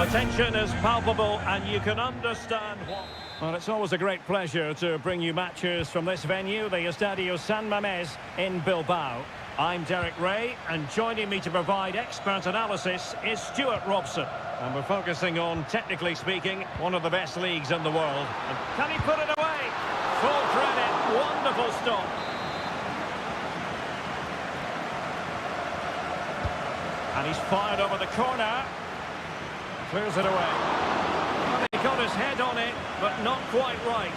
The tension is palpable and you can understand what... Well, it's always a great pleasure to bring you matches from this venue, the Estadio San Mamés in Bilbao. I'm Derek Ray, and joining me to provide expert analysis is Stuart Robson. And we're focusing on, technically speaking, one of the best leagues in the world. And can he put it away? Full credit, wonderful stop. And he's fired over the corner. Clears it away. Well, he got his head on it, but not quite right.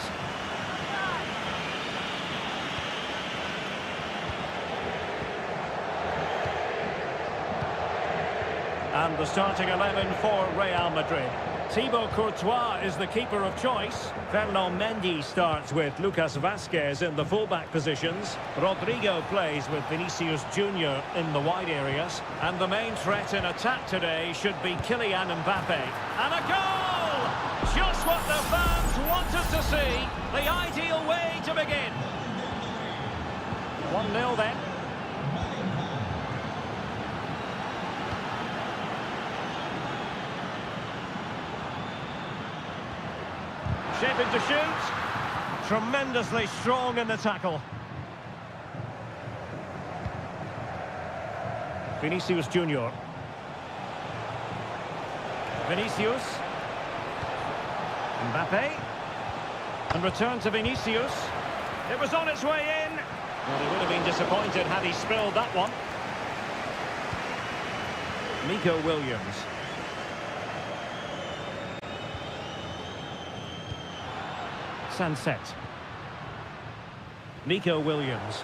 And the starting 11 for Real Madrid. Thibaut Courtois is the keeper of choice. Fernand Mendy starts with Lucas Vazquez in the fullback positions. Rodrigo plays with Vinicius Junior in the wide areas. And the main threat in attack today should be Kylian Mbappe. And a goal! Just what the fans wanted to see. The ideal way to begin. 1-0 then. Shaping to shoot. Tremendously strong in the tackle. Vinicius Junior. Vinicius. Mbappe. And return to Vinicius. It was on its way in. Well, he would have been disappointed had he spilled that one. Nico Williams. Sunset. Nico Williams.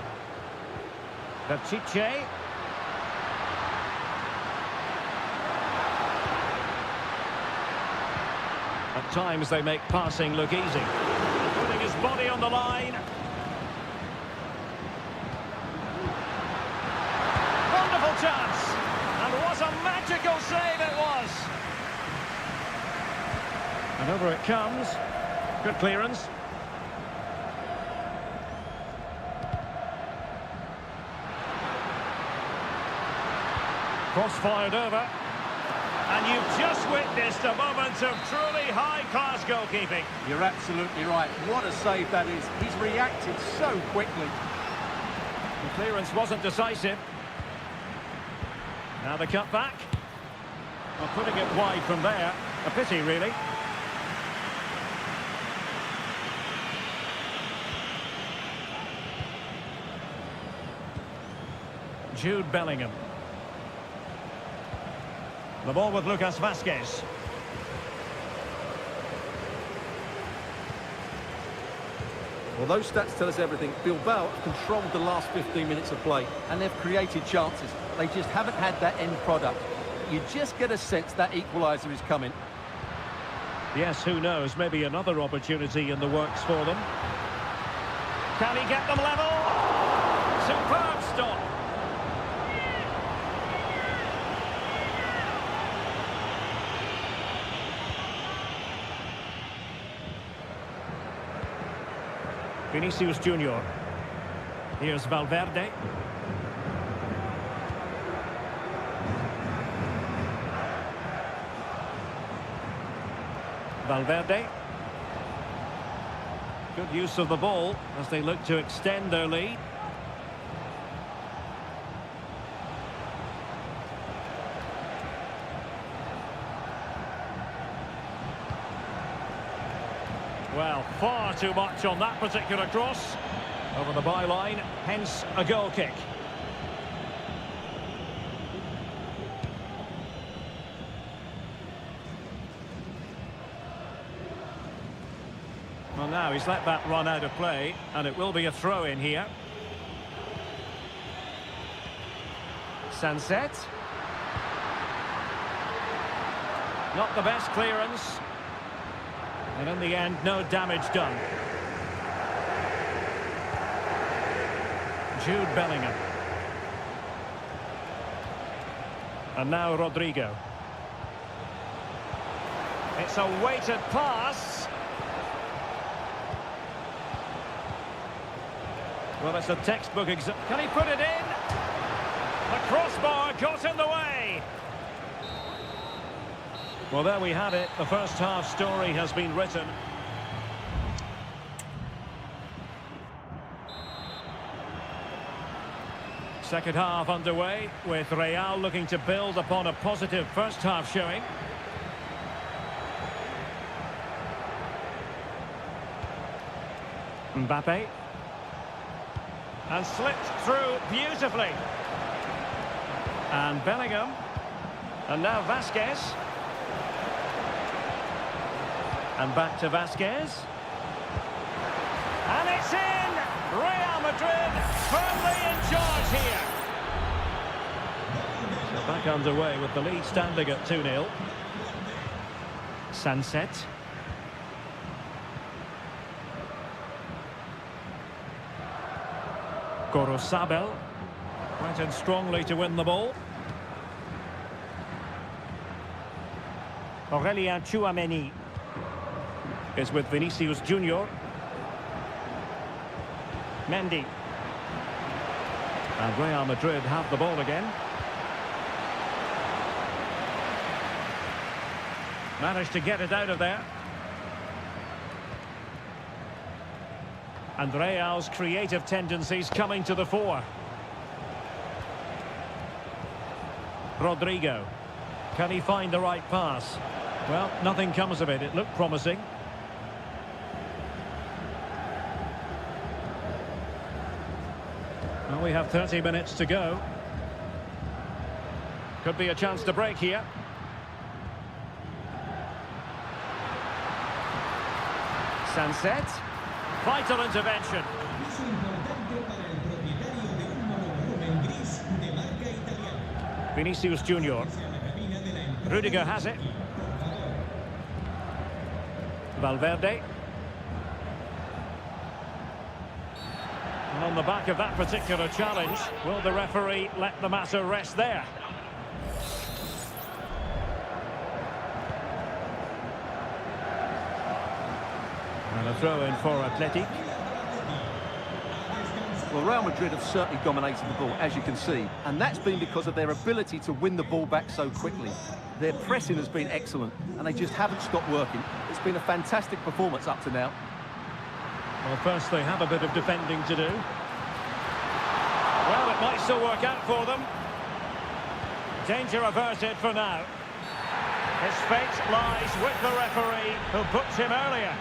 Píchiche. At times they make passing look easy. Putting his body on the line. Wonderful chance. And what a magical save it was. And over it comes. Good clearance. Cross fired over. And you've just witnessed a moment of truly high-class goalkeeping. You're absolutely right. What a save that is. He's reacted so quickly. The clearance wasn't decisive. Now the cut back. Well, putting it wide from there. A pity, really. Jude Bellingham. The ball with Lucas Vazquez. Well, those stats tell us everything. Bilbao have controlled the last 15 minutes of play, and they've created chances. They just haven't had that end product. You just get a sense that equaliser is coming. Yes, who knows? Maybe another opportunity in the works for them. Can he get them level? Superb stop. Vinicius Junior. Here's Valverde. Valverde. Good use of the ball as they look to extend their lead. Well, far too much on that particular cross. Over the byline, hence a goal kick. Well, now he's let that run out of play, and it will be a throw in here. Sunset. Not the best clearance. And in the end, no damage done. Jude Bellingham. And now Rodrigo. It's a weighted pass. Well, it's a textbook example. Can he put it in? The crossbar got in the way. Well, there we have it. The first half story has been written. Second half underway, with Real looking to build upon a positive first half showing. Mbappe. And slipped through beautifully. And Bellingham. And now Vasquez. And back to Vasquez. And it's in! Real Madrid firmly in charge here. So back underway with the lead standing at 2-0. Sunset. Gorosabel went in strongly to win the ball. Aurelien Tchouameni is with Vinicius Junior. Mendy. And Real Madrid have the ball again. Managed to get it out of there. And Real's creative tendencies coming to the fore. Rodrigo. Can he find the right pass? Well, nothing comes of it. It looked promising. Well, we have 30 minutes to go. Could be a chance to break here. Sunset. Vital intervention. Vinicius Junior. Rudiger has it. Valverde. And on the back of that particular challenge, will the referee let the matter rest there? And a throw in for Athletic. Well, Real Madrid have certainly dominated the ball, as you can see, and that's been because of their ability to win the ball back so quickly. Their pressing has been excellent, and they just haven't stopped working. It's been a fantastic performance up to now. Well, first they have a bit of defending to do. Well, it might still work out for them. Danger averted for now. His fate lies with the referee, who booked him earlier.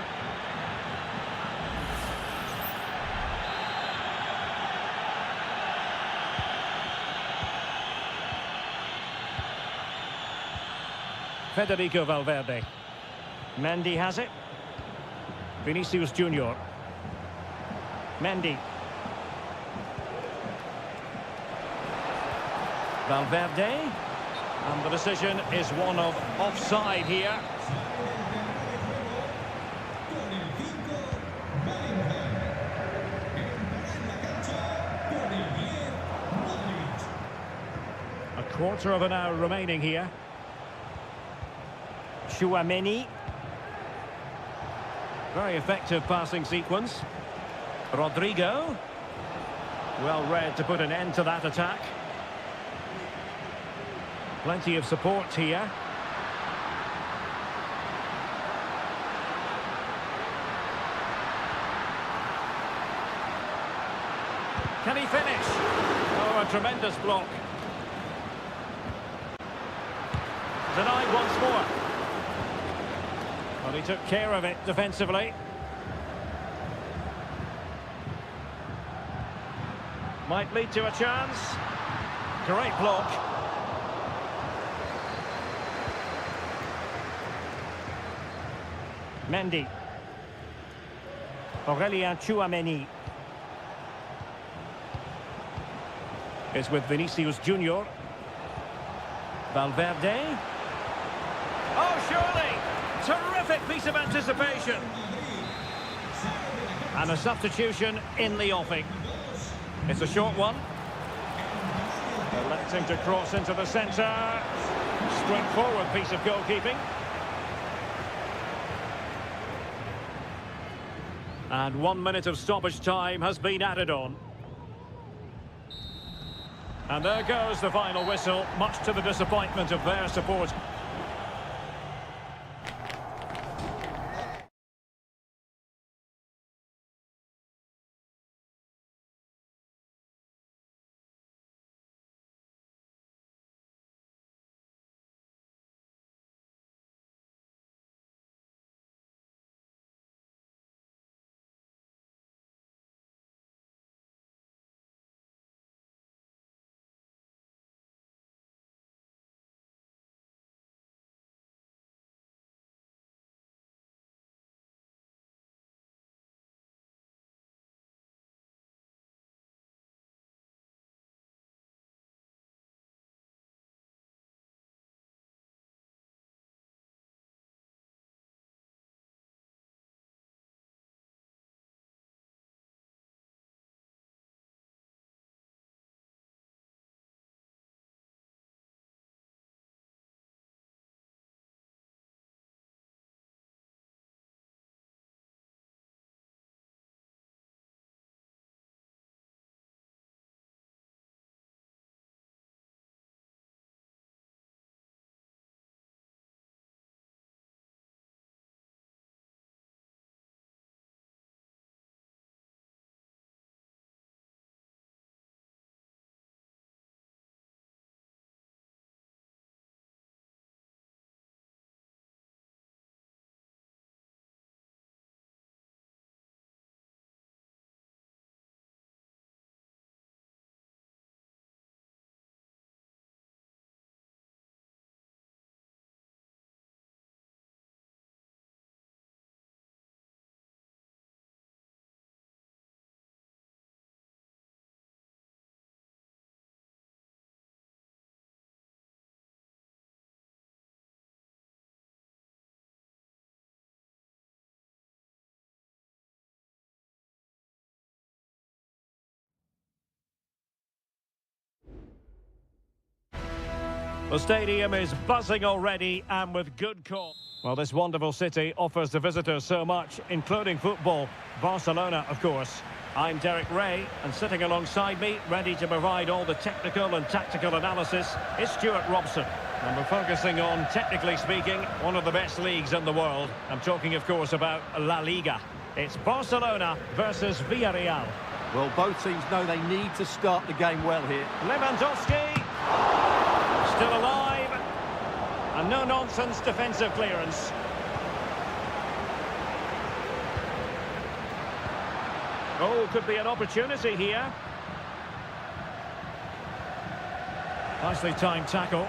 Federico Valverde. Mendy has it. Vinicius Junior. Mendy. Valverde. And the decision is one of offside here. A quarter of an hour remaining here. Tchouameni. Very effective passing sequence. Rodrigo. Well read to put an end to that attack. Plenty of support here. Can he finish? Oh, a tremendous block. Denied once more. Well, he took care of it defensively. Might lead to a chance. Great block. Mendy. Aurelien Tchouameni is with Vinicius Junior. Valverde. Oh, surely! Terrific piece of anticipation. And a substitution in the offing. It's a short one. Electing to cross into the centre. Straightforward piece of goalkeeping. And 1 minute of stoppage time has been added on. And there goes the final whistle, much to the disappointment of their support. The stadium is buzzing already and with good cause. Well, this wonderful city offers the visitors so much, including football. Barcelona, of course. I'm Derek Ray, and sitting alongside me, ready to provide all the technical and tactical analysis, is Stuart Robson. And we're focusing on, technically speaking, one of the best leagues in the world. I'm talking, of course, about La Liga. It's Barcelona versus Villarreal. Well, both teams know they need to start the game well here. Lewandowski, still alive. And no-nonsense defensive clearance. Oh, could be an opportunity here. Nicely timed tackle.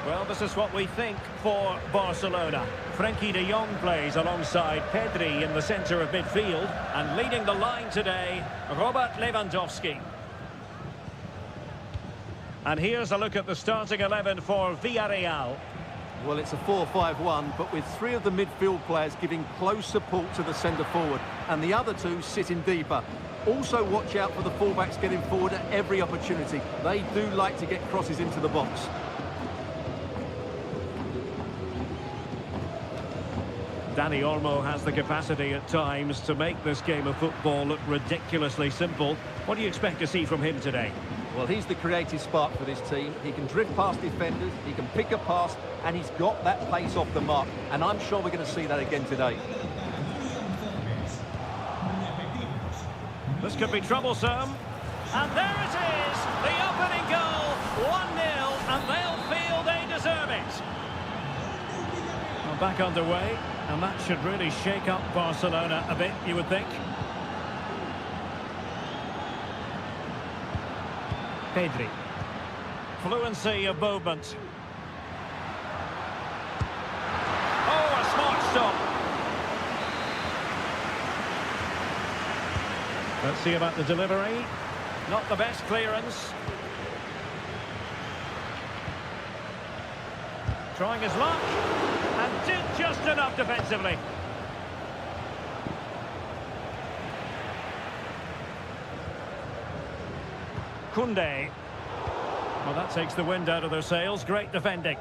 Well, this is what we think for Barcelona. Frenkie de Jong plays alongside Pedri in the centre of midfield. And leading the line today, Robert Lewandowski. And here's a look at the starting 11 for Villarreal. Well, it's a 4-5-1, but with three of the midfield players giving close support to the centre-forward, and the other two sitting deeper. Also watch out for the fullbacks getting forward at every opportunity. They do like to get crosses into the box. Dani Olmo has the capacity at times to make this game of football look ridiculously simple. What do you expect to see from him today? Well, he's the creative spark for this team. He can drift past defenders, he can pick a pass, and he's got that pace off the mark. And I'm sure we're going to see that again today. This could be troublesome. And there it is! The opening goal! 1-0, and they'll feel they deserve it. Well, back underway, and that should really shake up Barcelona a bit, you would think. Pedri. Fluency of movement. Oh, a smart stop. Let's see about the delivery. Not the best clearance. Trying his luck. And did just enough defensively. Koundé. Well, that takes the wind out of their sails. Great defending.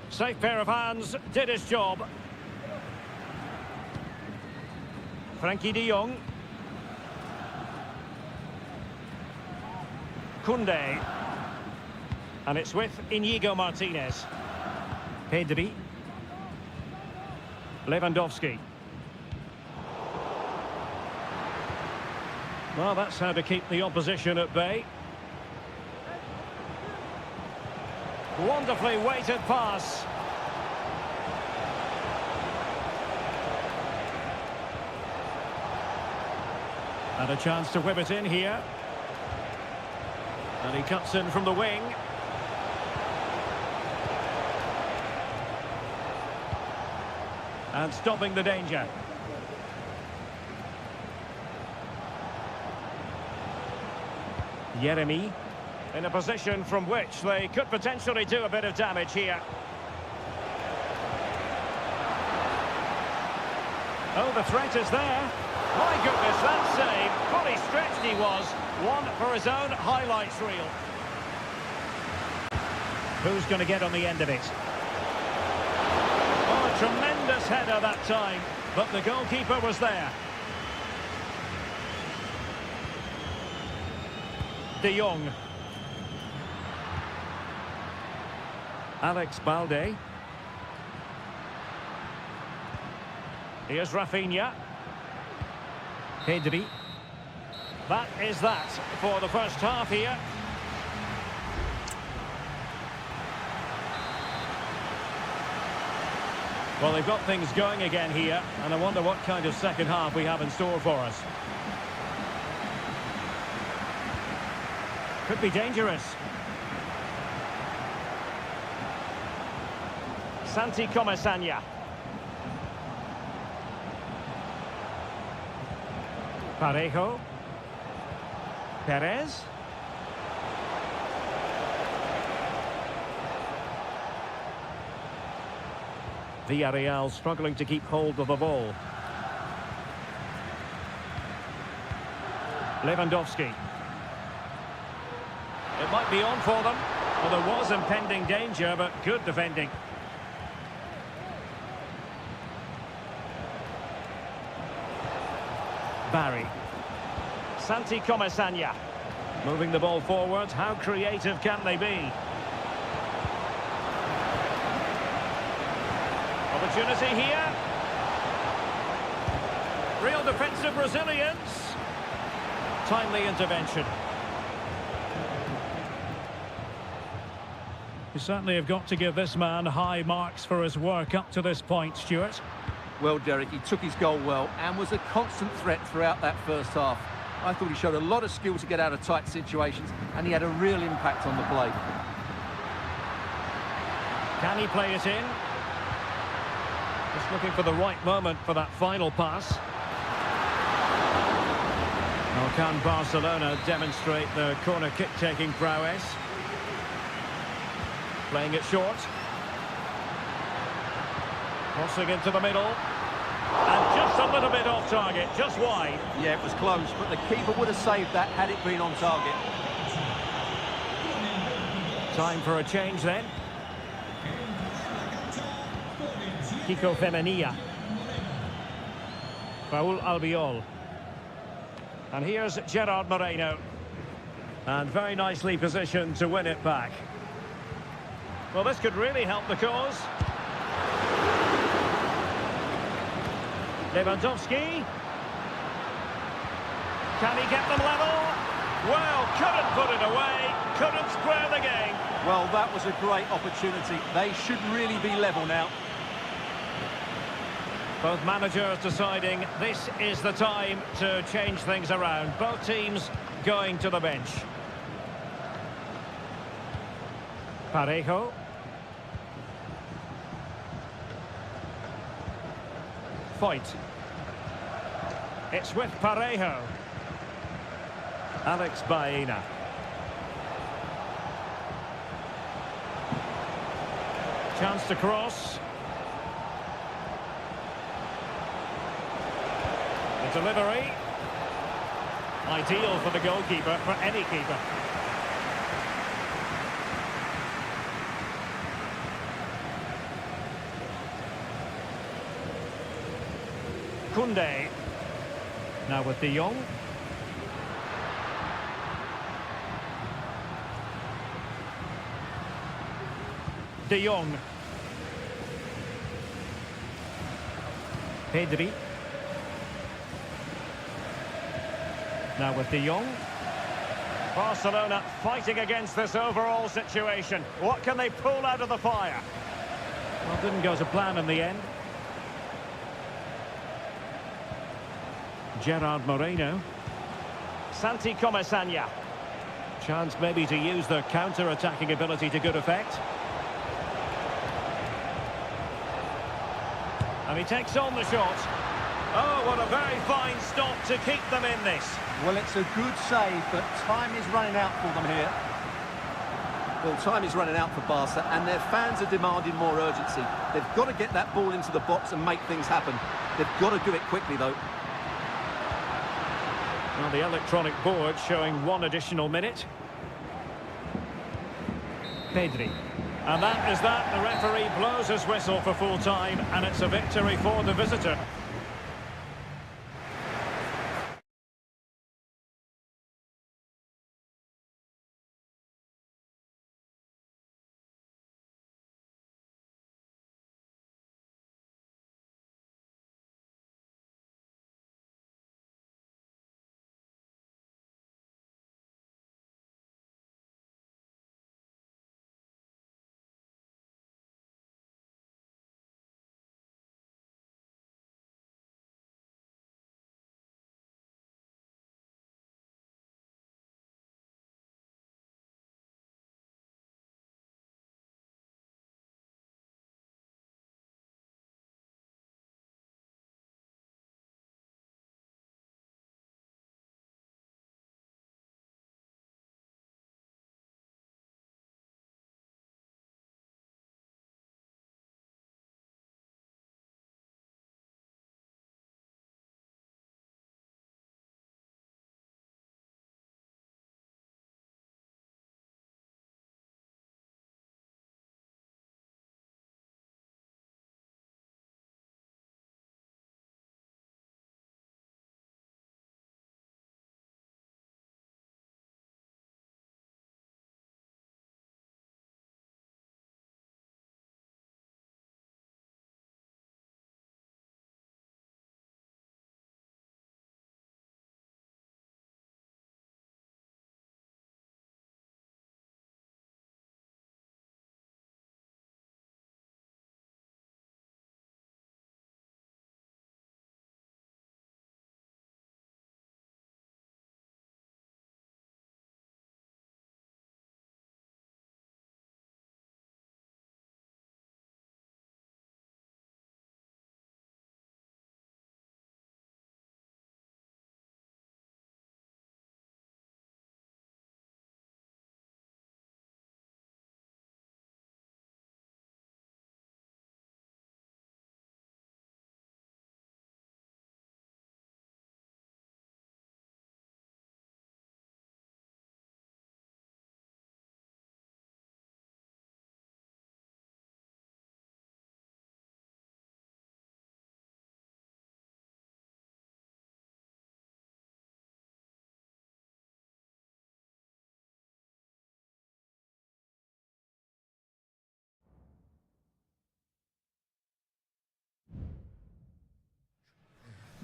Safe pair of hands, did his job. Frenkie de Jong. Koundé. And it's with Inigo Martinez. Pedri. Lewandowski. Well, that's how to keep the opposition at bay. Wonderfully weighted pass. And a chance to whip it in here. And he cuts in from the wing. And stopping the danger. Yeremy in a position from which they could potentially do a bit of damage here. Oh, the threat is there. My goodness, that save. Fully stretched he was. One for his own highlights reel. Who's going to get on the end of it? Oh, a tremendous header that time, but the goalkeeper was there. De Jong. Alex Balde. Here's Rafinha. Pedri. That is that for the first half here. Well, they've got things going again here, and I wonder what kind of second half we have in store for us. Could be dangerous. Santi Comesaña. Parejo. Perez. Villarreal struggling to keep hold of the ball. Lewandowski. It might be on for them. Well, there was impending danger, but good defending. Barry. Santi Comesaña. Moving the ball forward. How creative can they be? Opportunity here. Real defensive resilience. Timely intervention. You certainly have got to give this man high marks for his work up to this point, Stuart. Well, Derek, he took his goal well and was a constant threat throughout that first half. I thought he showed a lot of skill to get out of tight situations, and he had a real impact on the play. Can he play it in? Just looking for the right moment for that final pass. Now can Barcelona demonstrate their corner kick-taking prowess? Playing it short. Crossing into the middle. And just a little bit off target, just wide. Yeah, it was close, but the keeper would have saved that had it been on target. Time for a change then. Kiko Femenia. Raul Albiol. And here's Gerard Moreno. And very nicely positioned to win it back. Well, this could really help the cause. Lewandowski. Can he get them level? Well, couldn't put it away. Couldn't square the game. Well, that was a great opportunity. They should really be level now. Both managers deciding this is the time to change things around. Both teams going to the bench. Parejo. Foyt. It's with Parejo. Alex Baena. Chance to cross. The delivery. Ideal for the goalkeeper, for any keeper. Koundé. Now with De Jong. De Jong. Pedri. Now with De Jong. Barcelona fighting against this overall situation. What can they pull out of the fire? Well, didn't go to plan in the end. Gerard Moreno. Santi Comesaña. Chance maybe to use their counter-attacking ability to good effect. And he takes on the shot. Oh, what a very fine stop to keep them in this. Well, it's a good save, but time is running out for them here. Well, time is running out for Barca, and their fans are demanding more urgency. They've got to get that ball into the box and make things happen. They've got to do it quickly, though. Well, the electronic board showing 1 additional minute. Pedri. And that is that. The referee blows his whistle for full time, and it's a victory for the visitor.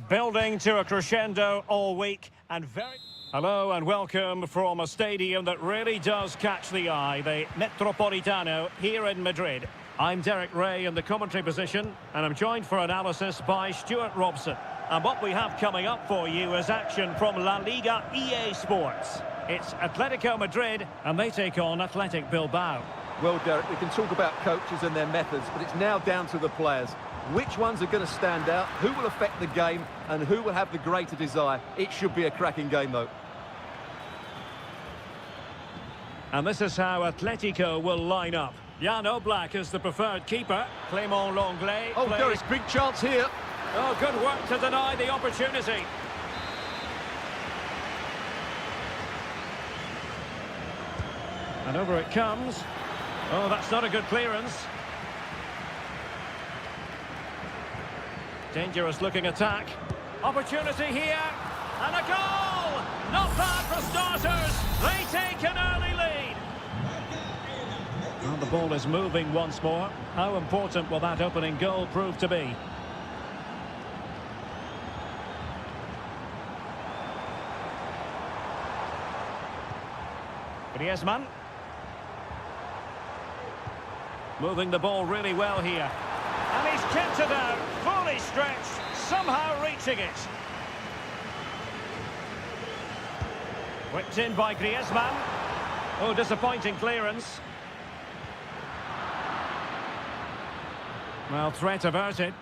Building to a crescendo all week and very... Hello and welcome from a stadium that really does catch the eye, the Metropolitano here in Madrid. I'm Derek Ray in the commentary position and I'm joined for analysis by Stuart Robson. And what we have coming up for you is action from La Liga EA Sports. It's Atletico Madrid and they take on Athletic Bilbao. Well, Derek, we can talk about coaches and their methods, but it's now down to the players. Which ones are going to stand out, who will affect the game, and who will have the greater desire? It should be a cracking game, though. And this is how Atletico will line up. Jan Oblak is the preferred keeper. Clément Lenglet Oh, plays... Derek, big chance here. Oh, good work to deny the opportunity. And over it comes. Oh, that's not a good clearance. Dangerous looking attack. Opportunity here. And a goal! Not bad for starters. They take an early lead. And the ball is moving once more. How important will that opening goal prove to be? Griezmann. Moving the ball really well here. And he's kept it out, fully stretched, somehow reaching it. Whipped in by Griezmann. Oh, disappointing clearance. Well, threat averted.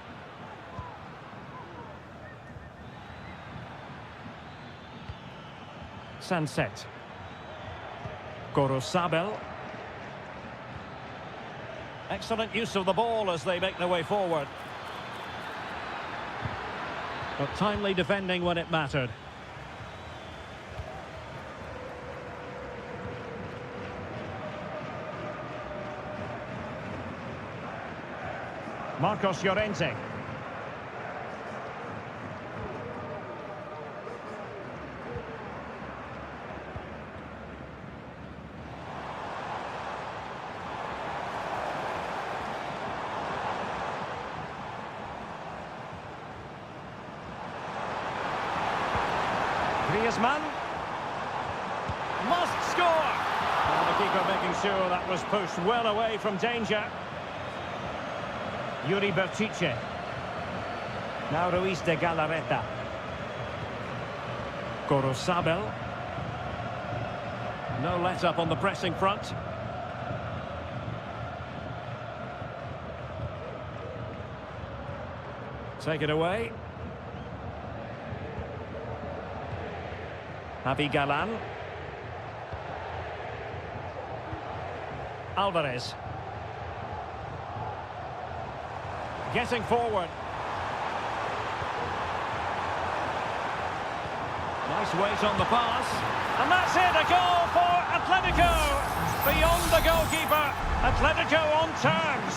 Sunset. Gorosabel. Excellent use of the ball as they make their way forward. But timely defending when it mattered. Marcos Llorente. Griezmann must score. And the keeper making sure that was pushed well away from danger. Yuri Berchiche. Now Ruiz de Galarreta. Gorosabel. No let up on the pressing front. Take it away. Javi Galan. Alvarez. Getting forward. Nice weight on the pass. And that's it, a goal for Atletico. Beyond the goalkeeper. Atletico on terms.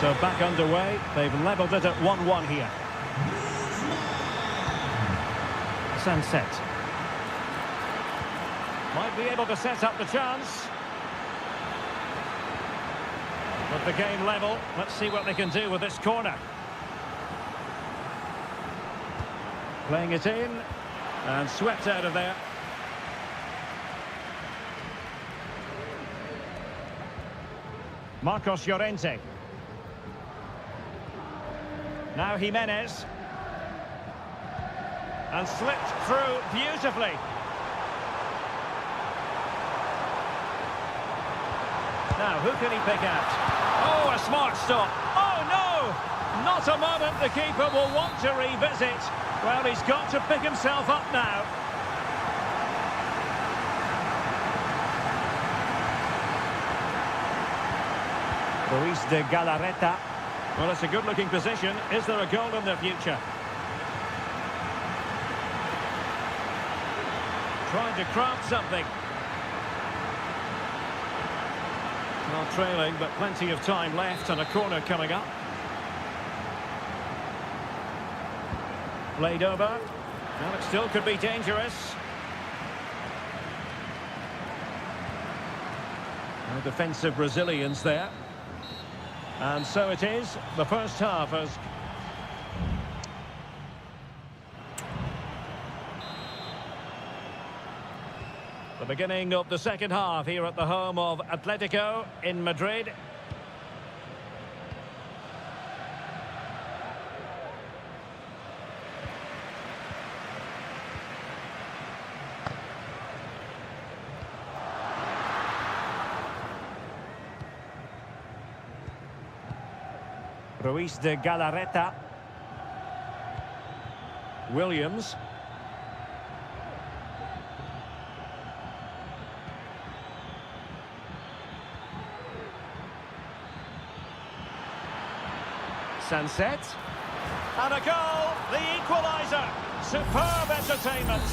So back underway. They've levelled it at 1-1 here. Sunset. Might be able to set up the chance. With the game level, let's see what they can do with this corner. Playing it in and swept out of there. Marcos Llorente. Now Jimenez. And slipped through beautifully. Now, who can he pick out? Oh, a smart stop. Oh, no! Not a moment the keeper will want to revisit. Well, he's got to pick himself up now. Ruiz de Galarreta. Well, it's a good-looking position. Is there a goal in the future? Trying to craft something. Well, trailing, but plenty of time left and a corner coming up. Played over. Well, it still could be dangerous. No defensive Brazilians there. And so it is. The first half has The beginning of the second half here at the home of Atletico in Madrid. Ruiz de Galarreta. Williams. Sunset. And a goal, the equaliser. Superb entertainment.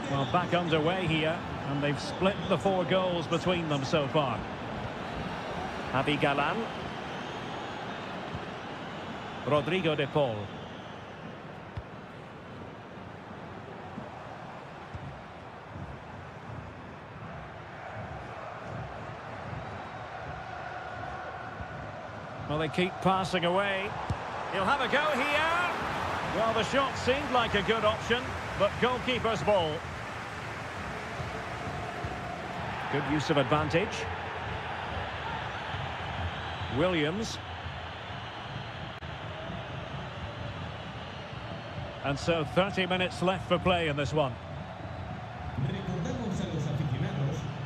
Well, back underway here, and they've split the 4 goals between them so far. Javi Galan. Rodrigo de Paul. Well, they keep passing away. He'll have a go here. Well, the shot seemed like a good option, but goalkeeper's ball. Good use of advantage. Williams. And so 30 minutes left for play in this one.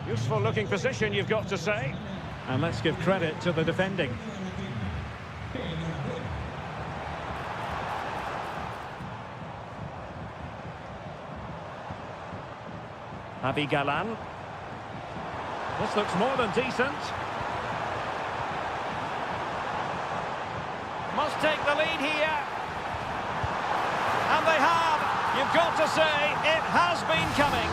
Useful looking position, you've got to say. And let's give credit to the defending. Javi Galan. This looks more than decent. Must take the lead here. And they have. You've got to say, it has been coming.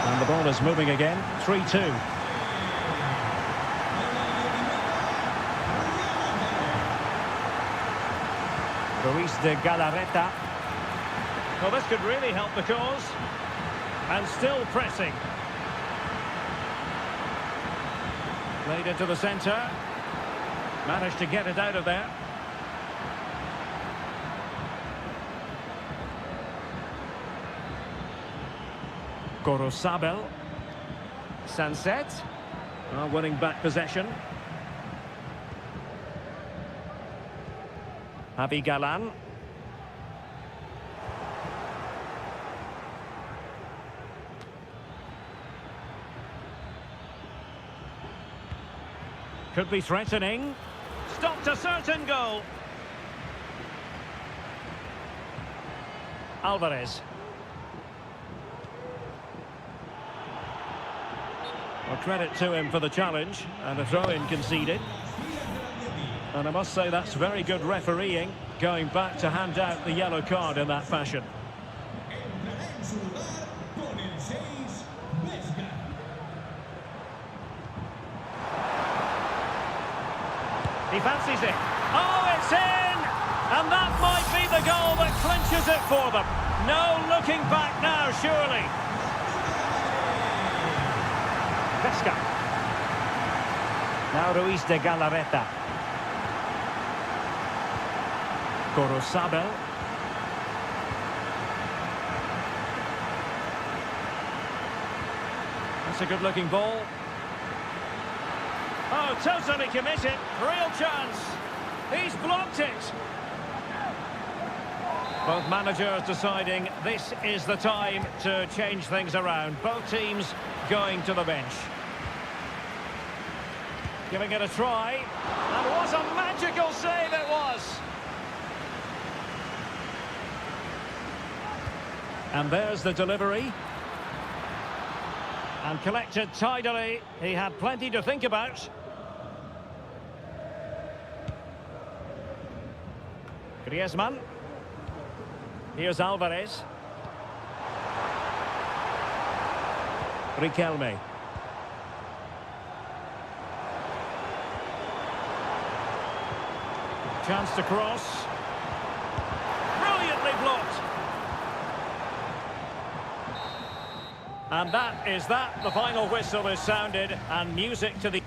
And the ball is moving again. 3-2. Ruiz de Galarreta. Well, this could really help the cause. And still pressing. Played into the centre. Managed to get it out of there. Gorosabel. Sunset. Winning back possession. Javi Galan. Could be threatening. Stopped a certain goal. Alvarez. Well, credit to him for the challenge, and a throw-in conceded. And I must say that's very good refereeing, going back to hand out the yellow card in that fashion. He fancies it. Oh, it's in! And that might be the goal that clinches it for them. No looking back now, surely. Vesca. Now Ruiz de Galarreta. Gorosabel. That's a good-looking ball. Oh, totally committed. Real chance. He's blocked it. Both managers deciding this is the time to change things around. Both teams going to the bench. Giving it a try. And what a magical save it was. And there's the delivery. And collected tidily. He had plenty to think about. Griezmann. Here's Alvarez. Riquelme. Chance to cross. Brilliantly blocked. And that is that. The final whistle is sounded and music to the...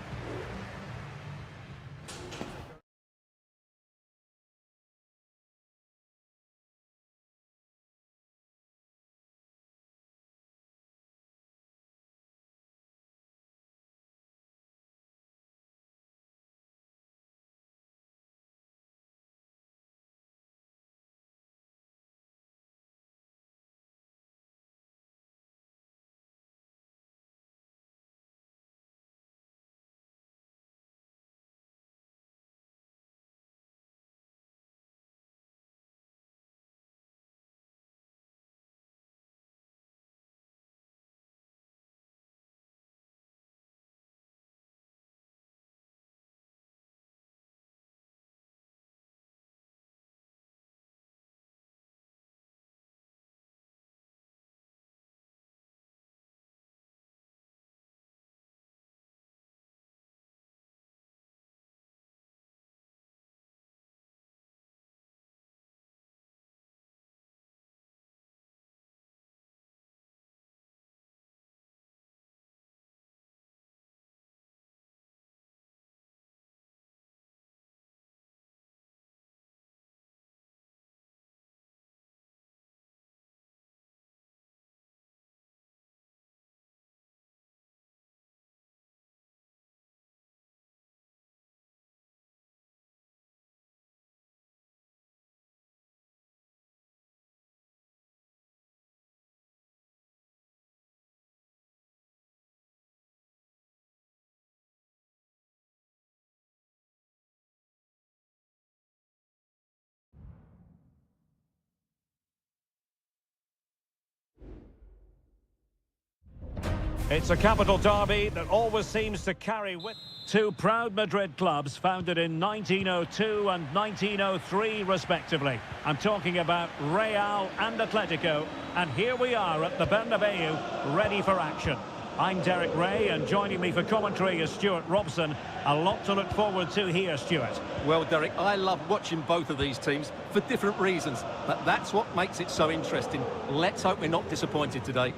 It's a capital derby that always seems to carry with two proud Madrid clubs founded in 1902 and 1903 respectively. I'm talking about Real and Atletico, and here we are at the Bernabeu, ready for action. I'm Derek Ray, and joining me for commentary is Stuart Robson. A lot to look forward to here, Stuart. Well, Derek, I love watching both of these teams for different reasons, but that's what makes it so interesting. Let's hope we're not disappointed today.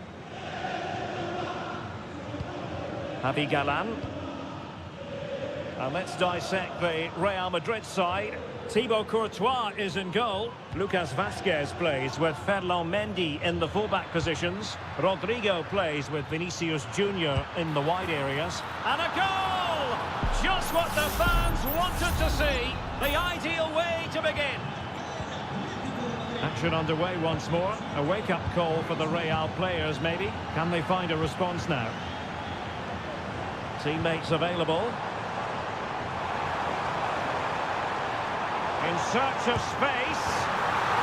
Javi Galán. And let's dissect the Real Madrid side. Thibaut Courtois is in goal. Lucas Vazquez plays with Ferland Mendy in the fullback positions. Rodrigo plays with Vinicius Junior in the wide areas. And a goal! Just what the fans wanted to see. The ideal way to begin. Action underway once more. A wake-up call for the Real players, maybe. Can they find a response now? Teammates available. In search of space.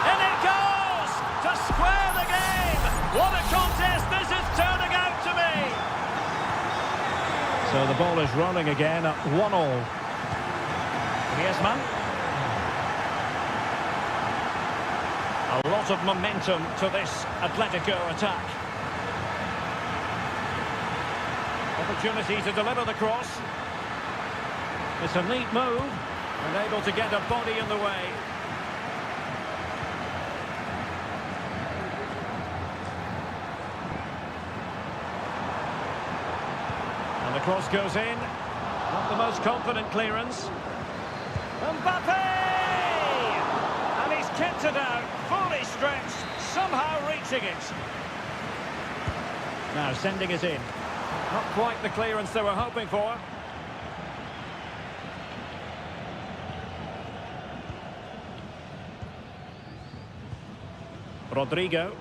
And it goes! To square the game! What a contest this is turning out to be! So the ball is rolling again at 1-1. Griezmann. A lot of momentum to this Atletico attack. Opportunity to deliver the cross. It's a neat move. And able to get a body in the way. And the cross goes in. Not the most confident clearance. Mbappe! And he's kept it out, fully stretched, somehow reaching it. Now sending it in. Not quite the clearance they were hoping for. Rodrigo.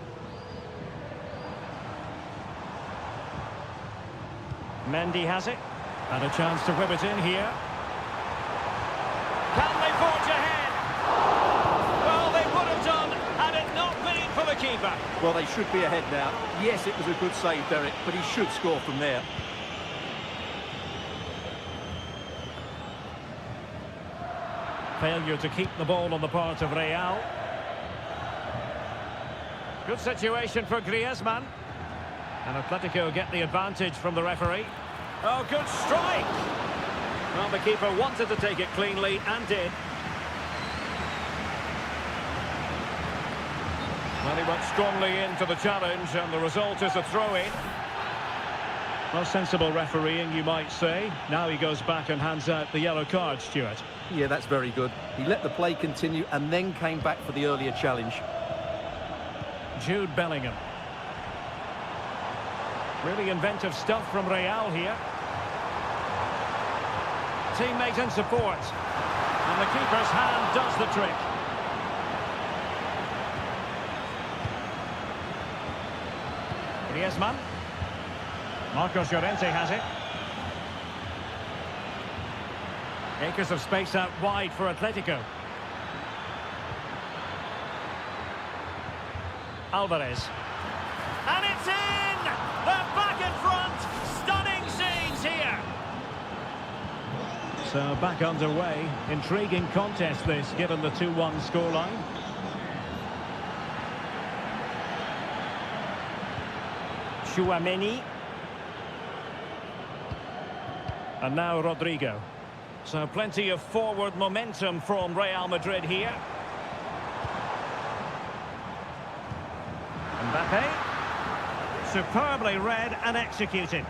Mendy has it. And a chance to whip it in here. Can they forge ahead? Well, they would have done had it not been for the keeper. Well, they should be ahead now. Yes, it was a good save, Derek, but he should score from there. Failure to keep the ball on the part of Real. Good situation for Griezmann. And Atletico get the advantage from the referee. Oh, good strike! Well, the keeper wanted to take it cleanly and did. Well, he went strongly into the challenge, and the result is a throw-in. Well, sensible refereeing, you might say. Now he goes back and hands out the yellow card, Stuart. Yeah, that's very good. He let the play continue and then came back for the earlier challenge. Jude Bellingham. Really inventive stuff from Real here. Teammate in support. And the keeper's hand does the trick. Griezmann. Marcos Llorente has it. Acres of space out wide for Atletico. Alvarez. And it's in! They're back in front! Stunning scenes here! So back underway. Intriguing contest this, given the 2-1 scoreline. Chouameni. And now Rodrigo. So plenty of forward momentum from Real Madrid here. Mbappe. Superbly read and executed.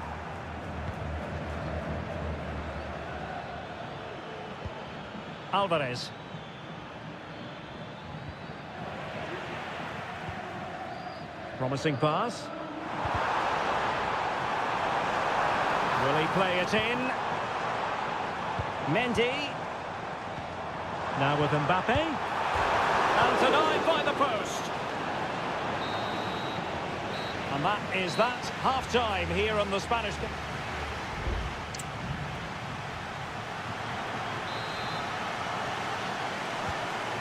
Alvarez. Promising pass. Will he play it in? Mendy. Now with Mbappe. And denied by the post. And that is that. Half-time here on the Spanish game.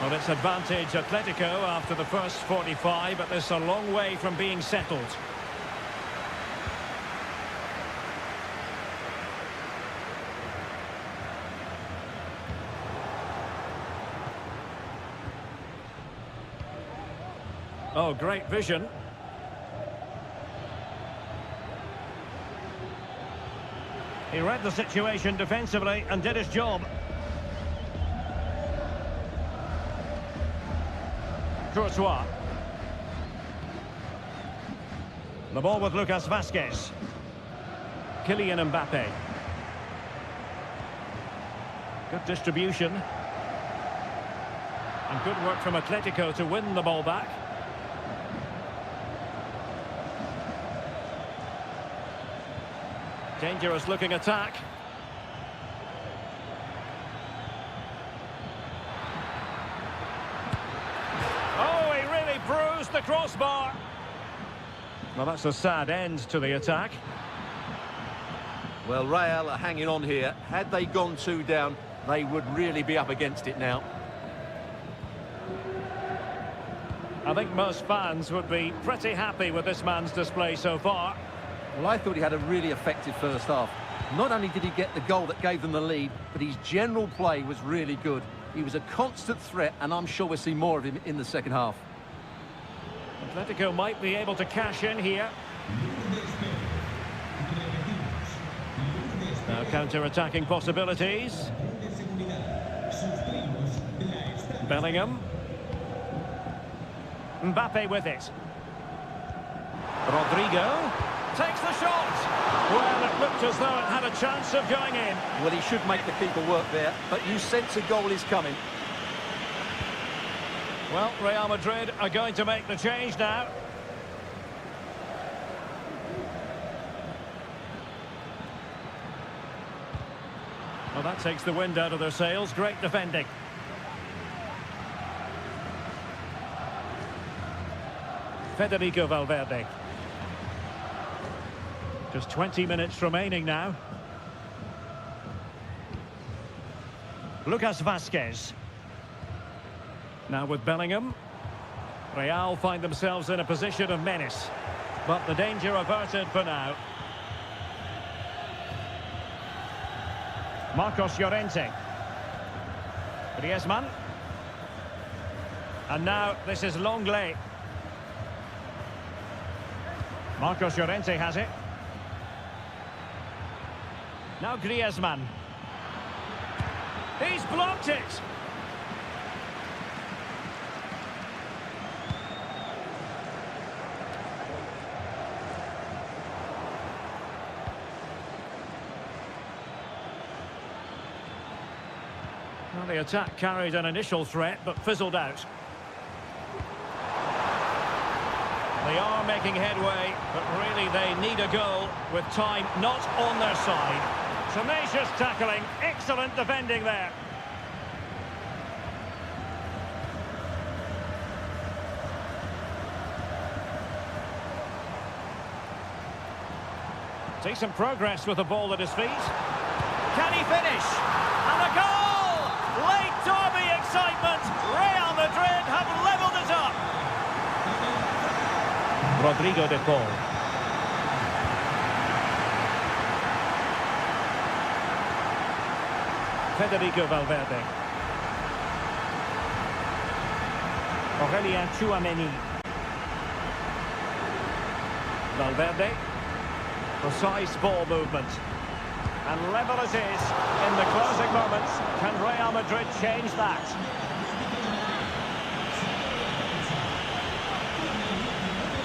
Well, it's advantage Atletico after the first 45, but this is a long way from being settled. Oh, great vision. He read the situation defensively and did his job. Courtois. The ball with Lucas Vazquez. Kylian Mbappe. Good distribution. And good work from Atletico to win the ball back. Dangerous looking attack. Oh, he really bruised the crossbar. Well, that's a sad end to the attack. Well, Real are hanging on here. Had they gone 2 down, they would really be up against it now. I think most fans would be pretty happy with this man's display so far. Well, I thought he had a really effective first half. Not only did he get the goal that gave them the lead, but his general play was really good. He was a constant threat, and I'm sure we'll see more of him in the second half. Atletico might be able to cash in here. Now counter-attacking possibilities. Bellingham. Mbappe with it. Rodrigo takes the shot. Well, it looked as though it had a chance of going in. Well, he should make the keeper work there, but you sense a goal is coming. Well, Real Madrid are going to make the change now. Well, that takes the wind out of their sails. Great defending. Federico Valverde. Just 20 minutes remaining now. Lucas Vazquez. Now with Bellingham. Real find themselves in a position of menace. But the danger averted for now. Marcos Llorente. Griezmann. And now this is Longley. Marcos Llorente has it. Now Griezmann. He's blocked it. Well, the attack carried an initial threat but fizzled out. They are making headway, but really they need a goal with time not on their side. Tenacious tackling, excellent defending there. Decent progress with the ball at his feet. Can he finish? And a goal! Late derby excitement. Real Madrid have levelled it up. Rodrigo de Paul. Federico Valverde. Aurélien Tchouameni. Valverde. Precise ball movement. And level it is in the closing moments. Can Real Madrid change that?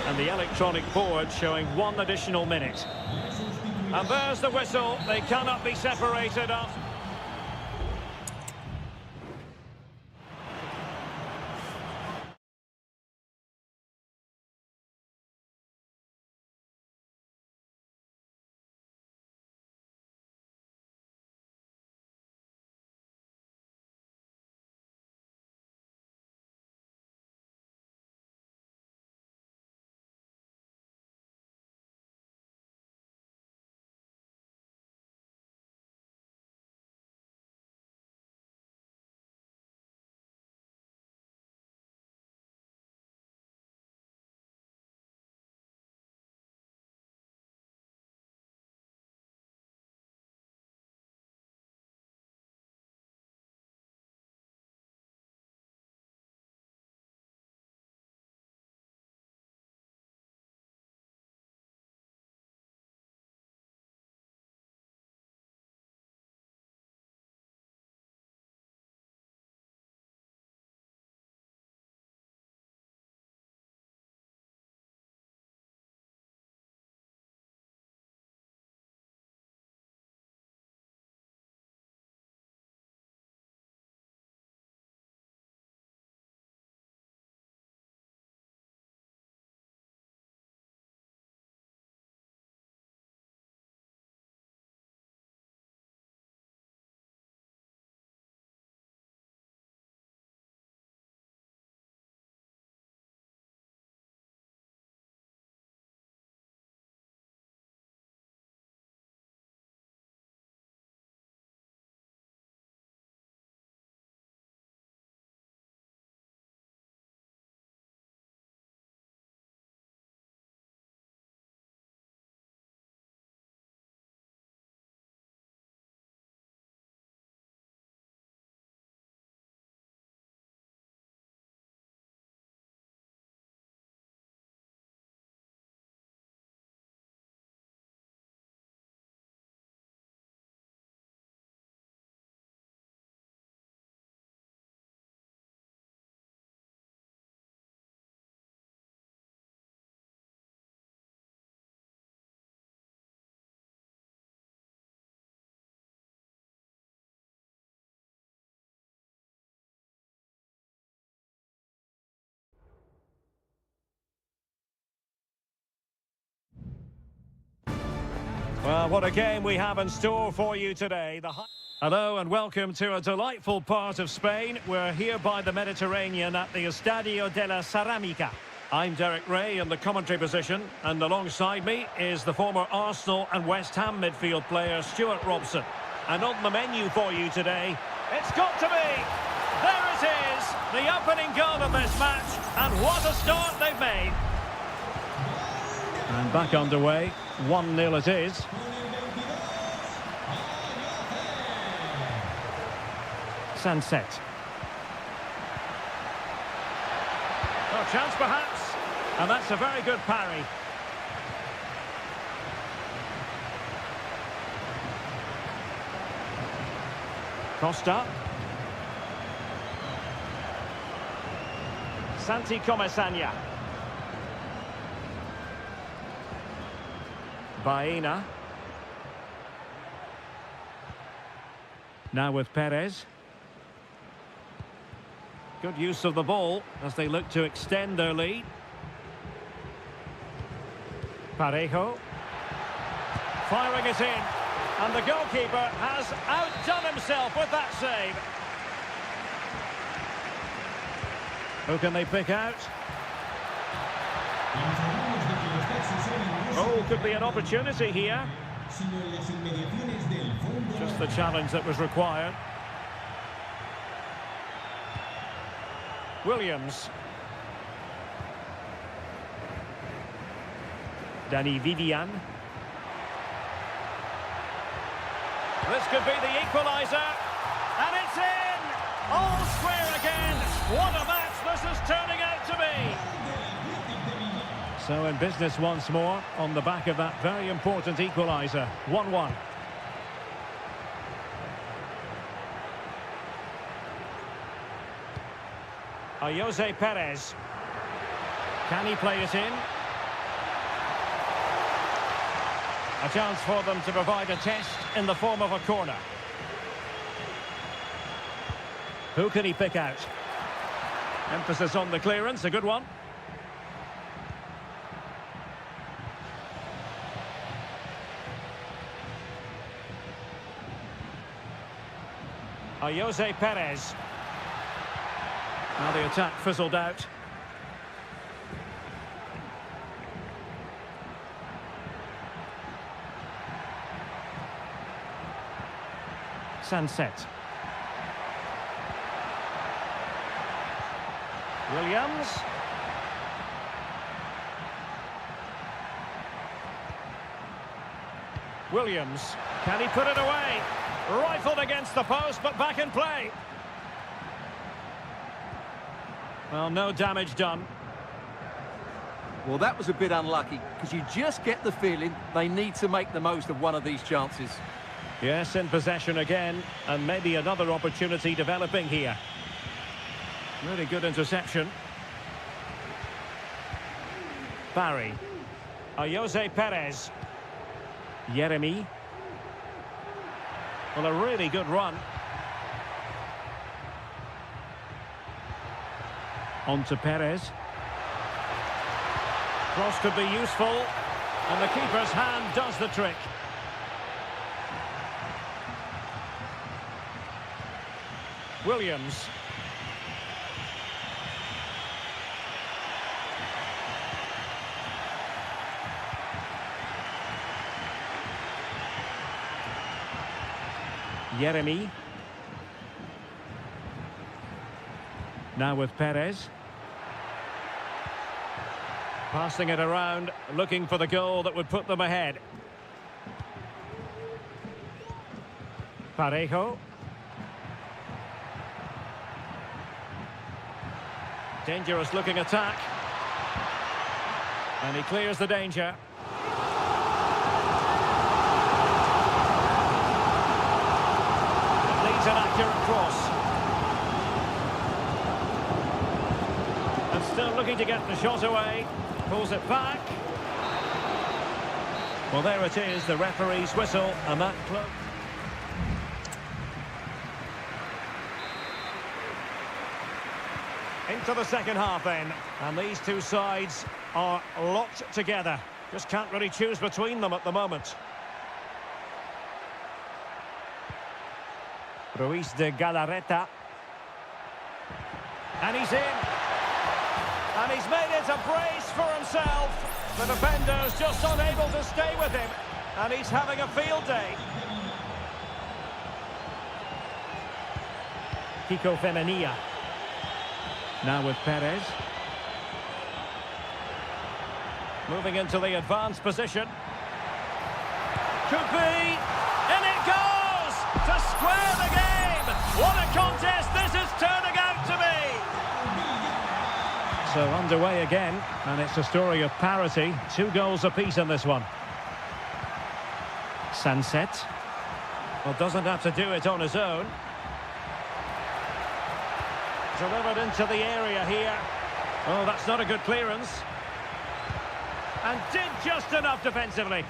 And the electronic board showing 1 additional minute. And there's the whistle. They cannot be separated up. Well, what a game we have in store for you today. Hello and welcome to a delightful part of Spain. We're here by the Mediterranean at the Estadio de la Ceramica. I'm Derek Ray in the commentary position, and alongside me is the former Arsenal and West Ham midfield player Stuart Robson. And on the menu for you today, it's got to be, there it is, the opening goal of this match, and what a start they've made. And back underway, 1-0 it is. Sunset. Oh, chance perhaps, and that's a very good parry. Costa. Santi Comesania. Baena. Now with Perez. Good use of the ball as they look to extend their lead. Parejo. Firing it in. And the goalkeeper has outdone himself with that save. Who can they pick out? Oh, could be an opportunity here. Just the challenge that was required. Williams. Danny Vivian. This could be the equaliser. And it's in! All square again. What a match this is turning out to be. So in business once more on the back of that very important equaliser. 1-1. Jose Perez. Can he play it in? A chance for them to provide a test in the form of a corner. Who can he pick out? Emphasis on the clearance, a good one. Jose Perez. Now the attack fizzled out. Sunset. Williams. Williams. Can he put it away? Rifled against the post, but back in play. Well, no damage done. Well, that was a bit unlucky, because you just get the feeling they need to make the most of one of these chances. Yes, in possession again, and maybe another opportunity developing here. Really good interception. Barry. Jose Perez. Jeremy. Well, a really good run. On to Perez. Cross could be useful, and the keeper's hand does the trick. Williams. Jeremy. Now with Perez. Passing it around, looking for the goal that would put them ahead. Parejo. Dangerous looking attack. And he clears the danger. It needs an accurate cross. And still looking to get the shot away. Pulls it back. Well, there it is, the referee's whistle, and that close. Into the second half then, and these two sides are locked together. Just can't really choose between them at the moment. Ruiz de Galarreta. And he's in. And he's made it a brace for himself. The defender's just unable to stay with him. And he's having a field day. Kiko Femenia. Now with Perez. Moving into the advanced position. Could be. And it goes! To square the game! What a contest this is turning out to be! So underway again, and it's a story of parity. 2 goals apiece in this one. Sunset. Well, doesn't have to do it on his own. Delivered into the area here. Oh, that's not a good clearance. And did just enough defensively.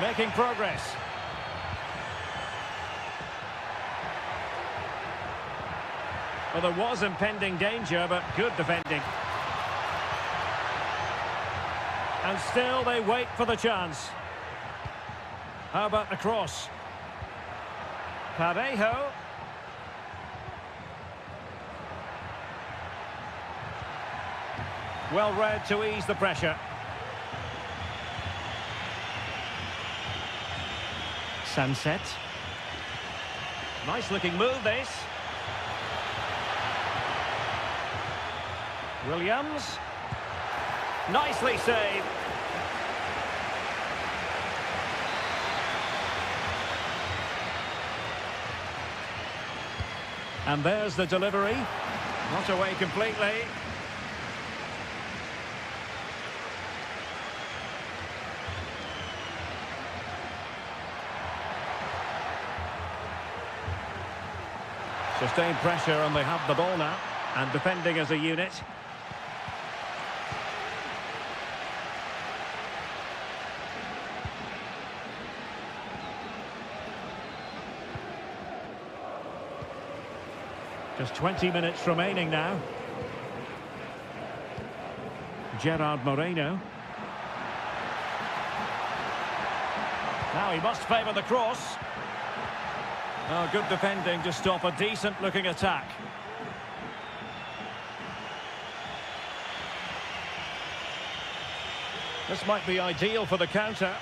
Making progress. Well, there was impending danger, but good defending. And still they wait for the chance. How about the cross? Parejo. Well read to ease the pressure. Sunset. Nice looking move this. Williams. Nicely saved. And there's the delivery. Not away completely. Sustained pressure and they have the ball now. And defending as a unit. Just 20 minutes remaining now. Gerard Moreno. Now he must favour the cross. Oh, good defending to stop a decent-looking attack. This might be ideal for the counter.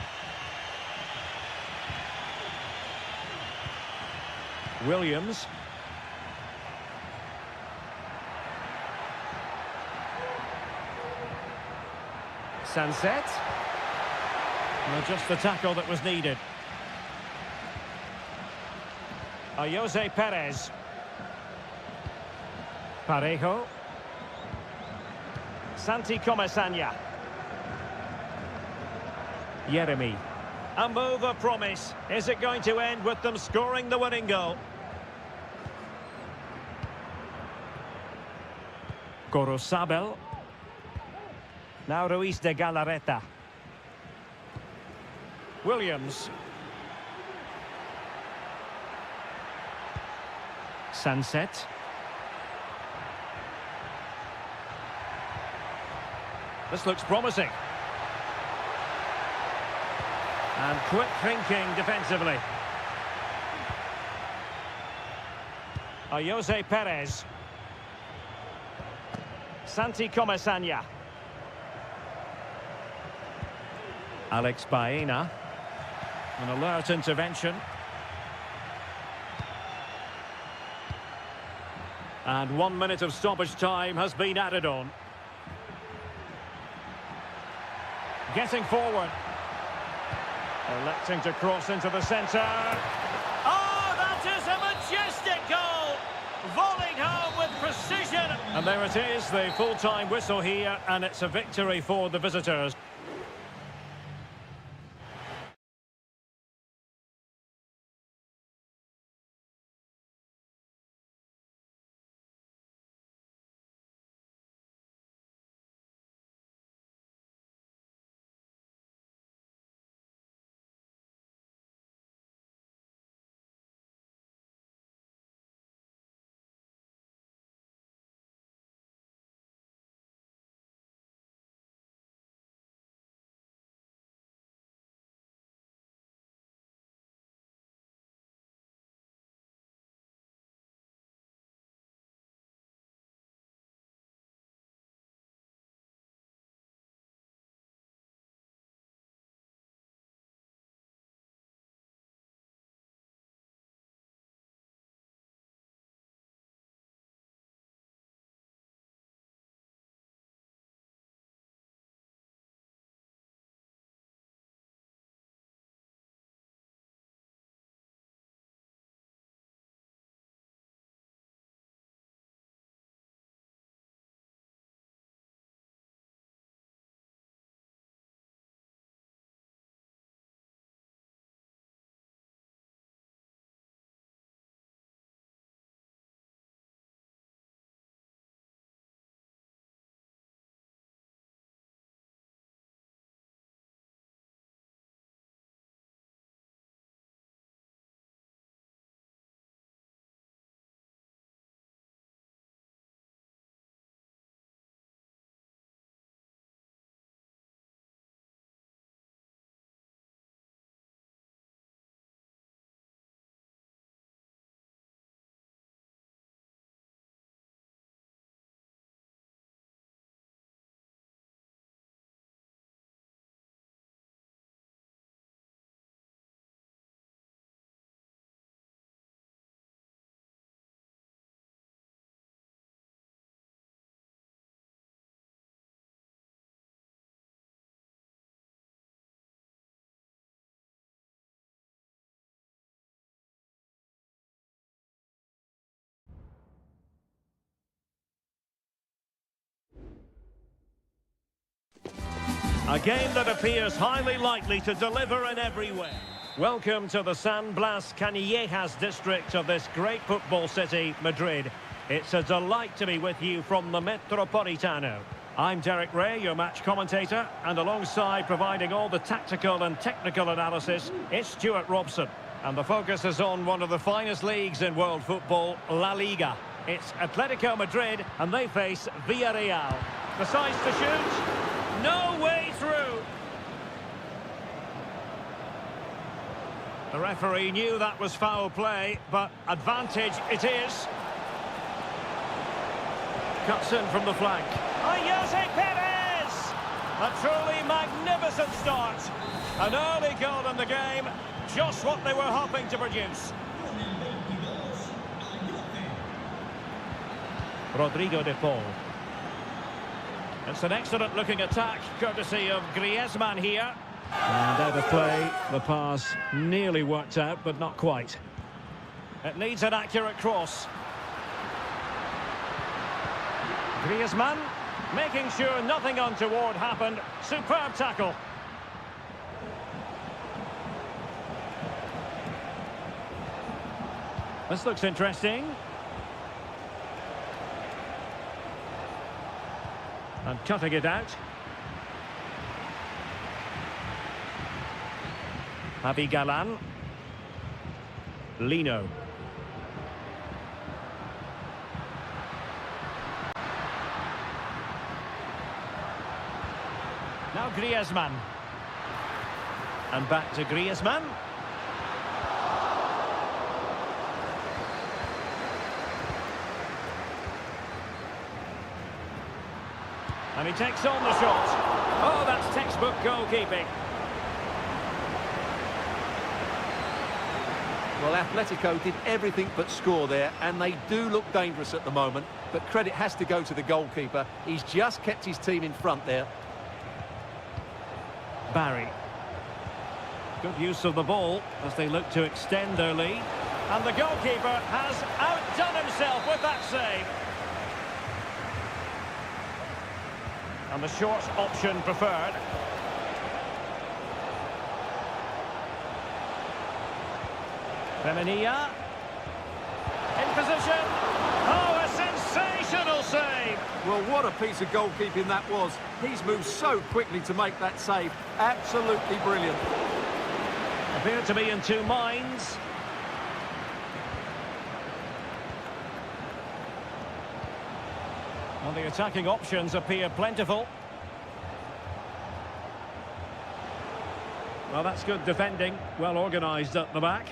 Williams. Sunset. Well, just the tackle that was needed. Jose Perez. Parejo. Santi Comesaña. Yeremy. A move of promise. Is it going to end with them scoring the winning goal? Gorosabel. Now Ruiz de Galarreta. Williams. Sunset. This looks promising. And quick thinking defensively. Jose Perez. Santi Comesaña. Alex Baena. An alert intervention. And 1 minute of stoppage time has been added on. Getting forward. Electing to cross into the centre. Oh, that is a majestic goal! Volleyed home with precision. And there it is, the full-time whistle here, and it's a victory for the visitors. A game that appears highly likely to deliver in every way. Welcome to the San Blas Canillejas district of this great football city, Madrid. It's a delight to be with you from the Metropolitano. I'm Derek Ray, your match commentator, and alongside providing all the tactical and technical analysis, it's Stuart Robson. And the focus is on one of the finest leagues in world football, La Liga. It's Atletico Madrid, and they face Villarreal. Decides to shoot. No way through. The referee knew that was foul play, but advantage it is. Cuts in from the flank. Jose Perez! A truly magnificent start. An early goal in the game, just what they were hoping to produce. Rodrigo de Paul. It's an excellent looking attack, courtesy of Griezmann here. And out of play, the pass nearly worked out, but not quite. It needs an accurate cross. Griezmann, making sure nothing untoward happened. Superb tackle. This looks interesting. And cutting it out. Javi Galan. Lino. Now Griezmann. And back to Griezmann. And he takes on the shot. Oh, that's textbook goalkeeping. Well, Atletico did everything but score there, and they do look dangerous at the moment. But credit has to go to the goalkeeper. He's just kept his team in front there. Barry. Good use of the ball as they look to extend their lead. And the goalkeeper has outdone himself with that save. And the short option preferred. Femenia. In position. Oh, a sensational save. Well, what a piece of goalkeeping that was. He's moved so quickly to make that save. Absolutely brilliant. Appeared to be in two minds. Well, the attacking options appear plentiful. Well, that's good defending. Well organised at the back.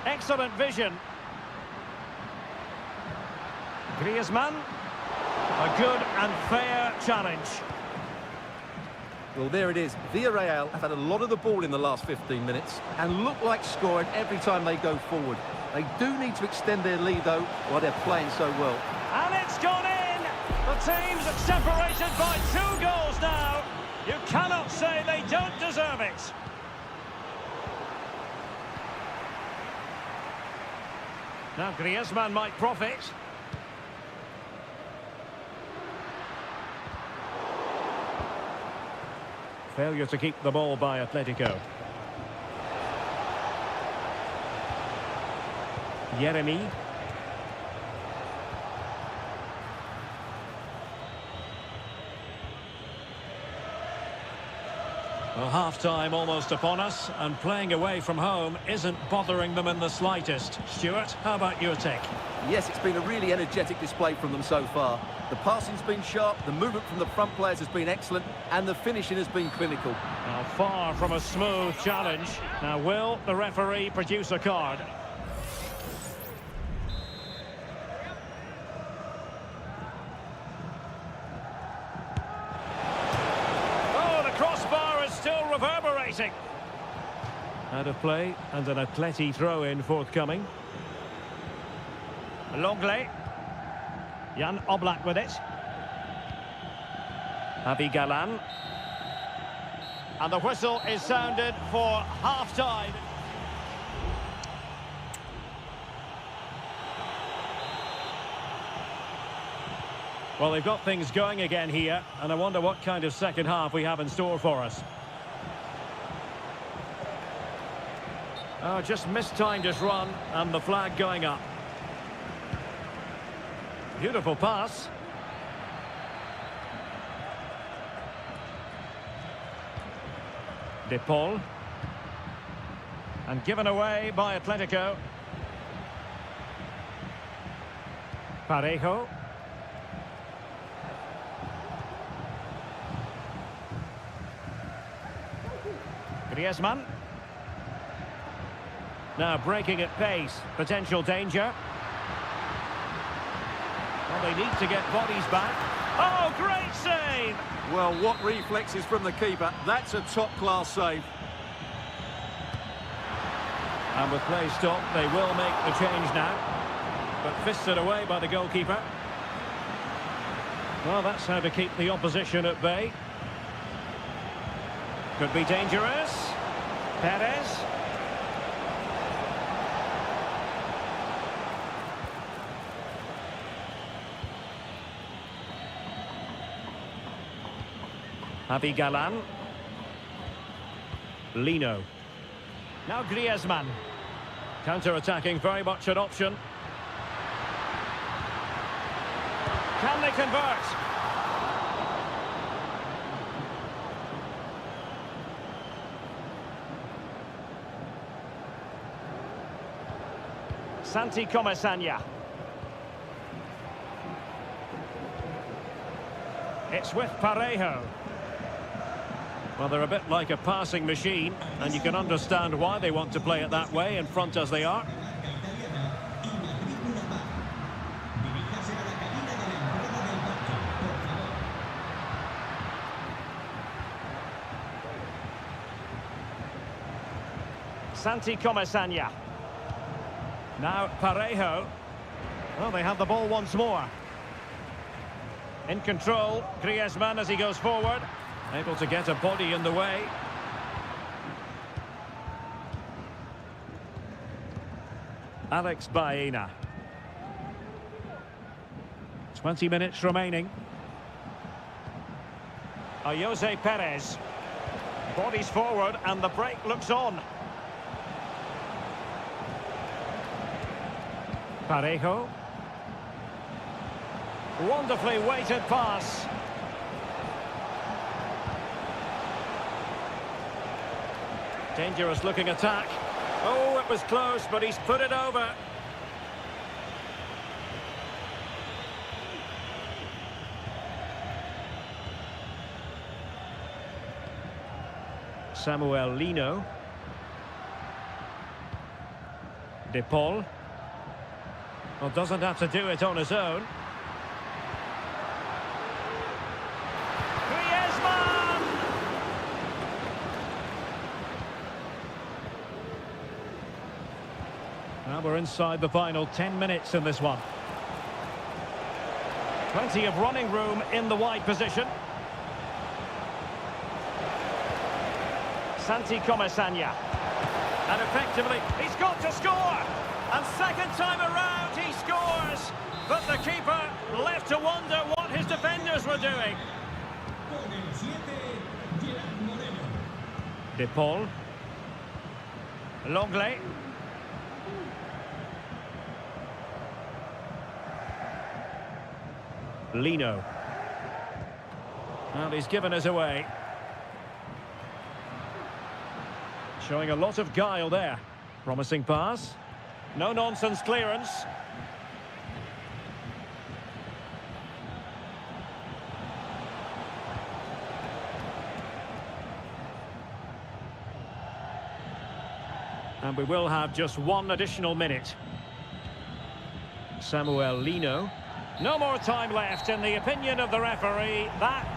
Excellent vision. Griezmann. A good and fair challenge. Well, there it is. Villarreal have had a lot of the ball in the last 15 minutes and look like scoring every time they go forward. They do need to extend their lead, though, while they're playing so well. And it's gone in! The team's separated by 2 goals now. You cannot say they don't deserve it. Now Griezmann might profit. Failure to keep the ball by Atletico. Jeremy. Well, half-time almost upon us, and playing away from home isn't bothering them in the slightest. Stuart, how about your take? Yes, it's been a really energetic display from them so far. The passing's been sharp, the movement from the front players has been excellent, and the finishing has been clinical. Now, far from a smooth challenge. Now, will the referee produce a card? Oh, the crossbar is still reverberating. Out of play, and an Atleti throw-in forthcoming. Longley. Jan Oblak with it. Javi Galan. And the whistle is sounded for half-time. Well, they've got things going again here, and I wonder what kind of second half we have in store for us. Oh, just mistimed his run, and the flag going up. Beautiful pass. De Paul. And given away by Atletico. Parejo. Griezmann. Now breaking at pace. Potential danger. Well, they need to get bodies back. Oh, great save! Well, what reflexes from the keeper. That's a top-class save. And with play stopped, they will make the change now. But fisted away by the goalkeeper. Well, that's how to keep the opposition at bay. Could be dangerous. Perez. Javi Galan. Lino. Now Griezmann. Counter-attacking, very much an option. Can they convert? Santi Comesaña. It's with Parejo. Well, they're a bit like a passing machine, and you can understand why they want to play it that way, in front as they are. Santi Comesaña. Now Parejo. Well, they have the ball once more. In control, Griezmann as he goes forward. Able to get a body in the way. Alex Baena. 20 minutes remaining. Jose Perez. Bodies forward and the break looks on. Parejo. Wonderfully weighted pass. Dangerous looking attack. Oh, it was close, but he's put it over. Samuel Lino. De Paul. Well, doesn't have to do it on his own. Griezmann! Now we're inside the final 10 minutes in this one. Plenty of running room in the wide position. Santi Comesaña. And effectively, he's got to score! And second time around, he scores! But the keeper left to wonder what his defenders were doing. De Paul. Longley. Lino. Well, he's given us away. Showing a lot of guile there. Promising pass. No-nonsense clearance. And we will have just one additional minute. Samuel Lino. No more time left, in the opinion of the referee. That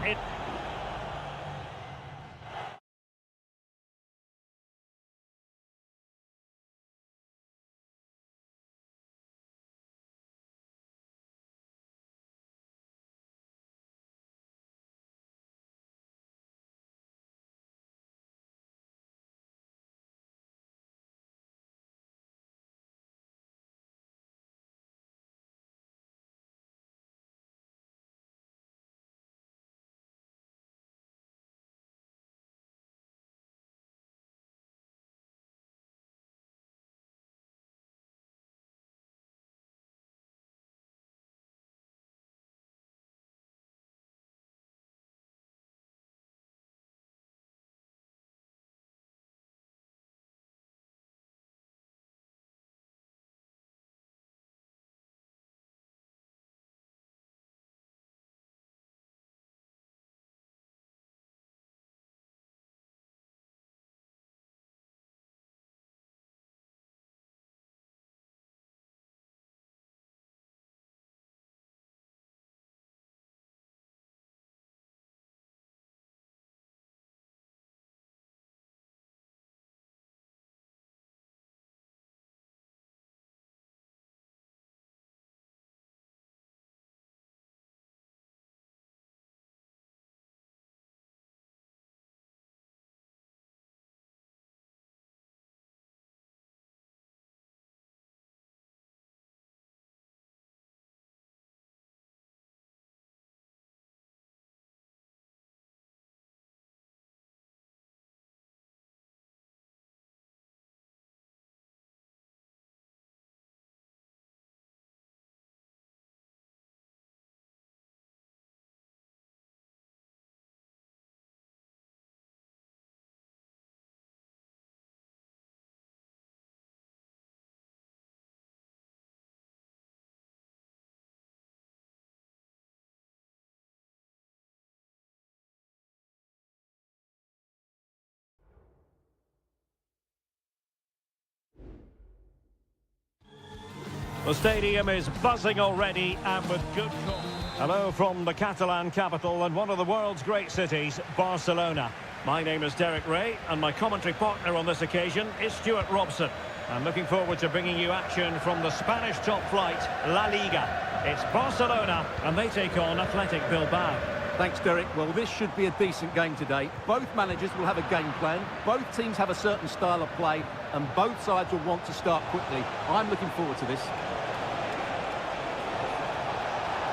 The stadium is buzzing already and with good cause. Hello from the Catalan capital and one of the world's great cities, Barcelona. My name is Derek Ray and my commentary partner on this occasion is Stuart Robson. I'm looking forward to bringing you action from the Spanish top flight, La Liga. It's Barcelona and they take on Athletic Bilbao. Thanks, Derek. Well, this should be a decent game today. Both managers will have a game plan. Both teams have a certain style of play and both sides will want to start quickly. I'm looking forward to this.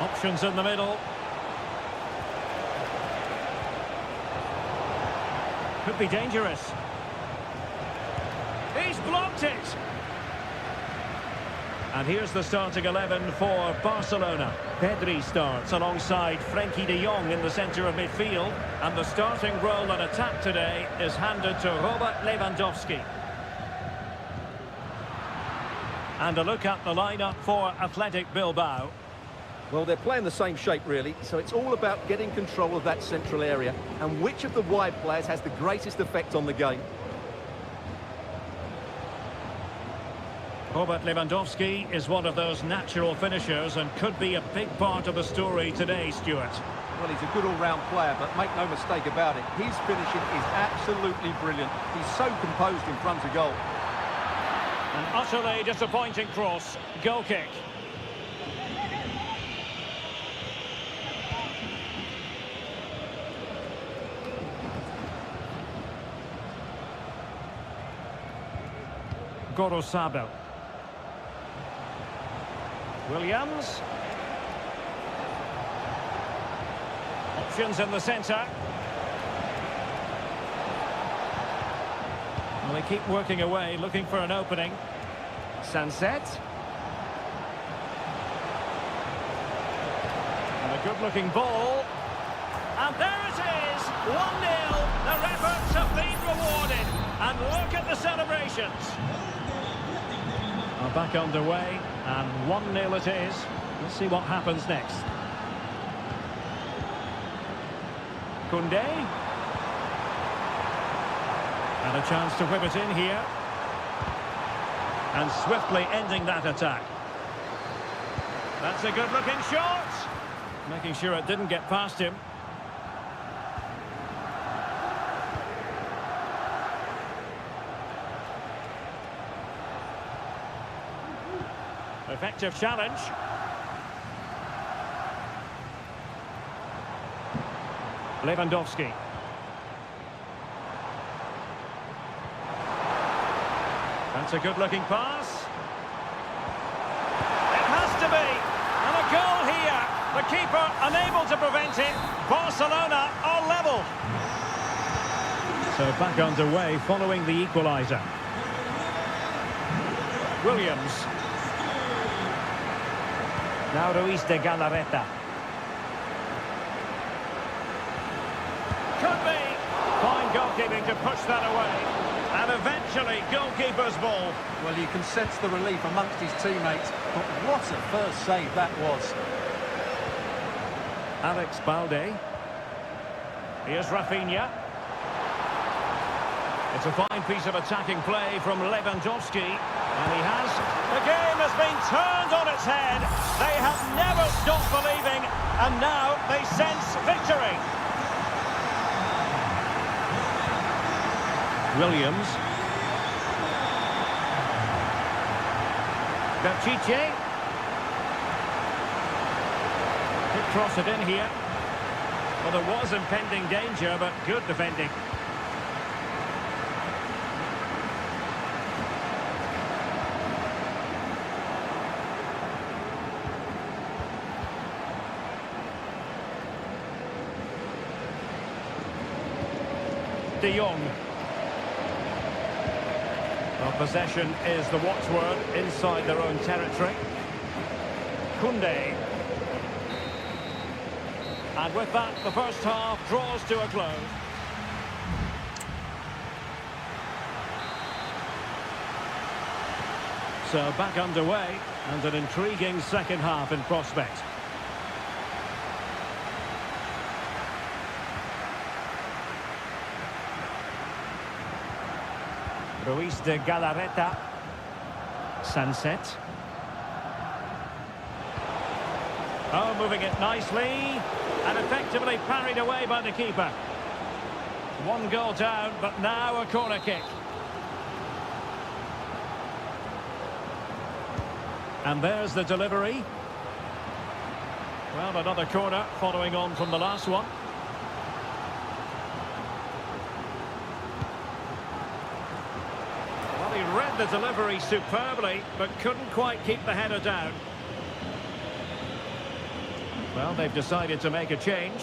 Options in the middle. Could be dangerous. He's blocked it. And here's the starting 11 for Barcelona. Pedri starts alongside Frenkie de Jong in the centre of midfield. And the starting role in attack today is handed to Robert Lewandowski. And a look at the lineup for Athletic Bilbao. Well, they're playing the same shape, really, so it's all about getting control of that central area and which of the wide players has the greatest effect on the game. Robert Lewandowski is one of those natural finishers and could be a big part of the story today, Stuart. Well, he's a good all-round player, but make no mistake about it, his finishing is absolutely brilliant. He's so composed in front of goal. An utterly disappointing cross. Goal kick. Gorosabel. Williams. Options in the centre. Well, they keep working away, looking for an opening. Sunset. And a good-looking ball. And there it is! 1-0. Their efforts have been rewarded. And look at the celebrations. Are back underway, and 1-0 it is. Let's see what happens next. Koundé. And a chance to whip it in here. And swiftly ending that attack. That's a good-looking shot. Making sure it didn't get past him. Effective challenge. Lewandowski. That's a good-looking pass. It has to be. And a goal here. The keeper unable to prevent it. Barcelona are level. So back underway following the equaliser. Williams. Now Ruiz de Galarreta. Could be. Fine goalkeeping to push that away. And eventually, goalkeeper's ball. Well, you can sense the relief amongst his teammates, but what a first save that was. Alex Balde. Here's Rafinha. It's a fine piece of attacking play from Lewandowski. And he has. The game has been turned on its head. They have never stopped believing. And now they sense victory. Williams. Pichet. Could cross it in here. Well, there was impending danger, but good defending. De Jong. Well, possession is the watchword inside their own territory. Koundé. And with that, the first half draws to a close. So back underway, and an intriguing second half in prospect. Ruiz de Galarreta. Sunset. Oh, moving it nicely. And effectively parried away by the keeper. One goal down, but now a corner kick. And there's the delivery. Well, another corner following on from the last one. Well, he read the delivery superbly, but couldn't quite keep the header down. Well, they've decided to make a change.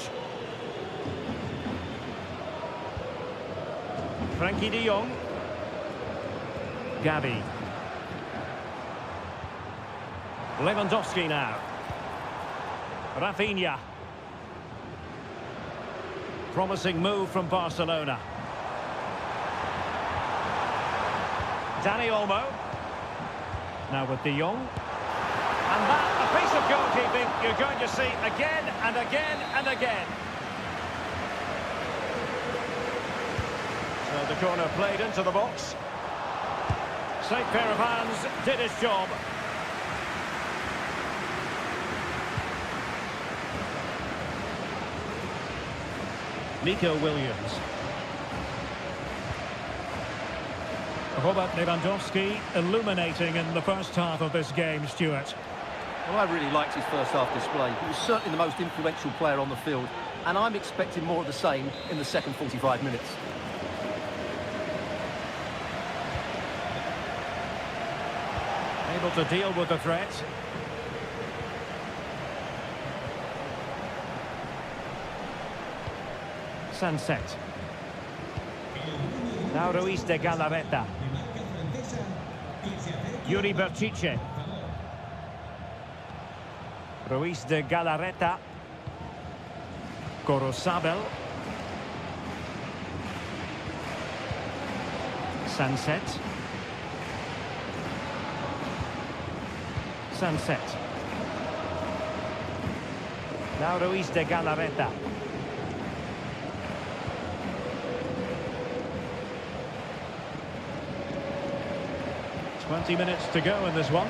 Frankie de Jong. Gavi. Lewandowski now. Rafinha. Promising move from Barcelona. Dani Olmo. Now with de Jong. And that, a piece of goalkeeping you're going to see again and again and again. So the corner played into the box. Safe pair of hands, did his job. Nico Williams. Robert Lewandowski illuminating in the first half of this game, Stuart. Well, I really liked his first half display. He was certainly the most influential player on the field, and I'm expecting more of the same in the second 45 minutes. Able to deal with the threat. Sunset. Now Ruiz de Galarreta. Yuri Berchiche. Ruiz de Galarreta. Corosabel. Sunset. Sunset. Now Ruiz de Galarreta. 20 minutes to go in this one.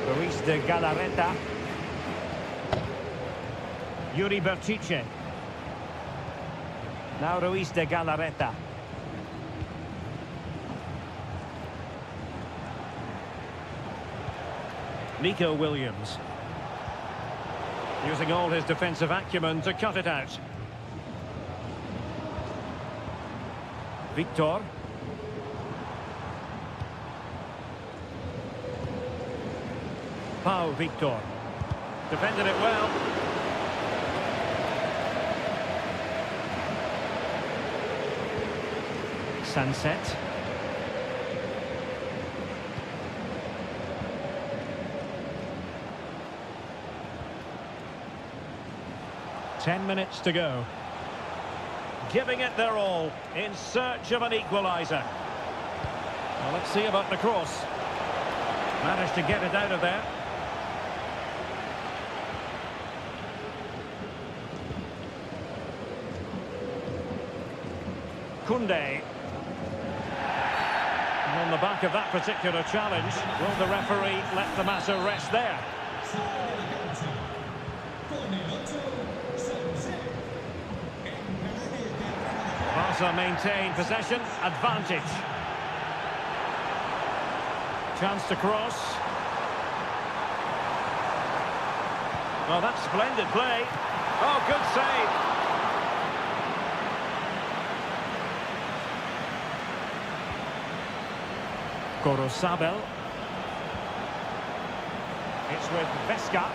Ruiz de Galarreta. Yuri Berchiche. Now Ruiz de Galarreta. Nico Williams. Using all his defensive acumen to cut it out. Victor. Pau Victor. Defended it well. Sunset. Ten minutes to go. Giving it their all in search of an equaliser. Well, let's see about the cross. Managed to get it out of there. Koundé. And on the back of that particular challenge, will the referee let the matter rest there? Barca maintain possession, advantage. Chance to cross. Oh, that's splendid play. Oh, good save. Corosabel. It's with Vesca.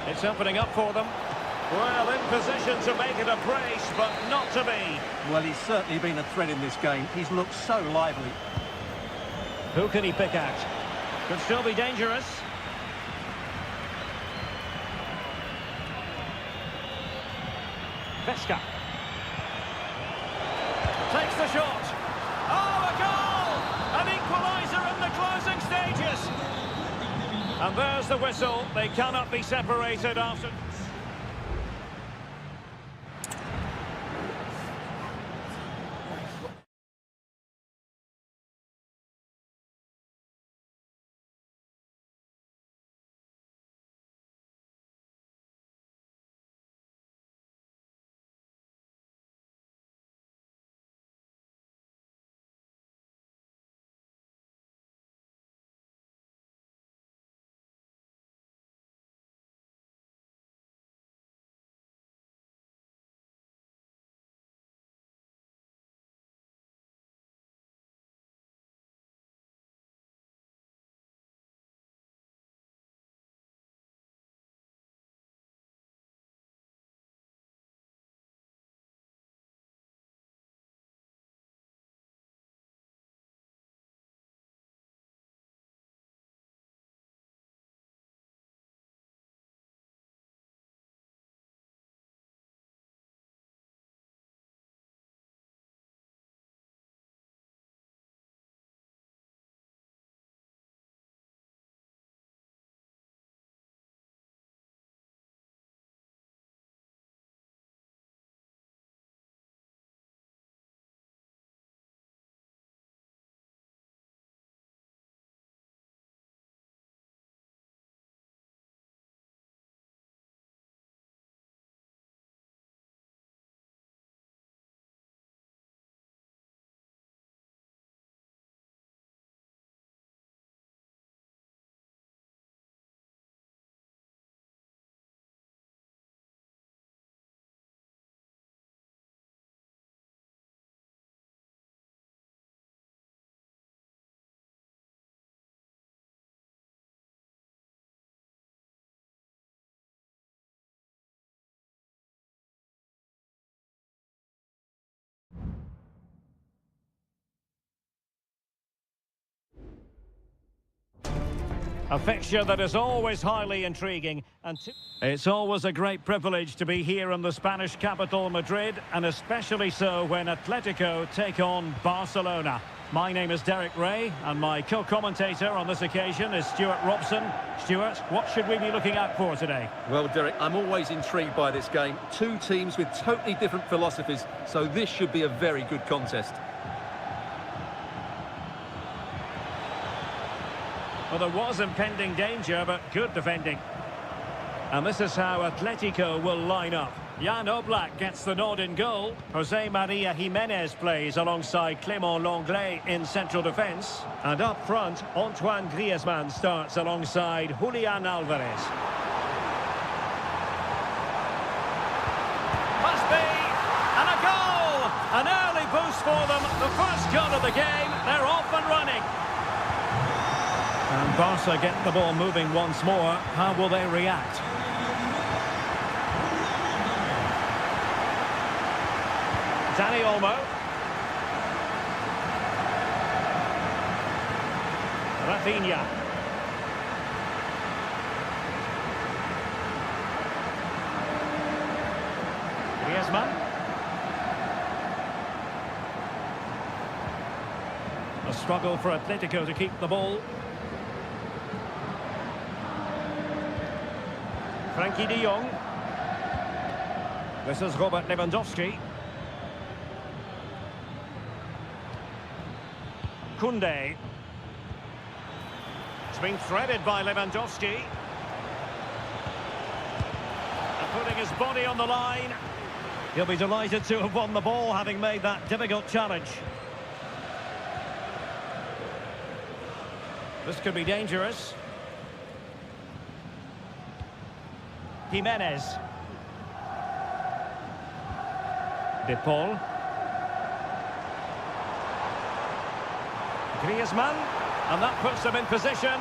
It's opening up for them. Well, in position to make it a brace, but not to be. Well, he's certainly been a threat in this game. He's looked so lively. Who can he pick out? Could still be dangerous. Vesca. Takes the shot. Oh, a goal! An equaliser in the closing stages. And there's the whistle. They cannot be separated after... A fixture that is always highly intriguing. And it's always a great privilege to be here in the Spanish capital, Madrid, and especially so when Atletico take on Barcelona. My name is Derek Ray, and my co-commentator on this occasion is Stuart Robson. Stuart, what should we be looking out for today? Well, Derek, I'm always intrigued by this game. Two teams with totally different philosophies, so this should be a very good contest. Well, there was impending danger, but good defending. And this is how Atletico will line up. Jan Oblak gets the nod in goal. Jose Maria Jimenez plays alongside Clément Lenglet in central defence. And up front, Antoine Griezmann starts alongside Julian Alvarez. Must be! And a goal! An early boost for them. The first goal of the game. They're off and running. And Barca get the ball moving once more. How will they react? Dani Olmo. Rafinha. Griezmann. A struggle for Atletico to keep the ball. Frankie de Jong. This is Robert Lewandowski. Koundé. It's been threaded by Lewandowski. And putting his body on the line. He'll be delighted to have won the ball, having made that difficult challenge. This could be dangerous. Jimenez. De Paul. Griezmann, and that puts them in position.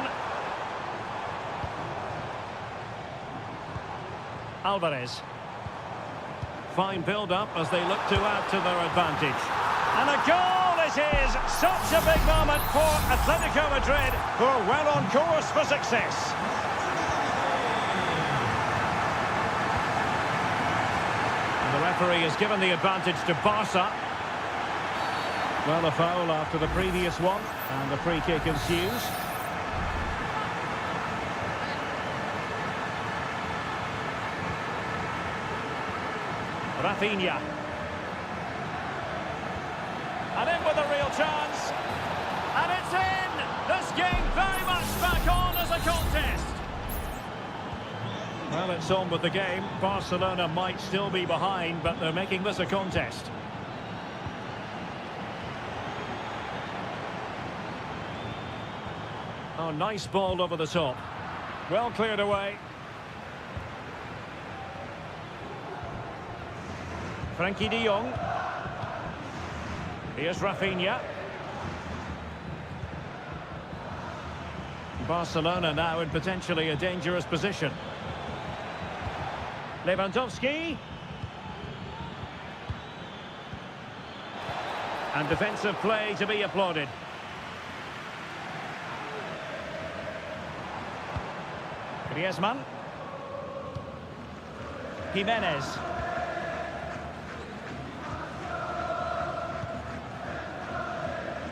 Alvarez. Fine build-up as they look to add to their advantage. And a goal it is! Such a big moment for Atletico Madrid, who are well on course for success. And the referee has given the advantage to Barca. Well, a foul after the previous one, and the free kick ensues. Rafinha. And in with a real chance. And it's in! This game very much back on as a contest. Well, it's on with the game. Barcelona might still be behind, but they're making this a contest. Oh, nice ball over the top. Well cleared away. Frankie de Jong. Here's Rafinha. Barcelona now in potentially a dangerous position. Lewandowski. And defensive play to be applauded. Griezmann. Jimenez.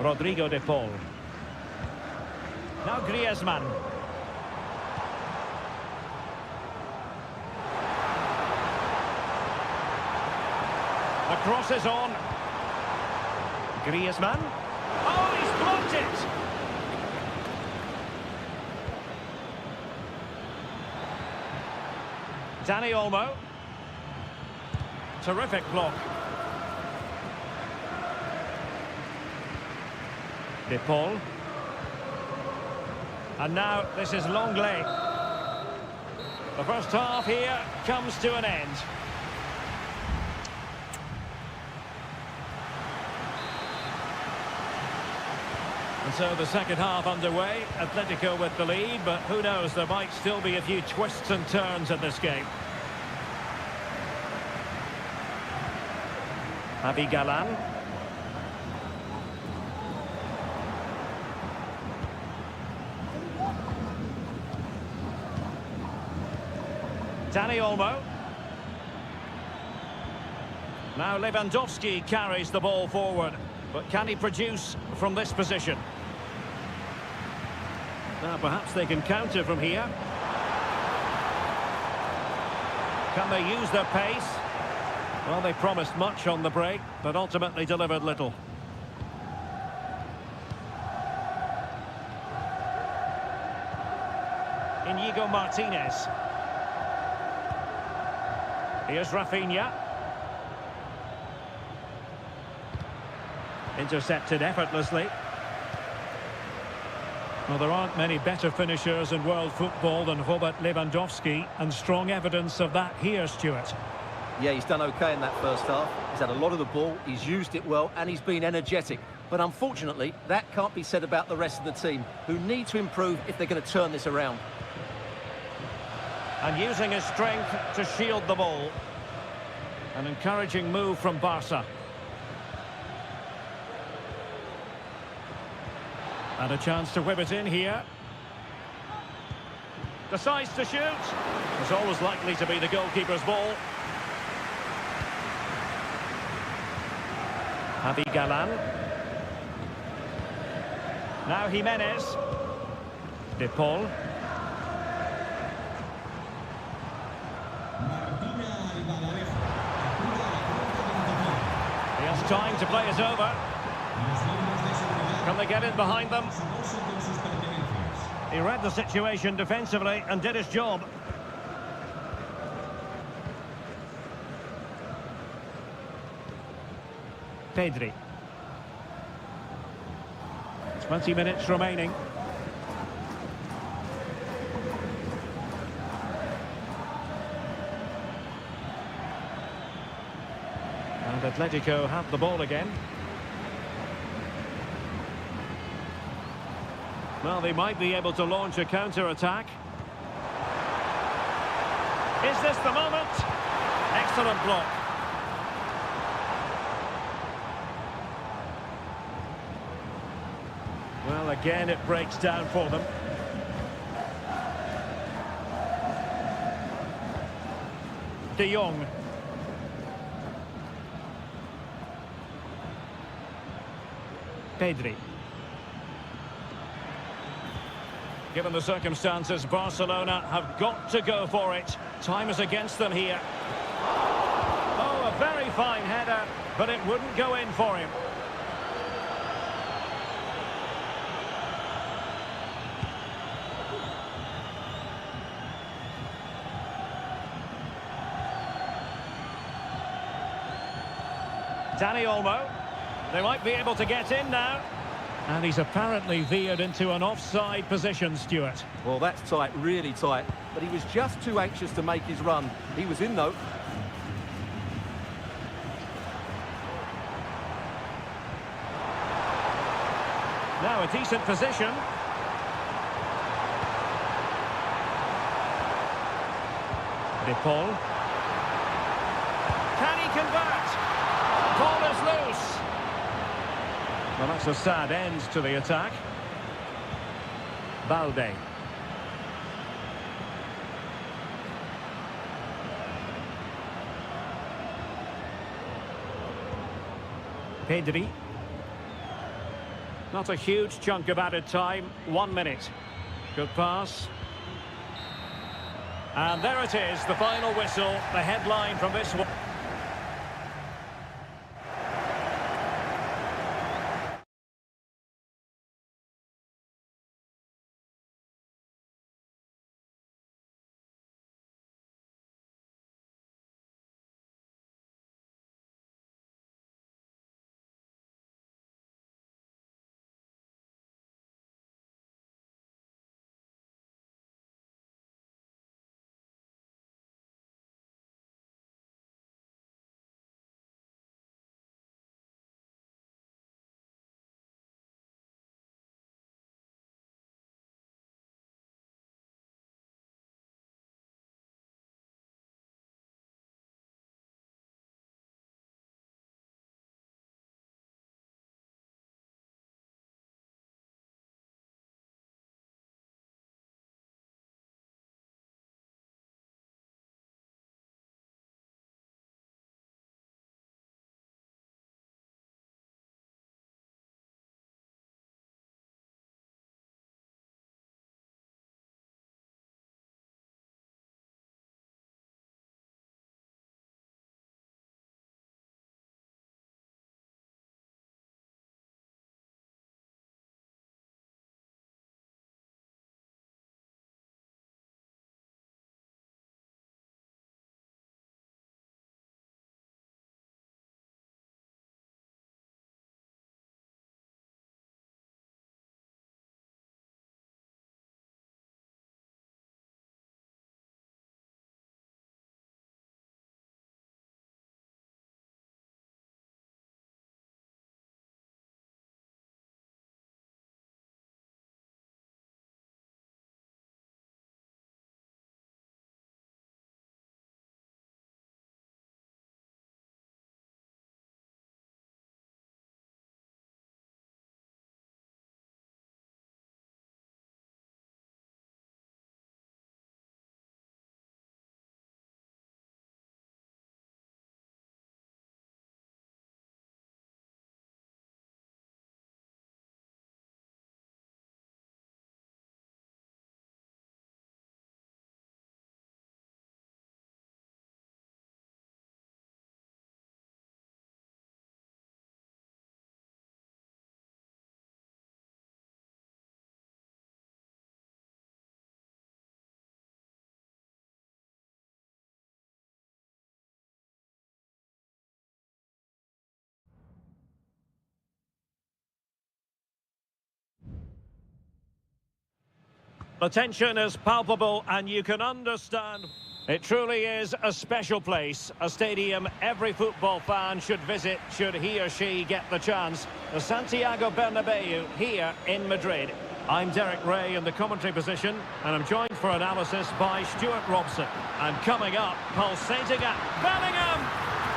Rodrigo de Paul. Now Griezmann. The cross is on. Griezmann. Oh, he's blocked it! Dani Olmo. Terrific block. De Paul. And now this is Lenglet. The first half here comes to an end. And so the second half underway. Atletico with the lead, but who knows, there might still be a few twists and turns in this game. Javi Galán. Danny Olmo. Now Lewandowski carries the ball forward. But can he produce from this position? Now perhaps they can counter from here. Can they use their pace? Well, they promised much on the break, but ultimately delivered little. Inigo Martinez. Here's Rafinha. Intercepted effortlessly. Well, there aren't many better finishers in world football than Robert Lewandowski, and strong evidence of that here, Stuart. Yeah, he's done okay in that first half. He's had a lot of the ball, he's used it well, and he's been energetic. But unfortunately, that can't be said about the rest of the team, who need to improve if they're going to turn this around. And using his strength to shield the ball. An encouraging move from Barca. And a chance to whip it in here. Decides to shoot. It's always likely to be the goalkeeper's ball. Javi Galan. Now Jimenez. De Paul. He has time to play it over. Can they get in behind them? He read the situation defensively and did his job. Pedri. 20 minutes remaining. And Atletico have the ball again. Well, they might be able to launch a counter-attack. Is this the moment? Excellent block. Well, again, it breaks down for them. De Jong. Pedri. Given the circumstances, Barcelona have got to go for it. Time is against them here. Oh, a very fine header, but it wouldn't go in for him. Danny Olmo. They might be able to get in now. And he's apparently veered into an offside position, Stuart. Well, that's tight, really tight. But he was just too anxious to make his run. He was in, though. Now a decent position. De Paul. Can he convert? Ball is loose. Well, that's a sad end to the attack. Balde. Pedri. Not a huge chunk of added time. 1 minute. Good pass. And there it is, the final whistle, the headline from this one. The tension is palpable and you can understand. It truly is a special place, a stadium every football fan should visit should he or she get the chance. The Santiago Bernabeu here in Madrid. I'm Derek Ray in the commentary position and I'm joined for analysis by Stuart Robson. And coming up, pulsating at Bellingham!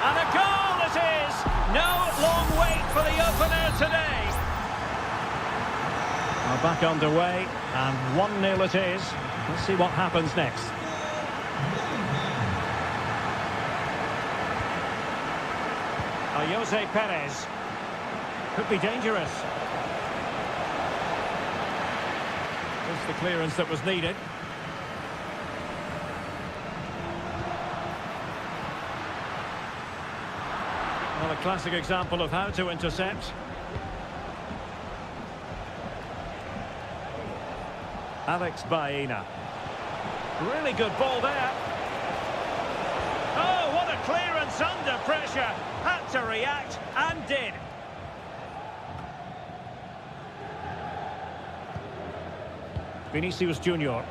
And a goal it is! No long wait for the opener today. We're back underway and 1-0 it is. Let's see what happens next. Jose Perez. Could be dangerous. Just the clearance that was needed. Well, a classic example of how to intercept. Alex Baena. Really good ball there. Oh, what a clearance under pressure. Had to react and did. Vinicius Junior.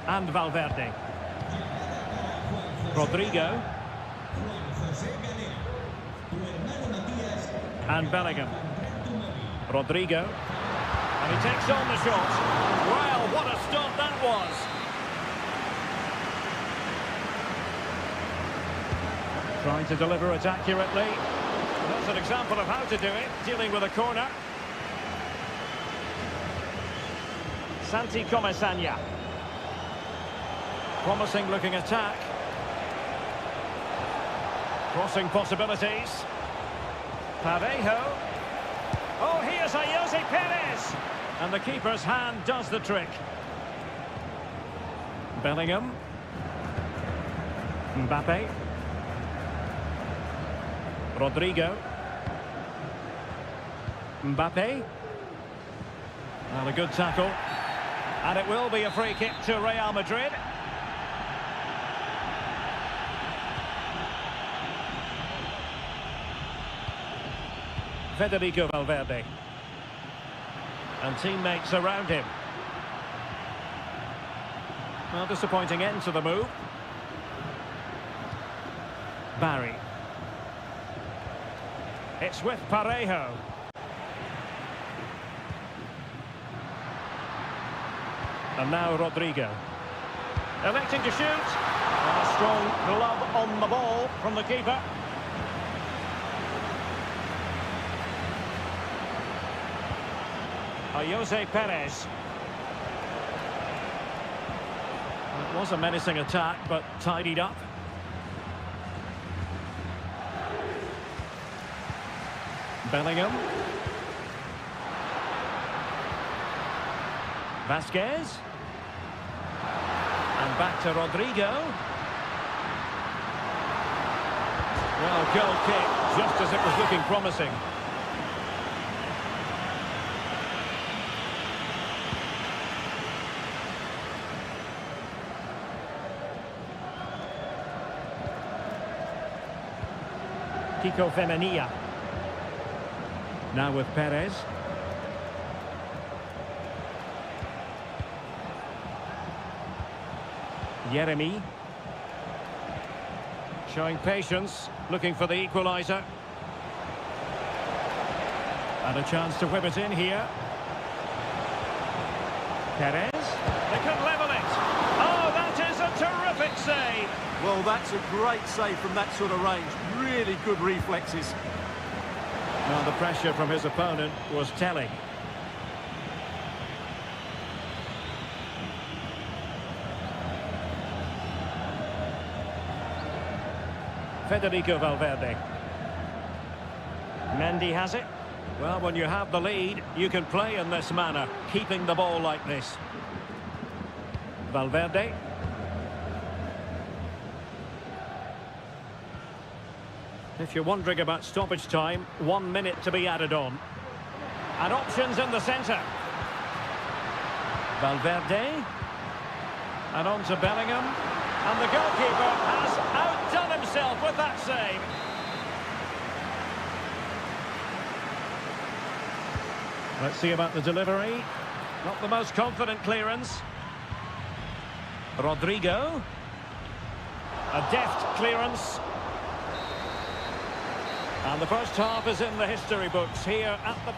And Valverde. Rodrigo. And Bellingham. Rodrigo. And he takes on the shot. Wow, what a stop that was. Trying to deliver it accurately. That's an example of how to do it, dealing with a corner. Santi Comesaña. Promising looking attack. Crossing possibilities. Parejo. Oh, here's a Jose Perez. And the keeper's hand does the trick. Bellingham. Mbappe. Rodrigo. Mbappe. Well, a good tackle. And it will be a free kick to Real Madrid. Federico Valverde. And teammates around him. Well, disappointing end to the move. Barry. It's with Parejo. And now Rodrigo. Electing to shoot. And a strong glove on the ball from the keeper. Jose Perez. It was a menacing attack, but tidied up. Bellingham. Vasquez. And back to Rodrigo. Well, goal kick, just as it was looking promising. Kiko Femenia. Now with Perez. Jeremy. Showing patience, looking for the equaliser. And a chance to whip it in here. Perez. They could level it. Oh, that is a terrific save. Well, that's a great save from that sort of range. Really good reflexes. Now the pressure from his opponent was telling. Federico Valverde. Mendy has it. Well, when you have the lead, you can play in this manner, keeping the ball like this. Valverde. If you're wondering about stoppage time, 1 minute to be added on. And options in the centre. Valverde. And on to Bellingham. And the goalkeeper has outdone himself with that save. Let's see about the delivery. Not the most confident clearance. Rodrigo. A deft clearance. And the first half is in the history books here at the...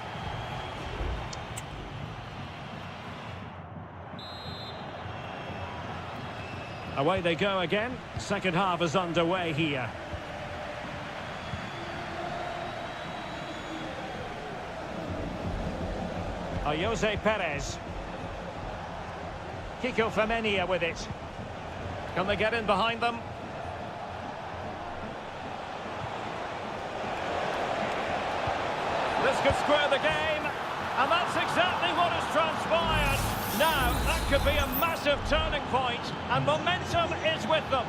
Away they go again. Second half is underway here. Jose Perez. Kiko Femenia with it. Can they get in behind them? This could square the game, and that's exactly what has transpired. Now, that could be a massive turning point, and momentum is with them.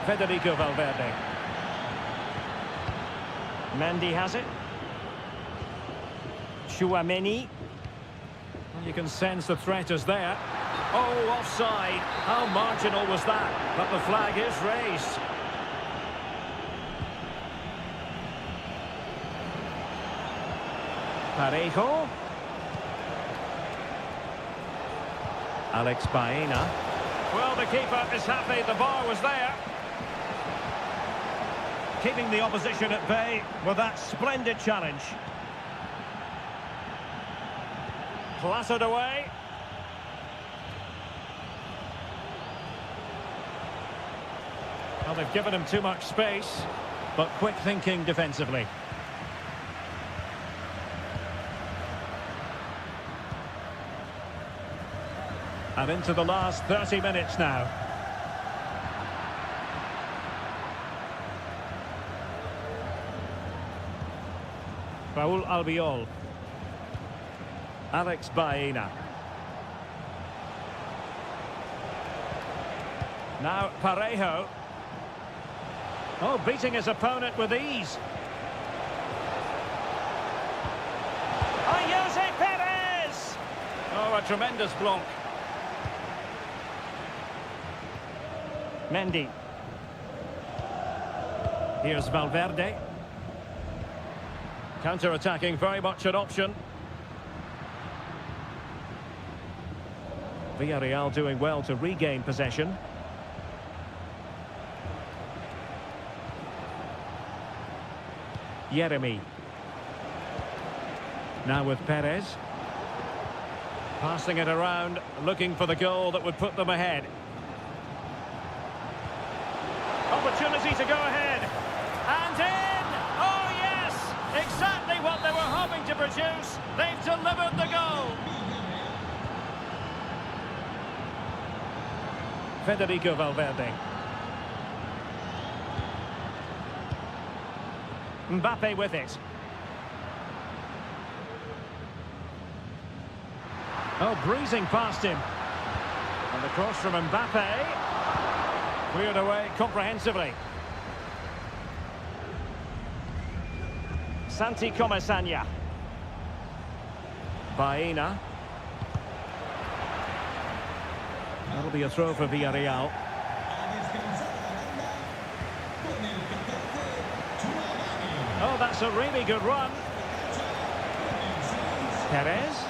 Federico Valverde. Mendy has it. Chouameni. Well, you can sense the threat is there. Oh, offside. How marginal was that? But the flag is raised. Parejo. Alex Baena. Well, the keeper is happy the bar was there. Keeping the opposition at bay with that splendid challenge. Clattered away. Well, they've given him too much space, but quick thinking defensively. And into the last 30 minutes now. Raúl Albiol. Alex Baena. Now Parejo. Oh, beating his opponent with ease. Jose Perez! Oh, a tremendous block. Mendy. Here's Valverde. Counter-attacking, very much an option. Villarreal doing well to regain possession. Yeremy. Now with Perez. Passing it around, looking for the goal that would put them ahead. Opportunity to go ahead. And in! Oh, yes! Exactly what they were hoping to produce. They've delivered the goal. Federico Valverde. Mbappe with it. Oh, breezing past him. And the cross from Mbappe. Cleared away comprehensively. Santi Comesaña. Baena. That'll be a throw for Villarreal. Oh, that's a really good run. Perez.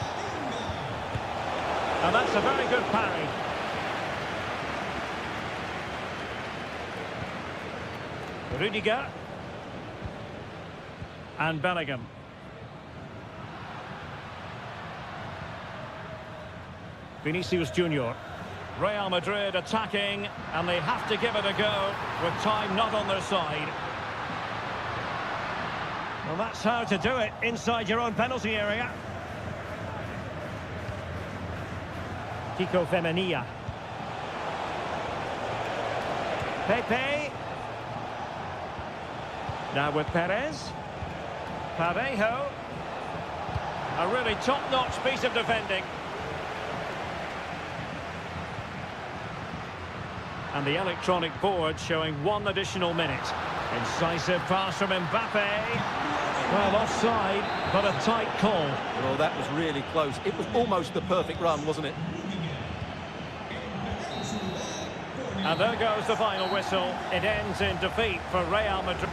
And that's a very good parry. Rudiger. And Bellingham. Vinicius Junior. Real Madrid attacking, and they have to give it a go with time not on their side. Well, that's how to do it inside your own penalty area. Kiko Femenia. Pepe. Now with Perez. Parejo. A really top-notch piece of defending. And the electronic board showing 1 additional minute. Incisive pass from Mbappe. Well, offside, but a tight call. Well, that was really close. It was almost the perfect run, wasn't it? And there goes the final whistle. It ends in defeat for Real Madrid.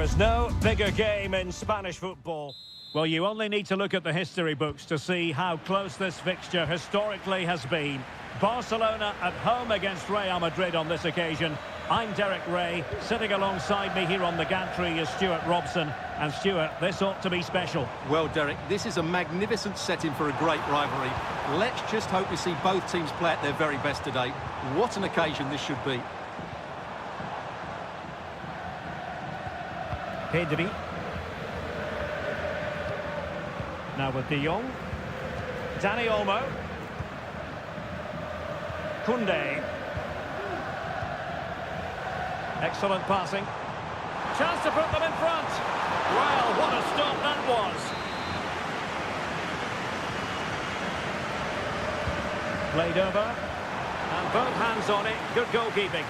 There is no bigger game in Spanish football. Well, you only need to look at the history books to see how close this fixture historically has been. Barcelona at home against Real Madrid on this occasion. I'm Derek Ray. Sitting alongside me here on the gantry is Stuart Robson. And Stuart, this ought to be special. Well, Derek, this is a magnificent setting for a great rivalry. Let's just hope we see both teams play at their very best today. What an occasion this should be. Pedri. Now with De Jong. Dani Olmo. Koundé. Excellent passing. Chance to put them in front. Well, what a stop that was. Played over. And both hands on it. Good goalkeeping.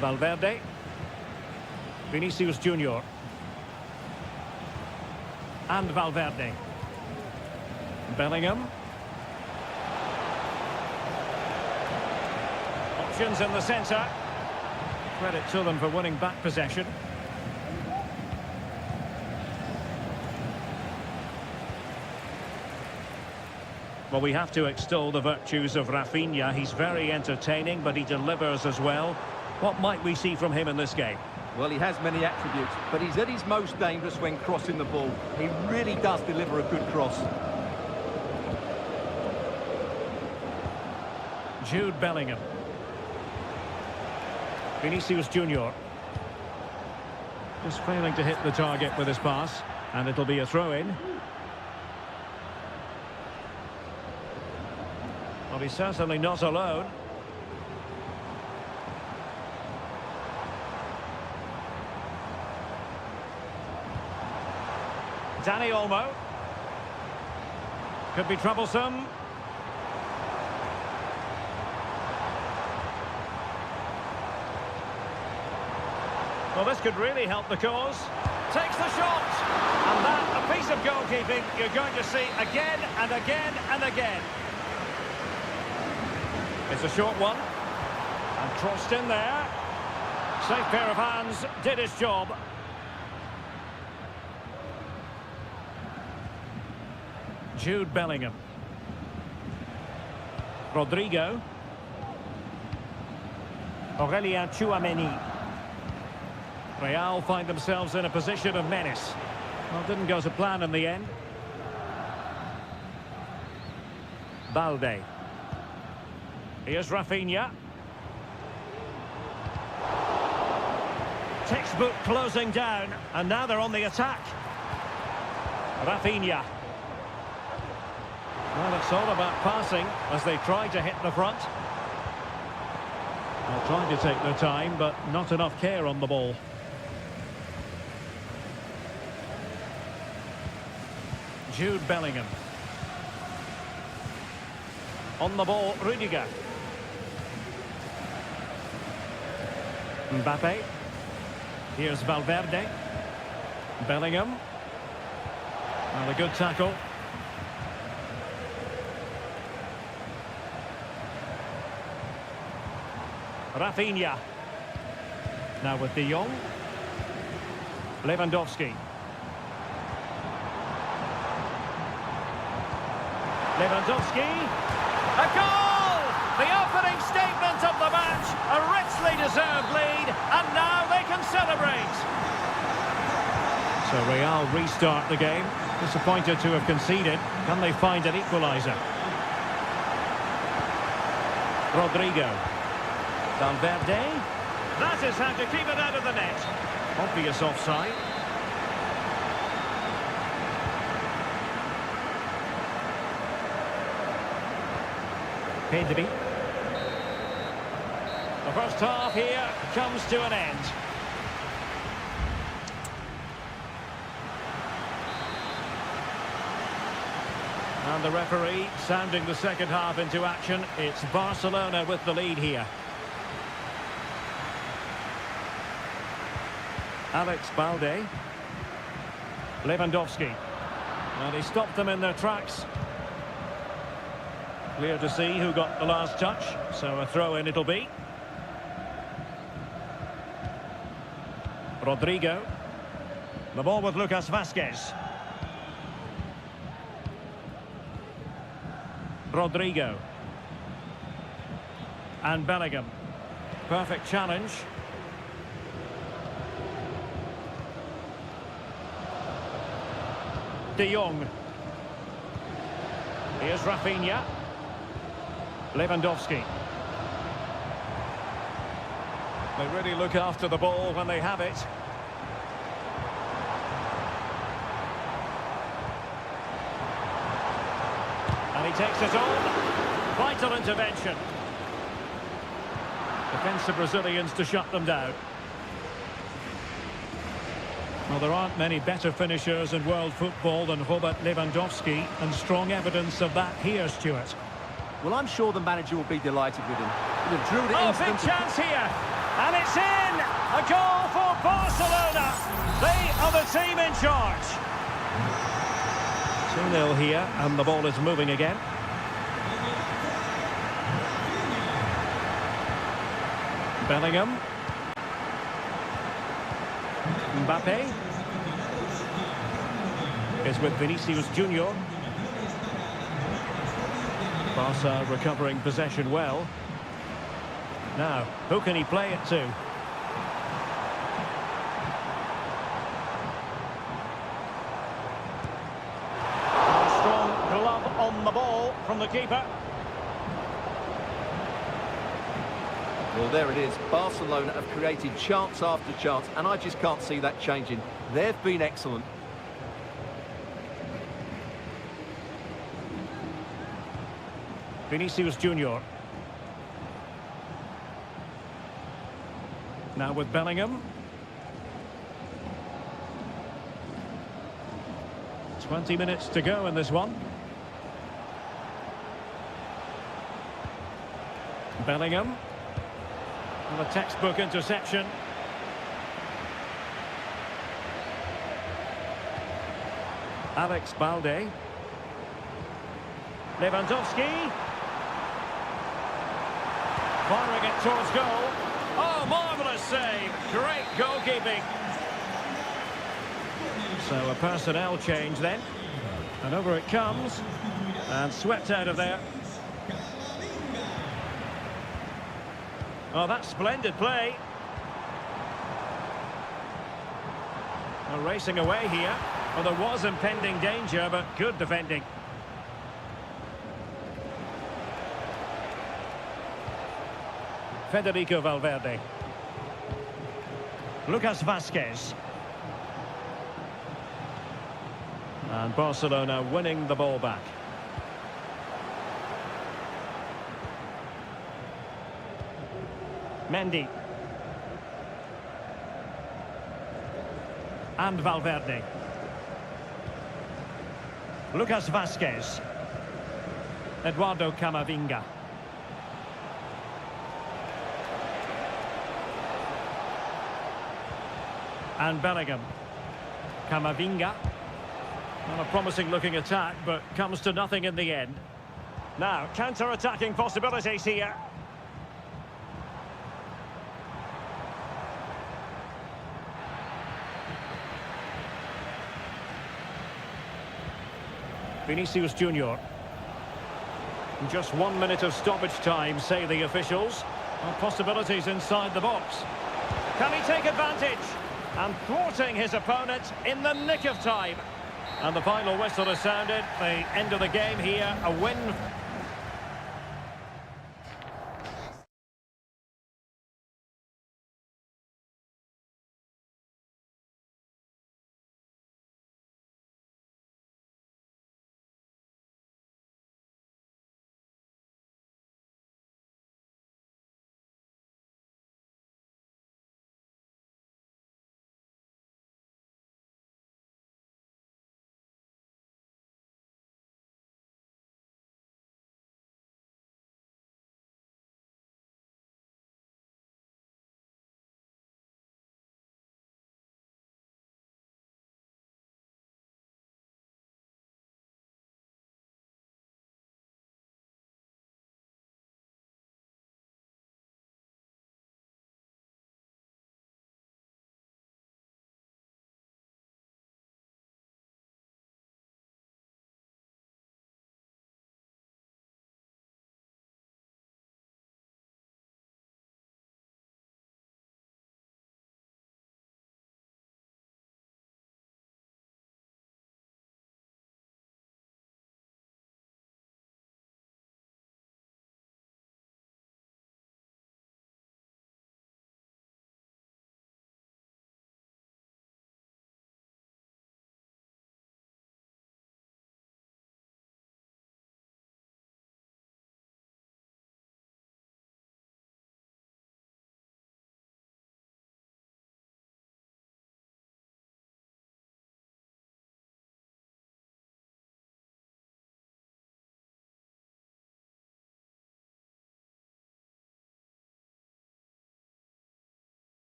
Valverde. Vinicius Junior. And Valverde. Bellingham. Options in the centre. Credit to them for winning back possession. Well, we have to extol the virtues of Rafinha. He's very entertaining, but he delivers as well. What might we see from him in this game? Well, he has many attributes, but he's at his most dangerous when crossing the ball. He really does deliver a good cross. Jude Bellingham. Vinicius Junior. Just failing to hit the target with his pass, and it'll be a throw-in. Well, he's certainly not alone. Dani Olmo. Could be troublesome. Well, this could really help the cause. Takes the shot. And that, a piece of goalkeeping you're going to see again and again and again. It's a short one. And crossed in there. Safe pair of hands, did his job. Jude Bellingham. Rodrigo. Aurelien Tchouameni. Real find themselves in a position of menace. Well, didn't go to plan in the end. Balde. Here's Rafinha. Textbook closing down, and now they're on the attack. Rafinha. Well, it's all about passing as they try to hit the front. They're trying to take their time, but not enough care on the ball. Jude Bellingham. On the ball, Rudiger. Mbappe. Here's Valverde. Bellingham. Well, a good tackle. Rafinha. Now with De Jong. Lewandowski. Lewandowski. A goal! The opening statement of the match. A richly deserved lead. And now they can celebrate. So Real restart the game. Disappointed to have conceded. Can they find an equaliser? Rodrigo. Valverde. That is how to keep it out of the net. Obvious offside. Pedri. The first half here comes to an end. And the referee sounding the second half into action. It's Barcelona with the lead here. Alex Balde. Lewandowski. And he stopped them in their tracks. Clear to see who got the last touch, so a throw-in it'll be. Rodrigo. The ball with Lucas Vazquez. Rodrigo. And Bellingham. Perfect challenge. De Jong. Here's Rafinha. Lewandowski. They really look after the ball when they have it. And he takes it on. Vital intervention. Defensive Brazilians to shut them down. Well, there aren't many better finishers in world football than Robert Lewandowski, and strong evidence of that here, Stuart. Well, I'm sure the manager will be delighted with him. He'll have drilled it Oh, into big them. chance here. And it's in! A goal for Barcelona. They are the team in charge. 2-0 here, and the ball is moving again. Bellingham. Mbappe is with Vinicius Junior. Barca recovering possession well. Now, who can he play it to? A strong glove on the ball from the keeper. Well, there it is. Barcelona have created chance after chance, and I just can't see that changing. They've been excellent. Vinicius Junior. Now with Bellingham. 20 minutes to go in this one. Bellingham. And a textbook interception. Alex Balde. Lewandowski. Firing it towards goal. Oh, marvellous save. Great goalkeeping. So a personnel change then. And over it comes. And swept out of there. Oh, that's splendid play. Well, racing away here. Well, there was impending danger, but good defending. Federico Valverde. Lucas Vazquez. And Barcelona winning the ball back. Mendy. And Valverde. Lucas Vazquez. Eduardo Camavinga. And Bellingham. Camavinga. Not a promising looking attack, but comes to nothing in the end. Now, counter-attacking possibilities here. Vinicius Junior. Just 1 minute of stoppage time, say the officials. And possibilities inside the box. Can he take advantage? And thwarting his opponent in the nick of time. And the final whistle has sounded. The end of the game here, a win.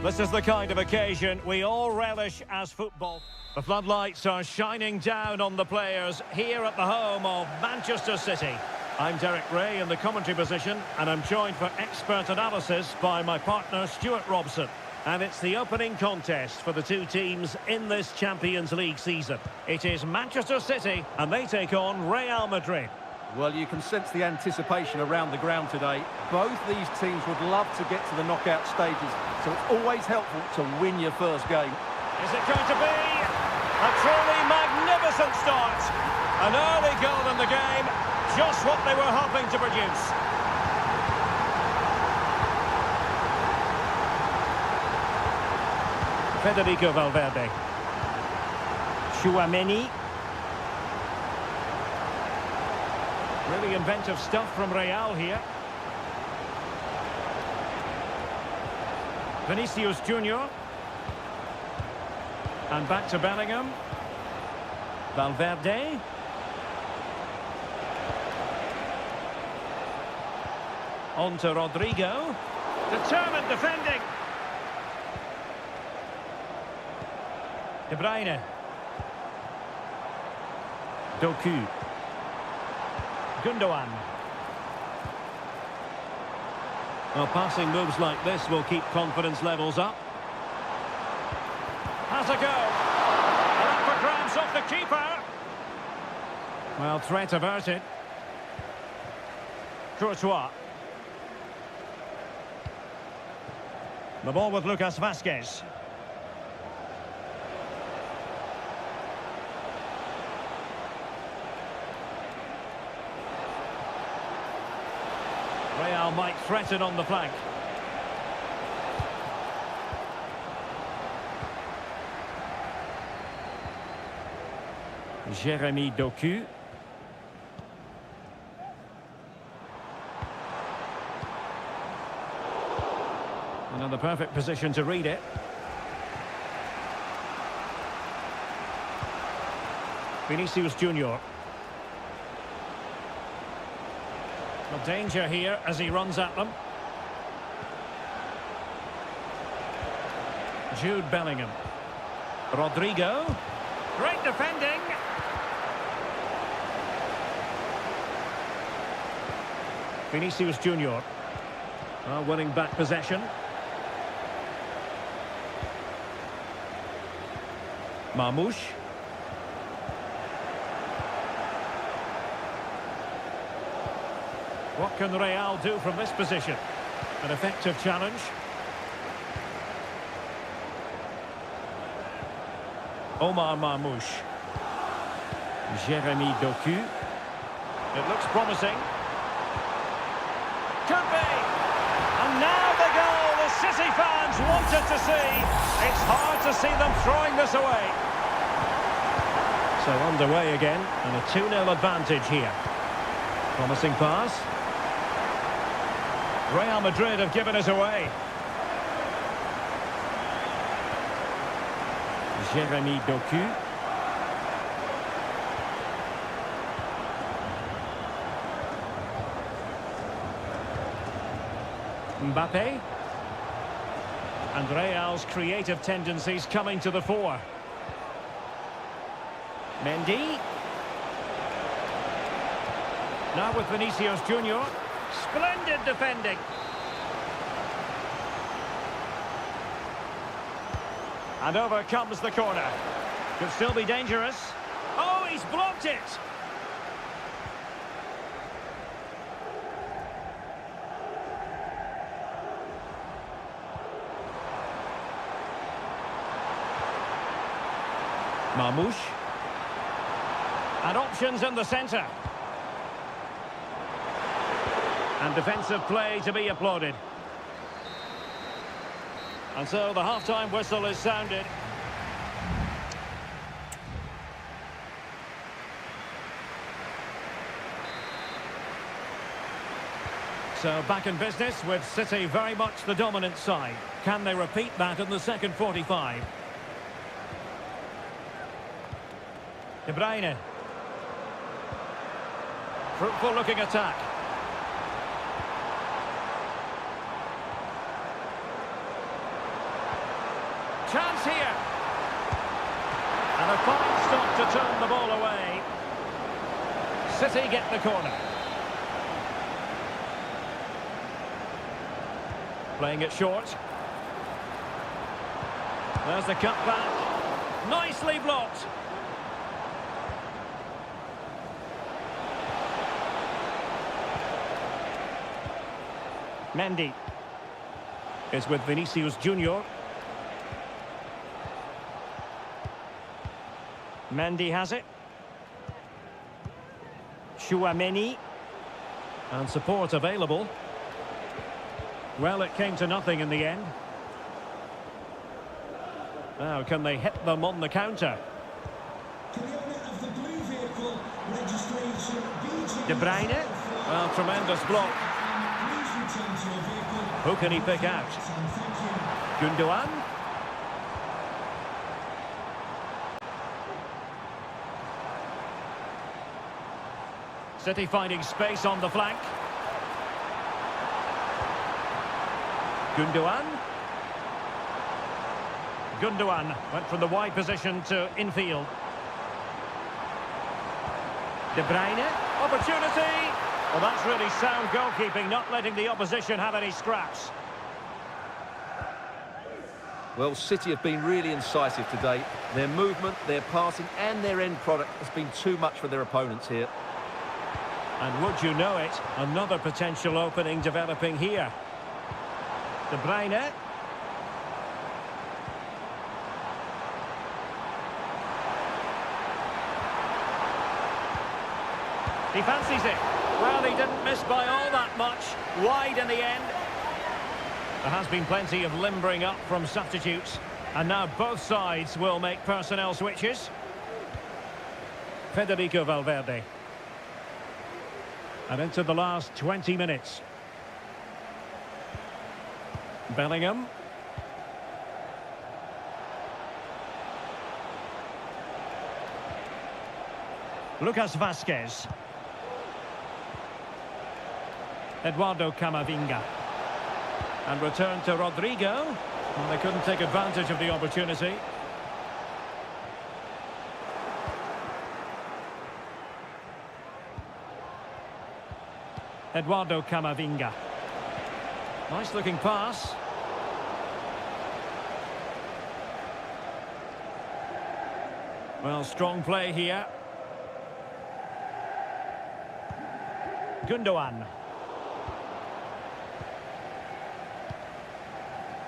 This is the kind of occasion we all relish as football. The floodlights are shining down on the players here at the home of Manchester City. I'm Derek Ray in the commentary position, and I'm joined for expert analysis by my partner Stuart Robson. And it's the opening contest for the two teams in this Champions League season. It is Manchester City, and they take on Real Madrid. Well, you can sense the anticipation around the ground today. Both these teams would love to get to the knockout stages, so it's always helpful to win your first game. Is it going to be a truly magnificent start? An early goal in the game, just what they were hoping to produce. Federico Valverde. Tchouaméni. Really inventive stuff from Real here. Vinicius Junior. And back to Bellingham. Valverde. On to Rodrigo. Determined defending. De Bruyne. Doku. Gundogan. Well, passing moves like this will keep confidence levels up. Has a go. And up for grabs off the keeper. Well, threat averted. Courtois. The ball with Lucas Vazquez. Real might threaten on the flank. Jeremy Doku. And in the perfect position to read it. Vinicius Junior. Well, danger here as he runs at them. Jude Bellingham. Rodrigo. Great defending. Vinicius Junior. Winning back possession. Marmoush. What can Real do from this position? An effective challenge. Omar Marmoush. Jeremy Doku. It looks promising. Could be. And now the goal the City fans wanted to see. It's hard to see them throwing this away. So underway again, and a 2-0 advantage here. Promising pass. Real Madrid have given it away. Jeremy Doku. Mbappe. And Real's creative tendencies coming to the fore. Mendy. Now with Vinicius Junior. Splendid defending. And over comes the corner. Could still be dangerous. Oh, he's blocked it. Marmoush. And options in the centre. And defensive play to be applauded. And so the half-time whistle is sounded. So back in business with City very much the dominant side. Can they repeat that in the second 45? De Bruyne. Fruitful looking attack. chance here. And a fine stop to turn the ball away. City get the corner. Playing it short. There's the cut back. Nicely blocked. Mendy is with Vinicius Junior. Mendy has it. Chouameni. And support available. Well, it came to nothing in the end. Now, can they hit them on the counter? De Bruyne. Well, tremendous block. Who can he pick out? Gundogan. City finding space on the flank. Gundogan. Gundogan went from the wide position to infield. De Bruyne. Opportunity. Well, that's really sound goalkeeping, not letting the opposition have any scraps. Well, City have been really incisive today. Their movement, their passing and their end product has been too much for their opponents here. And would you know it, another potential opening developing here. De Bruyne. He fancies it. Well, he didn't miss by all that much. Wide in the end. There has been plenty of limbering up from substitutes. And now both sides will make personnel switches. Federico Valverde. And into the last 20 minutes. Bellingham. Lucas Vazquez. Eduardo Camavinga. And return to Rodrigo. And they couldn't take advantage of the opportunity. Eduardo Camavinga. Nice looking pass. Well, strong play here. Gundogan.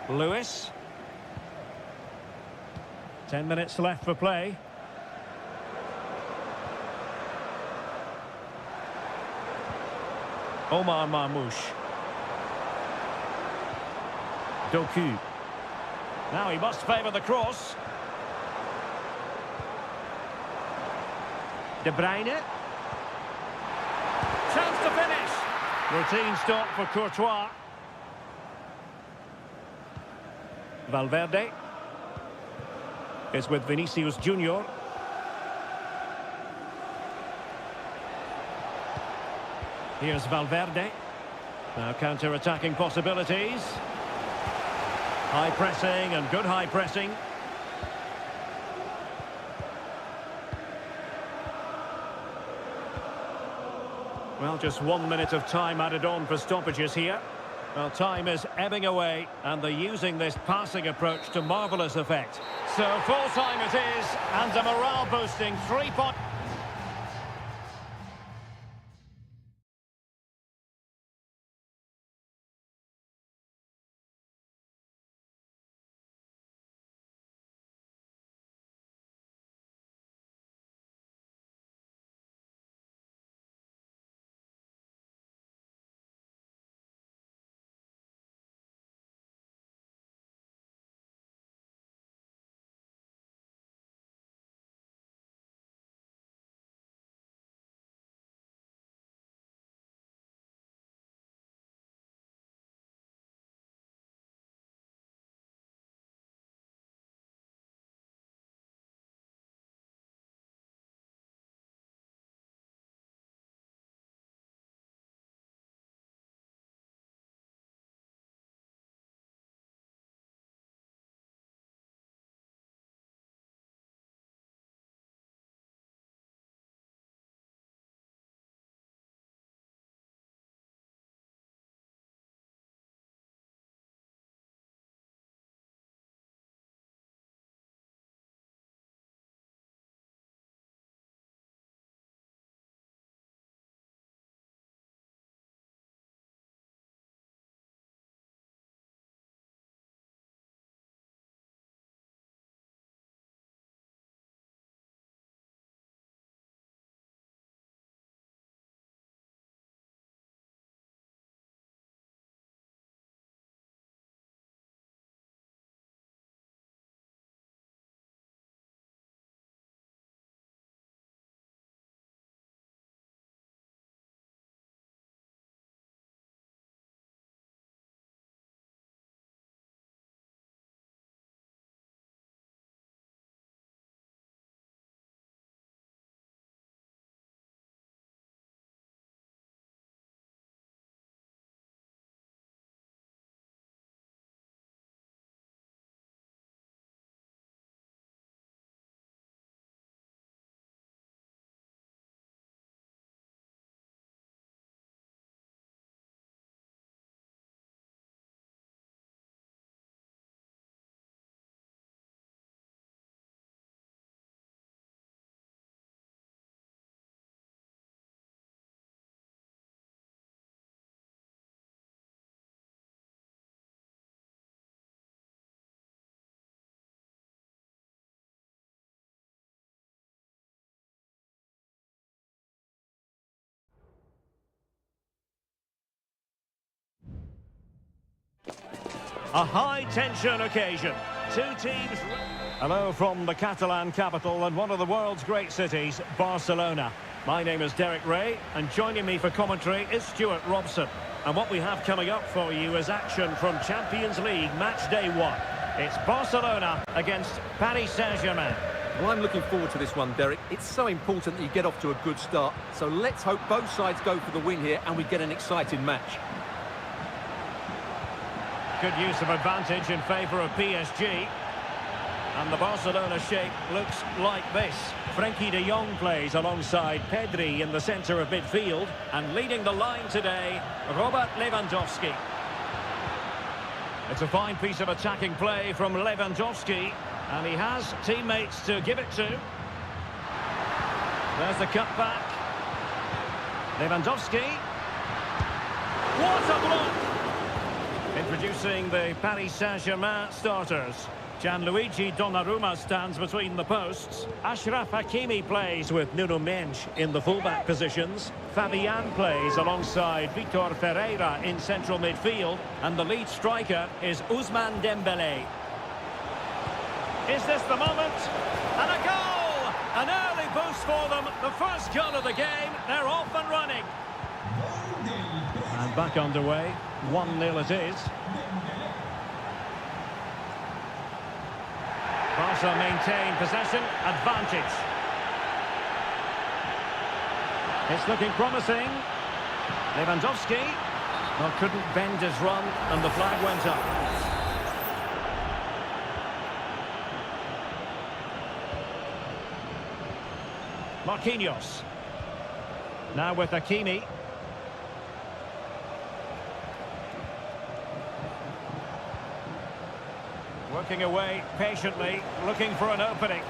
Lewis. 10 minutes left for play. Omar Marmoush. Doku. Now he must favour the cross. De Bruyne. Chance to finish. Routine stop for Courtois. Valverde is with Vinicius Junior. Here's Valverde. Now counter-attacking possibilities. High pressing and good high pressing. Well, just 1 minute of time added on for stoppages here. Well, time is ebbing away, and they're using this passing approach to marvellous effect. So full-time it is, and a morale-boosting 3-point... A high-tension occasion. Two teams... Hello from the Catalan capital and one of the world's great cities, Barcelona. My name is Derek Ray, and joining me for commentary is Stuart Robson. And what we have coming up for you is action from Champions League match day 1. It's Barcelona against Paris Saint-Germain. Well, I'm looking forward to this one, Derek. It's so important that you get off to a good start. So let's hope both sides go for the win here and we get an exciting match. Good use of advantage in favour of PSG. And the Barcelona shape looks like this. Frenkie de Jong plays alongside Pedri in the centre of midfield. And leading the line today, Robert Lewandowski. It's a fine piece of attacking play from Lewandowski. And he has teammates to give it to. There's the cutback. Lewandowski. What a block! Introducing the Paris Saint-Germain starters. Gianluigi Donnarumma stands between the posts. Achraf Hakimi plays with Nuno Mendes in the fullback positions. Fabian plays alongside Vitor Ferreira in central midfield. And the lead striker is Ousmane Dembélé. Is this the moment? And a goal! An early boost for them. The first goal of the game. They're off and running. And back underway. 1-0 it is. Barca maintain possession, advantage. It's looking promising. Lewandowski. Well, couldn't bend his run and the flag went up. Marquinhos. Now with Hakimi. Working away patiently, looking for an opening.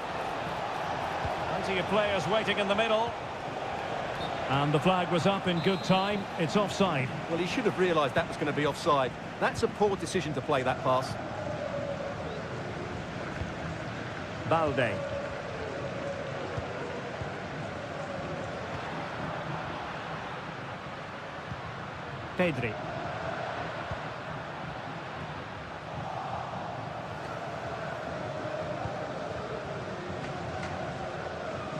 Plenty of players waiting in the middle. And the flag was up in good time. It's offside. Well, he should have realised that was going to be offside. That's a poor decision to play that pass. Balde. Pedri.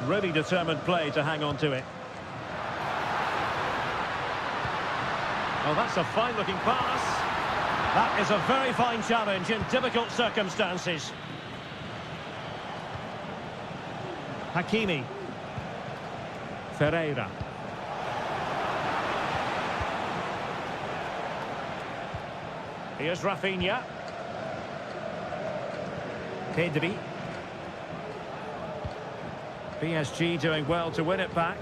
Really determined play to hang on to it. Oh, that's a fine-looking pass. That is a very fine challenge in difficult circumstances. Hakimi. Ferreira. Here's Rafinha. Pedri. PSG doing well to win it back.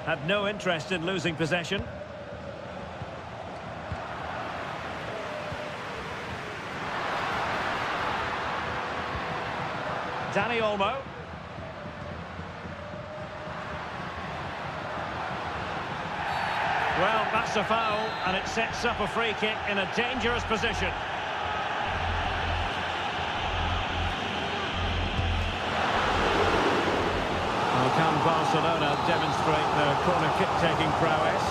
Had no interest in losing possession. Dani Olmo. Well, that's a foul, and it sets up a free kick in a dangerous position. Well, can Barcelona demonstrate their corner kick-taking prowess?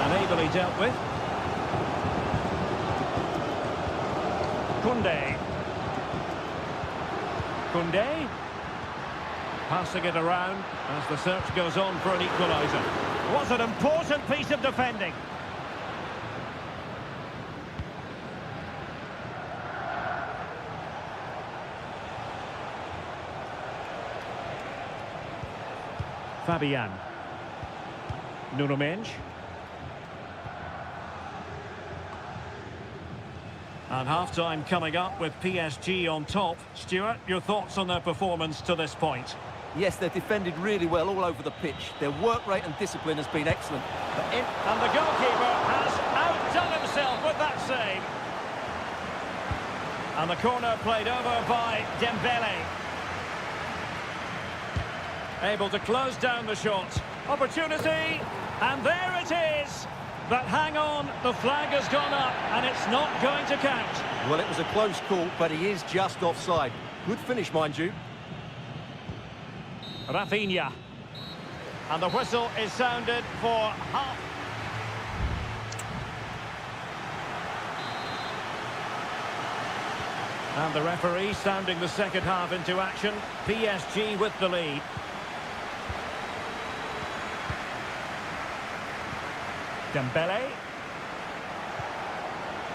And ably dealt with. Koundé. Passing it around as the search goes on for an equaliser. Was an important piece of defending. Fabian. Nuno Mendes. And half-time coming up with PSG on top. Stuart, your thoughts on their performance to this point? Yes, they've defended really well all over the pitch. Their work rate and discipline has been excellent. And the goalkeeper has outdone himself with that save. And the corner played over by Dembélé. Able to close down the shot. Opportunity, and there it is. But hang on, the flag has gone up, and it's not going to count. Well, it was a close call, but he is just offside. Good finish, mind you. Rafinha. And the whistle is sounded for half. And the referee sounding the second half into action. PSG with the lead. Dembele.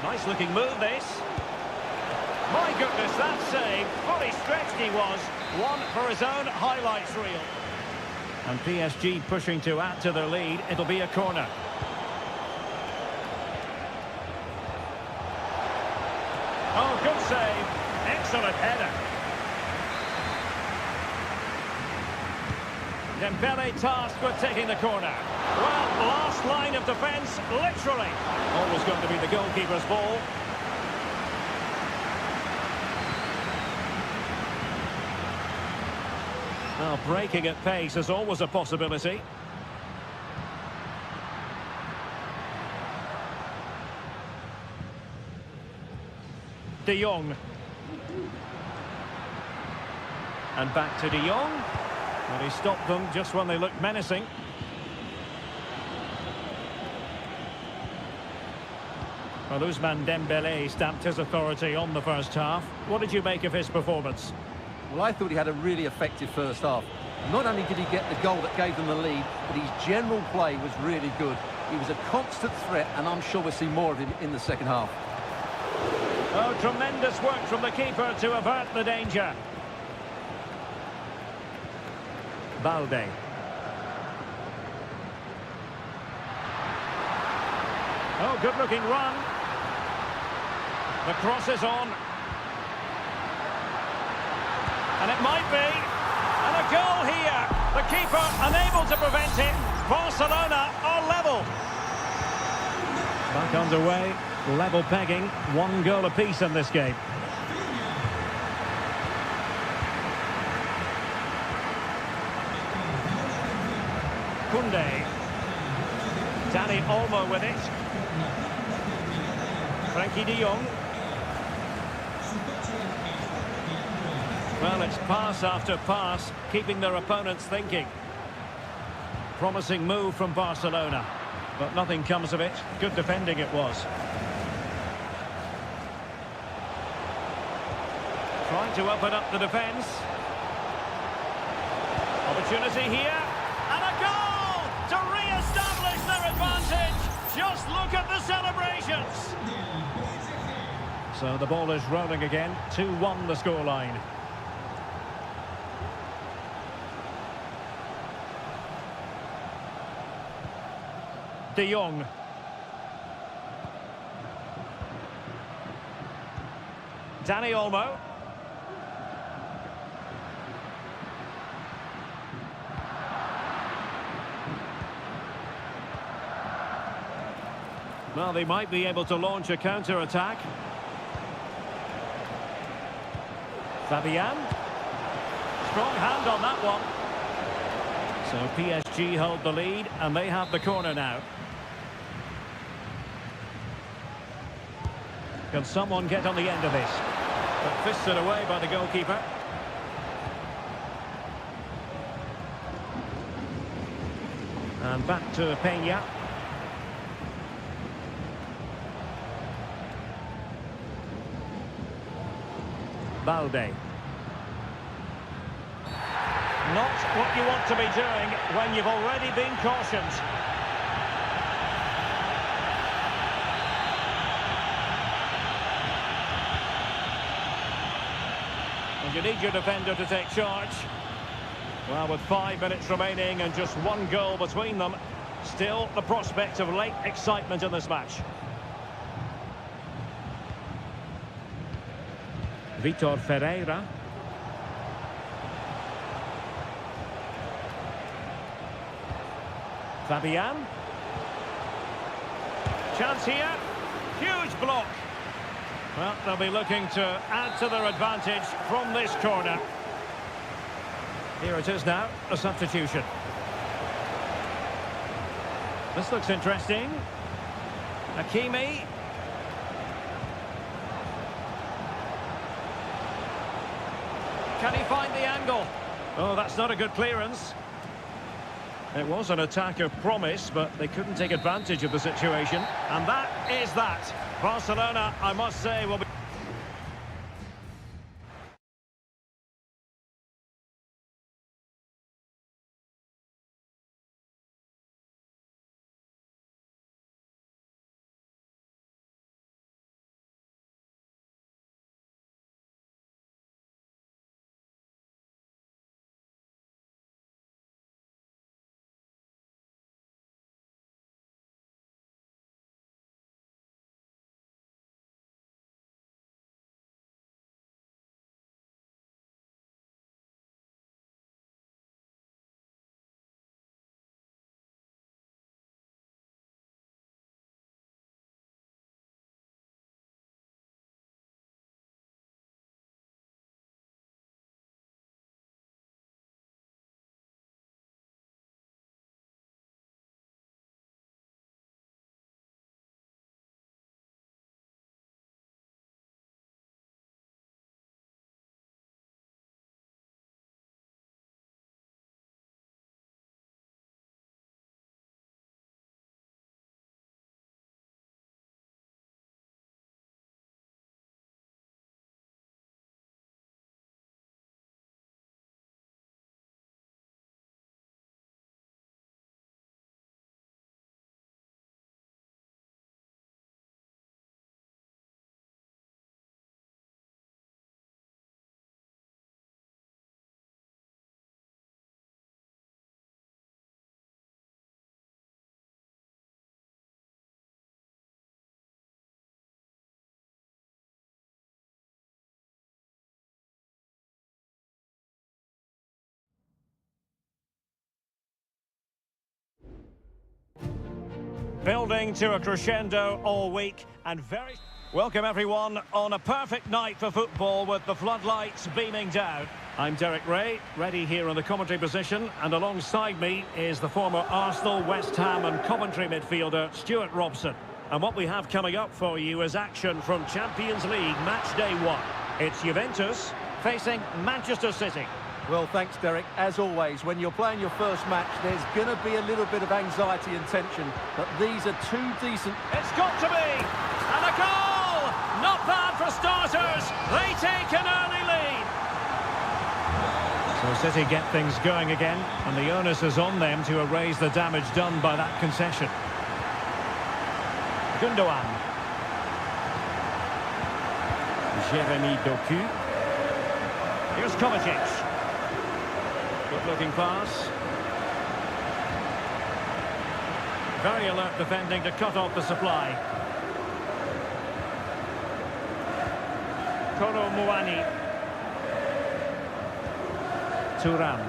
Nice looking move this. My goodness, that save. Fully stretched he was. One for his own highlights reel. And PSG pushing to add to their lead. It'll be a corner. Oh, good save. Excellent header. Dembele tasked with taking the corner. Well, last line of defence, literally. Always going to be the goalkeeper's ball. Now, breaking at pace is always a possibility. De Jong. And back to De Jong. But he stopped them just when they looked menacing. Well, Ousmane Dembele stamped his authority on the first half. What did you make of his performance? Well, I thought he had a really effective first half. Not only did he get the goal that gave them the lead, but his general play was really good. He was a constant threat, and I'm sure we'll see more of him in the second half. Oh, tremendous work from the keeper to avert the danger. Balde. Oh, good-looking run. The cross is on. And it might be. And a goal here. The keeper unable to prevent it. Barcelona are level. Back underway. Level pegging. One goal apiece in this game. Koundé. Dani Olmo with it. Frankie de Jong. Well, it's pass after pass, keeping their opponents thinking. Promising move from Barcelona, but nothing comes of it. Good defending it was. Trying to open up the defence. Opportunity here. And a goal to re-establish their advantage. Just look at the celebrations. So the ball is rolling again. 2-1 the scoreline. De Jong. Dani Olmo. Well, they might be able to launch a counter-attack. Fabian. Strong hand on that one. So PSG hold the lead, and they have the corner now. Can someone get on the end of this? But fisted away by the goalkeeper. And back to Peña. Balde. Not what you want to be doing when you've already been cautioned. And you need your defender to take charge. Well, with 5 minutes remaining and just one goal between them, still the prospect of late excitement in this match. Vitor Ferreira. Fabian. Chance here. Huge block. Well, they'll be looking to add to their advantage from this corner. Here it is now, a substitution. This looks interesting. Hakimi. Can he find the angle? Oh, that's not a good clearance. It was an attack of promise, but they couldn't take advantage of the situation. And that is that. Barcelona, I must say, will be... Building to a crescendo all week and very... Welcome everyone on a perfect night for football with the floodlights beaming down. I'm Derek Ray, ready here in the commentary position, and alongside me is the former Arsenal, West Ham and Coventry midfielder Stuart Robson. And what we have coming up for you is action from Champions League match day 1. It's Juventus facing Manchester City. Well, thanks, Derek. As always, when you're playing your first match, there's going to be a little bit of anxiety and tension, but these are two decent... It's got to be! And a goal! Not bad for starters. They take an early lead. So City get things going again, and the onus is on them to erase the damage done by that concession. Gundogan. Jeremy Doku. Here's Kovacic. Good-looking pass. Very alert defending to cut off the supply. Kolo Muani. Thuram.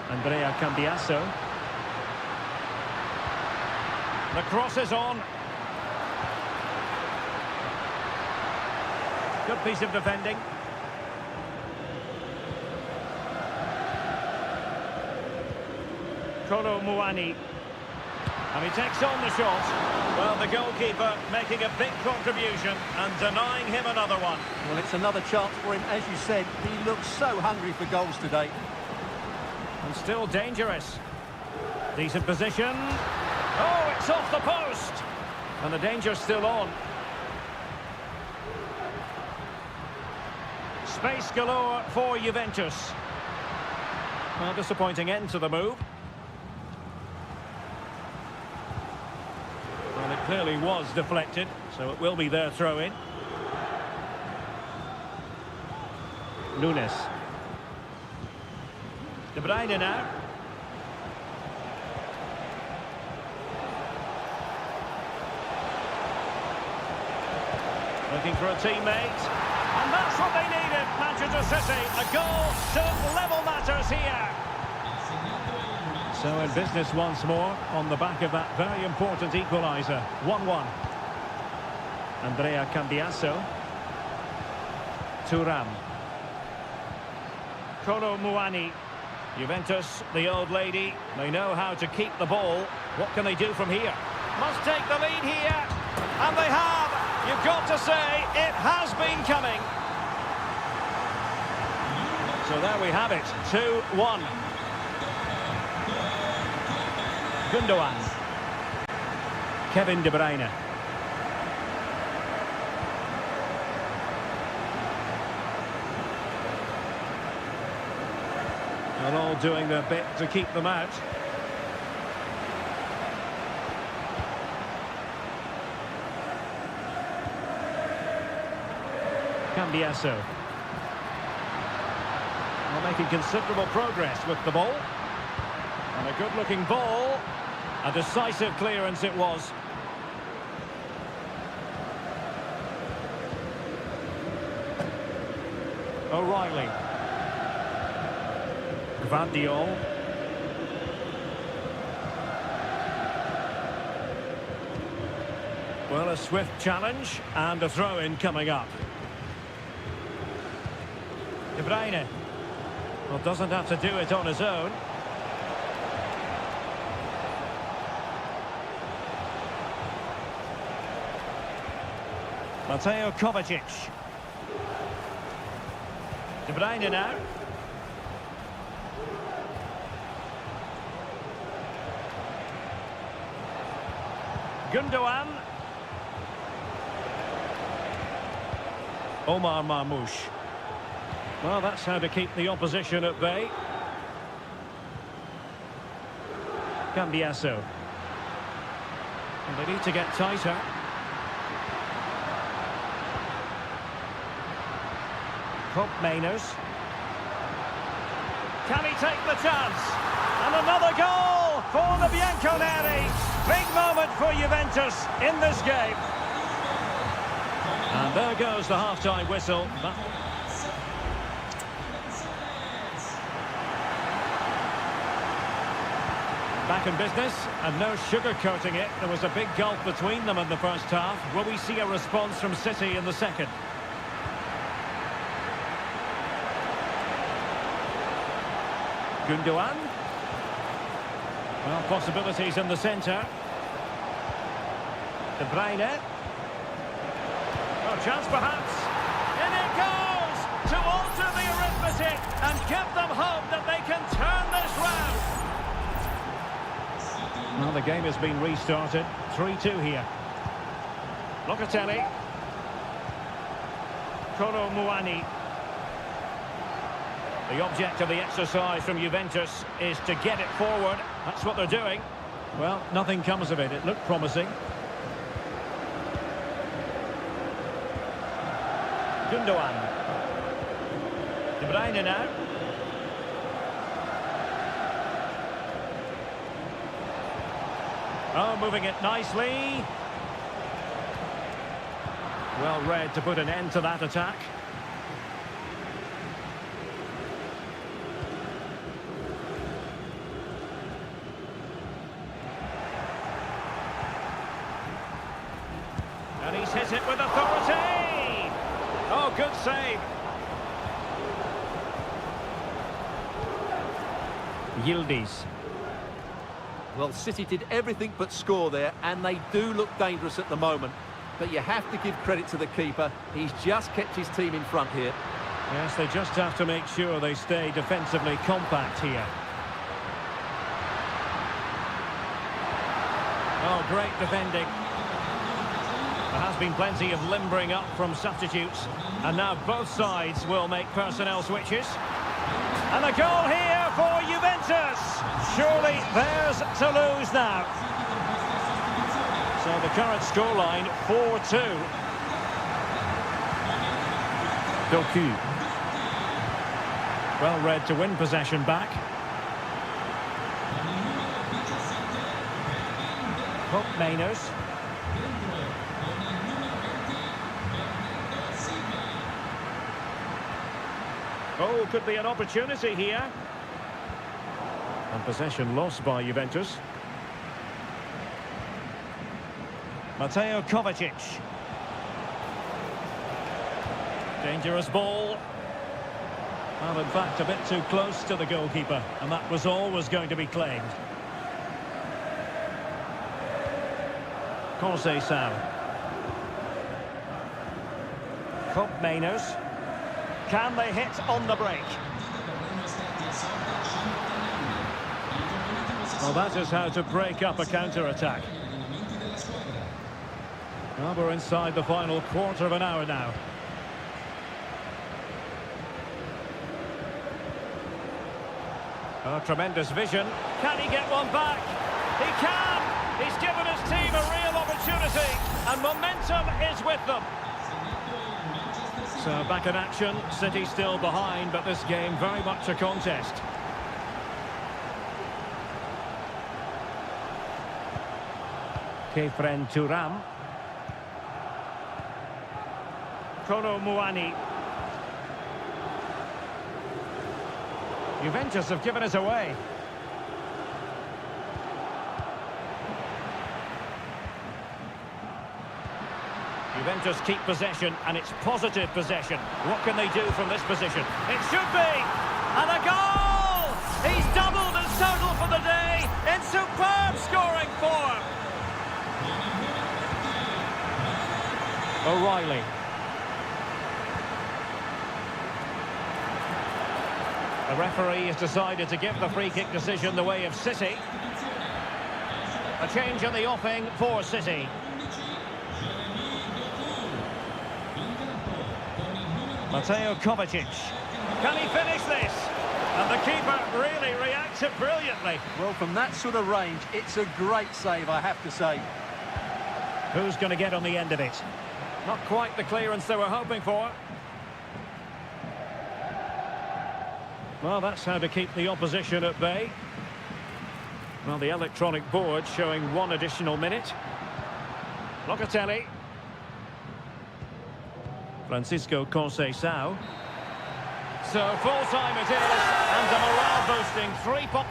Andrea Cambiasso. The cross is on. Good piece of defending. Kolo Muani. And he takes on the shot. Well, the goalkeeper making a big contribution and denying him another one. Well, it's another chance for him. As you said, he looks so hungry for goals today. And still dangerous. Decent position. Oh, it's off the post. And the danger's still on. Space galore for Juventus. Well, disappointing end to the move. Well, it clearly was deflected, so it will be their throw-in. Nunes. De Bruyne now. Looking for a teammate. And that's what they needed, Manchester City. A goal to level matters here. So in business once more on the back of that very important equaliser. 1-1. Andrea Cambiasso. Thuram. Kolo Muani. Juventus, the old lady, they know how to keep the ball. What can they do from here? Must take the lead here. And they have. You've got to say, it has been coming. So there we have it, 2-1. Gundogan. Kevin De Bruyne. They're all doing their bit to keep them out. Cambiasso. Well, making considerable progress with the ball. And a good-looking ball. A decisive clearance it was. O'Reilly. Gvardiol. Well, a swift challenge and a throw-in coming up. De Bruyne. Well, doesn't have to do it on his own. Mateo Kovacic. De Bruyne now. Gundogan. Omar Marmoush. Well, that's how to keep the opposition at bay. Cambiasso. And they need to get tighter. Hope Mainers. Can he take the chance? And another goal for the Bianconeri. Big moment for Juventus in this game. And there goes the half-time whistle. Back in business, and no sugarcoating it. There was a big gulf between them in the first half. Will we see a response from City in the second? Gundogan. Well, possibilities in the centre. De Bruyne. Oh, chance perhaps. In it goes! To alter the arithmetic and give them hope that they can turn this round. Well, the game has been restarted. 3-2 here. Locatelli. Kolo Muani. The object of the exercise from Juventus is to get it forward. That's what they're doing. Well, nothing comes of it. It looked promising. Gundogan. De Bruyne now. Oh, moving it nicely. Well read to put an end to that attack. And he's hit it with authority. Oh, good save. Yildiz. Well, City did everything but score there, and they do look dangerous at the moment. But you have to give credit to the keeper. He's just kept his team in front here. Yes, they just have to make sure they stay defensively compact here. Oh, great defending. There has been plenty of limbering up from substitutes. And now both sides will make personnel switches. And a goal here for Juventus. Surely theirs to lose now. So the current scoreline, 4-2. Doku. Well read to win possession back. Hope Mainers. Oh, could be an opportunity here. And possession lost by Juventus. Mateo Kovacic. Dangerous ball. Well, in fact, a bit too close to the goalkeeper, and that was always going to be claimed. Conceição. Hope Mainers. Can they hit on the break? Well, that is how to break up a counter-attack. Well, we're inside the final quarter of an hour now. Oh, tremendous vision. Can he get one back? He can! He's given his team a real opportunity, and momentum is with them. So back in action, City still behind, but this game very much a contest. Kefren Turam. Kolo Muani. Juventus have given us away. Juventus keep possession, and it's positive possession. What can they do from this position? It should be! And a goal! He's doubled his total for the day in superb scoring form. O'Reilly. The referee has decided to give the free kick decision the way of City. A change in the offing for City. Mateo Kovacic. Can he finish this? And the keeper really reacted brilliantly. Well, from that sort of range, it's a great save, I have to say. Who's going to get on the end of it? Not quite the clearance they were hoping for. Well, that's how to keep the opposition at bay. Well, the electronic board showing 1 additional minute. Locatelli. Francisco Conceição. So full time it is, and a morale boosting 3 points.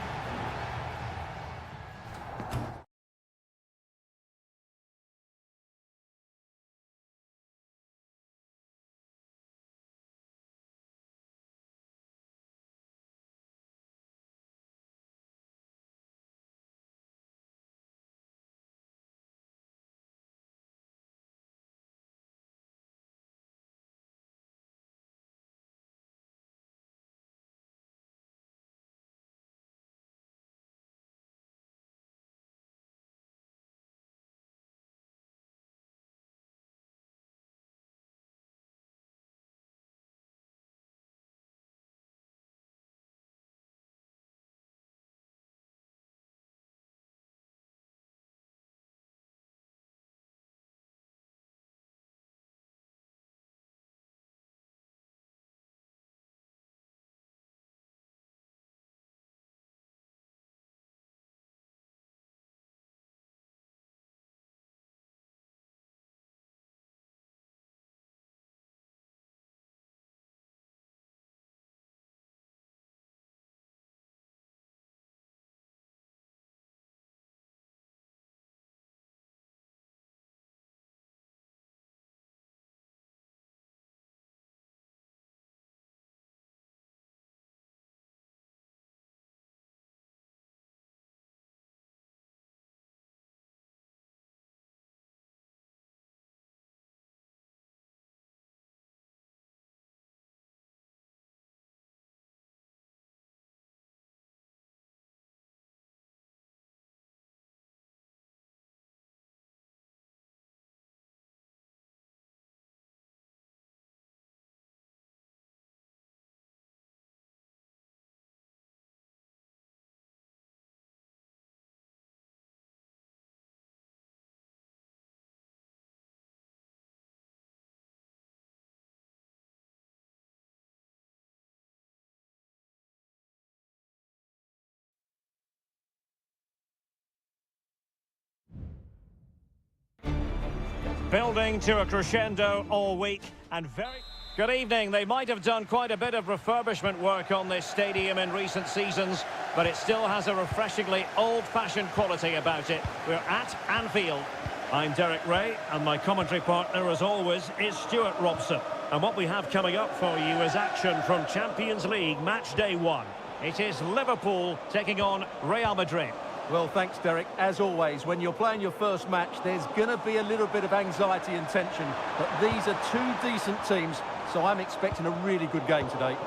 Building to a crescendo all week and very... Good evening. They might have done quite a bit of refurbishment work on this stadium in recent seasons, but it still has a refreshingly old-fashioned quality about it. We're at Anfield. I'm Derek Ray, and my commentary partner, as always, is Stuart Robson. And what we have coming up for you is action from Champions League match day 1. It is Liverpool taking on Real Madrid. Well, thanks, Derek. As always, when you're playing your first match, there's going to be a little bit of anxiety and tension. But these are two decent teams, so I'm expecting a really good game today.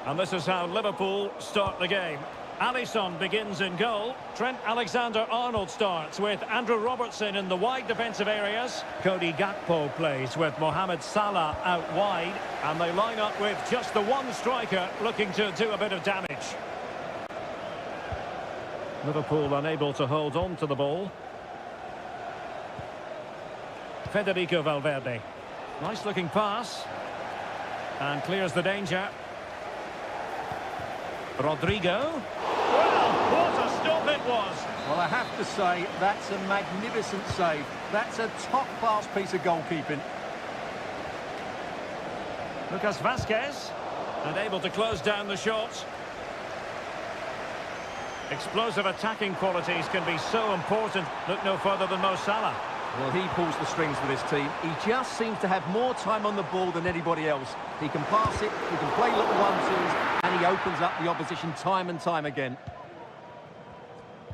And this is how Liverpool start the game. Alisson begins in goal. Trent Alexander-Arnold starts with Andrew Robertson in the wide defensive areas. Cody Gakpo plays with Mohamed Salah out wide. And they line up with just the one striker looking to do a bit of damage. Liverpool unable to hold on to the ball. Federico Valverde. Nice looking pass. And clears the danger. Rodrigo. Well, what a stop it was. Well, I have to say, that's a magnificent save. That's a top-class piece of goalkeeping. Lucas Vazquez. And able to close down the shot. Explosive attacking qualities can be so important. Look no further than Mo Salah. Well, he pulls the strings for this team. He just seems to have more time on the ball than anybody else. He can pass it, he can play little one-twos, and he opens up the opposition time and time again.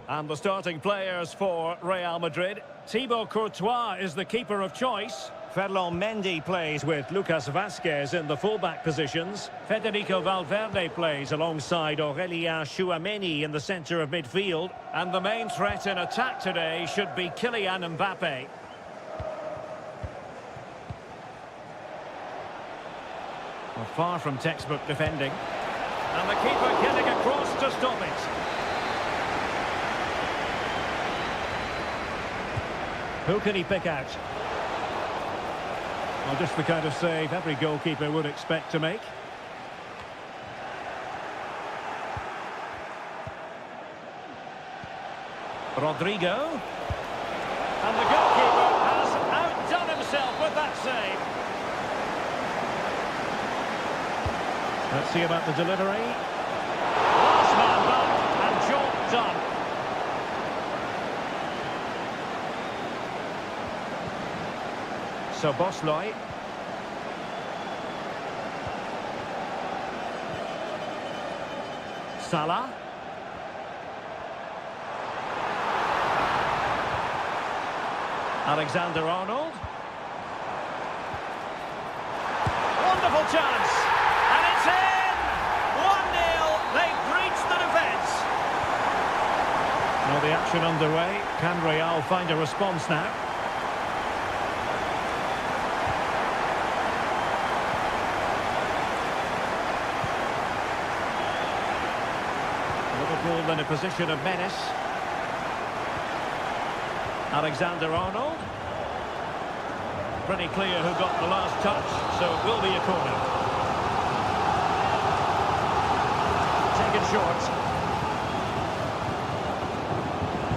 And the starting players for Real Madrid. Thibaut Courtois is the keeper of choice. Ferland Mendy plays with Lucas Vazquez in the fullback positions. Federico Valverde plays alongside Aurélien Tchouameni in the centre of midfield. And the main threat in attack today should be Kylian Mbappe. Well, far from textbook defending. And the keeper getting across to stop it. Who can he pick out? Well, just the kind of save every goalkeeper would expect to make. Rodrigo. And the goalkeeper has outdone himself with that save. Let's see about the delivery. Last man up and job done. So Bosloy. Salah. Alexander-Arnold. Wonderful chance. And it's in! 1-0. They've breached the defence. Now the action underway. Can Real find a response now? Liverpool in a position of menace. Alexander-Arnold. Pretty clear who got the last touch, so it will be a corner. Taken short.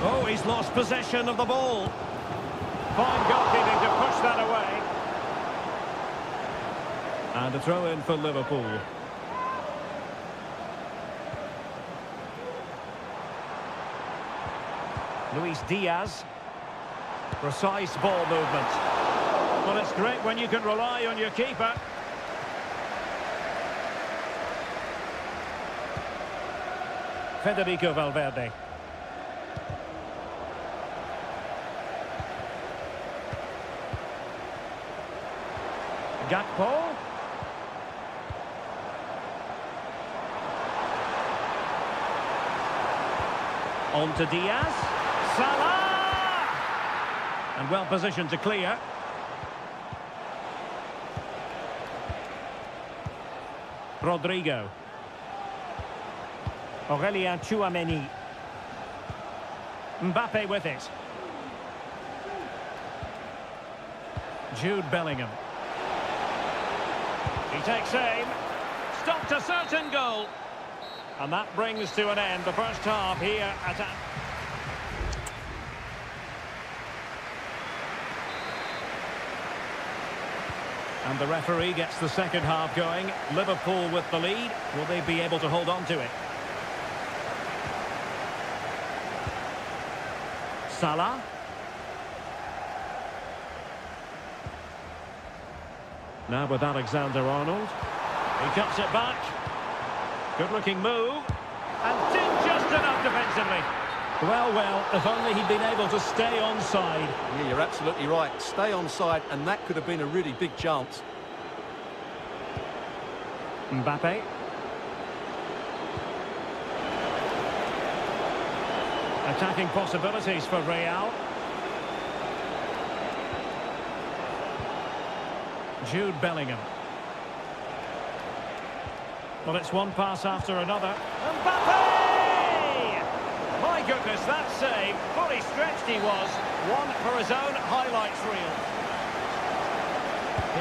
Oh, he's lost possession of the ball. Fine goalkeeping to push that away. And a throw in for Liverpool. Luis Diaz. Precise ball movement. Well, it's great when you can rely on your keeper. Federico Valverde. Gakpo. On to Diaz. Salah! And well positioned to clear. Rodrigo. Aurélien Tchouameni. Mbappe with it. Jude Bellingham. He takes aim. Stopped a certain goal. And that brings to an end the first half here at... And the referee gets the second half going. Liverpool with the lead. Will they be able to hold on to it? Salah. Now with Alexander-Arnold. He cuts it back. Good-looking move. And did just enough defensively. Well, if only he'd been able to stay onside. Yeah, you're absolutely right. Stay onside, and that could have been a really big chance. Mbappe. Attacking possibilities for Real. Jude Bellingham. Well, it's one pass after another. Mbappe! My goodness, that save. Fully stretched he was. One for his own highlights reel.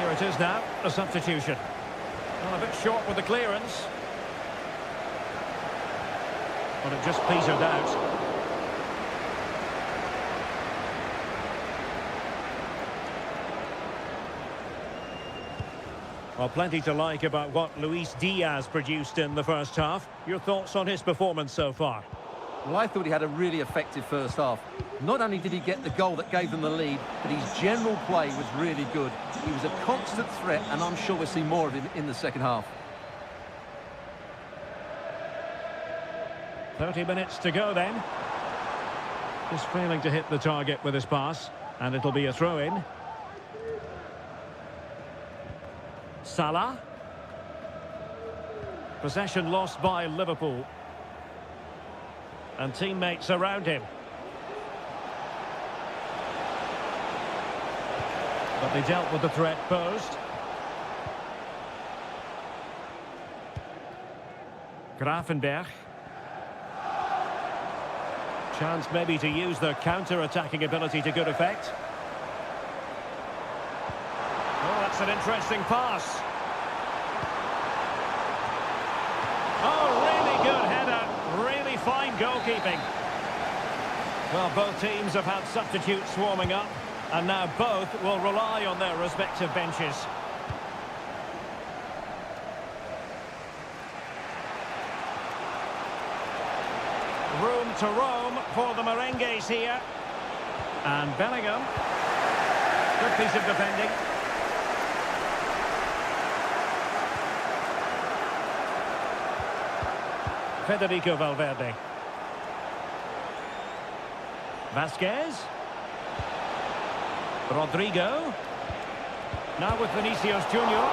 Here it is now, a substitution. Well, a bit short with the clearance. But it just petered out. Well, plenty to like about what Luis Diaz produced in the first half. Your thoughts on his performance so far? Well, I thought he had a really effective first half. Not only did he get the goal that gave them the lead, but his general play was really good. He was a constant threat, and I'm sure we'll see more of him in the second half. 30 minutes to go then. Just failing to hit the target with his pass, and it'll be a throw-in. Salah. Possession lost by Liverpool. And teammates around him. But they dealt with the threat posed. Gravenberch. Chance maybe to use their counter-attacking ability to good effect. Oh, that's an interesting pass. Oh, really good header. Really fine goalkeeping. Well, both teams have had substitutes warming up, and now both will rely on their respective benches. Room to roam for the Merengues here. And Bellingham. Good piece of defending. Federico Valverde. Vasquez. Rodrigo. Now with Vinicius Junior.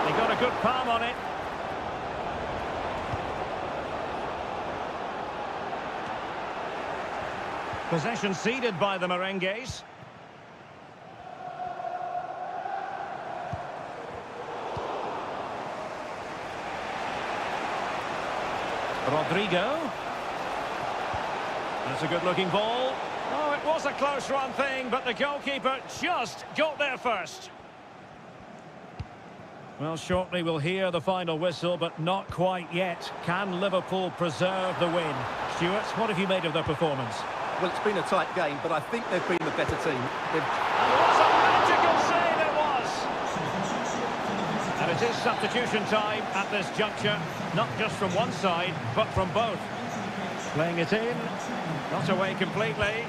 They got a good palm on it. Possession ceded by the Merengues. Rodrigo. That's a good-looking ball. Oh, it was a close-run thing, but the goalkeeper just got there first. Well, shortly we'll hear the final whistle, but not quite yet. Can Liverpool preserve the win? Stuart, what have you made of their performance? Well, it's been a tight game, but I think they've been the better team. And what a magical save it was! And it is substitution time at this juncture, not just from one side, but from both. Playing it in, not away completely.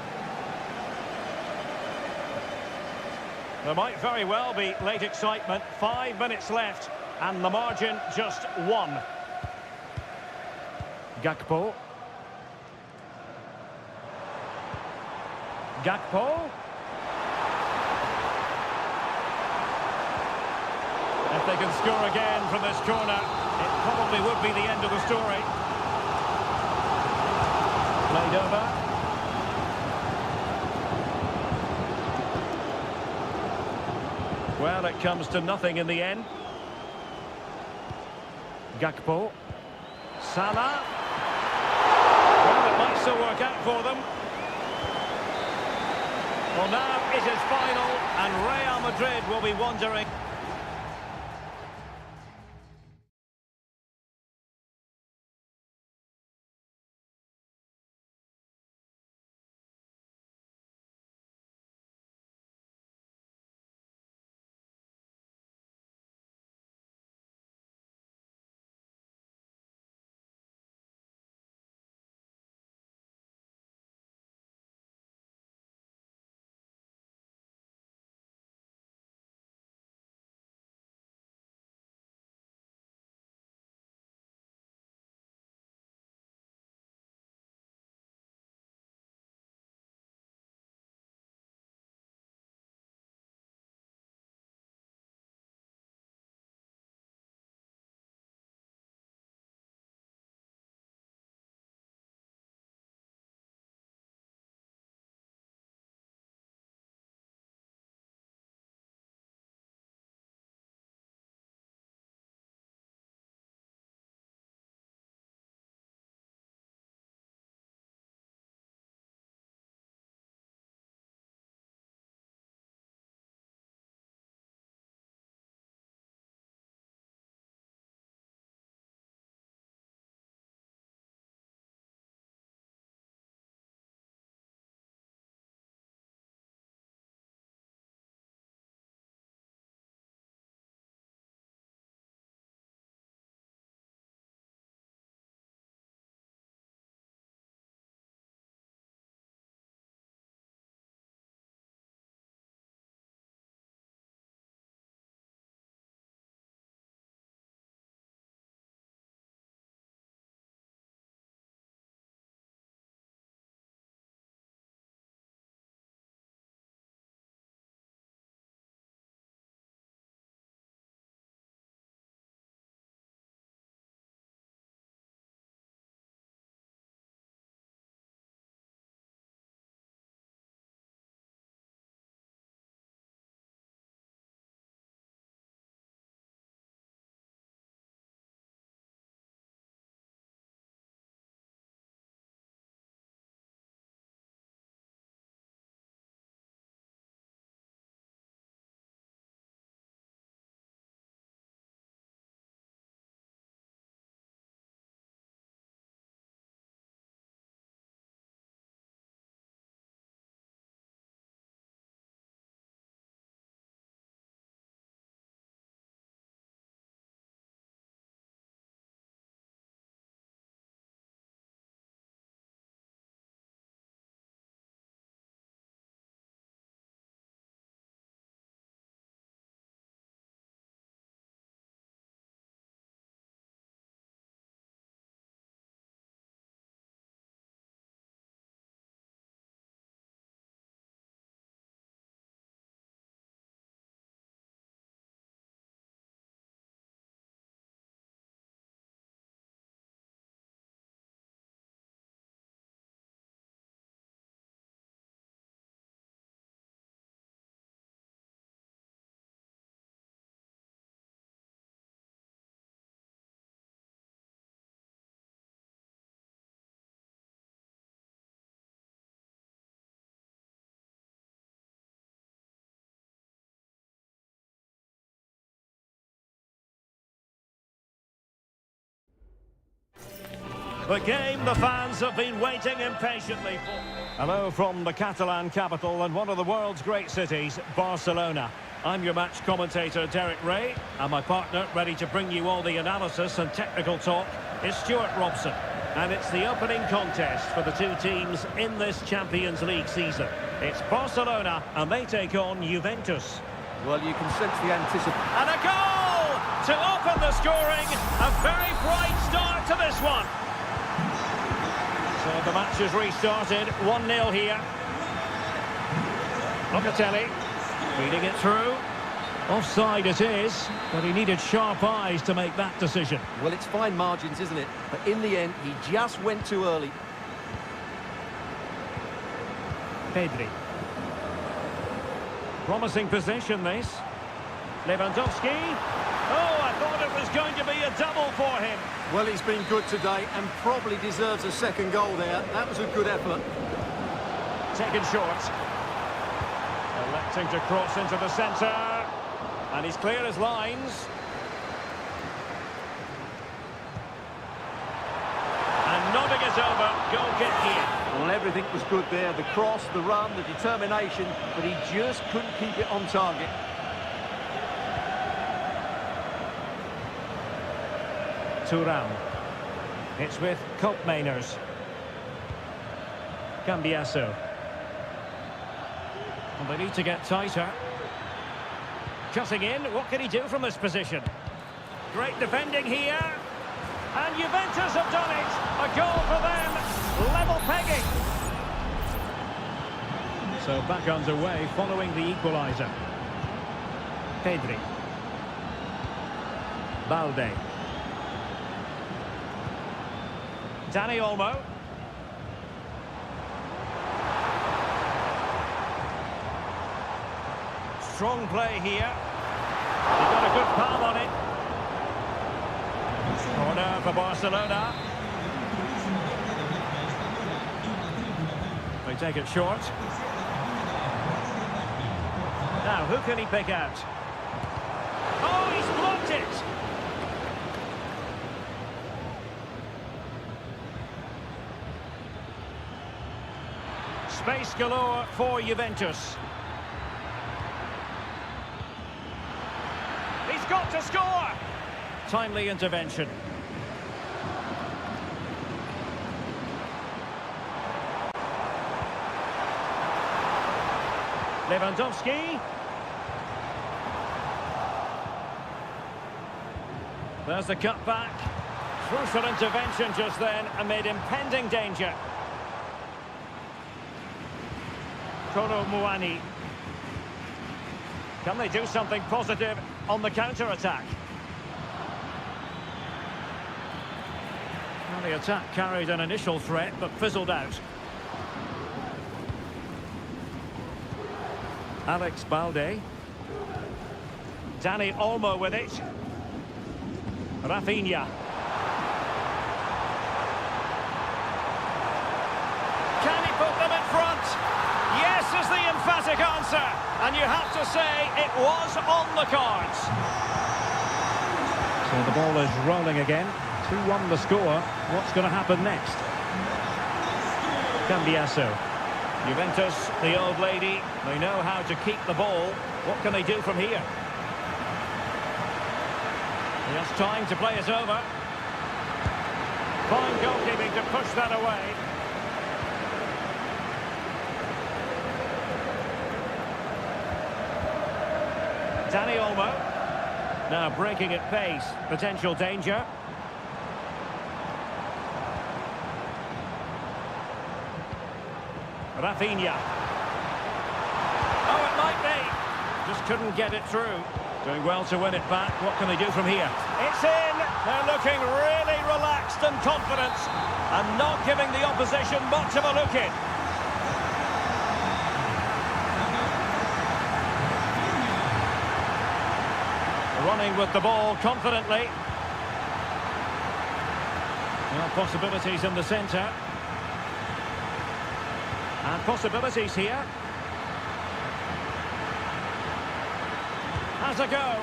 There might very well be late excitement. 5 minutes left, and the margin just 1. Gakpo. Gakpo. If they can score again from this corner, it probably would be the end of the story. Played over. Well, it comes to nothing in the end. Gakpo. Salah. Well, it might still work out for them. Well, now it is final, and Real Madrid will be wondering. The game the fans have been waiting impatiently for. Hello from the Catalan capital and one of the world's great cities, Barcelona. I'm your match commentator, Derek Ray, and my partner, ready to bring you all the analysis and technical talk, is Stuart Robson. And it's the opening contest for the two teams in this Champions League season. It's Barcelona, and they take on Juventus. Well, you can sense the anticipation. And a goal to open the scoring. A very bright start to this one. So the match has restarted. 1-0 here. Locatelli feeding it through. Offside it is, but he needed sharp eyes to make that decision. Well, it's fine margins, isn't it? But in the end, he just went too early. Pedri. Promising position, this. Lewandowski. Oh, I thought it was going to be a double for him. Well, he's been good today and probably deserves a second goal there. That was a good effort. Taken short. Electing to cross into the centre. And he's clear as lines. And nodding it over. Goal kick here. Well, everything was good there. The cross, the run, the determination. But he just couldn't keep it on target. Turan. It's with Koopmeiners. Cambiasso. And they need to get tighter. Cutting in, what can he do from this position? Great defending here. And Juventus have done it. A goal for them. Level pegging. So back underway following the equaliser. Pedri. Balde. Dani Olmo. Strong play here. He got a good palm on it. Corner for Barcelona. They take it short. Now, who can he pick out? Oh, he's blocked it! Space galore for Juventus. He's got to score! Timely intervention. Lewandowski. There's the cutback. Crucial intervention just then amid impending danger. Kolo Muani. Can they do something positive on the counter-attack? Well, the attack carried an initial threat but fizzled out. Alex Balde. Dani Olmo with it. Rafinha. Can he put them in front? Yes is the emphatic answer. And you have to say it was on the cards. So the ball is rolling again. 2-1 the score. What's going to happen next? Cambiasso. Juventus, the old lady, they know how to keep the ball. What can they do from here? He has time to play it over. Fine goalkeeping to push that away. Dani Olmo. Now breaking at pace. Potential danger. Rafinha. Oh, it might be. Just couldn't get it through. Doing well to win it back. What can they do from here? It's in. They're looking really relaxed and confident and not giving the opposition much of a look in. Running with the ball confidently. Well, possibilities in the centre. And possibilities here. Has a go.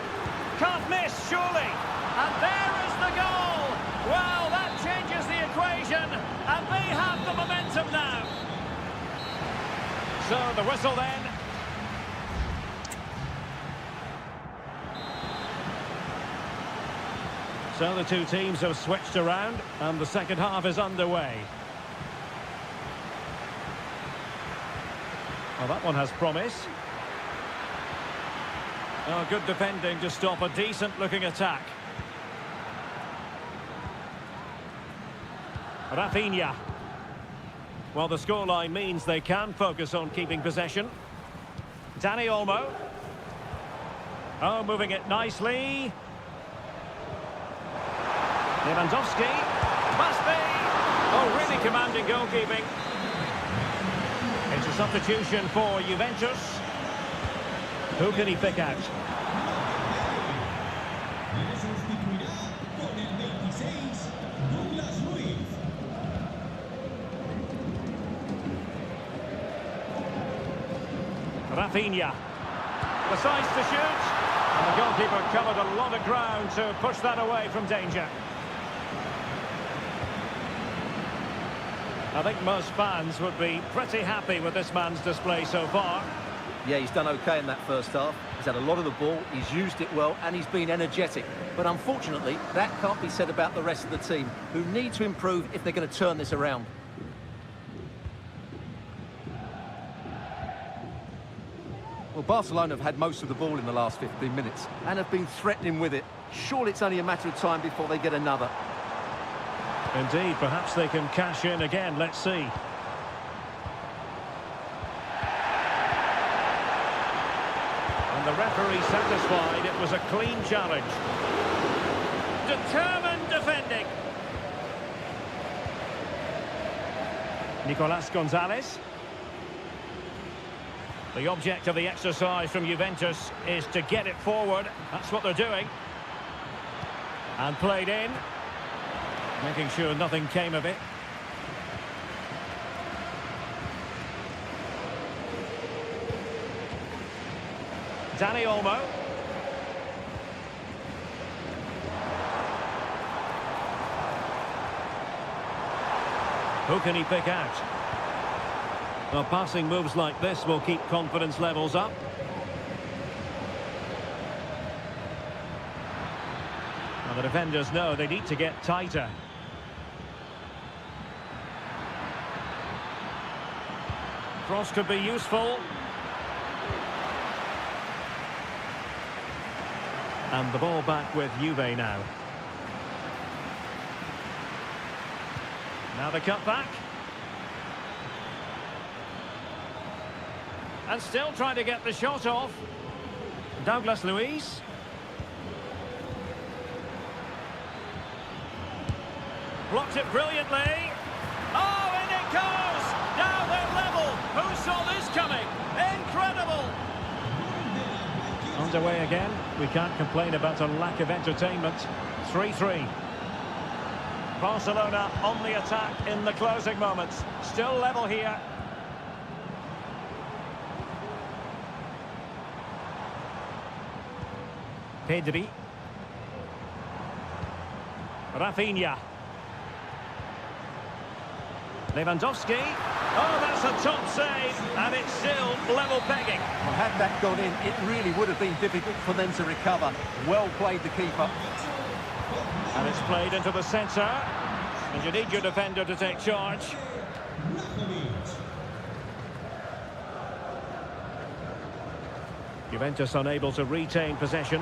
Can't miss, surely. And there is the goal. Well, that changes the equation, and they have the momentum now. So the whistle then. So the two teams have switched around, and the second half is underway. Well, that one has promise. Oh, good defending to stop a decent-looking attack. Rafinha. Well, the scoreline means they can focus on keeping possession. Dani Olmo. Oh, moving it nicely. Lewandowski. Must be. Oh, really commanding goalkeeping. It's a substitution for Juventus. Who can he pick out? Rafinha decides to shoot, and the goalkeeper covered a lot of ground to push that away from danger. I think most fans would be pretty happy with this man's display so far. Yeah, he's done okay in that first half. He's had a lot of the ball, he's used it well, and he's been energetic. But unfortunately, that can't be said about the rest of the team, who need to improve if they're going to turn this around. Well, Barcelona have had most of the ball in the last 15 minutes and have been threatening with it. Surely it's only a matter of time before they get another. Indeed, perhaps they can cash in again. Let's see. And the referee satisfied it was a clean challenge. Determined defending. Nicolas Gonzalez. The object of the exercise from Juventus is to get it forward. That's what they're doing. And played in. Making sure nothing came of it. Dani Olmo. Who can he pick out? Well, passing moves like this will keep confidence levels up. Well, the defenders know they need to get tighter. Cross could be useful. And the ball back with Juve now. Now the cutback. And still trying to get the shot off. Douglas Luiz. Blocked it brilliantly. Oh, in it goes! Now they're level. Who saw this coming? Incredible! Underway again. We can't complain about a lack of entertainment. 3-3. Barcelona on the attack in the closing moments. Still level here. Pedri. Rafinha. Lewandowski. Oh, that's a top save, and it's still level pegging. Well, had that gone in, it really would have been difficult for them to recover. Well played, the keeper. And it's played into the centre, and you need your defender to take charge. Juventus unable to retain possession.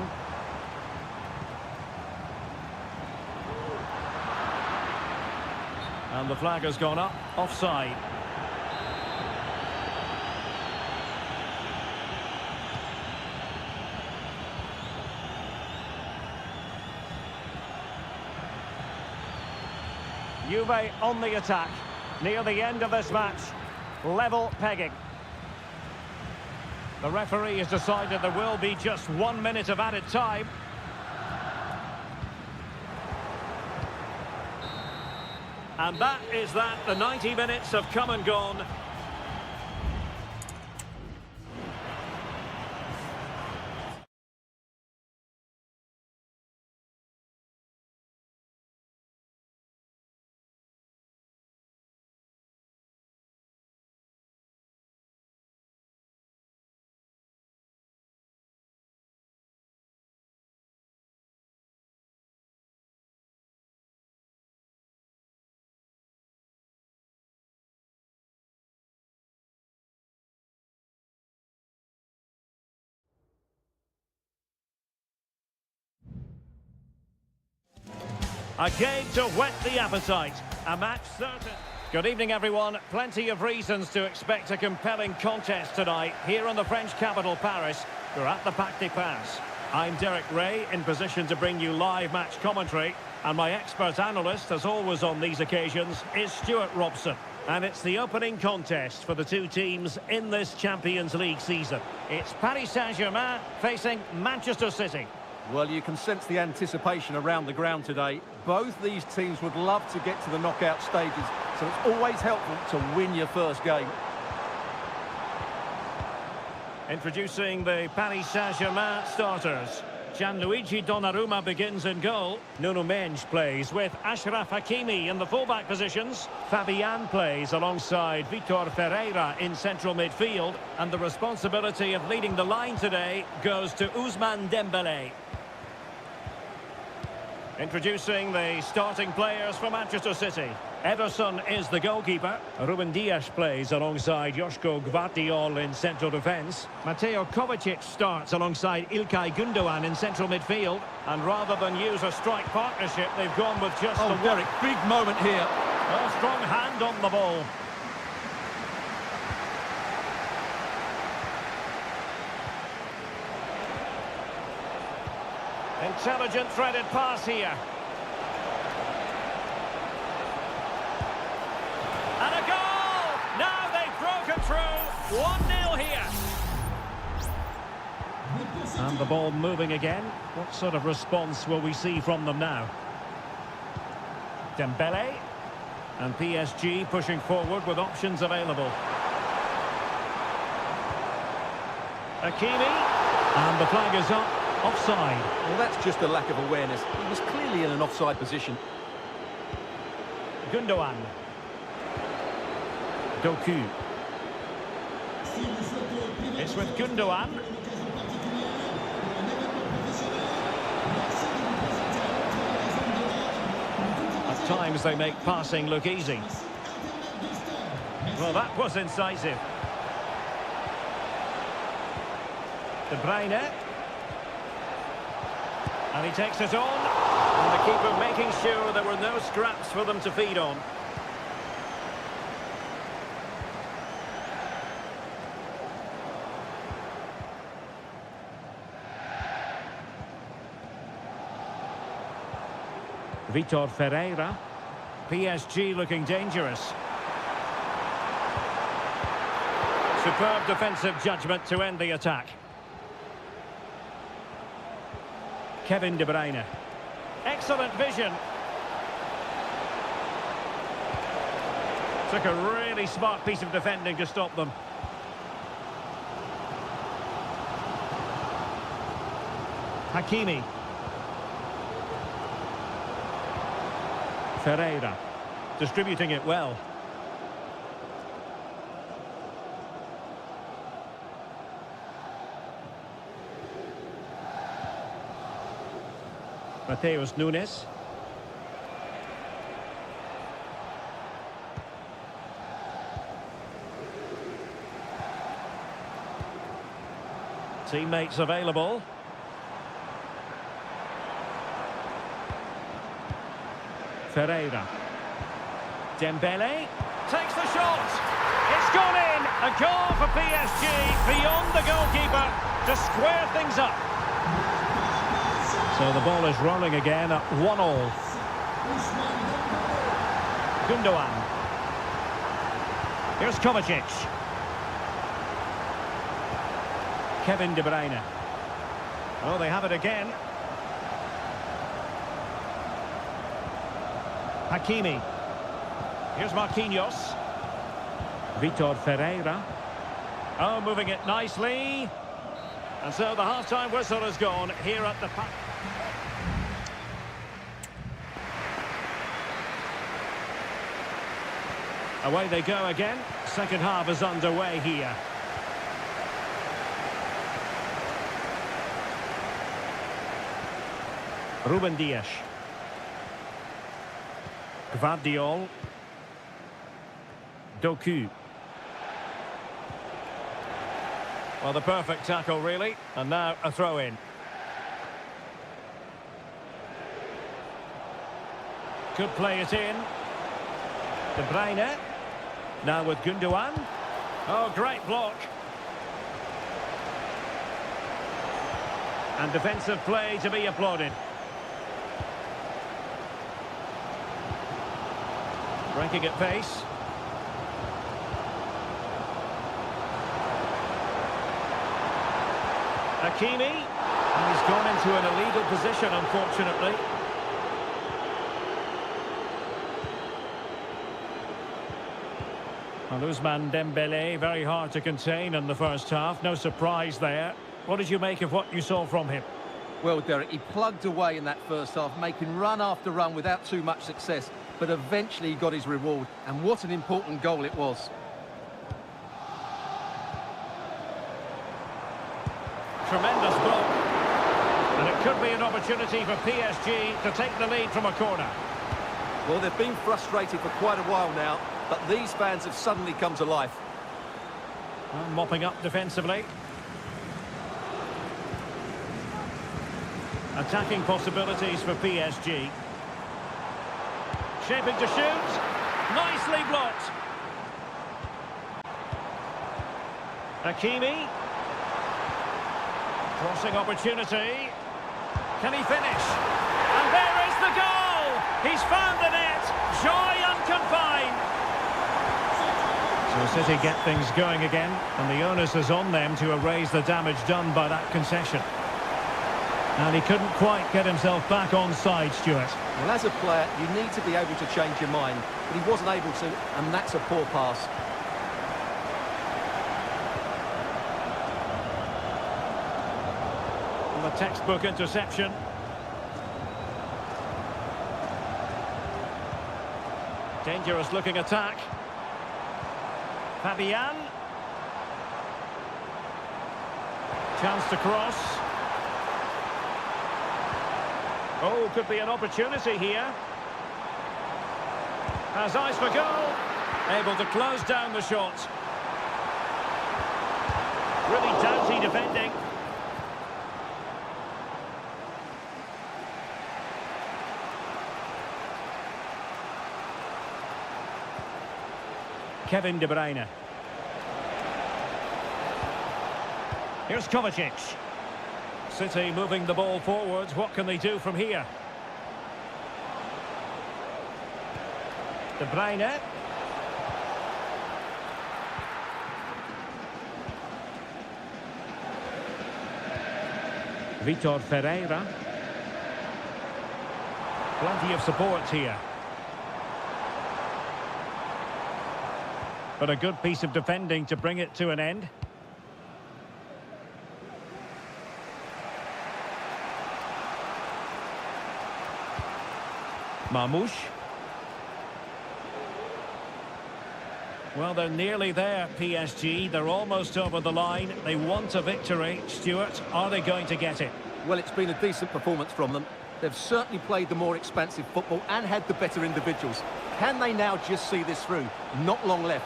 And the flag has gone up, offside. Juve on the attack, near the end of this match, level pegging. The referee has decided there will be just 1 minute of added time. And that is that. The 90 minutes have come and gone. A game to whet the appetite. A match certain. Good evening, everyone. Plenty of reasons to expect a compelling contest tonight here in the French capital, Paris. We're at the Parc des Princes. I'm Derek Ray, in position to bring you live match commentary. And my expert analyst, as always on these occasions, is Stuart Robson. And it's the opening contest for the two teams in this Champions League season. It's Paris Saint-Germain facing Manchester City. Well, you can sense the anticipation around the ground today. Both these teams would love to get to the knockout stages, so it's always helpful to win your first game. Introducing the Paris Saint-Germain starters. Gianluigi Donnarumma begins in goal. Nuno Mendes plays with Achraf Hakimi in the fullback positions. Fabian plays alongside Vitor Ferreira in central midfield. And the responsibility of leading the line today goes to Ousmane Dembélé. Introducing the starting players for Manchester City. Ederson is the goalkeeper. Ruben Dias plays alongside Joško Gvardiol in central defence. Mateo Kovacic starts alongside İlkay Gündoğan in central midfield. And rather than use a strike partnership, they've gone with just the Derek, big moment here. A strong hand on the ball. Intelligent threaded pass here. And a goal! Now they've broken through. 1-0 here. And the ball moving again. What sort of response will we see from them now? Dembélé. And PSG pushing forward with options available. Hakimi. And the flag is up. Offside. Well, that's just a lack of awareness. He was clearly in an offside position. Gündoğan. Doku. It's with Gündoğan. At times they make passing look easy. Well, that was incisive. De Bruyne. And he takes it on. And the keeper making sure there were no scraps for them to feed on. Vitor Ferreira. PSG looking dangerous. Superb defensive judgment to end the attack. Kevin De Bruyne. Excellent vision. Took a really smart piece of defending to stop them. Hakimi. Ferreira. Distributing it well. Mateus Nunes. Teammates available. Ferreira. Dembélé takes the shot. It's gone in. A goal for PSG beyond the goalkeeper to square things up. So the ball is rolling again at 1-1. Gündoğan. Here's Kovacic. Kevin De Bruyne. Oh, they have it again. Hakimi. Here's Marquinhos. Vitor Ferreira. Oh, moving it nicely. And so the half-time whistle has gone here at the Parc. Away they go again. Second half is underway here. Ruben Dias. Gvardiol. Doku. Well, the perfect tackle, really. And now a throw-in. Could play it in. De Bruyne. Now with Gundogan. Oh, great block. And defensive play to be applauded. Breaking at pace. Hakimi. And he's gone into an illegal position, unfortunately. Well, Ousmane Dembélé, very hard to contain in the first half. No surprise there. What did you make of what you saw from him? Well, Derek, he plugged away in that first half, making run after run without too much success. But eventually he got his reward. And what an important goal it was. Tremendous block. And it could be an opportunity for PSG to take the lead from a corner. Well, they've been frustrated for quite a while now, but these fans have suddenly come to life. Well, mopping up defensively. Attacking possibilities for PSG. Shaping to shoot. Nicely blocked. Hakimi. Crossing opportunity. Can he finish? And there is the goal! He's found the net. Joy unconfined. So City get things going again, and the onus is on them to erase the damage done by that concession. And he couldn't quite get himself back on side, Stuart. Well, as a player, you need to be able to change your mind, but he wasn't able to, and that's a poor pass. And the textbook interception. Dangerous looking attack. Fabian. Chance to cross. Oh, could be an opportunity here. Has eyes for goal. Able to close down the shot. Really doughty defending. Kevin De Bruyne. Here's Kovacic. City moving the ball forwards. What can they do from here? De Bruyne. Vitor Ferreira. Plenty of support here. But a good piece of defending to bring it to an end. Marmoush. Well, they're nearly there, PSG. They're almost over the line. They want a victory. Stuart, are they going to get it? Well, it's been a decent performance from them. They've certainly played the more expansive football and had the better individuals. Can they now just see this through? Not long left.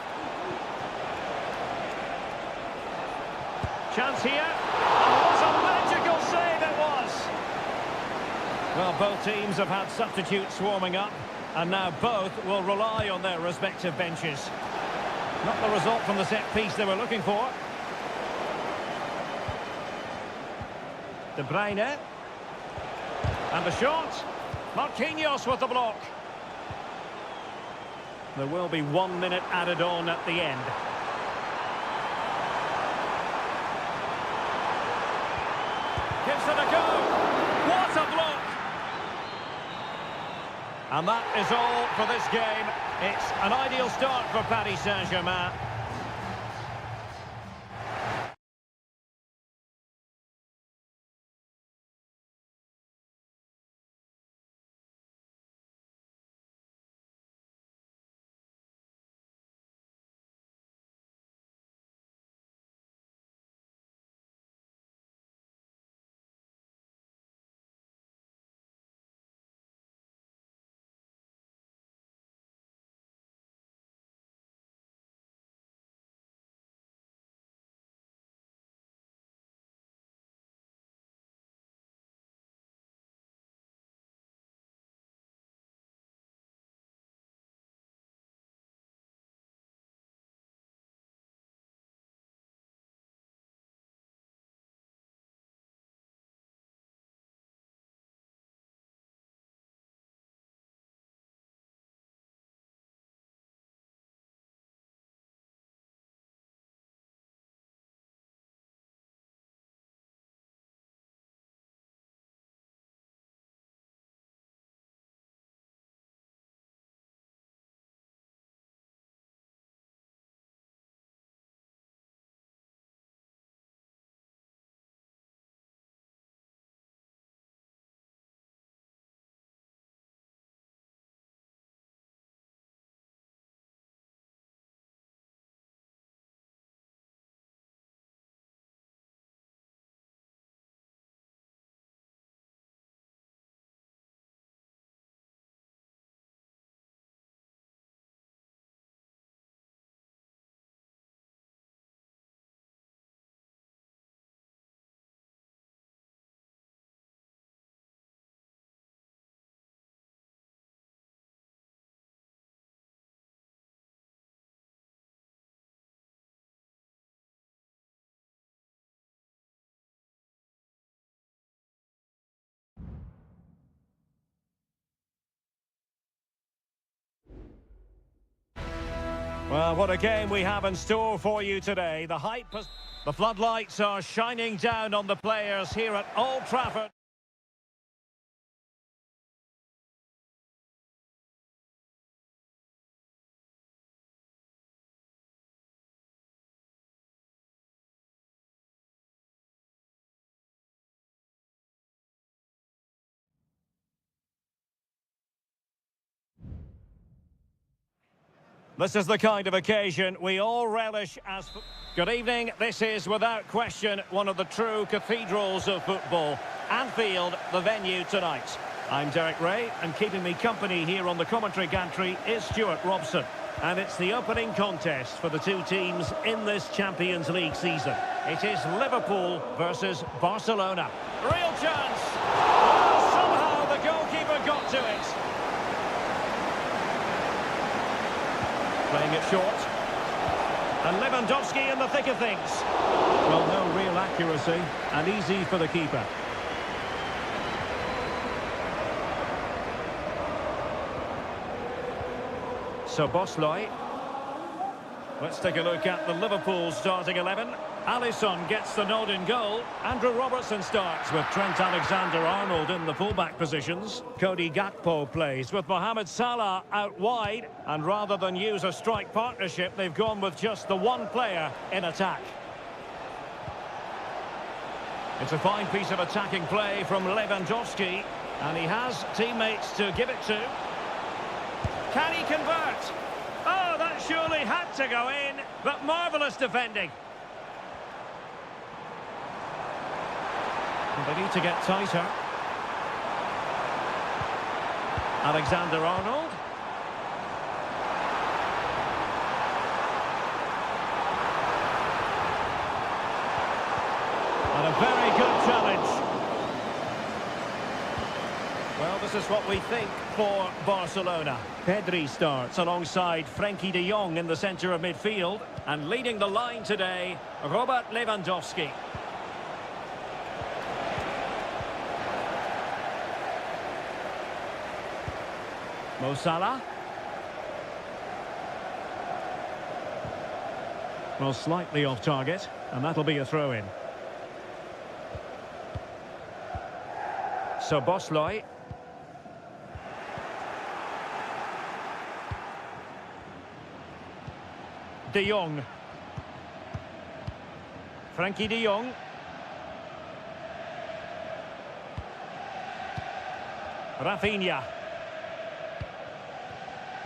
Chance here. And what a magical save it was! Well, both teams have had substitutes warming up, and now both will rely on their respective benches. Not the result from the set piece they were looking for. De Bruyne. And the shot. Marquinhos with the block. There will be 1 minute added on at the end. Gives it a go. What a block! And that is all for this game. It's an ideal start for Paris Saint-Germain. Well, what a game we have in store for you today. The floodlights are shining down on the players here at Old Trafford. This is the kind of occasion we all relish as... Good evening. This is, without question, one of the true cathedrals of football. Anfield, the venue tonight. I'm Derek Ray, and keeping me company here on the commentary gantry is Stuart Robson. And it's the opening contest for the two teams in this Champions League season. It is Liverpool versus Barcelona. Real chance! Oh, somehow the goalkeeper got to it. Playing it short. And Lewandowski in the thick of things. Well, no real accuracy, and easy for the keeper. So Bosley. Let's take a look at the Liverpool starting 11. Alisson gets the nod in goal. Andrew Robertson starts with Trent Alexander-Arnold in the fullback positions. Cody Gakpo plays with Mohamed Salah out wide. And rather than use a strike partnership, they've gone with just the one player in attack. It's a fine piece of attacking play from Lewandowski. And he has teammates to give it to. Can he convert? Oh, that surely had to go in, but marvellous defending. And they need to get tighter. Alexander-Arnold. And a very good challenge. Well, this is what we think for Barcelona. Pedri starts alongside Frenkie de Jong in the centre of midfield. And leading the line today, Robert Lewandowski. Mo Salah. Well, slightly off target, and that'll be a throw-in. So Bosley. De Jong. Frenkie de Jong. Rafinha.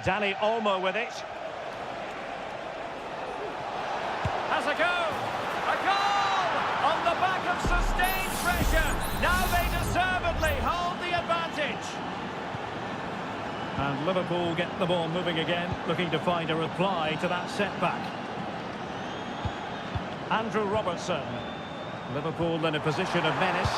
Dani Olmo with it. Has a go. A goal! On the back of sustained pressure. Now they deservedly hold the advantage. And Liverpool get the ball moving again, looking to find a reply to that setback. Andrew Robertson. Liverpool in a position of menace.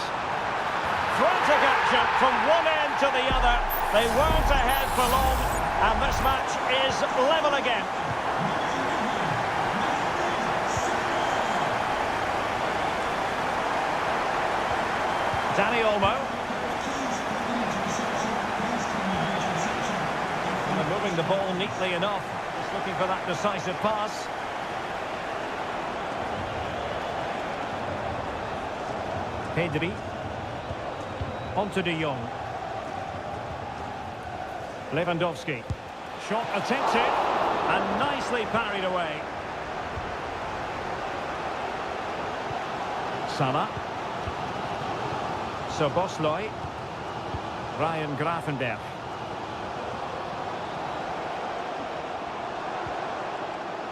Frantic action from one end to the other. They weren't ahead for long, and this match is level again. Dani Olmo. And moving the ball neatly enough. Just looking for that decisive pass. Pedri. Onto de Jong. Lewandowski. Shot attempted and nicely parried away. Salah. So Bosley. Ryan Gravenberch.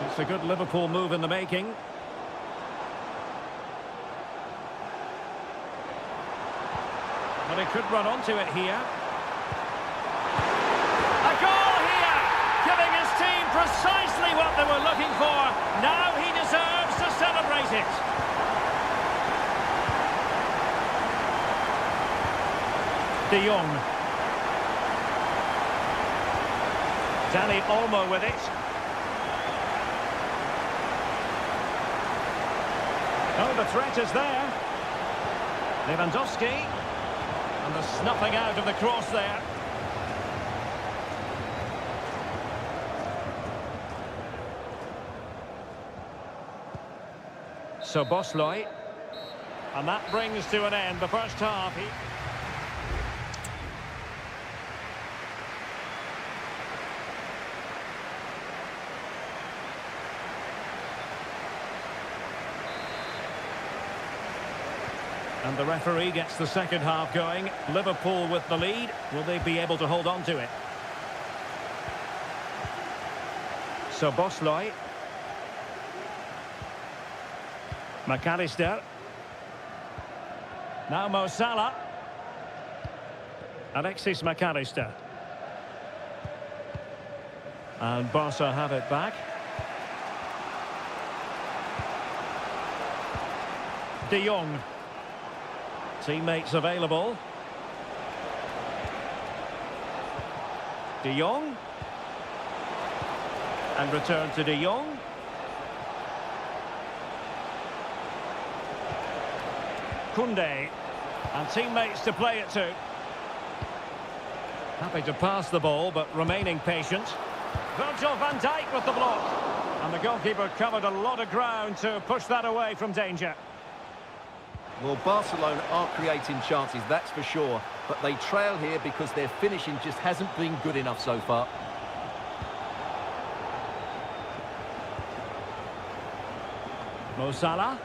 It's a good Liverpool move in the making. But he could run onto it here. A goal here! Giving his team precisely what they were looking for. Now he deserves to celebrate it. De Jong. Dani Olmo with it. Oh, the threat is there. Lewandowski. And the snuffing out of the cross there. So Bosloy. And that brings to an end the first half. And the referee gets the second half going. Liverpool with the lead. Will they be able to hold on to it? So Bosloy. McAllister. Now Mo Salah. Alexis McAllister. And Barca have it back. De Jong. Teammates available. De Jong. And return to De Jong. Koundé. And teammates to play it to. Happy to pass the ball, but remaining patient. Virgil van Dijk with the block. And the goalkeeper covered a lot of ground to push that away from danger. Well, Barcelona are creating chances, that's for sure. But they trail here because their finishing just hasn't been good enough so far. Mo Salah.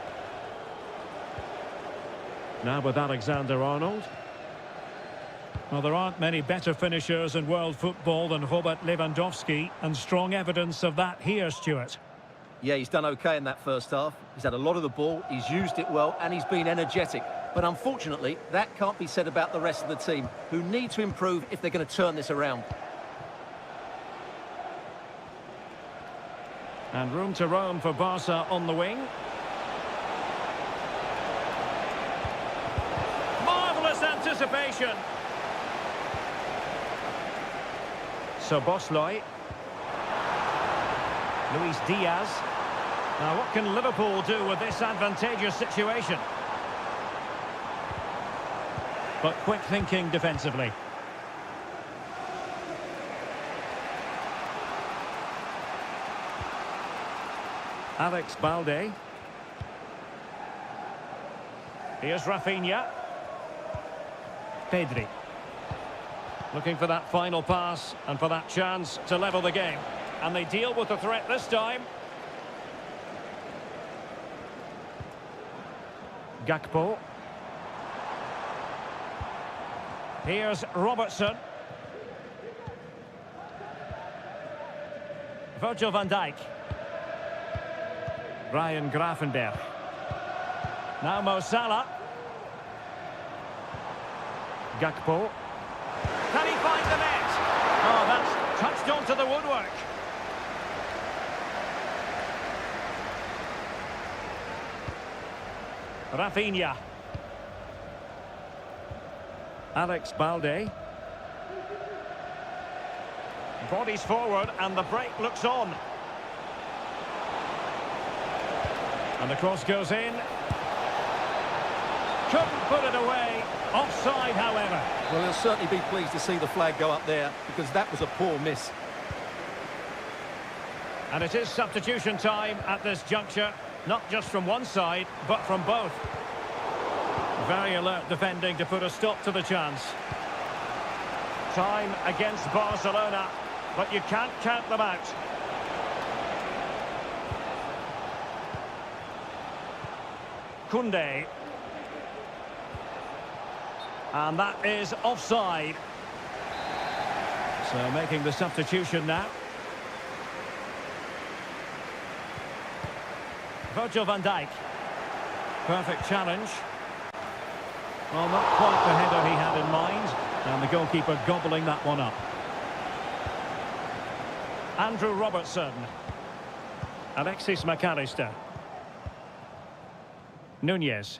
Now with Alexander-Arnold. Well, there aren't many better finishers in world football than Robert Lewandowski, and strong evidence of that here, Stuart. Yeah, he's done okay in that first half. He's had a lot of the ball, he's used it well, and he's been energetic. But unfortunately, that can't be said about the rest of the team, who need to improve if they're going to turn this around. And room to roam for Barca on the wing. Marvellous anticipation. So Bosloy. Luis Diaz. Now what can Liverpool do with this advantageous situation? But quick thinking defensively. Alex Balde. Here's Rafinha. Pedri. Looking for that final pass and for that chance to level the game. And they deal with the threat this time. Gakpo. Here's Robertson. Virgil van Dijk. Ryan Gravenberch. Now Mo Salah. Gakpo. Can he find the net? Oh, that's touched onto the woodwork. Rafinha. Alex Balde. Bodies forward and the break looks on. And the cross goes in. Couldn't put it away. Offside, however. Well, he'll certainly be pleased to see the flag go up there, because that was a poor miss. And it is substitution time at this juncture, not just from one side, but from both. Very alert defending to put a stop to the chance. Time against Barcelona, but you can't count them out. Koundé. And that is offside. So making the substitution now. Virgil van Dijk. Perfect challenge. Well, not quite the header he had in mind. And the goalkeeper gobbling that one up. Andrew Robertson. Alexis McAllister. Nunez.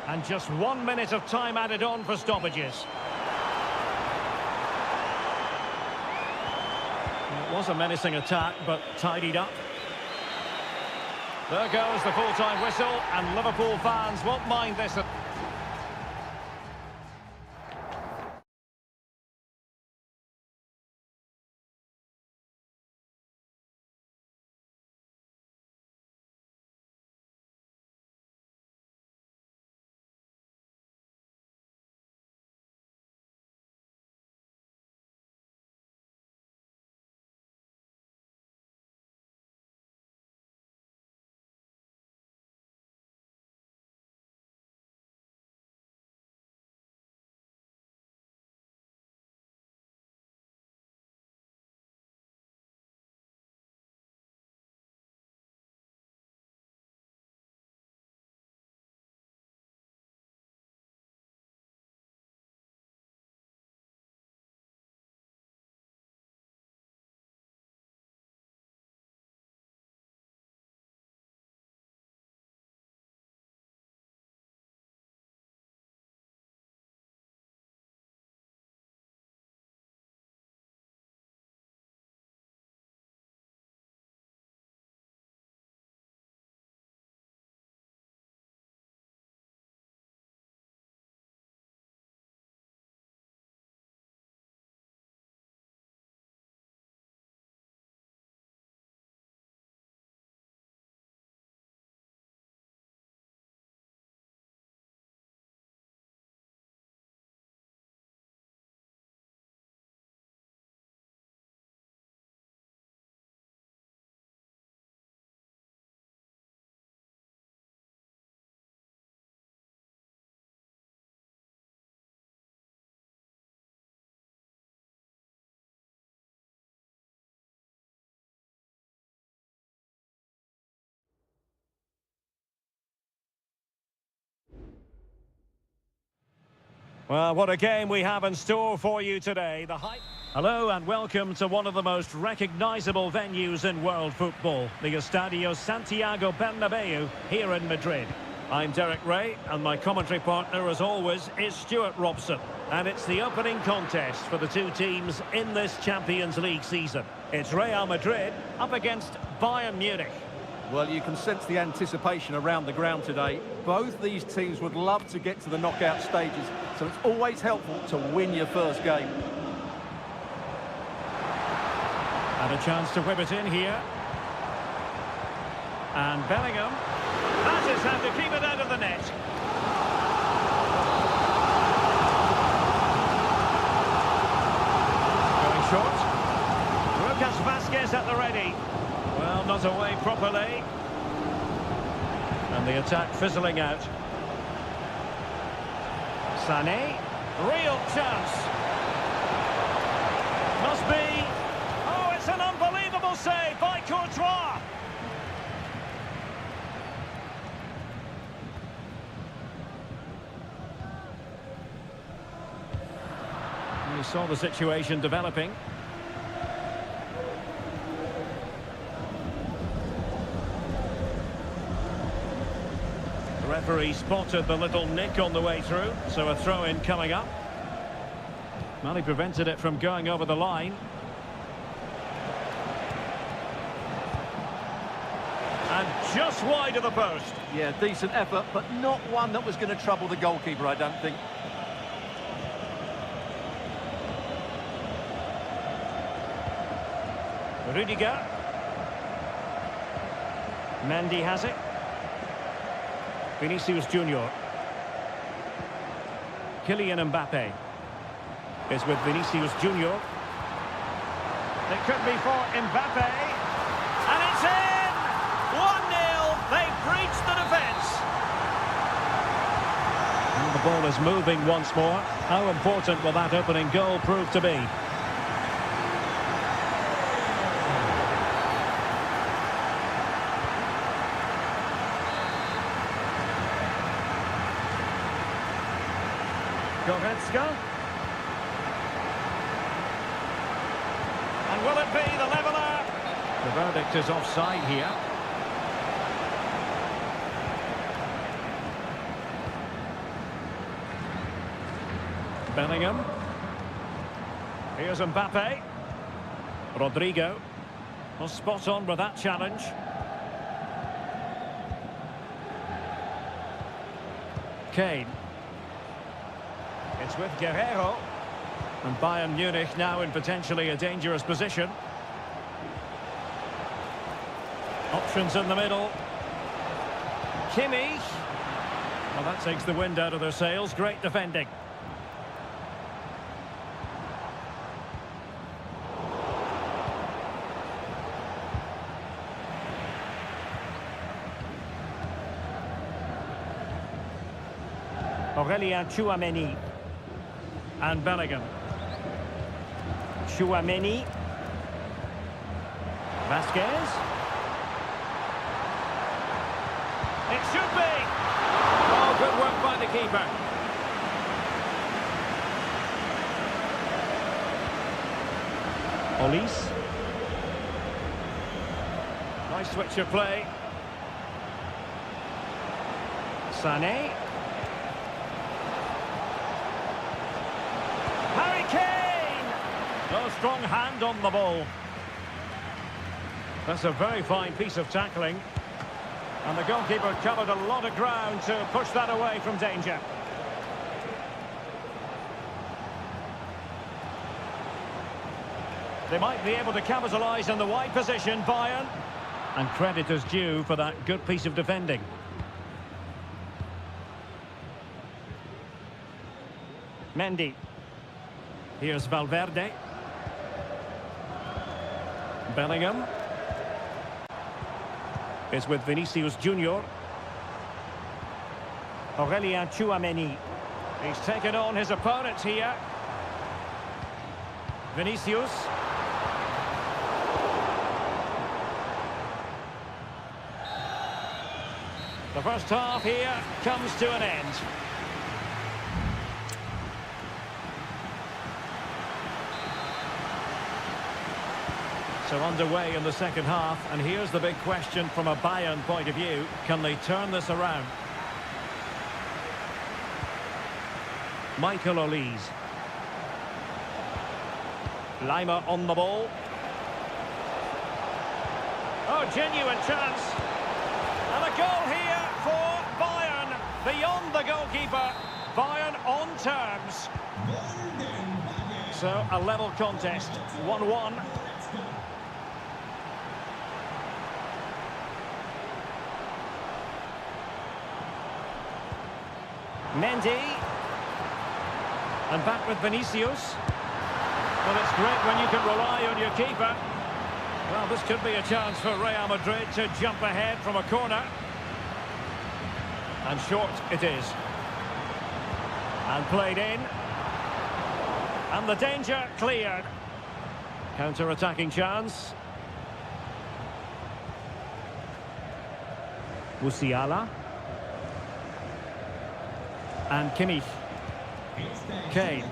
And just 1 minute of time added on for stoppages. It was a menacing attack, but tidied up. There goes the full-time whistle, and Liverpool fans won't mind this. Well, what a game we have in store for you today. Hello and welcome to one of the most recognisable venues in world football, the Estadio Santiago Bernabeu here in Madrid. I'm Derek Ray, and my commentary partner, as always, is Stuart Robson. And it's the opening contest for the two teams in this Champions League season. It's Real Madrid up against Bayern Munich. Well, you can sense the anticipation around the ground today. Both these teams would love to get to the knockout stages, so it's always helpful to win your first game. And a chance to whip it in here. And Bellingham has his hand to keep it out of the net. Going short. Lucas Vazquez at the ready. Well, not away properly. And the attack fizzling out. Sané. Real chance. Must be. Oh, it's an unbelievable save by Courtois. We saw the situation developing. The referee spotted the little nick on the way through, so a throw-in coming up. Well, he prevented it from going over the line. And just wide of the post. Yeah, decent effort, but not one that was going to trouble the goalkeeper, I don't think. Rudiger. Mendy has it. Vinicius Junior. Kylian Mbappe is with Vinicius Junior. It could be for Mbappe. And it's in! 1-0. They've breached the defence. And the ball is moving once more. How important will that opening goal prove to be? Goretzka. And will it be the leveller? The verdict is offside here. Bellingham. Here's Mbappe. Rodrigo. Well, spot on with that challenge. Kane. It's with Guerrero. And Bayern Munich now in potentially a dangerous position. Options in the middle. Kimmich. Well, that takes the wind out of their sails. Great defending. Aurélien Tchouameni. And Bellingham. Tchouameni. Vazquez. It should be. Oh, good work by the keeper. Olise. Nice switch of play. Sané. No strong hand on the ball. That's a very fine piece of tackling. And the goalkeeper covered a lot of ground to push that away from danger. They might be able to capitalise in the wide position, Bayern. And credit is due for that good piece of defending. Mendy. Here's Valverde. Bellingham is with Vinicius Junior. Aurélien Tchouameni. He's taken on his opponent here. Vinicius. The first half here comes to an end. So underway in the second half, and here's the big question from a Bayern point of view. Can they turn this around? Michael Olise. Lima on the ball. Oh, genuine chance. And a goal here for Bayern. Beyond the goalkeeper. Bayern on terms. So, a level contest. 1-1. Mendy. And back with Vinicius. Well, it's great when you can rely on your keeper. Well, this could be a chance for Real Madrid to jump ahead from a corner. And short it is. And played in. And the danger cleared. Counter-attacking chance. Musiala. And Kimmich. Kane.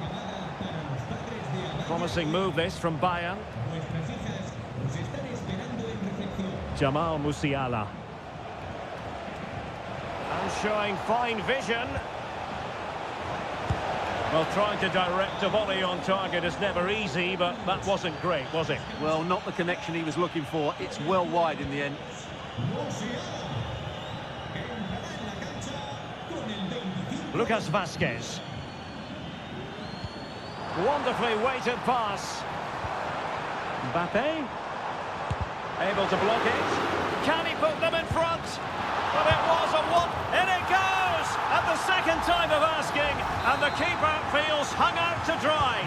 Promising move this from Bayern. Jamal Musiala. And showing fine vision. Well, trying to direct a volley on target is never easy, but that wasn't great, was it? Well, not the connection he was looking for. It's well wide in the end. Lucas Vazquez. Wonderfully weighted pass. Mbappe. Able to block it. Can he put them in front? Well, it was a one. In it goes! At the second time of asking. And the keeper feels hung out to dry.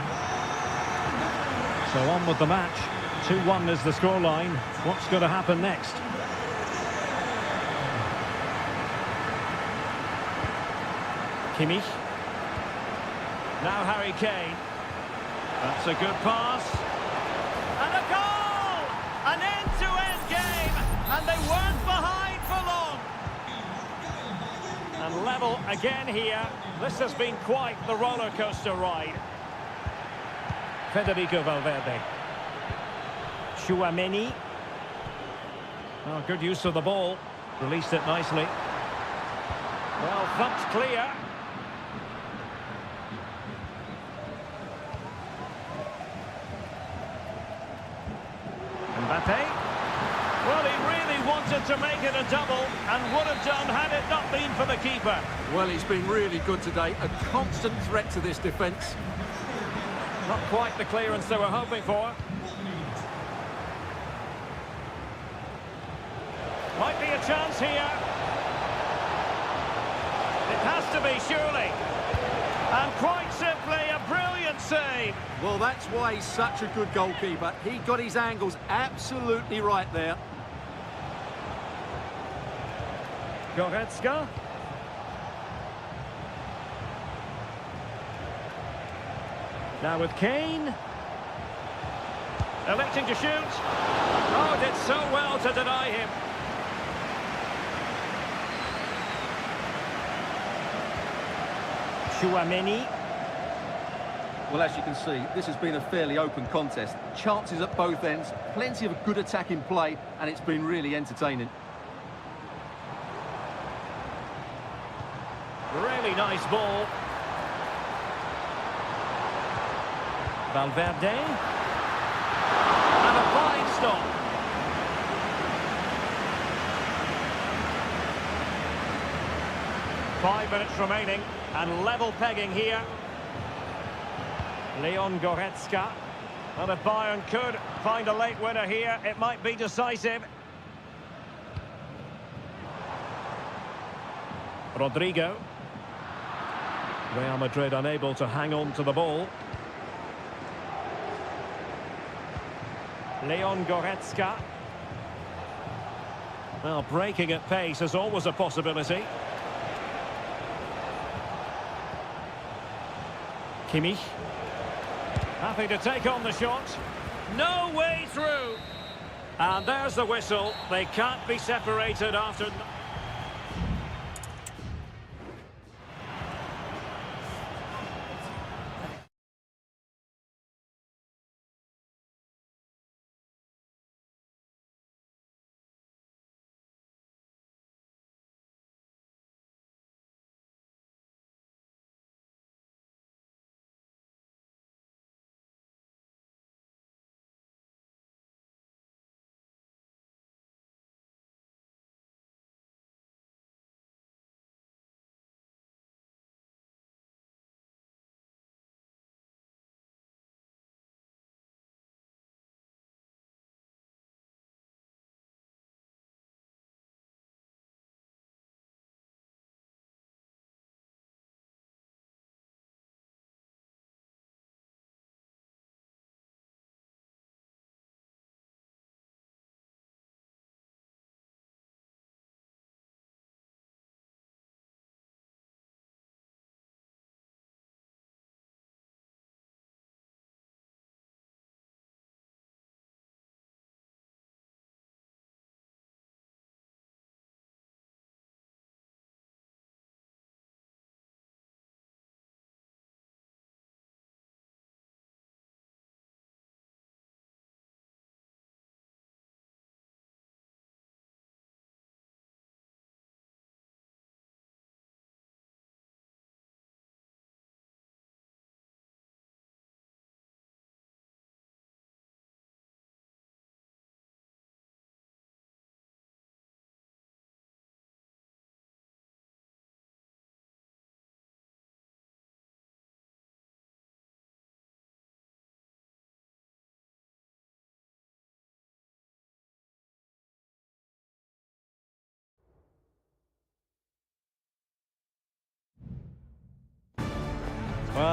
So on with the match. 2-1 is the scoreline. What's going to happen next? Kimmich. Now Harry Kane. That's a good pass. And a goal! An end-to-end game. And they weren't behind for long. And level again here. This has been quite the roller coaster ride. Federico Valverde. Tchouaméni. Oh, good use of the ball. Released it nicely. Well, thumped clear. Mbappe. Well, he really wanted to make it a double and would have done had it not been for the keeper. Well, he's been really good today. A constant threat to this defence. Not quite the clearance they were hoping for. Might be a chance here. It has to be, surely. And quite simply, a brilliant save. Well, that's why he's such a good goalkeeper. He got his angles absolutely right there. Goretzka. Now with Kane. Electing to shoot. Oh, did so well to deny him. Tchouaméni. Well, as you can see, this has been a fairly open contest. Chances at both ends, plenty of good attacking play, and it's been really entertaining. Really nice ball. Valverde. And a fine stop. Five minutes remaining, and level pegging here. Leon Goretzka. Well, if Bayern could find a late winner here, it might be decisive. Rodrigo. Real Madrid unable to hang on to the ball. Leon Goretzka. Well, breaking at pace is always a possibility. Kimmich. Happy to take on the shot. No way through. And there's the whistle. They can't be separated after...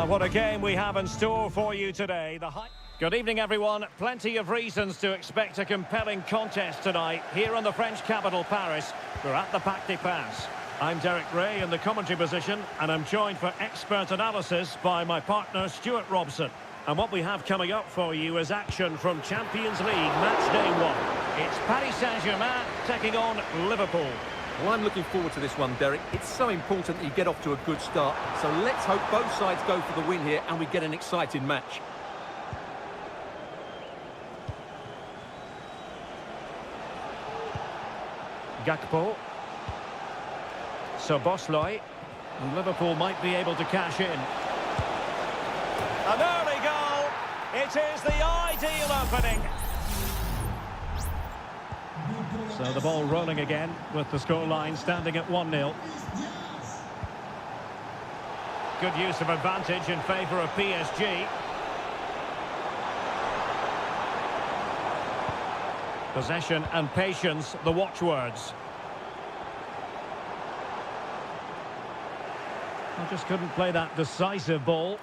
What a game we have in store for you today. Good evening, everyone. Plenty of reasons to expect a compelling contest tonight here in the French capital, Paris. We're at the Parc des Princes. I'm Derek Ray in the commentary position, and I'm joined for expert analysis by my partner, Stuart Robson. And what we have coming up for you is action from Champions League match day 1. It's Paris Saint-Germain taking on Liverpool. Well, I'm looking forward to this one, Derek. It's so important that you get off to a good start. So let's hope both sides go for the win here and we get an exciting match. Gakpo. Szoboszlai. Liverpool might be able to cash in. An early goal. It is the ideal opening. So the ball rolling again with the scoreline standing at 1-0. Good use of advantage in favour of PSG. Possession and patience, the watchwords. I just couldn't play that decisive ball.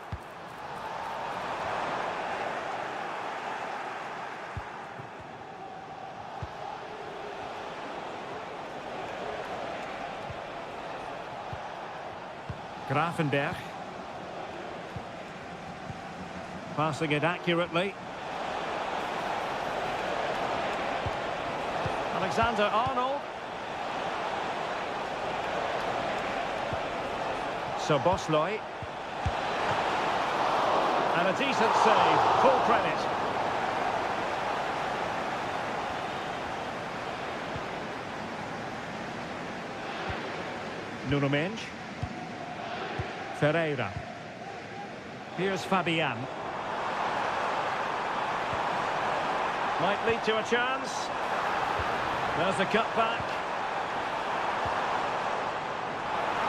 Gravenberch. Passing it accurately. Alexander-Arnold. Szoboszlai. And a decent save. Full credit. Nuno Mendes. Ferreira. Here's Fabian. Might lead to a chance. There's the cutback.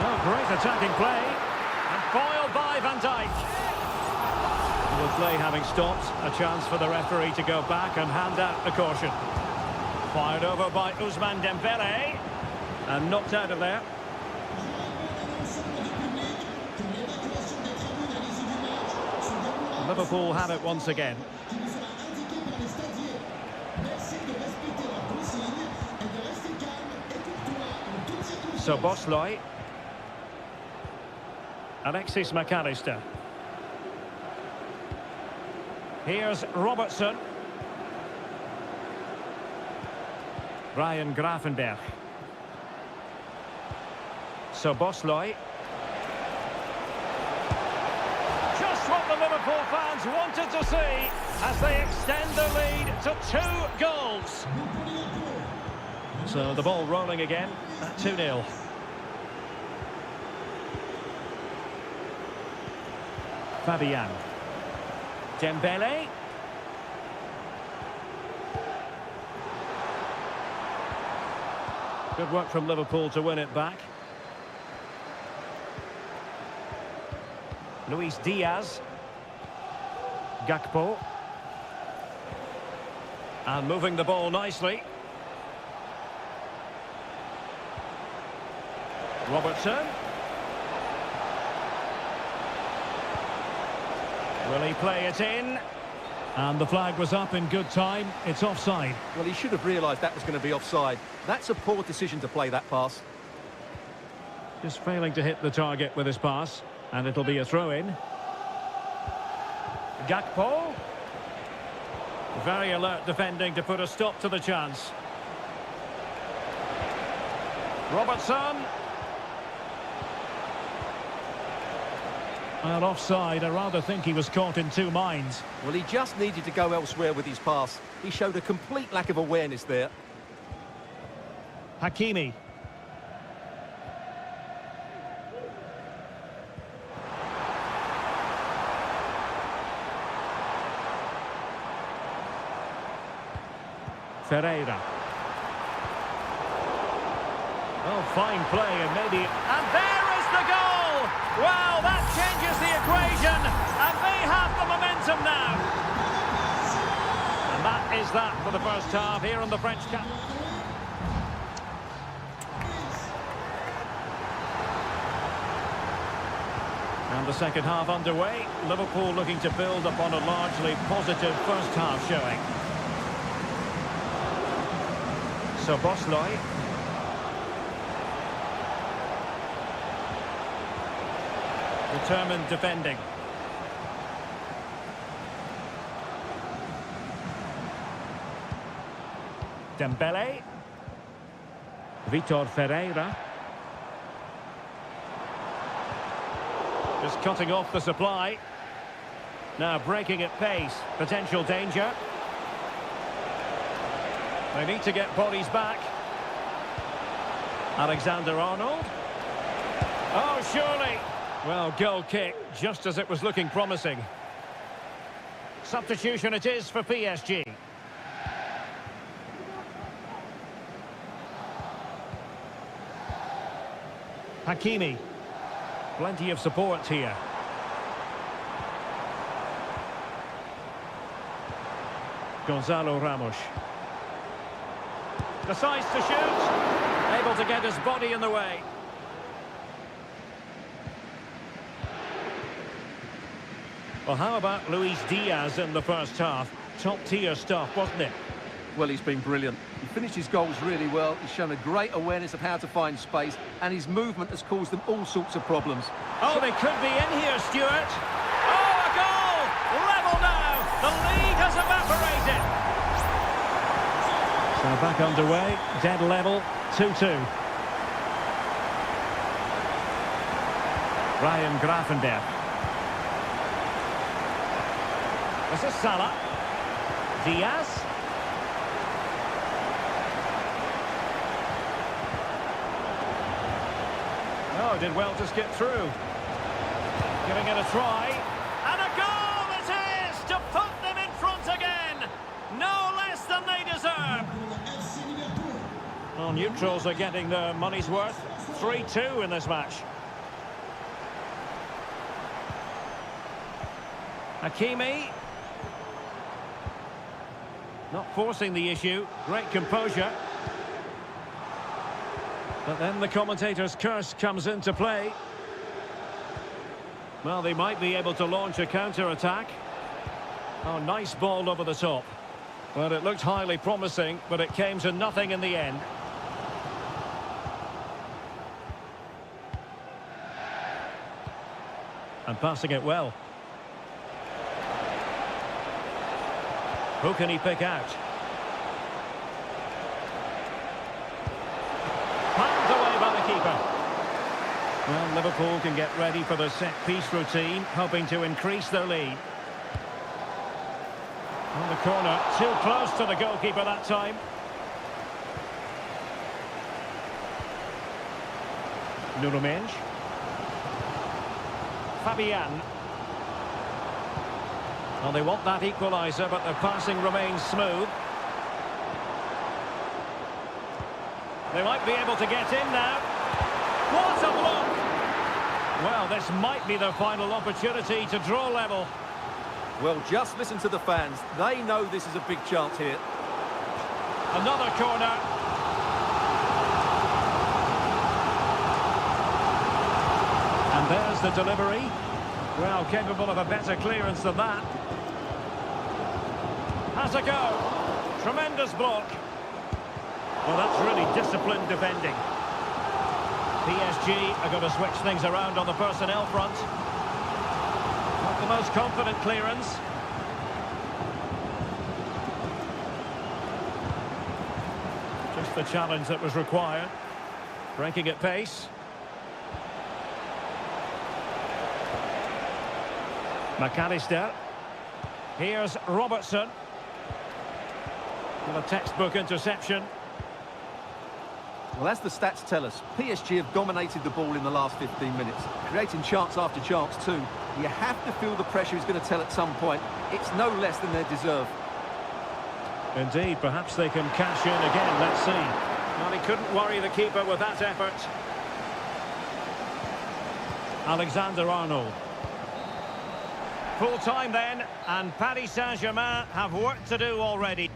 Oh, great attacking play. And foiled by Van Dijk. The play having stopped, a chance for the referee to go back and hand out the caution. Fired over by Ousmane Dembélé. And knocked out of there. Liverpool have it once again. Szoboszlai. Alexis McAllister. Here's Robertson. Ryan Gravenberch. Szoboszlai. What the Liverpool fans wanted to see as they extend the lead to 2 goals. So the ball rolling again at 2-0. Fabian. Dembélé. Good work from Liverpool to win it back. Luis Diaz. Gakpo. And moving the ball nicely. Robertson. Will he play it in? And the flag was up in good time. It's offside. Well, he should have realised that was going to be offside. That's a poor decision to play that pass. Just failing to hit the target with his pass. And it'll be a throw-in. Gakpo. Very alert defending to put a stop to the chance. Robertson. And offside. I rather think he was caught in 2 minds. Well, he just needed to go elsewhere with his pass. He showed a complete lack of awareness there. Hakimi. Ferreira. Oh, fine play and maybe... And there is the goal! Wow, that changes the equation. And they have the momentum now. And that is that for the first half here in the French Cup. And the second half underway. Liverpool looking to build upon a largely positive first half showing. So Bosley. Determined defending. Dembele. Vitor Ferreira. Just cutting off the supply. Now breaking at pace. Potential danger. They need to get bodies back. Alexander-Arnold. Oh, surely. Well, goal kick, just as it was looking promising. Substitution it is for PSG. Hakimi. Plenty of support here. Gonzalo Ramos. Decides to shoot. Able to get his body in the way. Well, how about Luis Diaz in the first half? Top-tier stuff, wasn't it? Well, he's been brilliant. He finished his goals really well. He's shown a great awareness of how to find space, and his movement has caused them all sorts of problems. Oh, they could be in here, Stuart. Oh, a goal! Level now. The lead has evaporated. So back underway, dead level, 2-2. Ryan Gravenberch. This is Salah. Diaz. Oh, did well to skip through. Giving it a try. And a goal it is to put them in front again. No less than they deserve. Well, neutrals are getting their money's worth. 3-2 in this match. Hakimi. Not forcing the issue. Great composure. But then the commentator's curse comes into play. Well, they might be able to launch a counter-attack. Oh, nice ball over the top. Well, it looked highly promising, but it came to nothing in the end. And passing it well. Who can he pick out? Palmed away by the keeper. Well, Liverpool can get ready for the set-piece routine, hoping to increase their lead. On the corner, too close to the goalkeeper that time. Nuno Mendes. Fabian. Well, they want that equaliser, but the passing remains smooth. They might be able to get in now. What a block! Well, this might be their final opportunity to draw level. Well, just listen to the fans. They know this is a big chance here. Another corner. And there's the delivery. Well, capable of a better clearance than that. Has a go. Tremendous block. Well, that's really disciplined defending. PSG are going to switch things around on the personnel front. Not the most confident clearance. Just the challenge that was required. Breaking at pace. McAllister. Here's Robertson. With a textbook interception. Well, as the stats tell us, PSG have dominated the ball in the last 15 minutes, creating chance after chance too. You have to feel the pressure is going to tell at some point. It's no less than they deserve. Indeed, perhaps they can cash in again. Let's see. Well, he couldn't worry the keeper with that effort. Alexander-Arnold. Full time then, and Paris Saint-Germain have work to do already.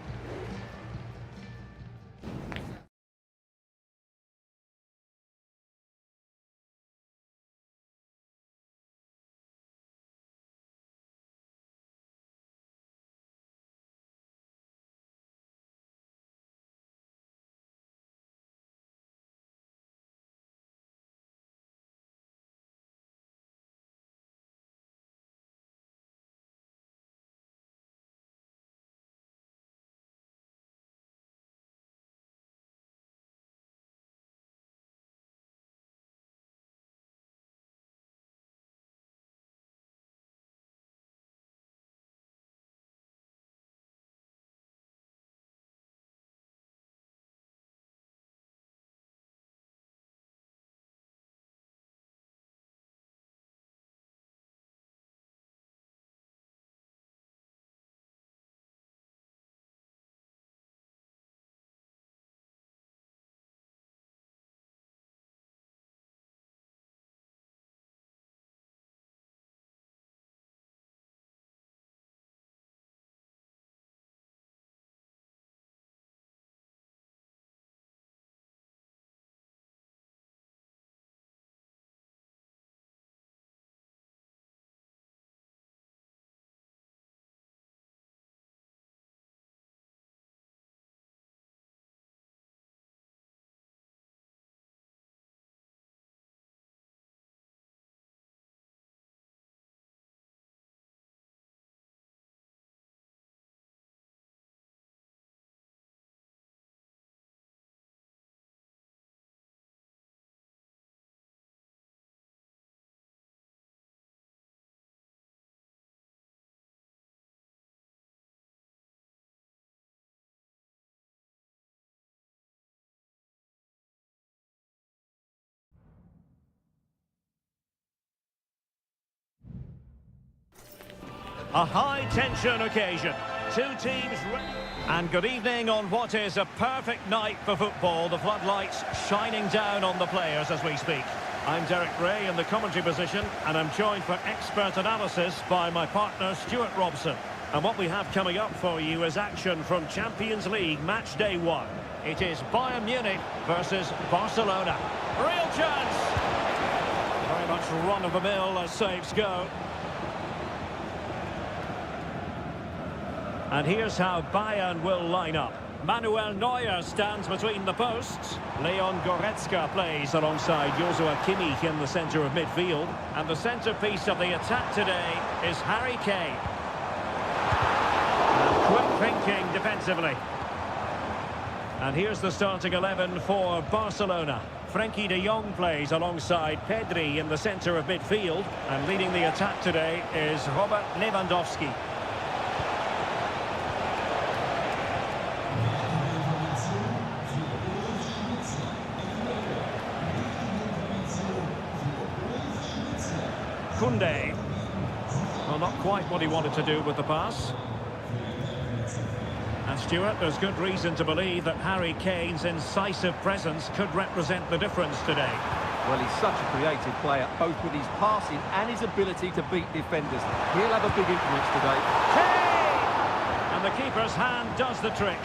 A high-tension occasion. Two teams... And good evening on what is a perfect night for football. The floodlights shining down on the players as we speak. I'm Derek Ray in the commentary position, and I'm joined for expert analysis by my partner Stuart Robson. And what we have coming up for you is action from Champions League match day 1. It is Bayern Munich versus Barcelona. Real chance! Very much run-of-the-mill as saves go. And here's how Bayern will line up. Manuel Neuer stands between the posts. Leon Goretzka plays alongside Joshua Kimmich in the centre of midfield. And the centrepiece of the attack today is Harry Kane. And quick thinking defensively. And here's the starting 11 for Barcelona. Frenkie de Jong plays alongside Pedri in the centre of midfield. And leading the attack today is Robert Lewandowski. Koundé. Well, not quite what he wanted to do with the pass. And Stuart, there's good reason to believe that Harry Kane's incisive presence could represent the difference today. Well, he's such a creative player, both with his passing and his ability to beat defenders. He'll have a big influence today. Kane! And the keeper's hand does the trick.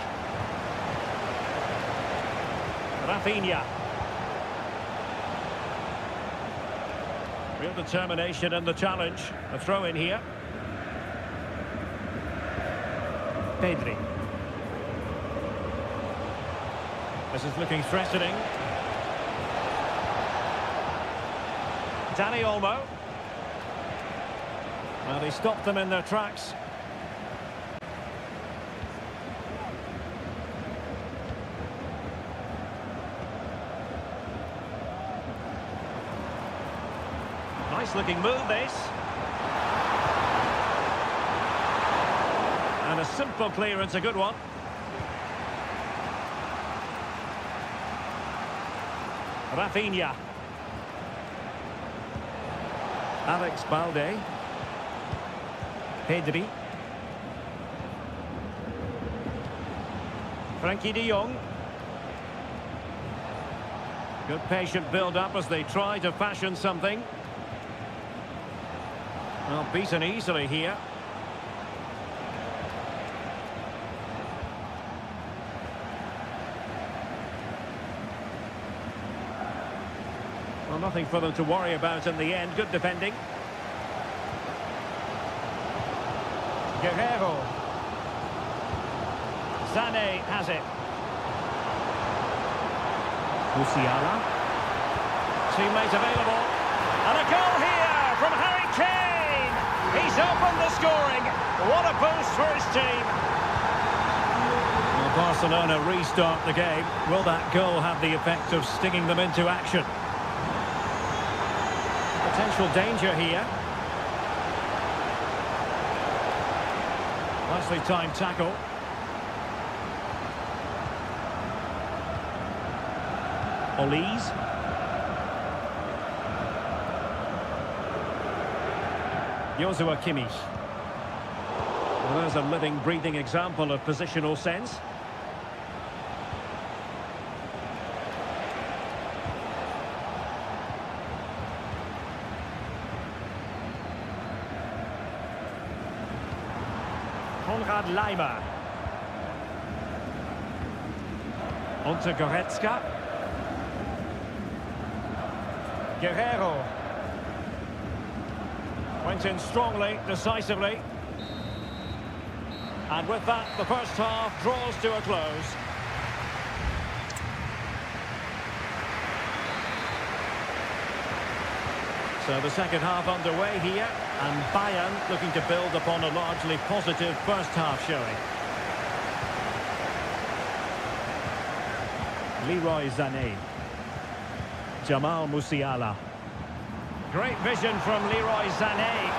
Rafinha. Real determination in the challenge. A throw in here. Pedri. This is looking threatening. Dani Olmo. Well, he stopped them in their tracks. Nice looking move, this. And a simple clearance, a good one. Rafinha. Alex Balde. Pedri. Frenkie de Jong. Good patient build-up as they try to fashion something. Well, beaten easily here. Well, nothing for them to worry about in the end. Good defending. Guerrero. Sané has it. Musiala. Teammate available. And a goal here from Harry Kane. He's opened the scoring. What a boost for his team. Well, Barcelona restart the game. Will that goal have the effect of stinging them into action? Potential danger here. Nicely timed tackle. Olise. Joshua Kimmich. Well, there's a living, breathing example of positional sense. Konrad Laimer. On to Goretzka. Guerrero. Went in strongly, decisively. And with that, the first half draws to a close. So the second half underway here, and Bayern looking to build upon a largely positive first half showing. Leroy Sané. Jamal Musiala. Great vision from Leroy Sané.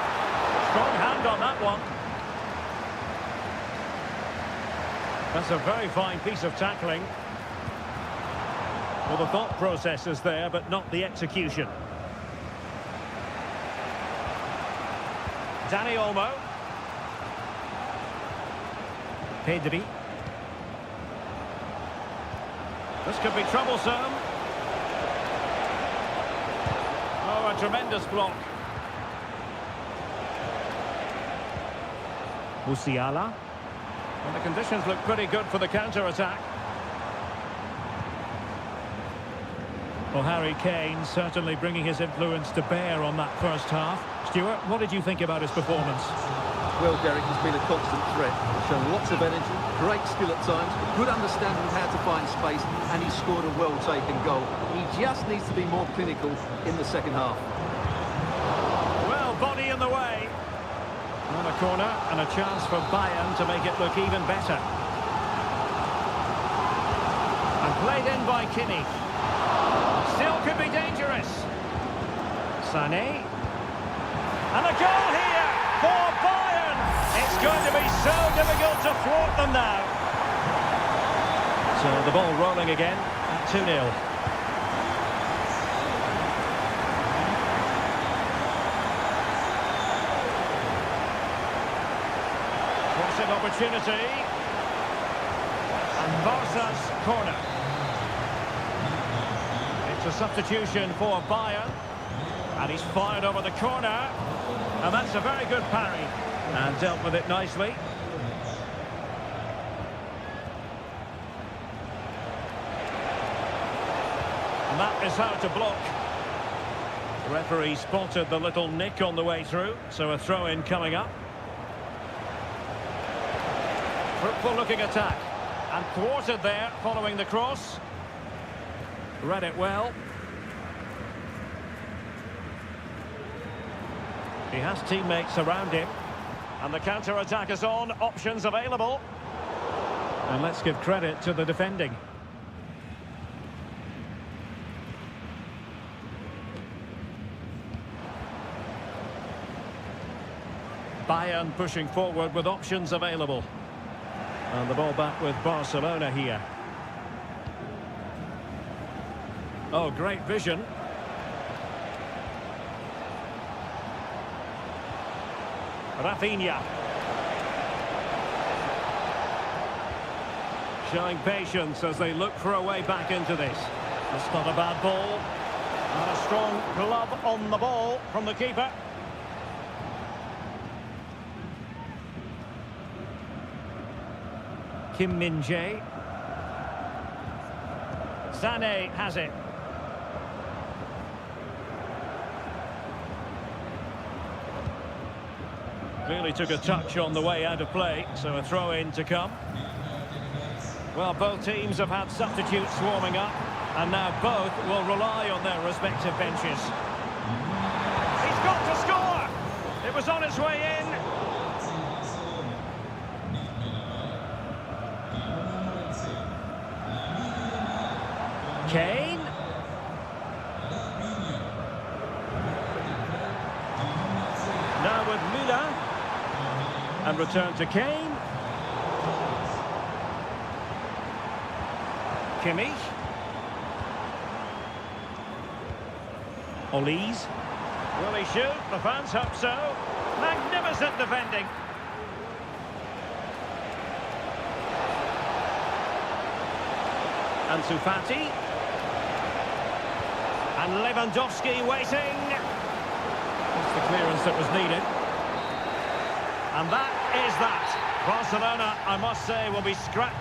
Strong hand on that one. That's a very fine piece of tackling. Well, the thought process is there, but not the execution. Dani Olmo. Pedri. This could be troublesome. Oh, a tremendous block. Musiala. And the conditions look pretty good for the counter-attack. Well, Harry Kane certainly bringing his influence to bear on that first half. Stuart, what did you think about his performance? Well, Derek, he's been a constant threat. Shown lots of energy, great skill at times, good understanding of how to find space, and he scored a well-taken goal. He just needs to be more clinical in the second half. Well, body in the way. On a corner and a chance for Bayern to make it look even better. And played in by Kimmich. Still could be dangerous. Sané. And a goal here for Bayern. It's going to be so difficult to thwart them now. So the ball rolling again at 2-0. Crossing opportunity. And Barca's corner. It's a substitution for Bayern. And he's fired over the corner. And that's a very good parry. And dealt with it nicely. And that is how to block. The referee spotted the little nick on the way through. So a throw-in coming up. Fruitful looking attack. And thwarted there following the cross. Read it well. He has teammates around him. And the counter-attack is on. Options available. And let's give credit to the defending. Bayern pushing forward with options available. And the ball back with Barcelona here. Oh, great vision. Rafinha. Showing patience as they look for a way back into this. That's not a bad ball. And a strong glove on the ball from the keeper. Kim Min-jae. Sané has it. Clearly took a touch on the way out of play, so a throw-in to come. Well, both teams have had substitutes warming up, and now both will rely on their respective benches. He's got to score! It was on its way in. Kane. Now with Müller. And return to Kane. Kimmich. Olise. Will he shoot? The fans hope so. Magnificent defending. Ansu Fati. And Lewandowski waiting. That's the clearance that was needed. And that is that. Barcelona, I must say, will be scrapped.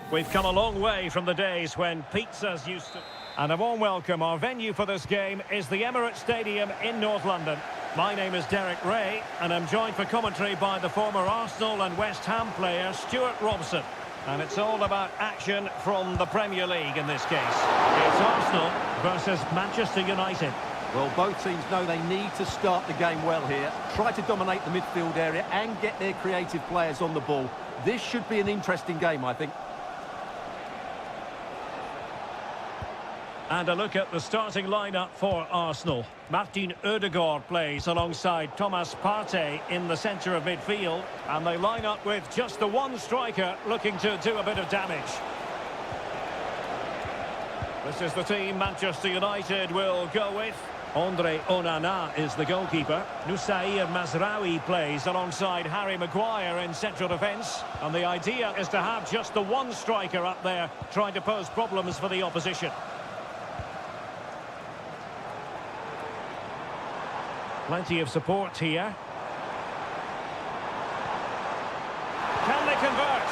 We've come a long way from the days when pizzas used to... And a warm welcome. Our venue for this game is the Emirates Stadium in North London. My name is Derek Ray, and I'm joined for commentary by the former Arsenal and West Ham player Stuart Robson. And it's all about action from the Premier League in this case. It's Arsenal versus Manchester United. Well, both teams know they need to start the game well here. Try to dominate the midfield area and get their creative players on the ball. This should be an interesting game, I think. And a look at the starting lineup for Arsenal. Martin Ødegaard plays alongside Thomas Partey in the centre of midfield. And they line up with just the one striker looking to do a bit of damage. This is the team Manchester United will go with. Andre Onana is the goalkeeper. Nusair Mazraoui plays alongside Harry Maguire in central defence. And the idea is to have just the one striker up there trying to pose problems for the opposition. Plenty of support here. Can they convert?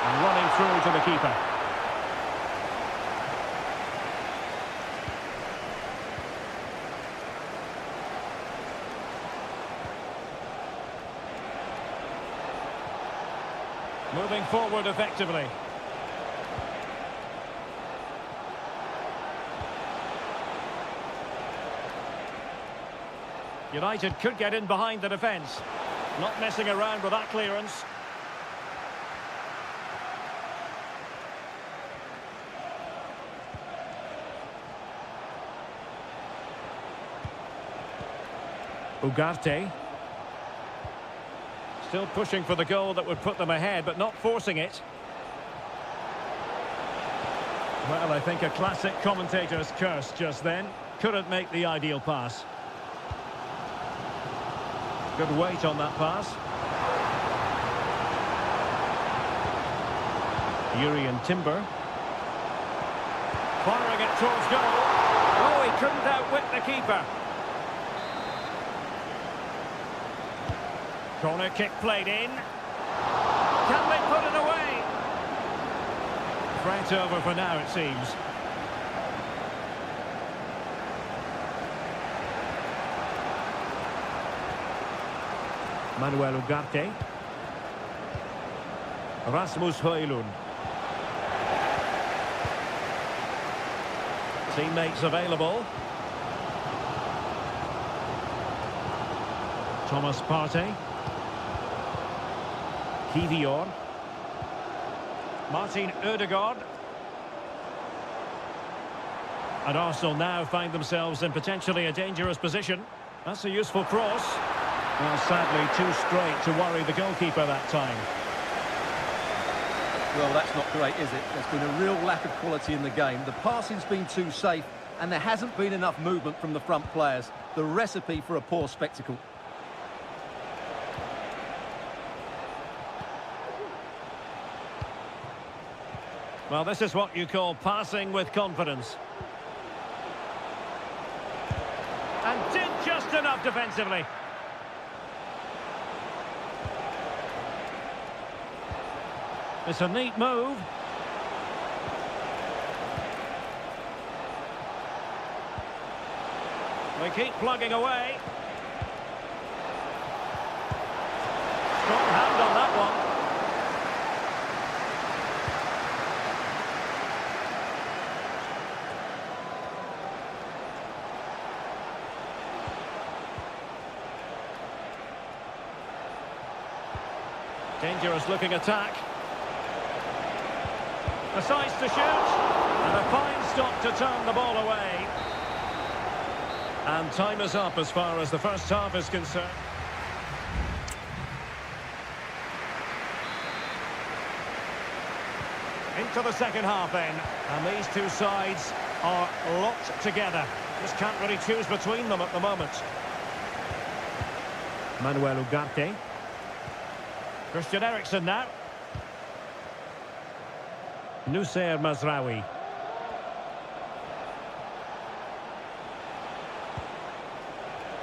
And running through to the keeper. Moving forward effectively. United could get in behind the defence. Not messing around with that clearance. Ugarte. Still pushing for the goal that would put them ahead, but not forcing it. Well, I think a classic commentator's curse just then. Couldn't make the ideal pass. Good weight on that pass. Urian Timber. Firing it towards goal. Oh, he couldn't outwit the keeper. Corner kick played in. Can they put it away? Threat over for now, it seems. Manuel Ugarte. Rasmus Højlund. Teammates available. Thomas Partey. Kivior. Martin Ødegaard. And Arsenal now find themselves in potentially a dangerous position. That's a useful cross. Well, sadly, too straight to worry the goalkeeper that time. Well, that's not great, is it? There's been a real lack of quality in the game. The passing's been too safe, and there hasn't been enough movement from the front players. The recipe for a poor spectacle. Well, this is what you call passing with confidence. And did just enough defensively. It's a neat move. They keep plugging away. Strong hand on that one. Dangerous looking attack. Decides to shoot, and a fine stop to turn the ball away. And time is up as far as the first half is concerned. Into the second half then, and these two sides are locked together. Just can't really choose between them at the moment. Manuel Ugarte. Christian Eriksen now. Nusair Mazraoui.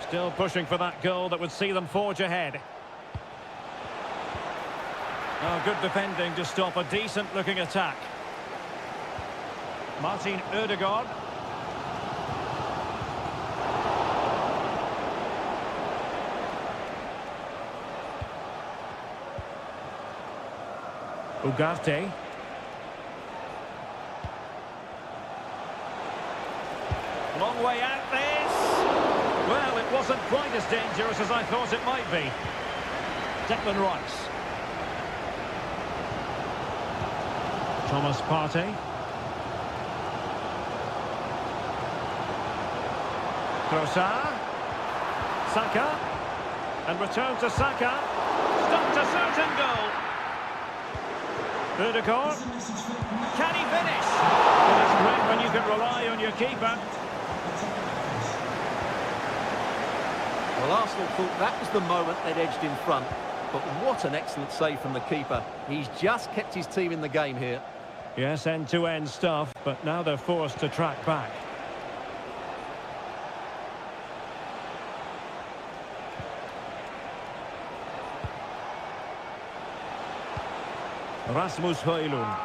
Still pushing for that goal that would see them forge ahead. Oh, good defending to stop a decent-looking attack. Martin Ødegaard. Ugarte. Long way out this. Well, it wasn't quite as dangerous as I thought it might be. Declan Rice. Thomas Partey. Trossard. Saka. And return to Saka. Stopped a certain goal. Ødegaard. Can he finish? Well, it's great when you can rely on your keeper. Well, Arsenal thought that was the moment they'd edged in front. But what an excellent save from the keeper. He's just kept his team in the game here. Yes, end-to-end stuff, but now they're forced to track back. Rasmus Højlund.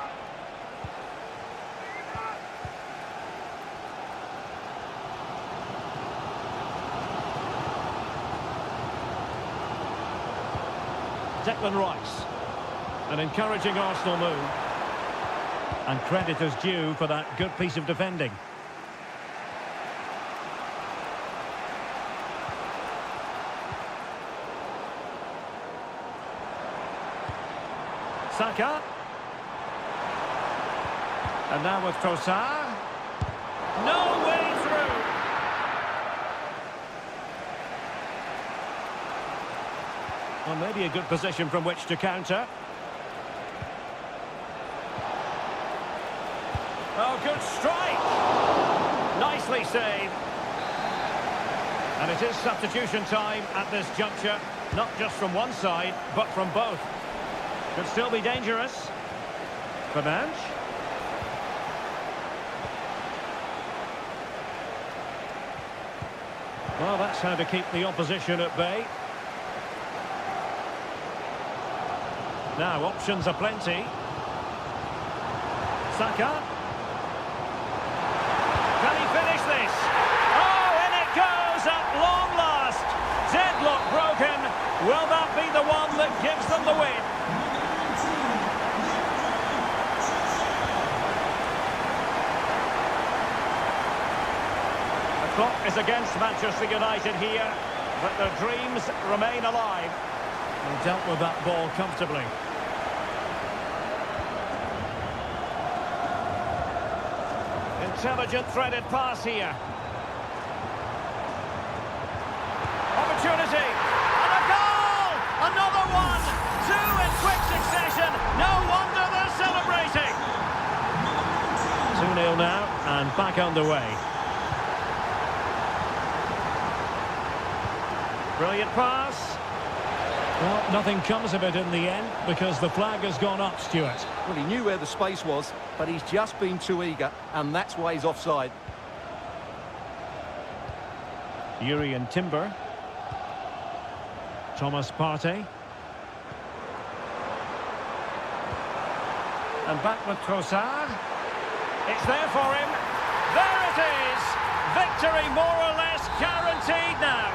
Declan Rice. An encouraging Arsenal move. And credit is due for that good piece of defending. Saka. And now with Trossard. No way through. Well, maybe a good position from which to counter. Oh, good strike. Nicely saved. And it is substitution time at this juncture. Not just from one side, but from both. Could still be dangerous. Fernandes. Well, that's how to keep the opposition at bay. Now, options are plenty. Saka. Can he finish this? Oh, in it goes at long last. Deadlock broken. Will that be the one that gives them the win? The clock is against Manchester United here, but their dreams remain alive. They dealt with that ball comfortably. Intelligent threaded pass here. Opportunity. And a goal! Another one! Two in quick succession. No wonder they're celebrating. 2-0 now and back underway. Brilliant pass. Well, nothing comes of it in the end because the flag has gone up, Stuart. Well, he knew where the space was, but he's just been too eager, and that's why he's offside. Urian Timber. Thomas Partey. And back with Trossard. It's there for him. There it is! Victory more or less guaranteed now.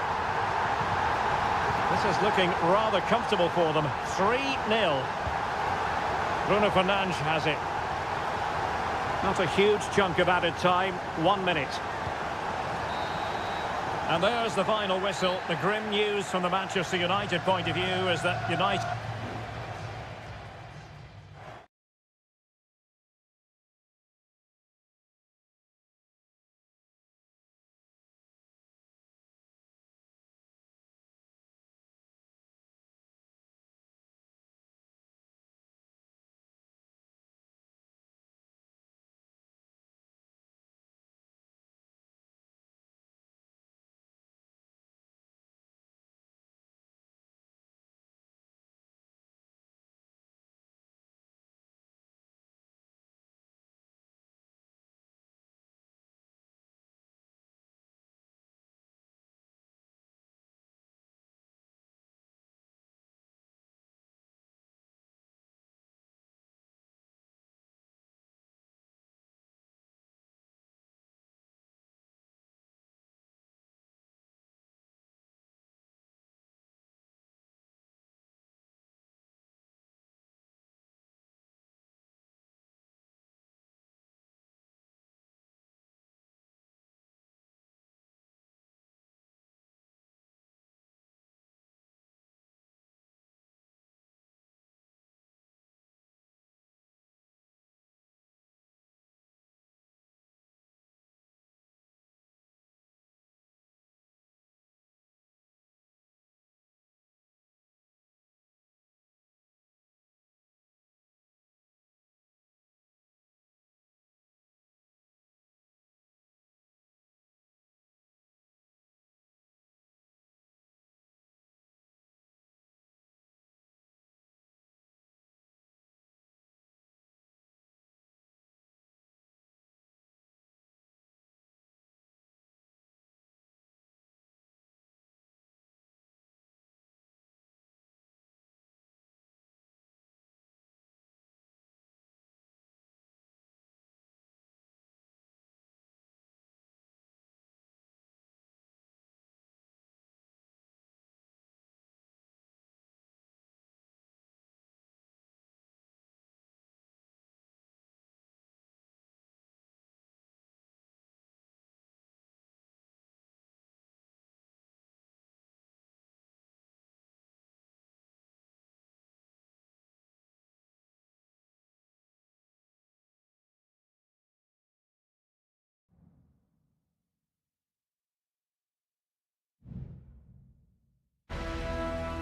This is looking rather comfortable for them. 3-0. Bruno Fernandes has it. Not a huge chunk of added time. 1 minute. And there's the final whistle. The grim news from the Manchester United point of view is that United...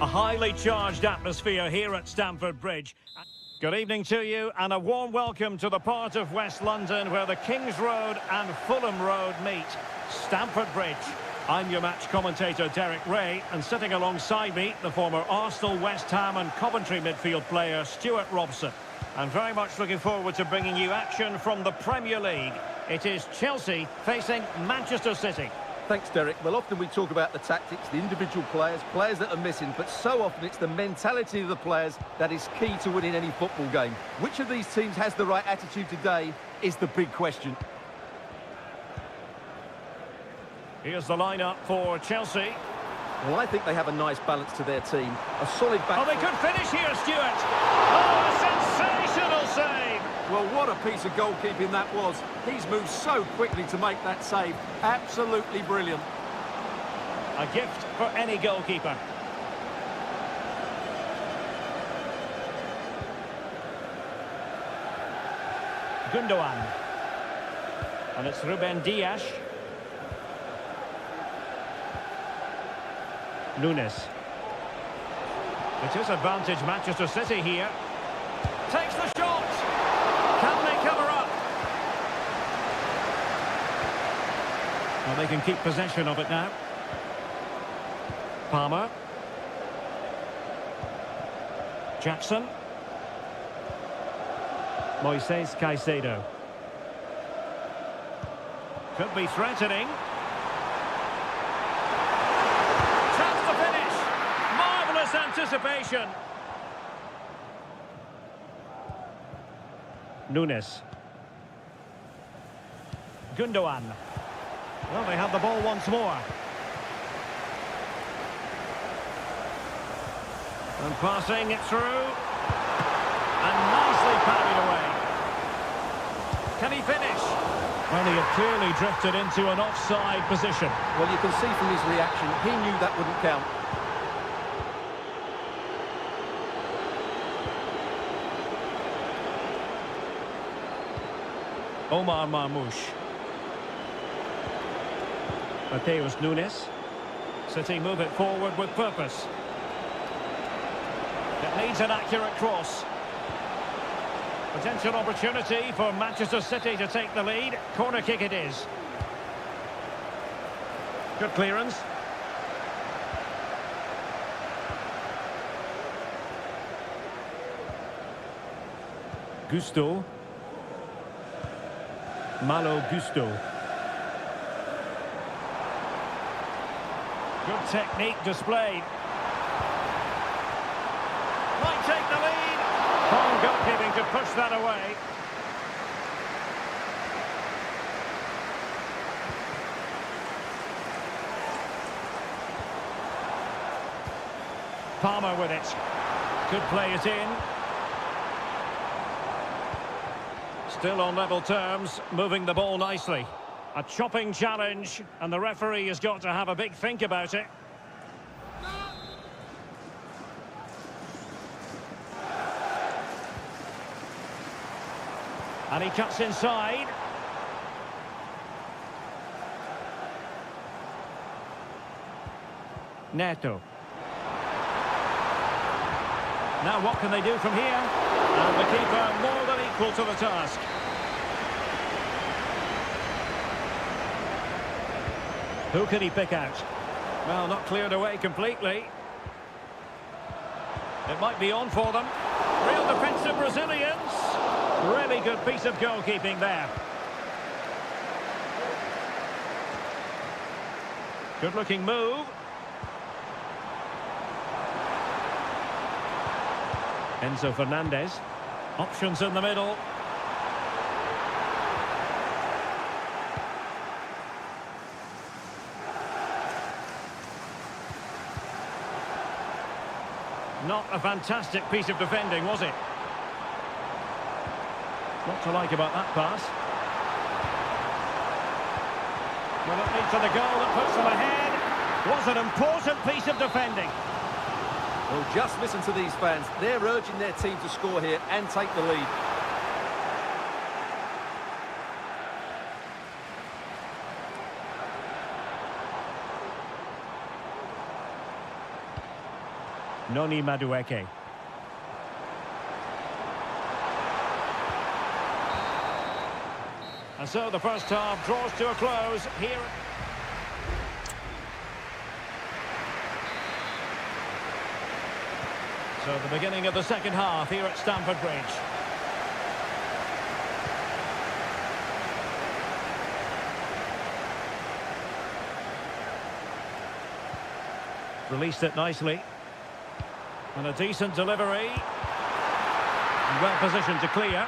A highly charged atmosphere here at Stamford Bridge. Good evening to you and a warm welcome to the part of West London where the King's Road and Fulham Road meet. Stamford Bridge. I'm your match commentator Derek Ray, and sitting alongside me, the former Arsenal, West Ham and Coventry midfield player Stuart Robson. And very much looking forward to bringing you action from the Premier League. It is Chelsea facing Manchester City. Thanks, Derek. Well, often we talk about the tactics, the individual players that are missing, but so often it's the mentality of the players that is key to winning any football game. Which of these teams has the right attitude today is the big question. Here's the lineup for Chelsea. Well, I think they have a nice balance to their team. A solid back... Oh, they could finish here, Stuart! Oh, a sensational save! Well, what a piece of goalkeeping that was. He's moved so quickly to make that save. Absolutely brilliant. A gift for any goalkeeper. Gundogan. And it's Ruben Dias. Nunes. It is advantage Manchester City here. Takes the shot. Can they cover up? Well, they can keep possession of it now. Palmer. Jackson. Moises Caicedo. Could be threatening. Chance to finish. Marvellous anticipation. Nunes. Gundogan. Well, they have the ball once more. And passing it through. And nicely parried away. Can he finish? Well, he had clearly drifted into an offside position. Well, you can see from his reaction, he knew that wouldn't count. Omar Marmoush. Mateus Nunes. City move it forward with purpose. It needs an accurate cross. Potential opportunity for Manchester City to take the lead. Corner kick it is. Good clearance. Gusto. Malo Gusto. Good technique displayed. Might take the lead. Home goalkeeping to push that away. Palmer with it. Could play it in. Still on level terms, moving the ball nicely. A chopping challenge, and the referee has got to have a big think about it. And he cuts inside. Neto. Now what can they do from here? And the keeper more than equal to the task. Who can he pick out? Well, not cleared away completely. It might be on for them. Real defensive Brazilians. Really good piece of goalkeeping there. Good looking move. Enzo Fernandez. Options in the middle. Not a fantastic piece of defending, was it? What to like about that pass? Well, it leads to the goal that puts them ahead. Was an important piece of defending. Well, just listen to these fans. They're urging their team to score here and take the lead. Noni Madueke. And so the first half draws to a close here. So the beginning of the second half here at Stamford Bridge. Released it nicely. And a decent delivery. Well positioned to clear.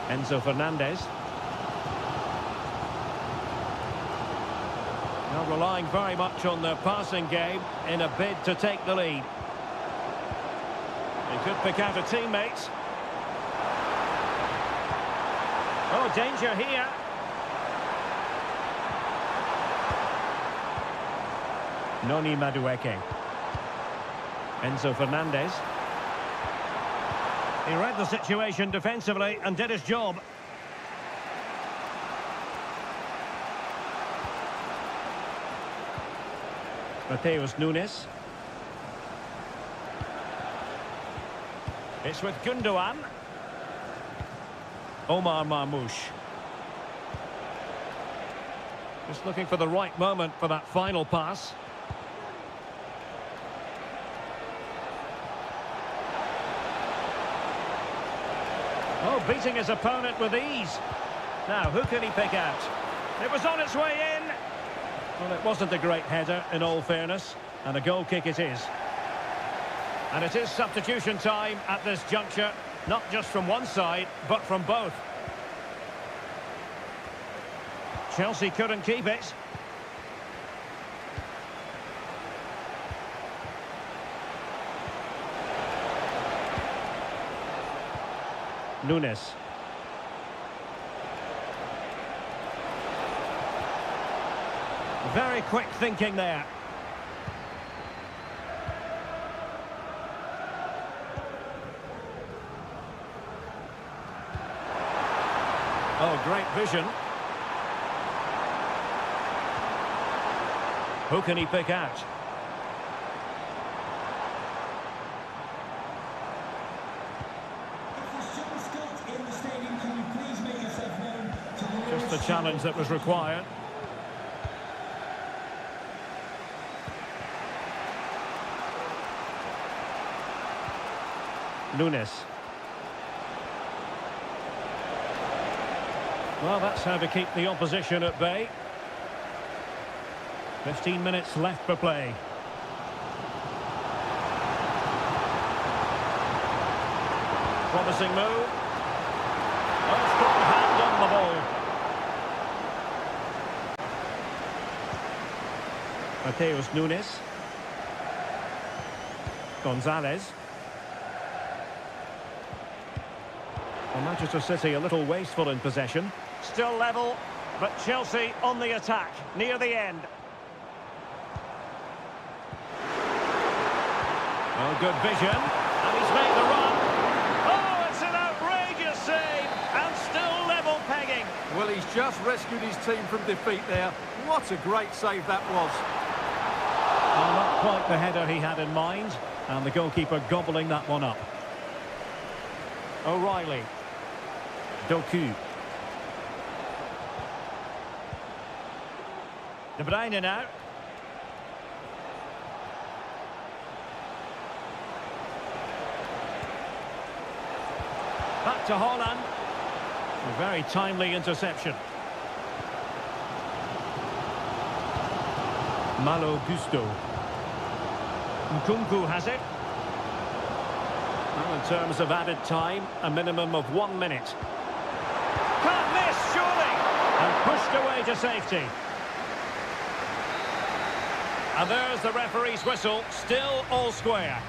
Enzo Fernandez. Now relying very much on their passing game in a bid to take the lead. They could pick out a teammate. Oh, danger here. Noni Madueke. Enzo Fernandez. He read the situation defensively and did his job. Mateus Nunes. It's with Gundogan. Omar Marmoush. Just looking for the right moment for that final pass. Oh, beating his opponent with ease. Now, who can he pick out? It was on its way in. Well, it wasn't a great header, in all fairness, and a goal kick it is. And it is substitution time at this juncture, not just from one side, but from both. Chelsea couldn't keep it. Nunes. Very quick thinking there. Oh, great vision. Who can he pick out? Just the challenge that was required. Nunes. Well, that's how to keep the opposition at bay. 15 minutes left for play. Promising move. Oh, strong hand on the ball. Mateus Nunes. Gonzalez. Well, Manchester City a little wasteful in possession. Still level, but Chelsea on the attack near the end. Oh, good vision, and he's made the run. Oh, it's an outrageous save, and still level pegging. Well, he's just rescued his team from defeat there. What a great save that was. Well, not quite the header he had in mind, and the goalkeeper gobbling that one up. O'Reilly. Doku. De Bruyne now. Back to Haaland. A very timely interception. Malo Gusto. Nkunku has it. Well, in terms of added time, a minimum of 1 minute. Can't miss, surely! And pushed away to safety. And there's the referee's whistle, still all square.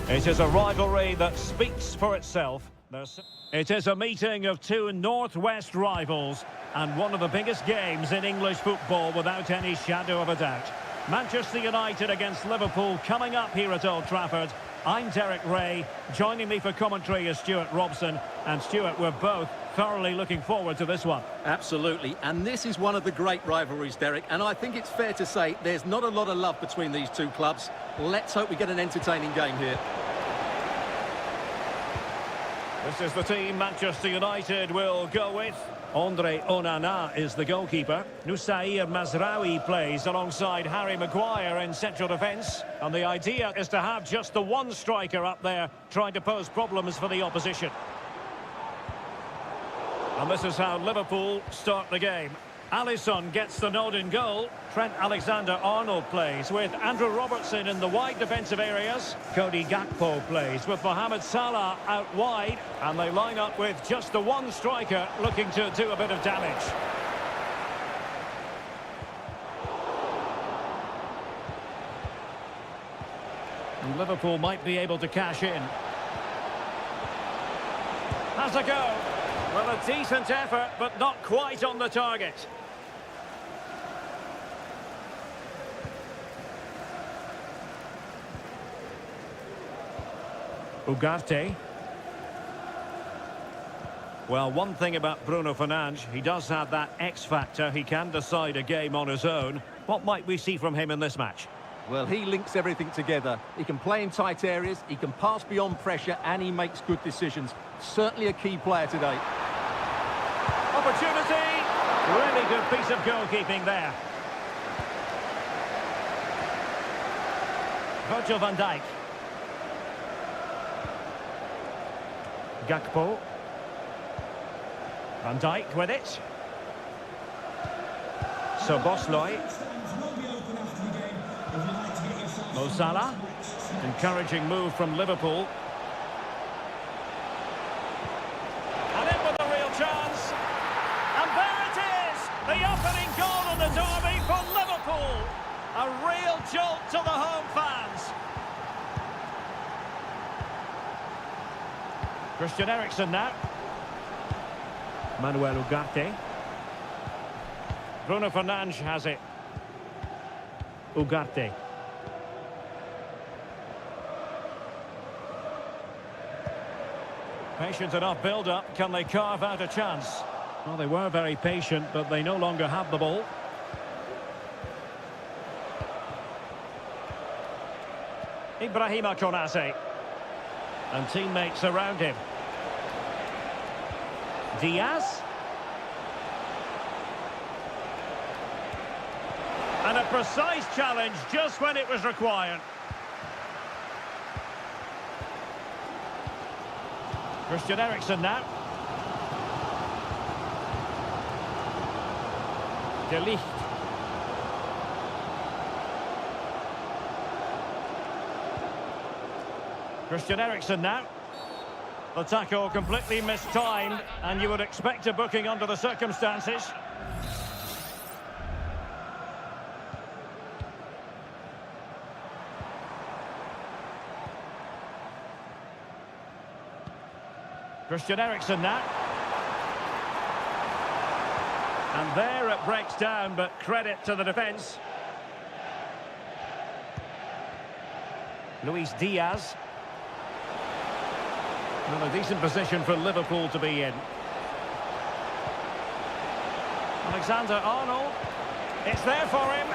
It is a rivalry that speaks for itself. It is a meeting of two northwest rivals and one of the biggest games in English football without any shadow of a doubt. Manchester United against Liverpool coming up here at Old Trafford. I'm Derek Ray. Joining me for commentary is Stuart Robson. And Stuart, we're both thoroughly looking forward to this one. Absolutely, and this is one of the great rivalries, Derek, and I think it's fair to say there's not a lot of love between these two clubs. Let's hope we get an entertaining game here. This is the team Manchester United will go with. Andre Onana is the goalkeeper. Nusair Mazraoui plays alongside Harry Maguire in central defence. And the idea is to have just the one striker up there trying to pose problems for the opposition. And this is how Liverpool start the game. Alisson gets the nod in goal. Trent Alexander-Arnold plays with Andrew Robertson in the wide defensive areas. Cody Gakpo plays with Mohamed Salah out wide. And they line up with just the one striker looking to do a bit of damage. And Liverpool might be able to cash in. Has a go. Well, a decent effort, but not quite on the target. Ugarte. Well, one thing about Bruno Fernandes, he does have that X factor. He can decide a game on his own. What might we see from him in this match? Well, he links everything together. He can play in tight areas, he can pass beyond pressure, and he makes good decisions. Certainly a key player today. Opportunity! Really good piece of goalkeeping there. Virgil van Dijk. Gakpo. Van Dijk with it. Soboslai. Mo Salah. Encouraging move from Liverpool. And in with a real chance. And there it is! The opening goal of the derby for Liverpool. A real jolt to the home fans. Christian Eriksen now. Manuel Ugarte. Bruno Fernandes has it. Ugarte. Patient enough build-up. Can they carve out a chance? Well, they were very patient, but they no longer have the ball. Ibrahima Konate. And teammates around him. Diaz. And a precise challenge just when it was required. Christian Eriksen now. De Ligt. Christian Eriksen now. The tackle completely mistimed, and you would expect a booking under the circumstances. Christian Eriksen now. And there it breaks down, but credit to the defence. Luis Diaz. Well, a decent position for Liverpool to be in. Alexander-Arnold. It's there for him.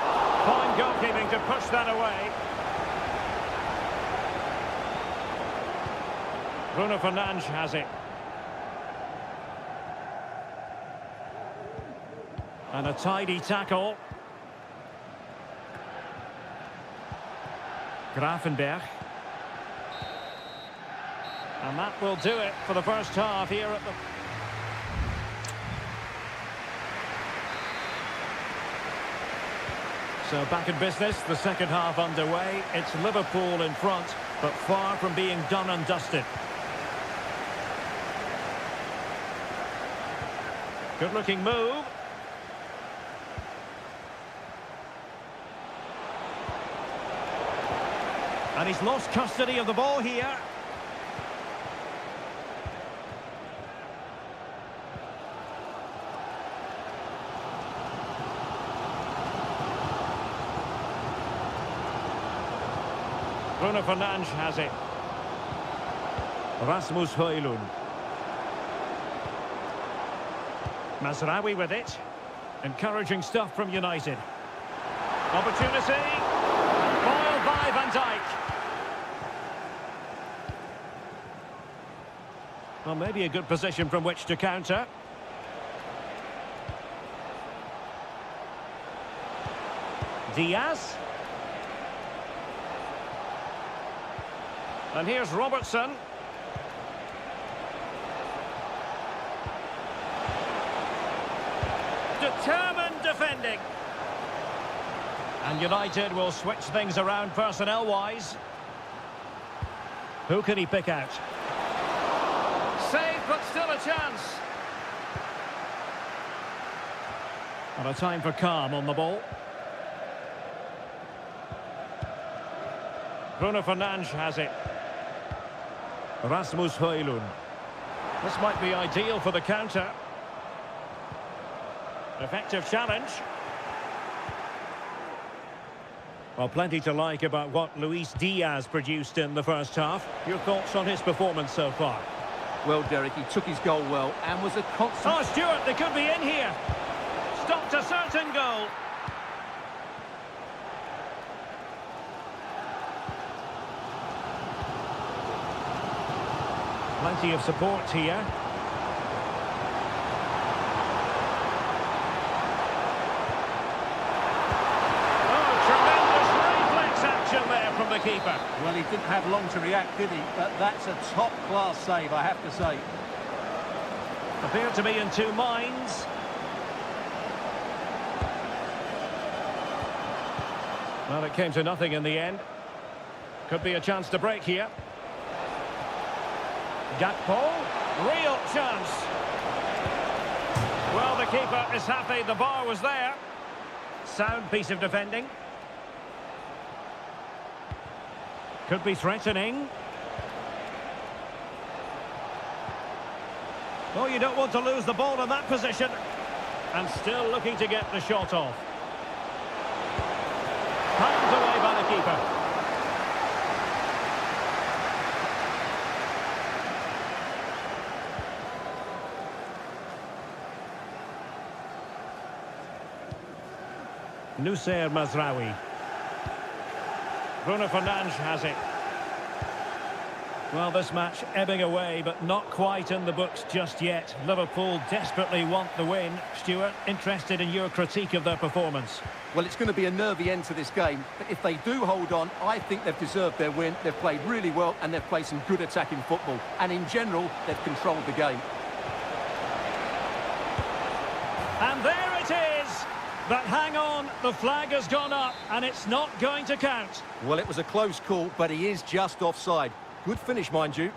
Fine goalkeeping to push that away. Bruno Fernandes has it. And a tidy tackle. Gravenberch. And that will do it for the first half here at the... So back in business, the second half underway. It's Liverpool in front, but far from being done and dusted. Good-looking move. And he's lost custody of the ball here. Bruno Fernandes has it. Rasmus Højlund. Mazraoui with it. Encouraging stuff from United. Opportunity. Foiled by Van Dijk. Well, maybe a good position from which to counter. Diaz. And here's Robertson. Determined defending. And United will switch things around personnel-wise. Who can he pick out? Save, but still a chance. And a time for calm on the ball. Bruno Fernandes has it. Rasmus Højlund. This might be ideal for the counter. Effective challenge. Well, plenty to like about what Luis Diaz produced in the first half. Your thoughts on his performance so far? Well, Derek, he took his goal well and was a constant... Oh, Stuart, they could be in here. Stopped a certain goal. Plenty of support here. From the keeper. Well, he didn't have long to react, did he? But that's a top-class save, I have to say. Appeared to be in two minds. Well, it came to nothing in the end. Could be a chance to break here. Gakpo, real chance. Well, the keeper is happy the bar was there. Sound piece of defending. Could be threatening. Oh, you don't want to lose the ball in that position. And still looking to get the shot off. Palmed away by the keeper. Nussair Mazraoui. Bruno Fernandes has it. Well, this match ebbing away, but not quite in the books just yet. Liverpool desperately want the win. Stuart, interested in your critique of their performance? Well, it's going to be a nervy end to this game, but if they do hold on, I think they've deserved their win. They've played really well, and they've played some good attacking football. And in general, they've controlled the game. And there it is! But hang on, the flag has gone up, and it's not going to count. Well, it was a close call, but he is just offside. Good finish, mind you.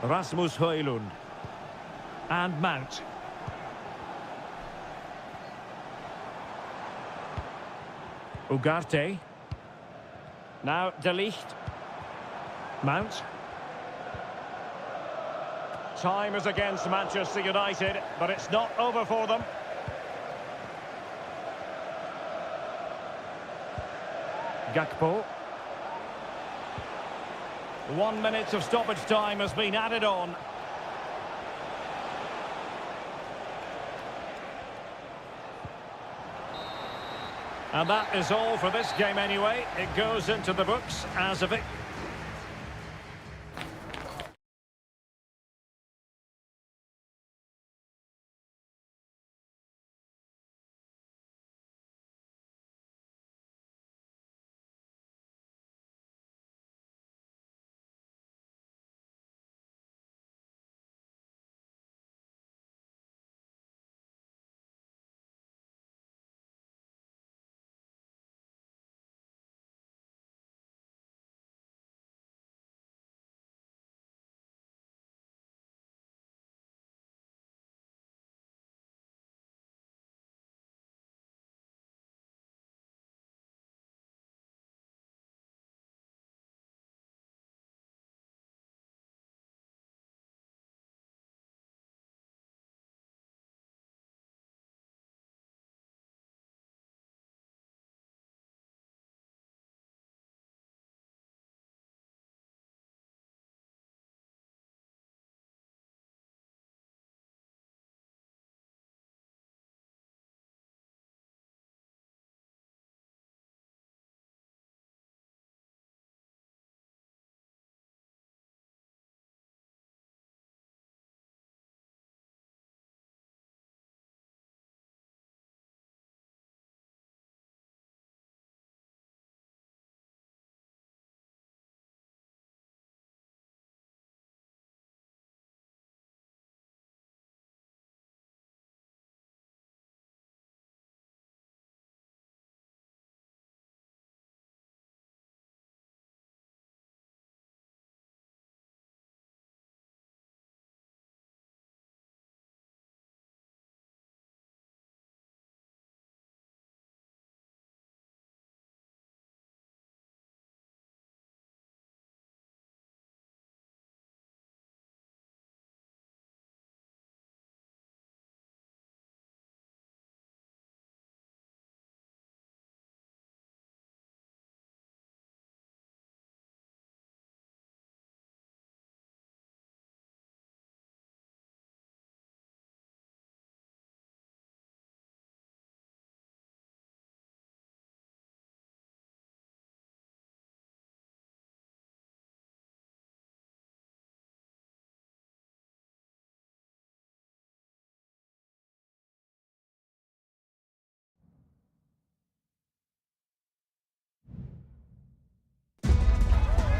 Rasmus Højlund. And Mount. Ugarte. Now De Ligt. Mount. Time is against Manchester United, but it's not over for them. Gakpo. 1 minute of stoppage time has been added on. And that is all for this game anyway. It goes into the books as a victory.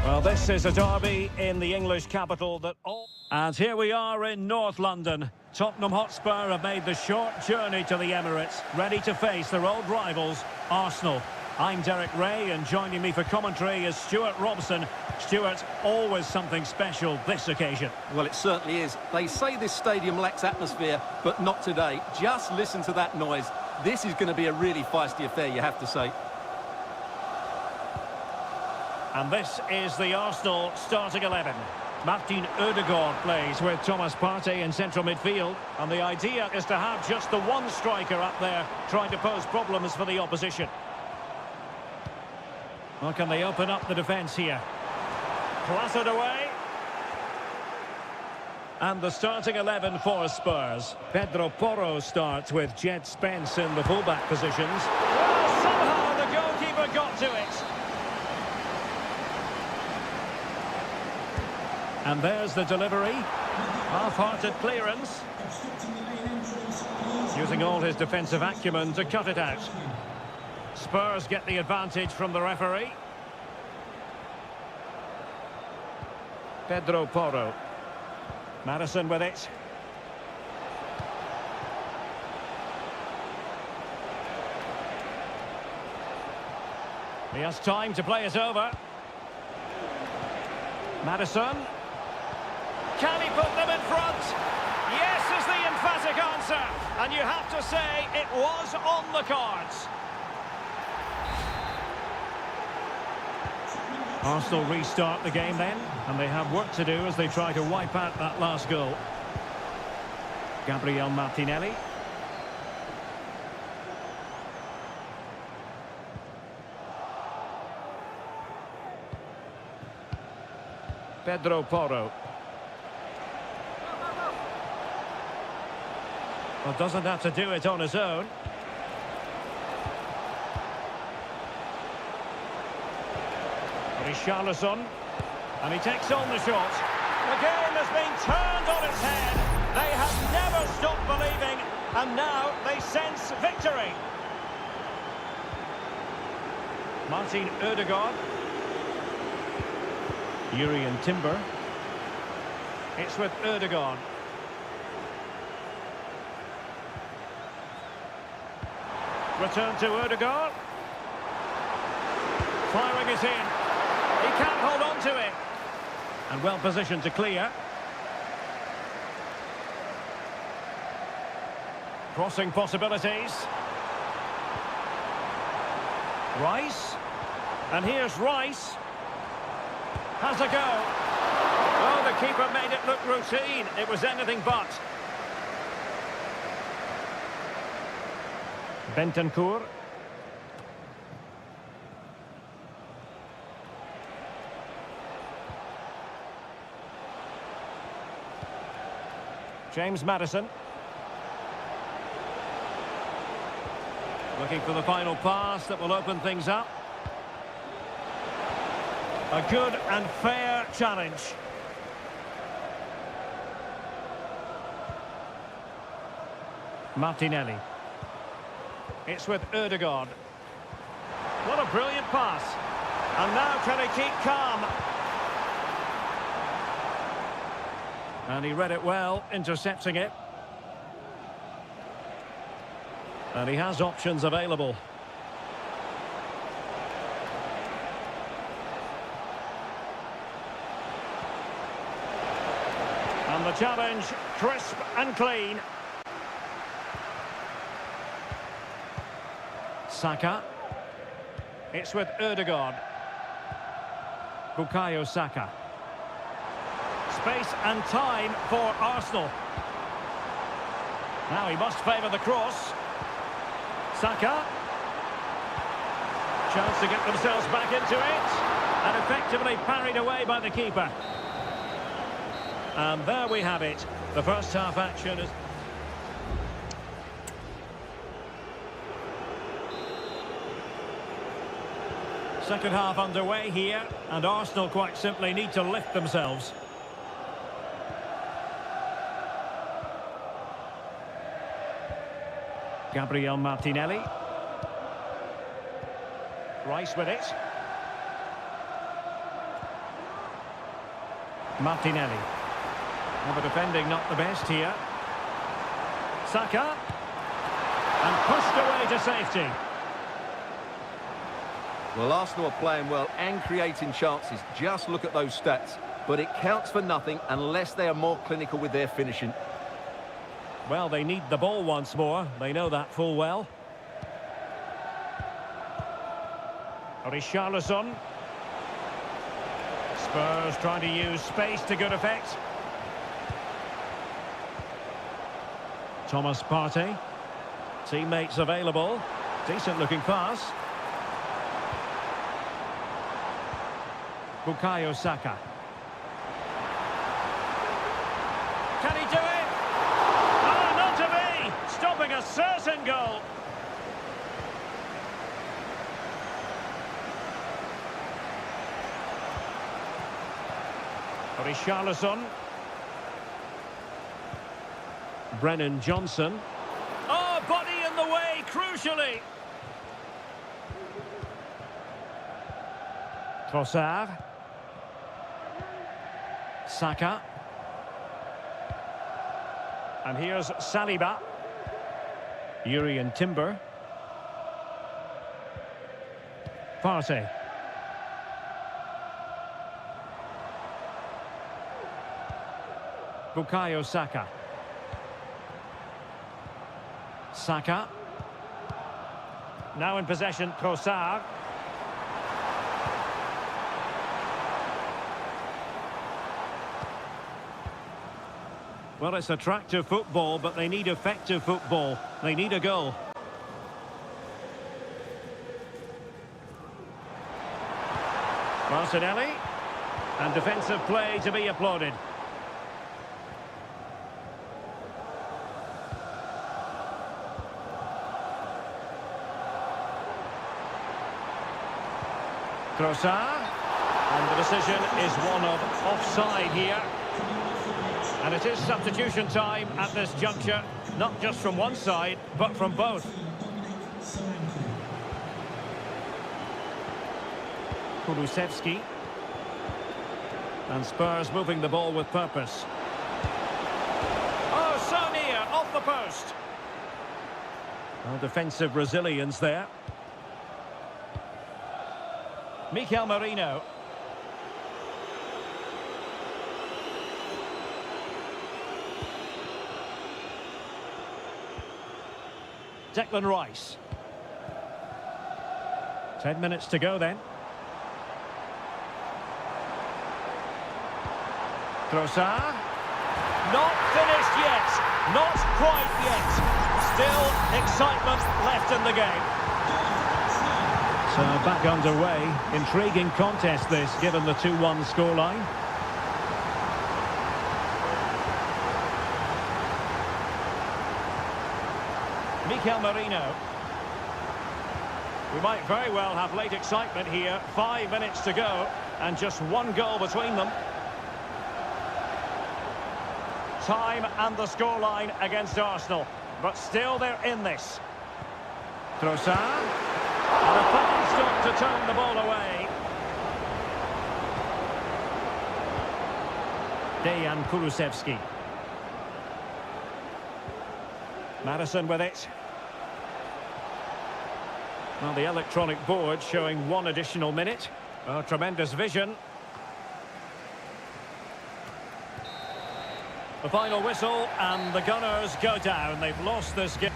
Well, this is a derby in the English capital that all... And here we are in North London. Tottenham Hotspur have made the short journey to the Emirates, ready to face their old rivals, Arsenal. I'm Derek Ray, and joining me for commentary is Stuart Robson. Stuart, always something special this occasion. Well, it certainly is. They say this stadium lacks atmosphere, but not today. Just listen to that noise. This is going to be a really feisty affair, you have to say. And this is the Arsenal starting 11. Martin Ødegaard plays with Thomas Partey in central midfield. And the idea is to have just the one striker up there trying to pose problems for the opposition. Well, can they open up the defence here? Clattered away. And the starting 11 for Spurs. Pedro Porro starts with Jed Spence in the fullback positions. Well, somehow the goalkeeper got to it. And there's the delivery. Half-hearted clearance. Using all his defensive acumen to cut it out. Spurs get the advantage from the referee. Pedro Porro. Madison with it. He has time to play it over. Madison. Can he put them in front? Yes is the emphatic answer. And you have to say it was on the cards. Arsenal restart the game then, and they have work to do as they try to wipe out that last goal. Gabriel Martinelli. Pedro Porro. Well, doesn't have to do it on his own. Richarlison, and he takes on the shot. The game has been turned on its head. They have never stopped believing, and now they sense victory. Martin Ødegaard. Urian Timber. It's with Ødegaard. Return to Ødegaard. Firing it in. He can't hold on to it. And well positioned to clear. Crossing possibilities. Rice. And here's Rice. Has a go. Oh, the keeper made it look routine. It was anything but. Bentancur. James Madison. Looking for the final pass that will open things up. A good and fair challenge. Martinelli. It's with Ødegaard. What a brilliant pass. And now can he keep calm? And he read it well, intercepting it. And he has options available. And the challenge, crisp and clean. Saka. It's with Ødegaard. Bukayo Saka. Space and time for Arsenal. Now he must favour the cross. Saka. Chance to get themselves back into it. And effectively parried away by the keeper. And there we have it. The first half action is... Second half underway here, and Arsenal quite simply need to lift themselves. Gabriel Martinelli. Rice with it. Martinelli. Well, the defending not the best here. Saka. And pushed away to safety. Well, Arsenal are playing well and creating chances. Just look at those stats. But it counts for nothing unless they are more clinical with their finishing. Well, they need the ball once more. They know that full well. Richarlison. Spurs trying to use space to good effect. Thomas Partey. Teammates available. Decent looking pass. Bukayo Saka. Can he do it? Ah, not to be! Stopping a certain goal. Richarlison. Brennan Johnson. Oh, body in the way, crucially. Trossard. Saka. And here's Saliba. Urian Timber. Partey. Bukayo Saka. Saka. Now in possession, Trossard. Well, it's attractive football, but they need effective football. They need a goal. Martinelli. And defensive play to be applauded. Trossard. And the decision is one of offside here. And it is substitution time at this juncture, not just from one side, but from both. Kulusevski. And Spurs moving the ball with purpose. Oh, so near, off the post. Well, defensive resilience there. Mikel Merino. Declan Rice. 10 minutes to go then. Trossard. Not finished yet. Not quite yet. Still excitement left in the game. So back underway. Intriguing contest this, given the 2-1 scoreline. Mikel Merino. We might very well have late excitement here. 5 minutes to go and just one goal between them. Time and the scoreline against Arsenal, but still they're in this. Trossard. And a fine stop to turn the ball away. Dejan Kulusevski. Madison with it. Well, the electronic board showing one additional minute. Oh, tremendous vision. The final whistle, and the Gunners go down. They've lost this game.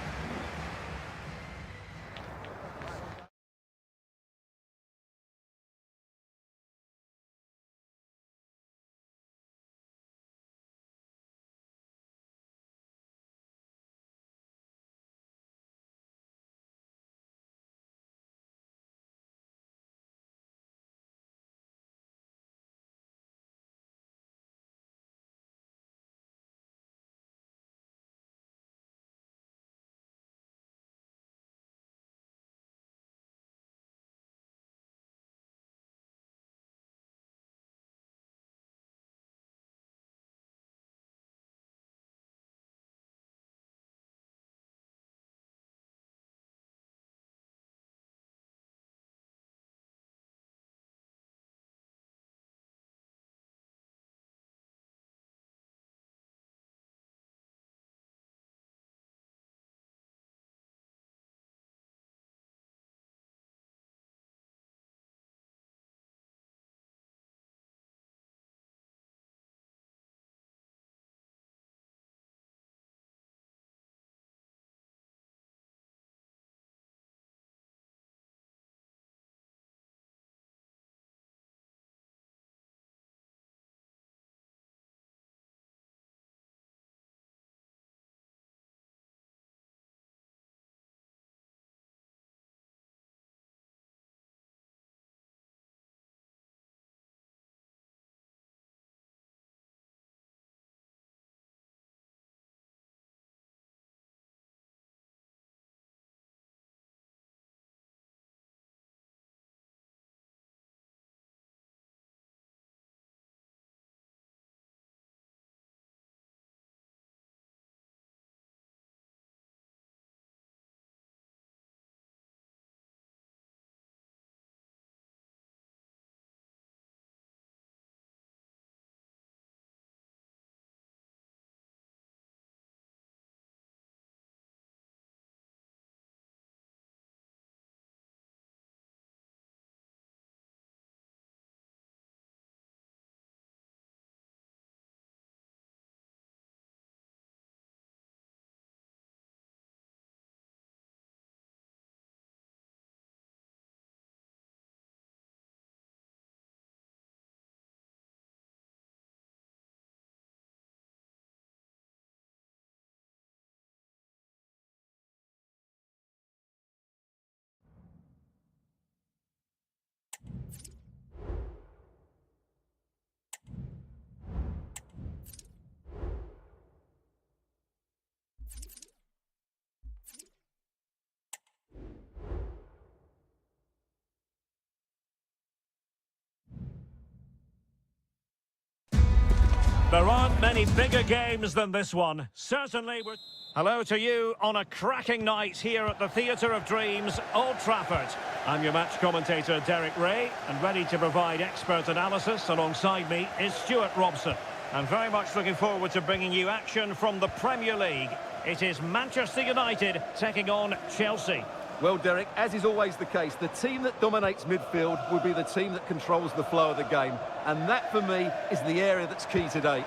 There aren't many bigger games than this one. Certainly we're... Hello to you on a cracking night here at the Theatre of Dreams, Old Trafford. I'm your match commentator, Derek Ray, and ready to provide expert analysis. Alongside me is Stuart Robson. I'm very much looking forward to bringing you action from the Premier League. It is Manchester United taking on Chelsea. Well, Derek, as is always the case, the team that dominates midfield will be the team that controls the flow of the game. And that, for me, is the area that's key today.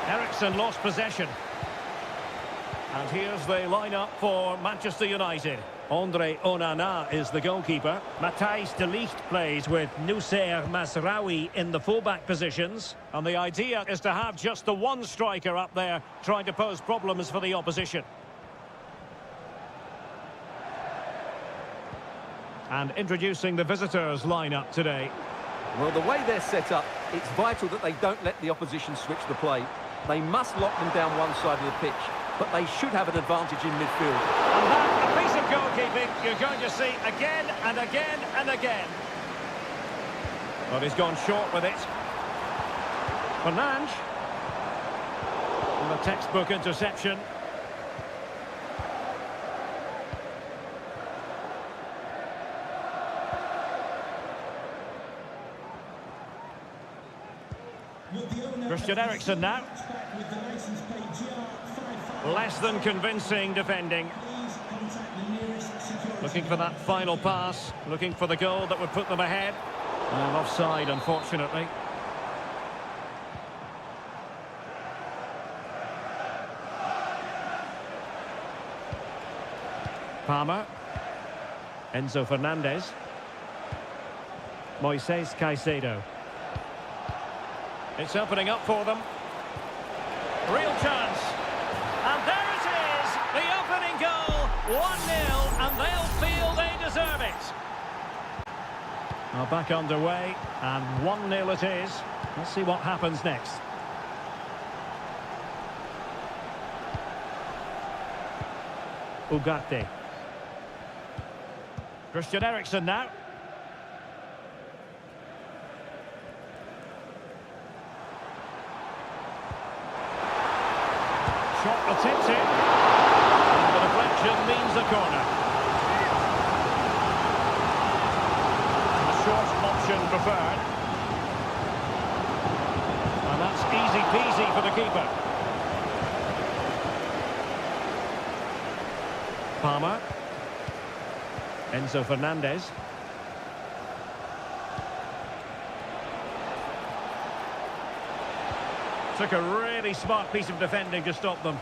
Eriksen lost possession. And here's the lineup for Manchester United. Andre Onana is the goalkeeper. Matthijs de Ligt plays with Noussair Mazraoui in the fullback positions. And the idea is to have just the one striker up there trying to pose problems for the opposition. And introducing the visitors' lineup today. Well, the way they're set up, it's vital that they don't let the opposition switch the play. They must lock them down one side of the pitch, but they should have an advantage in midfield. And that, a piece of goalkeeping you're going to see again and again and again. But he's gone short with it. Fernandes. And the textbook interception. Christian Eriksen now. Less than convincing defending. Looking for that final pass. Looking for the goal that would put them ahead. And offside, unfortunately. Palmer. Enzo Fernandez. Moises Caicedo. It's opening up for them. Real chance. And there it is! The opening goal! 1-0, and they'll feel they deserve it. Now back underway, and 1-0 it is. Let's see what happens next. Ugarte. Christian Eriksen now. Shot attempted, and the deflection means a corner. A short option preferred. And that's easy peasy for the keeper. Palmer. Enzo Fernandez. Took a really smart piece of defending to stop them.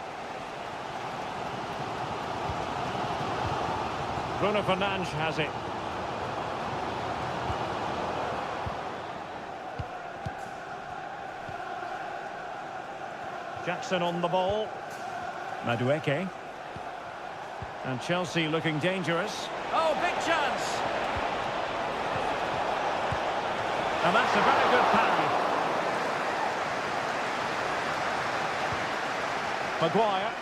Bruno Fernandes has it. Jackson on the ball. Madueke. And Chelsea looking dangerous. Oh, big chance! And that's a very good parry. Maguire.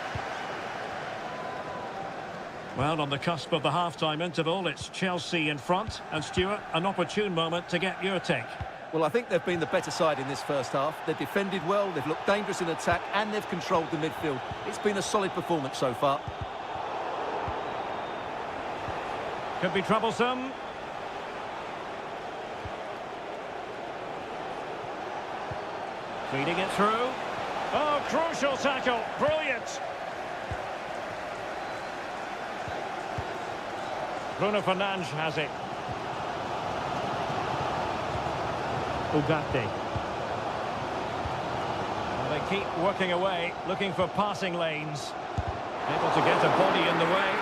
Well, on the cusp of the half-time interval, it's Chelsea in front. And Stuart, an opportune moment to get your take. Well, I think they've been the better side in this first half. They've defended well, they've looked dangerous in attack, and they've controlled the midfield. It's been a solid performance so far. Could be troublesome. Feeding it through. Oh, crucial tackle. Brilliant. Bruno Fernandes has it. Ugarte. Well, they keep working away, looking for passing lanes. Able to get a body in the way.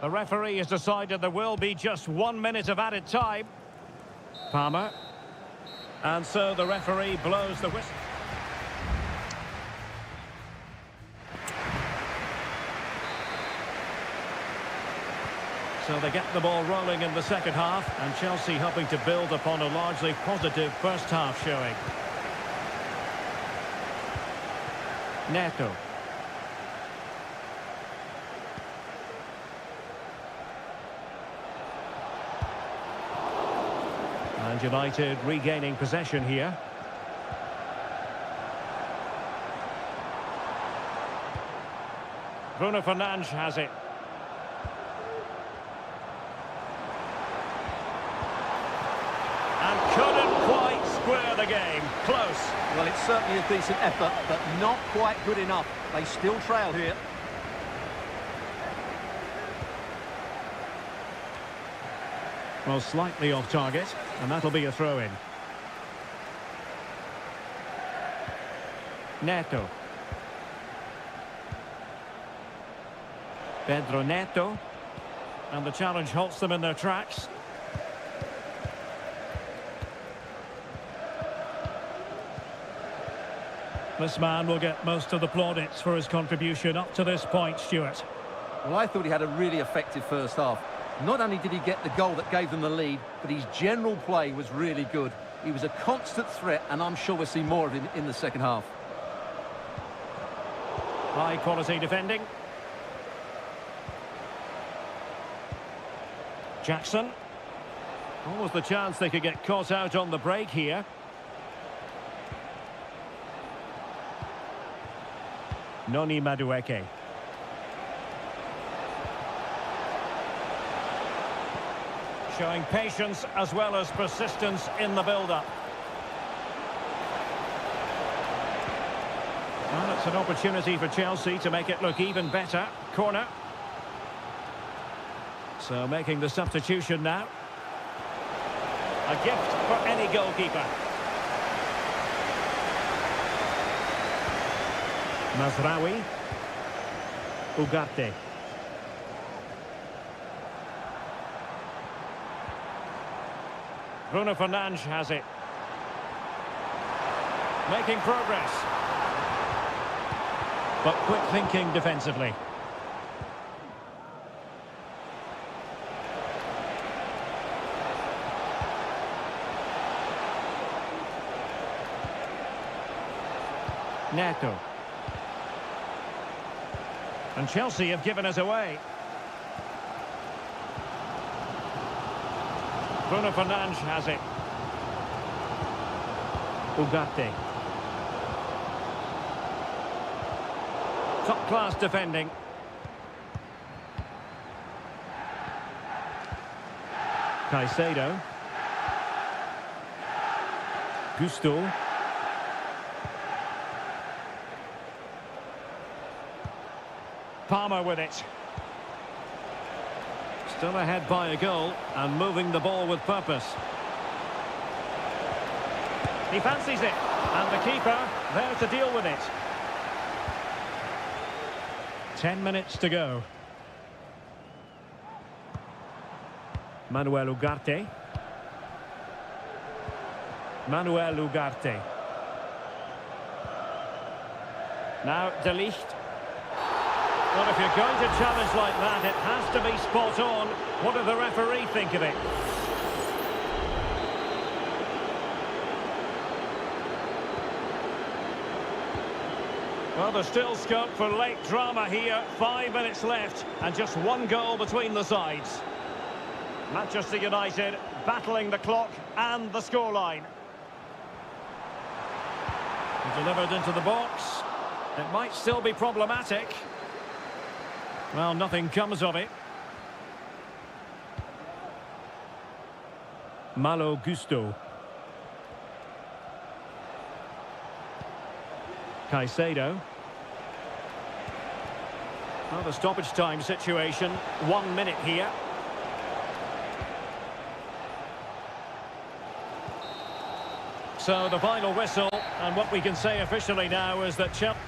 The referee has decided there will be just 1 minute of added time. Palmer. And so the referee blows the whistle. So they get the ball rolling in the second half, and Chelsea hoping to build upon a largely positive first half showing. Neto. United regaining possession here. Bruno Fernandes has it. And couldn't quite square the game. Close. Well, it's certainly a decent effort, but not quite good enough. They still trail here. Well, slightly off target, and that'll be a throw-in. Neto. Pedro Neto. And the challenge halts them in their tracks. This man will get most of the plaudits for his contribution up to this point, Stuart. Well, I thought he had a really effective first half. Not only did he get the goal that gave them the lead, but his general play was really good. He was a constant threat, and I'm sure we'll see more of him in the second half. High quality defending. Jackson. Almost the chance they could get caught out on the break here. Noni Madueke. Showing patience as well as persistence in the build-up. Well, it's an opportunity for Chelsea to make it look even better. Corner. So making the substitution now. A gift for any goalkeeper. Mazraoui. Ugarte. Bruno Fernandes has it. Making progress. But quick thinking defensively. Neto. And Chelsea have given us away. Bruno Fernandes has it. Ugarte. Top-class defending. Caicedo. Gusto. Palmer with it. Still ahead by a goal and moving the ball with purpose. He fancies it, and the keeper there to deal with it. 10 minutes to go. Manuel Ugarte. Manuel Ugarte. Now De Ligt. Well, if you're going to challenge like that, it has to be spot on. What does the referee think of it? Well, there's still scope for late drama here. 5 minutes left and just one goal between the sides. Manchester United battling the clock and the scoreline. Delivered into the box. It might still be problematic. Well, nothing comes of it. Malo Gusto. Caicedo. Well, the stoppage time situation. 1 minute here. So the final whistle, and what we can say officially now is that Chelsea...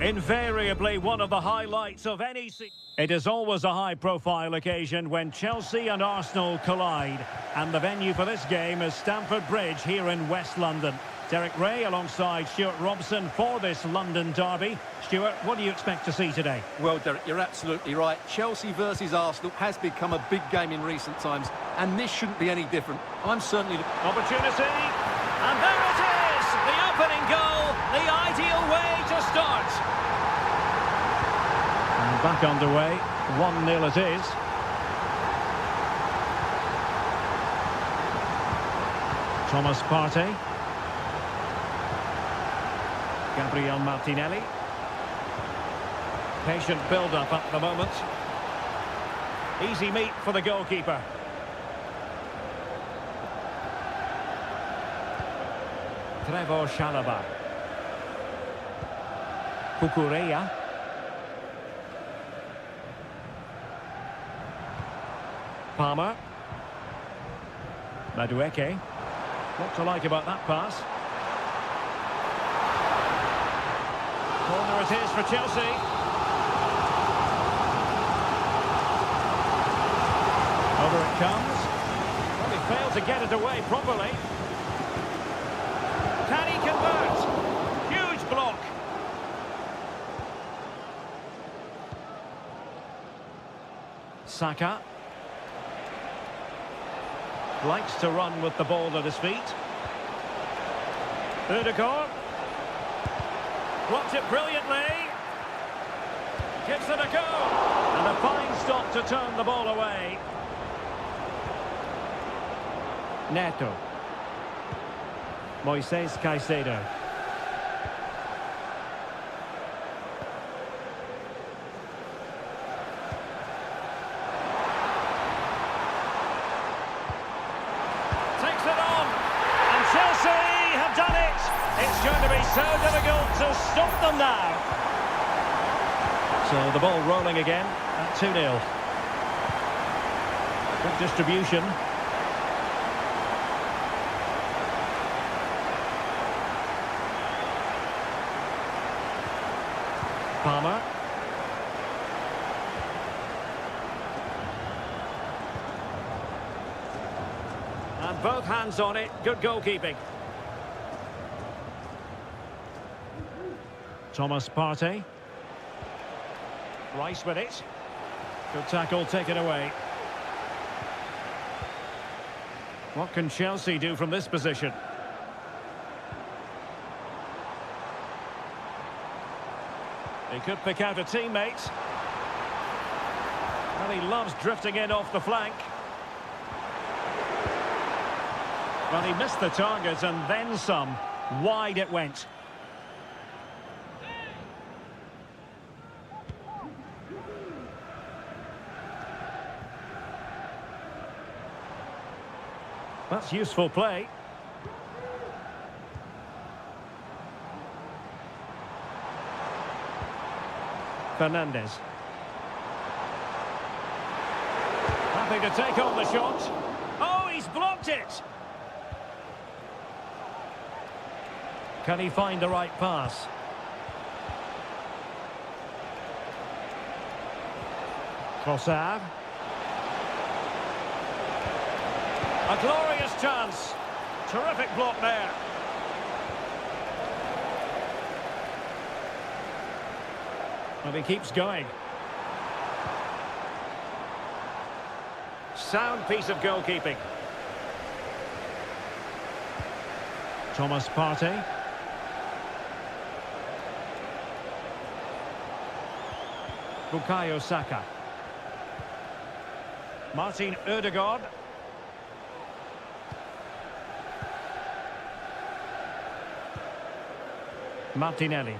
Invariably one of the highlights of any season. It is always a high-profile occasion when Chelsea and Arsenal collide. And the venue for this game is Stamford Bridge here in West London. Derek Ray alongside Stuart Robson for this London derby. Stuart, what do you expect to see today? Well, Derek, you're absolutely right. Chelsea versus Arsenal has become a big game in recent times, and this shouldn't be any different. I'm certainly... Opportunity, and there it is! The opening goal, the ideal way to start. And back underway, 1-0 it is. Thomas Partey. Gabriel Martinelli. Patient build-up at the moment. Easy meat for the goalkeeper. Trevor Chalobah. Kukureya. Palmer. Madueke. What to like about that pass? Corner it is for Chelsea. Over it comes. Well, he failed to get it away properly. Can he convert? Huge block. Saka. Likes to run with the ball at his feet. Ødegaard. Blocked it brilliantly. Gives it a go. And a fine stop to turn the ball away. Neto. Moises Caicedo. Takes it on. And Chelsea have done it. It's going to be so difficult to stop them now. So the ball rolling again at 2-0. Good distribution. Palmer. And both hands on it. Good goalkeeping. Thomas Partey. Rice with it. Good tackle taken away. What can Chelsea do from this position? He could pick out a teammate. Well, he loves drifting in off the flank. Well, he missed the target and then some. Wide it went. That's useful play. Fernandes. Happy to take on the shot. Oh, he's blocked it! Can he find the right pass? Trossard. A glorious chance. Terrific block there. And he keeps going. Sound piece of goalkeeping. Thomas Partey. Bukayo Saka. Martin Ødegaard. Martinelli.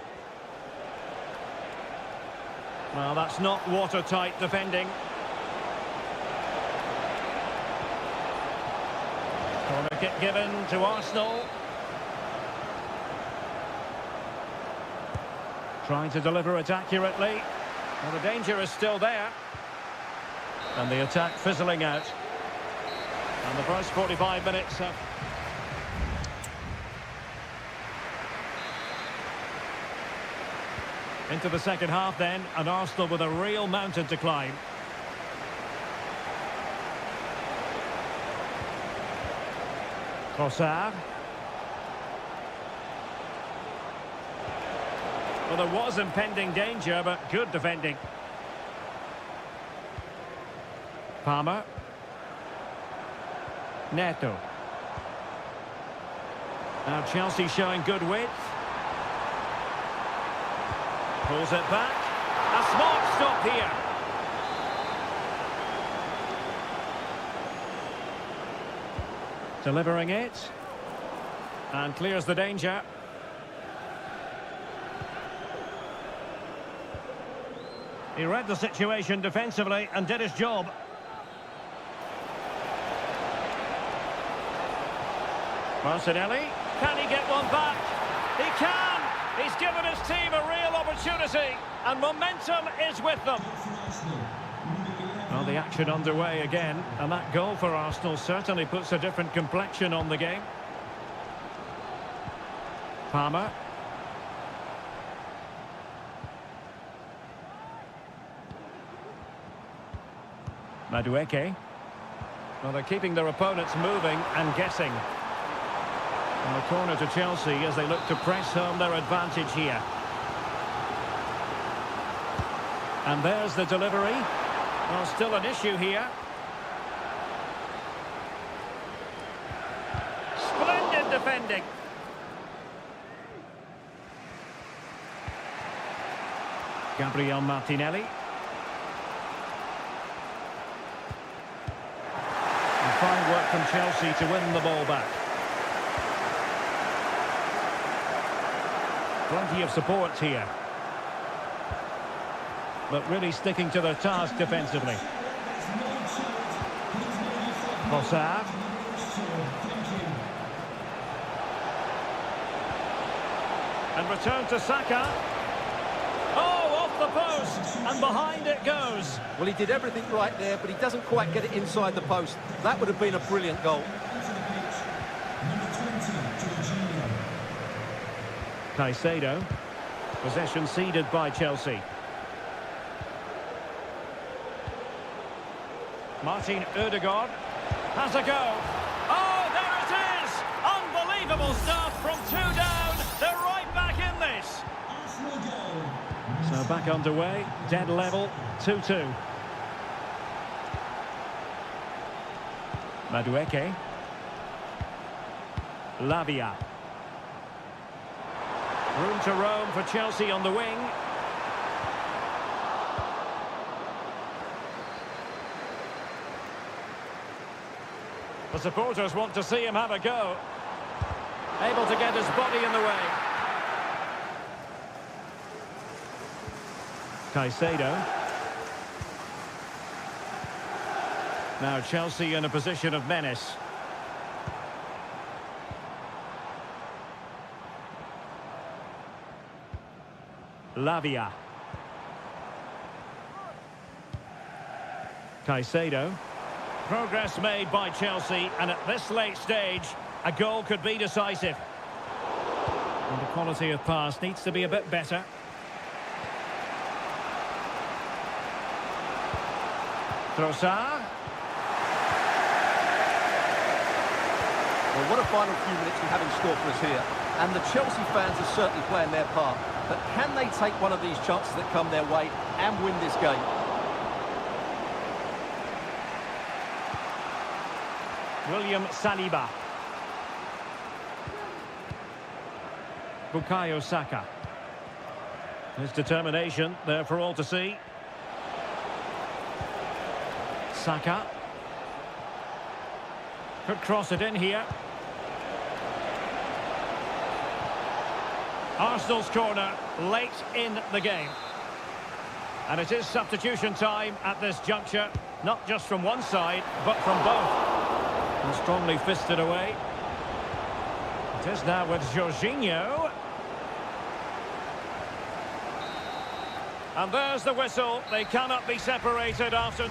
Well, that's not watertight defending. Corner kick given to Arsenal. Trying to deliver it accurately. Well, the danger is still there. And the attack fizzling out. And the first 45 minutes have... Into the second half then, and Arsenal with a real mountain to climb. Trossard. Well, there was impending danger, but good defending. Palmer. Neto. Now Chelsea showing good width. Pulls it back. A smart stop here. Delivering it. And clears the danger. He read the situation defensively and did his job. Martinelli, can he get one back? He can! He's given his team a real opportunity, and momentum is with them. Well, the action underway again, and that goal for Arsenal certainly puts a different complexion on the game. Palmer. Madueke. Well, they're keeping their opponents moving and guessing. And the corner to Chelsea as they look to press home their advantage here. And there's the delivery. Well, still an issue here. Splendid defending. Gabriel Martinelli. And fine work from Chelsea to win the ball back. Plenty of support here. But really sticking to their task defensively. Trossard. And return to Saka. Oh, off the post. And behind it goes. Well, he did everything right there, but he doesn't quite get it inside the post. That would have been a brilliant goal. Caicedo. Possession ceded by Chelsea. Martin Ødegaard has a go. Oh, there it is! Unbelievable stuff from two down. They're right back in this. So back underway, dead level, 2-2. Madueke. Lavia. Room to roam for Chelsea on the wing. The supporters want to see him have a go. Able to get his body in the way. Caicedo. Now Chelsea in a position of menace. Lavia. Caicedo. Progress made by Chelsea, and at this late stage, a goal could be decisive. And the quality of pass needs to be a bit better. Trossard. Well, what a final few minutes we have in store for us here. And the Chelsea fans are certainly playing their part. But can they take one of these chances that come their way and win this game? William Saliba. Bukayo Saka. His determination there for all to see. Saka. Could cross it in here. Arsenal's corner late in the game. And it is substitution time at this juncture, not just from one side, but from both. And strongly fisted away. It is now with Jorginho. And there's the whistle. They cannot be separated after...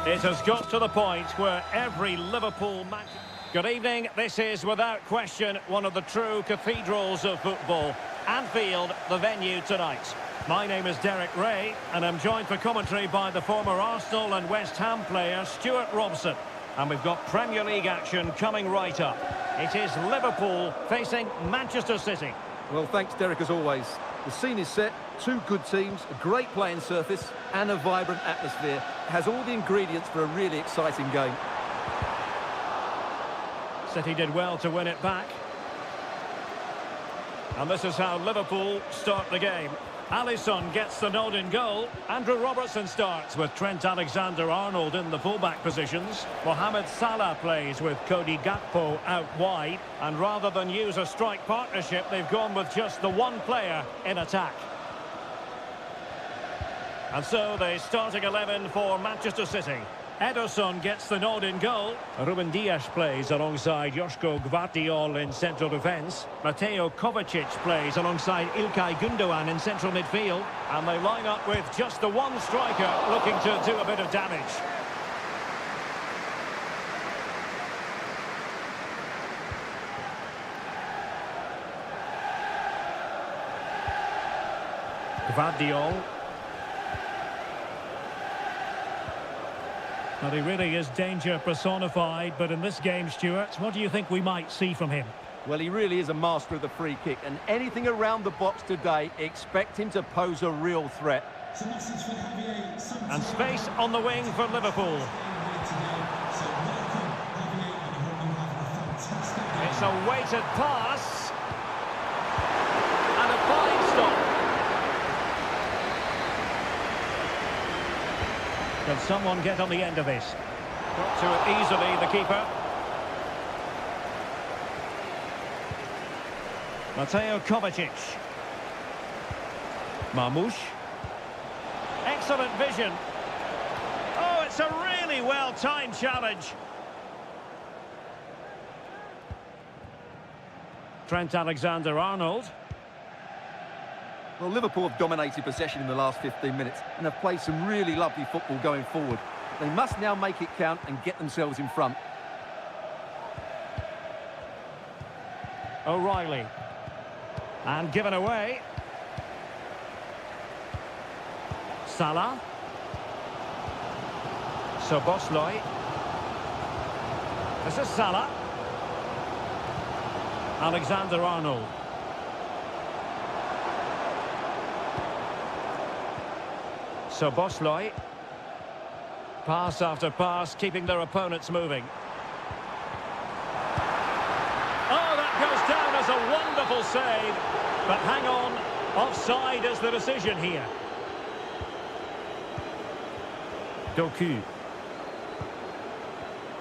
It has got to the point where every Liverpool match... Good evening. This is, without question, one of the true cathedrals of football. Anfield, the venue tonight. My name is Derek Ray, and I'm joined for commentary by the former Arsenal and West Ham player Stuart Robson. And we've got Premier League action coming right up. It is Liverpool facing Manchester City. Well, thanks, Derek, as always. The scene is set, two good teams, a great playing surface, and a vibrant atmosphere. It has all the ingredients for a really exciting game. City did well to win it back. And this is how Liverpool start the game. Alisson gets the nod in goal. Andrew Robertson starts with Trent Alexander-Arnold in the fullback positions. Mohamed Salah plays with Cody Gakpo out wide. And rather than use a strike partnership, they've gone with just the one player in attack. And so the starting 11 for Manchester City. Ederson gets the nod in goal. Ruben Dias plays alongside Joško Gvardiol in central defence. Mateo Kovacic plays alongside Ilkay Gundogan in central midfield. And they line up with just the one striker looking to do a bit of damage. Gvardiol. Well, he really is danger personified, but in this game, Stuart, what do you think we might see from him? Well, he really is a master of the free kick, and anything around the box today, expect him to pose a real threat. And space on the wing for Liverpool. It's a weighted pass. And a fine stop. Can someone get on the end of this? Got to it easily, the keeper. Mateo Kovacic. Marmoush. Excellent vision. Oh, it's a really well-timed challenge. Trent Alexander-Arnold. Well, Liverpool have dominated possession in the last 15 minutes and have played some really lovely football going forward. They must now make it count and get themselves in front. O'Reilly. And given away. Salah. Szoboszlai. This is Salah. Alexander-Arnold. Szoboszlai. Pass after pass, keeping their opponents moving. Oh, that goes down as a wonderful save. But hang on, offside is the decision here. Doku.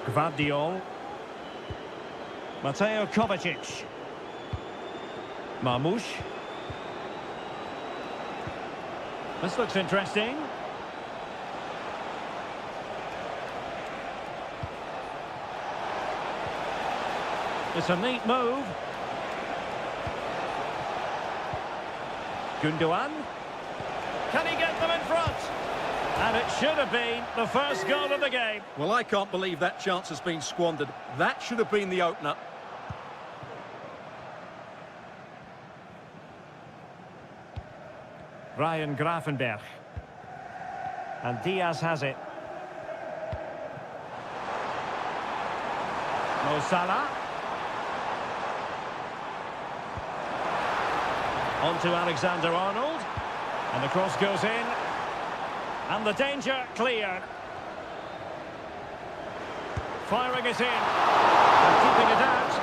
Gvardiol. Mateo Kovacic. Marmoush. This looks interesting. It's a neat move. Gundogan. Can he get them in front? And it should have been the first goal of the game. Well, I can't believe that chance has been squandered. That should have been the opener. Ryan Gravenberch. And Diaz has it. Mo Salah. On to Alexander-Arnold. And the cross goes in. And the danger cleared. Firing it in. And keeping it out.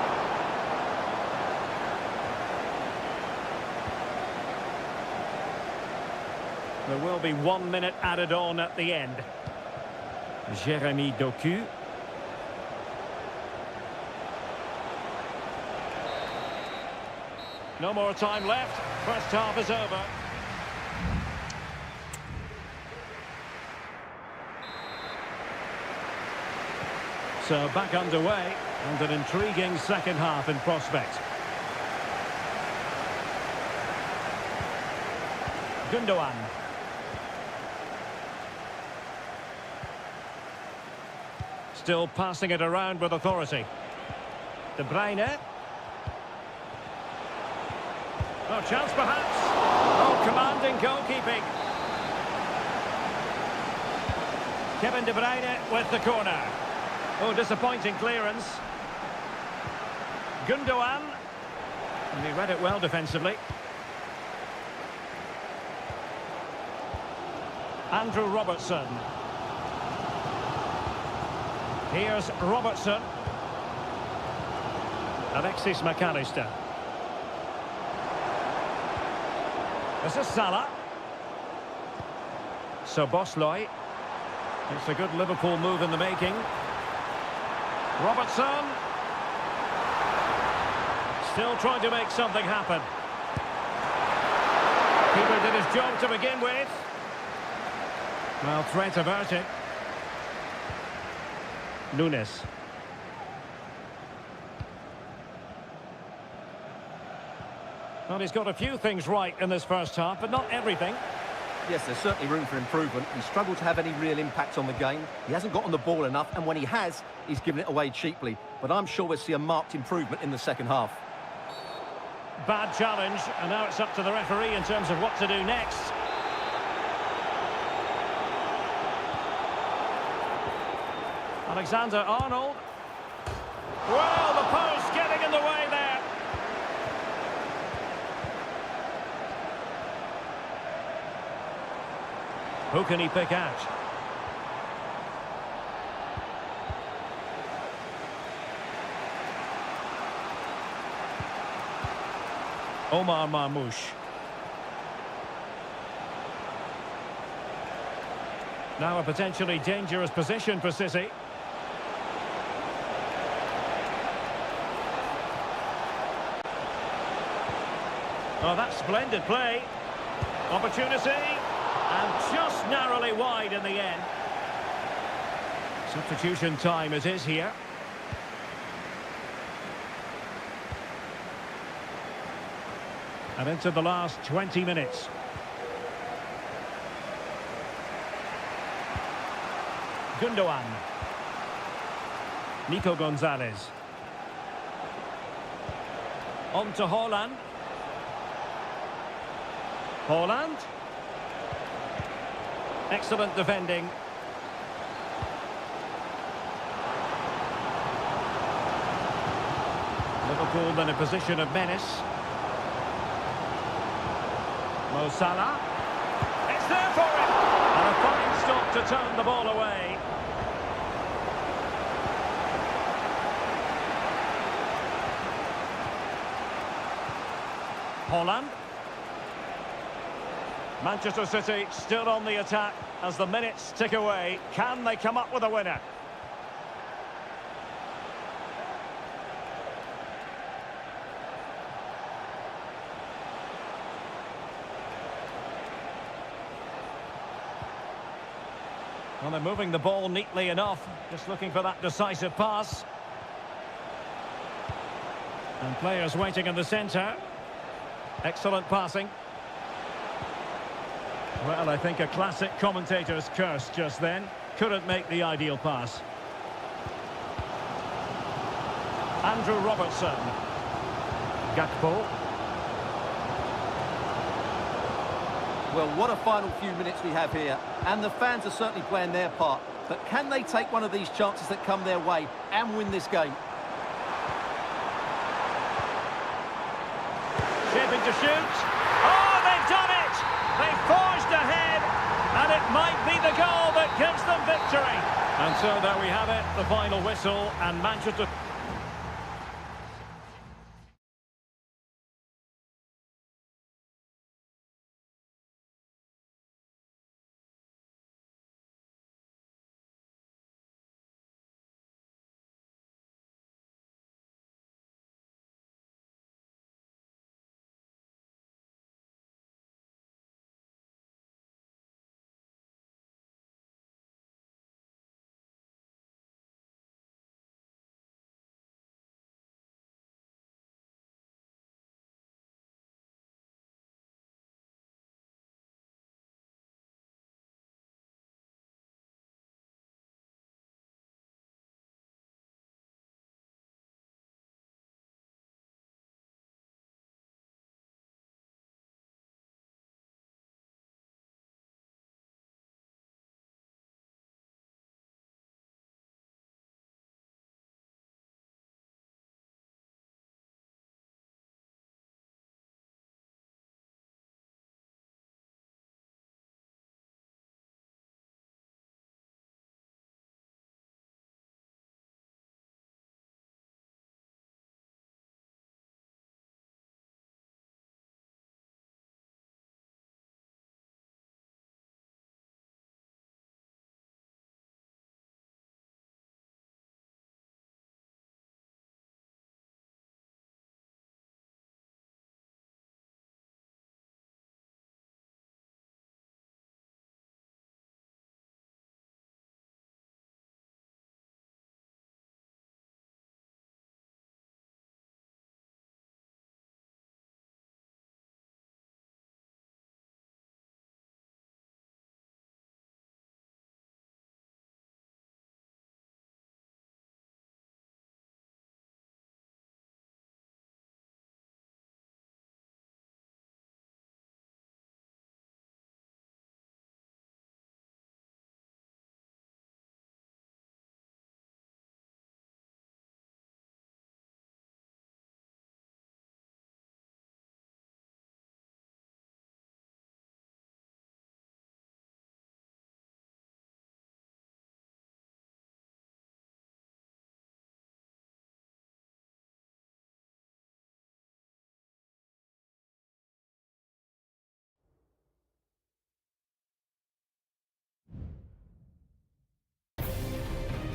There will be 1 minute added on at the end. Jeremy Doku. No more time left. First half is over. So back underway, and an intriguing second half in prospect. Gundogan. Still passing it around with authority. De Bruyne. Oh, chance perhaps. Oh, commanding goalkeeping. Kevin De Bruyne with the corner. Oh, disappointing clearance. Gundogan. And he read it well defensively. Andrew Robertson. Here's Robertson. Alexis McAllister. This is Salah. So Bosloy. It's a good Liverpool move in the making. Robertson. Still trying to make something happen. Keeper did his job to begin with. Well, threat averted. Nunes. Well, he's got a few things right in this first half, but not everything. Yes, there's certainly room for improvement. He struggled to have any real impact on the game. He hasn't got on the ball enough, and when he has, he's given it away cheaply. But I'm sure we'll see a marked improvement in the second half. Bad challenge, and now it's up to the referee in terms of what to do next. Alexander-Arnold. Well, the post getting in the way there. Who can he pick out? Omar Marmoush. Now a potentially dangerous position for City. Oh, that's splendid play. Opportunity. And just narrowly wide in the end. Substitution time it is here. And into the last 20 minutes. Gundogan. Nico Gonzalez. On to Haaland. Haaland. Excellent defending. Liverpool in a position of menace. Mo Salah. It's there for him! And a fine stop to turn the ball away. Haaland. Manchester City still on the attack as the minutes tick away. Can they come up with a winner? Well, they're moving the ball neatly enough. Just looking for that decisive pass. And players waiting in the centre. Excellent passing. Well, I think a classic commentator's curse just then. Couldn't make the ideal pass. Andrew Robertson. Gakpo. Well, what a final few minutes we have here. And the fans are certainly playing their part. But can they take one of these chances that come their way and win this game? Shaping to shoot. Oh, they've done it! They've forged ahead, and it might be the goal that gives them victory. And so there we have it, the final whistle, and Manchester...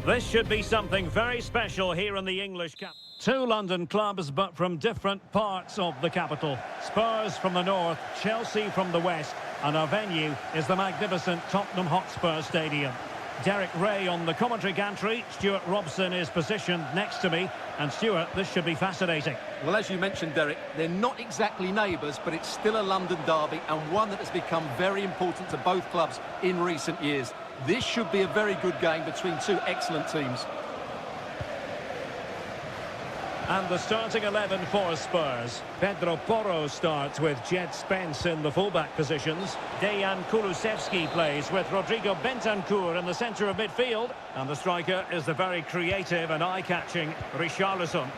This should be something very special here in the English capital. Two London clubs, but from different parts of the capital. Spurs from the north, Chelsea from the west, and our venue is the magnificent Tottenham Hotspur Stadium. Derek Ray on the commentary gantry. Stuart Robson is positioned next to me. And Stuart, this should be fascinating. Well, as you mentioned, Derek, they're not exactly neighbours, but it's still a London derby and one that has become very important to both clubs in recent years. This should be a very good game between two excellent teams. And the starting 11 for Spurs. Pedro Porro starts with Jed Spence in the fullback positions. Dejan Kulusevski plays with Rodrigo Bentancur in the centre of midfield. And the striker is the very creative and eye-catching Richarlison.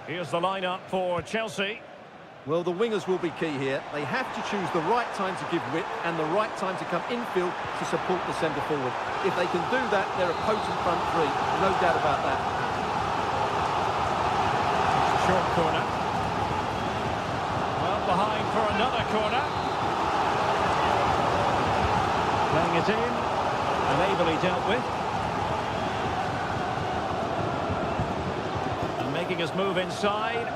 Here's the lineup for Chelsea. Well, the wingers will be key here. They have to choose the right time to give width and the right time to come infield to support the centre-forward. If they can do that, they're a potent front three. No doubt about that. Short corner. Well, behind for another corner. Playing it in and ably dealt with. And making his move inside.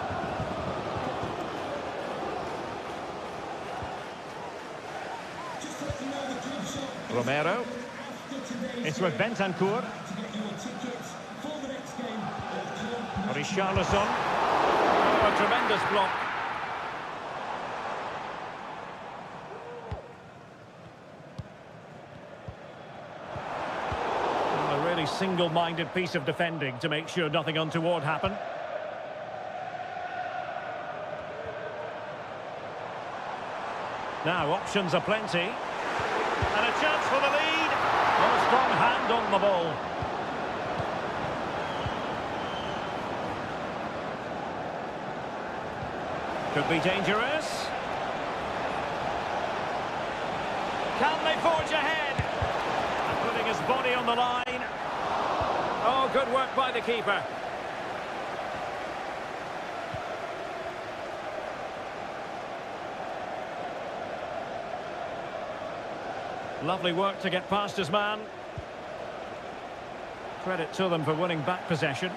Romero. It's with Bentancur. Richarlison. A tremendous block. A really single-minded piece of defending to make sure nothing untoward happened. Now options are plenty. And a chance for the lead. A strong hand on the ball. Could be dangerous. Can they forge ahead? And putting his body on the line. Oh, good work by the keeper. Lovely work to get past his man. Credit to them for winning back possession.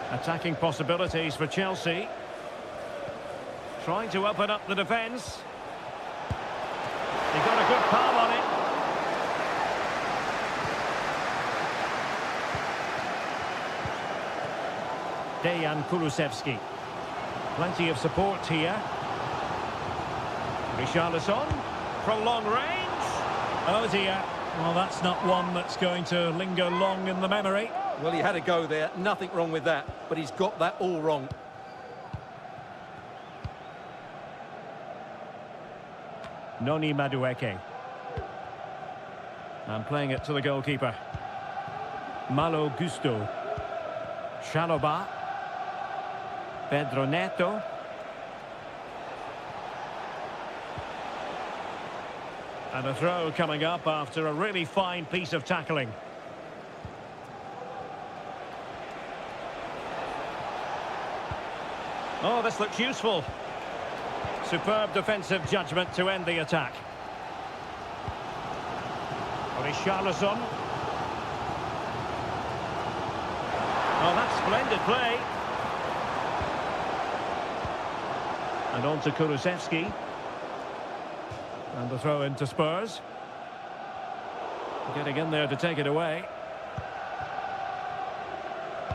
Attacking possibilities for Chelsea. Trying to open up the defence. He got a good palm on it. Dejan Kulusevski. Plenty of support here. Richarlison from long range. Oh dear. Well, that's not one that's going to linger long in the memory. Well, he had a go there. Nothing wrong with that. But he's got that all wrong. Noni Madueke. And playing it to the goalkeeper. Malo Gusto. Shaloba. Pedro Neto. And a throw coming up after a really fine piece of tackling. Oh, this looks useful. Superb defensive judgment to end the attack. Richarlison. Oh, that's splendid play. And on to Kulusevski. And the throw into Spurs. Getting in there to take it away.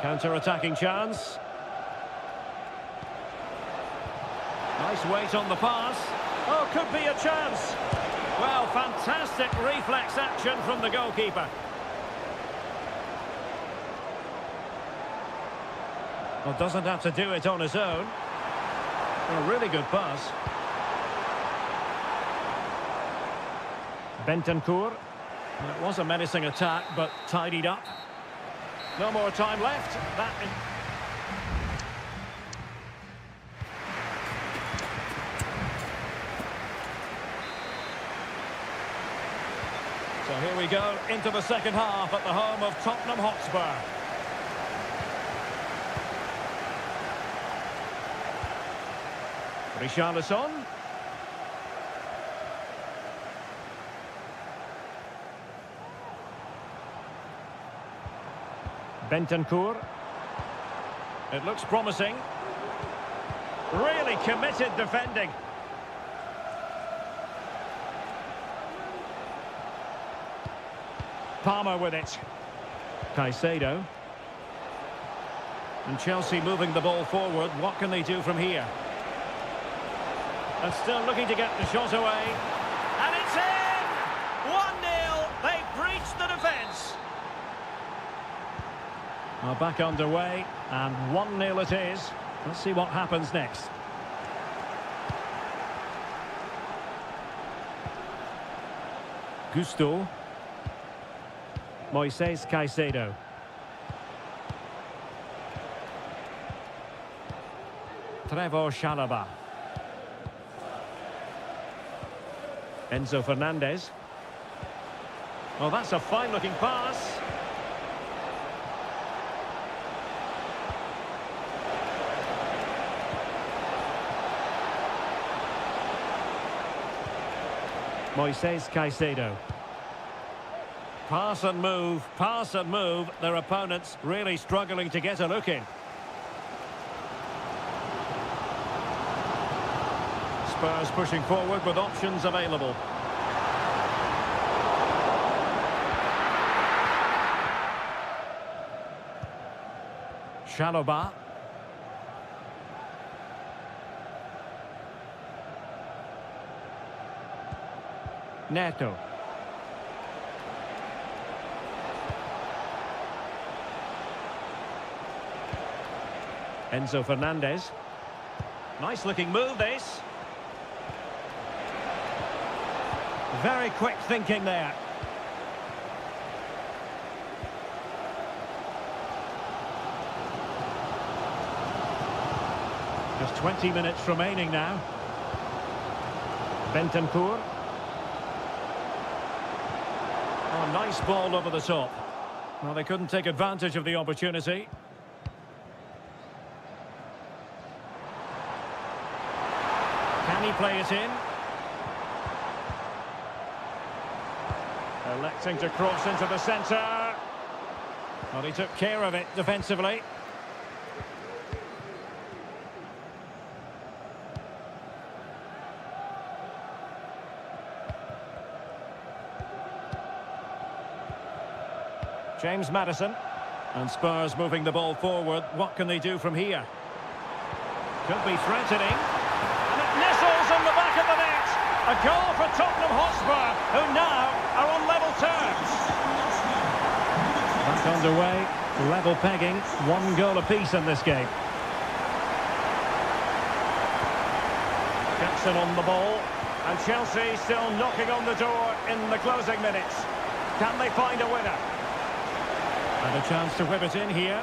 Counter-attacking chance. Nice weight on the pass. Oh, could be a chance. Well, fantastic reflex action from the goalkeeper. Well, doesn't have to do it on his own. A really good pass. Bentancur. Well, it was a menacing attack, but tidied up. No more time left. So here we go into the second half at the home of Tottenham Hotspur. Richarlison. Bentancur. It looks promising. Really committed defending. Palmer with it. Caicedo. And Chelsea moving the ball forward. What can they do from here? And still looking to get the shot away. And it's in! 1-0. They breached the defence. Well, back underway. And 1-0 it is. Let's see what happens next. Gusto. Moises Caicedo. Trevor Chalobah. Enzo Fernandez. Well, that's a fine-looking pass. Moises Caicedo. Pass and move, pass and move. Their opponents really struggling to get a look in. Spurs pushing forward with options available. Chalobah. Neto. Enzo Fernandez. Nice looking move this. Very quick thinking there. Just 20 minutes remaining now. Bentancur. Oh, nice ball over the top. Well, they couldn't take advantage of the opportunity. Can he play it in? Electing to cross into the centre. Well, he took care of it defensively. James Maddison. And Spurs moving the ball forward. What can they do from here? Could be threatening. And it nestles in the back of the net. A goal for Tottenham Hotspur, who now are on level terms. Back underway, level pegging, 1 goal apiece in this game. Jackson on the ball, and Chelsea still knocking on the door in the closing minutes. Can they find a winner? And a chance to whip it in here.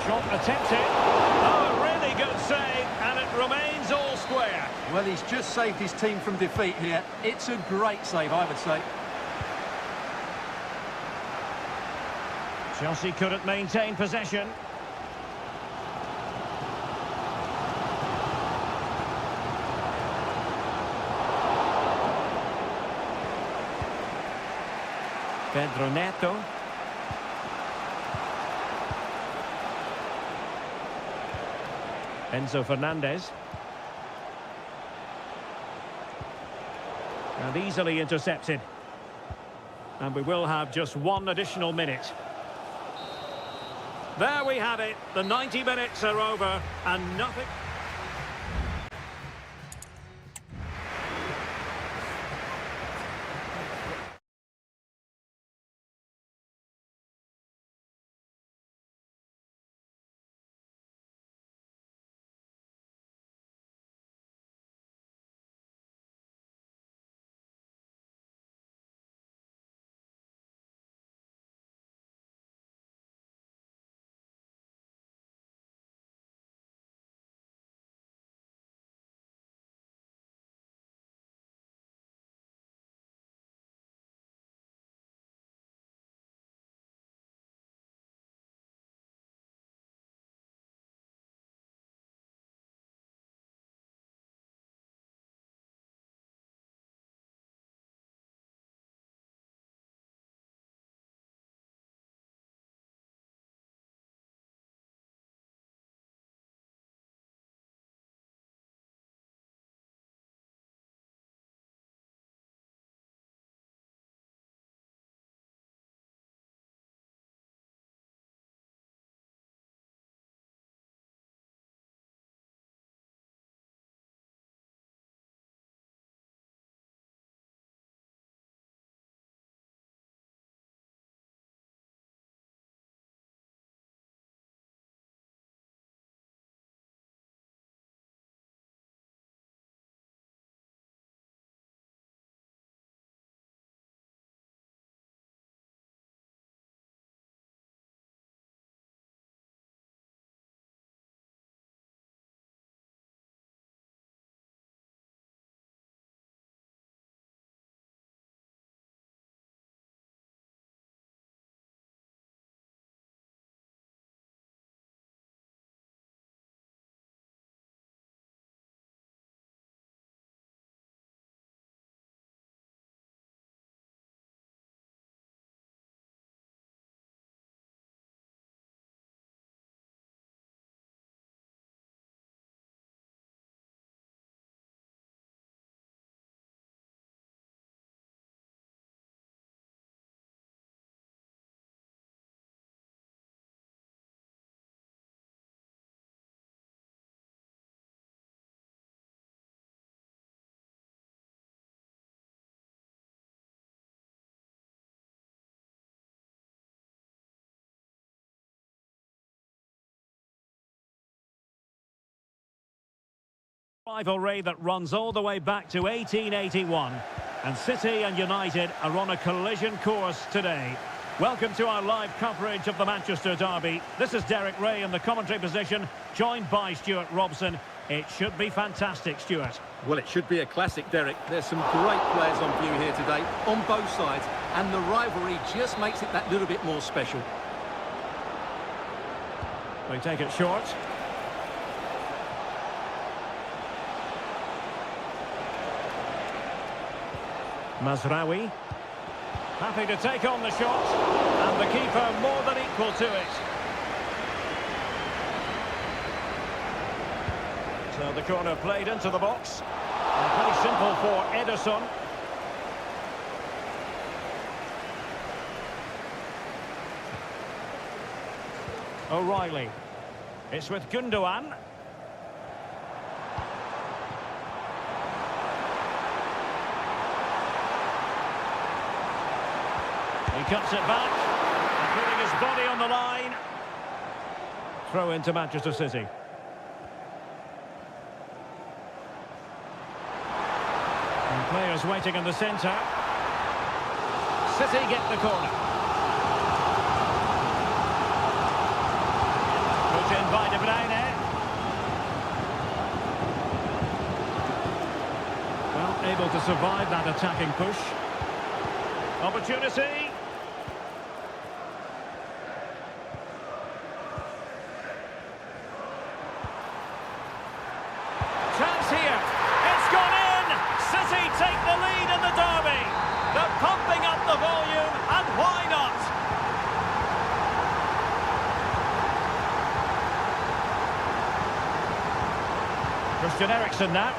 Shot attempted. Oh, a really good save, and it remains all square. Well, he's just saved his team from defeat here. It's a great save, I would say. Chelsea couldn't maintain possession. Pedro Neto. Enzo Fernandez. And easily intercepted. And we will have just 1 additional minute. There we have it. The 90 minutes are over and nothing... Rivalry that runs all the way back to 1881, and City and United are on a collision course today. Welcome to our live coverage of the Manchester derby. This is Derek Ray in the commentary position, joined by Stuart Robson. It should be fantastic, Stuart. Well, it should be a classic, Derek. There's some great players on view here today, on both sides, and the rivalry just makes it that little bit more special. They take it short. Mazraoui, happy to take on the shot, and the keeper more than equal to it. So the corner played into the box, and pretty simple for Ederson. O'Reilly, it's with Gundogan. He cuts it back, putting his body on the line. Throw into Manchester City. And players waiting in the centre. City get the corner. Put in by De Bruyne. Well, able to survive that attacking push. Opportunity. Chance here. It's gone in. City take the lead in the derby. They're pumping up the volume, and why not? Christian Eriksen now.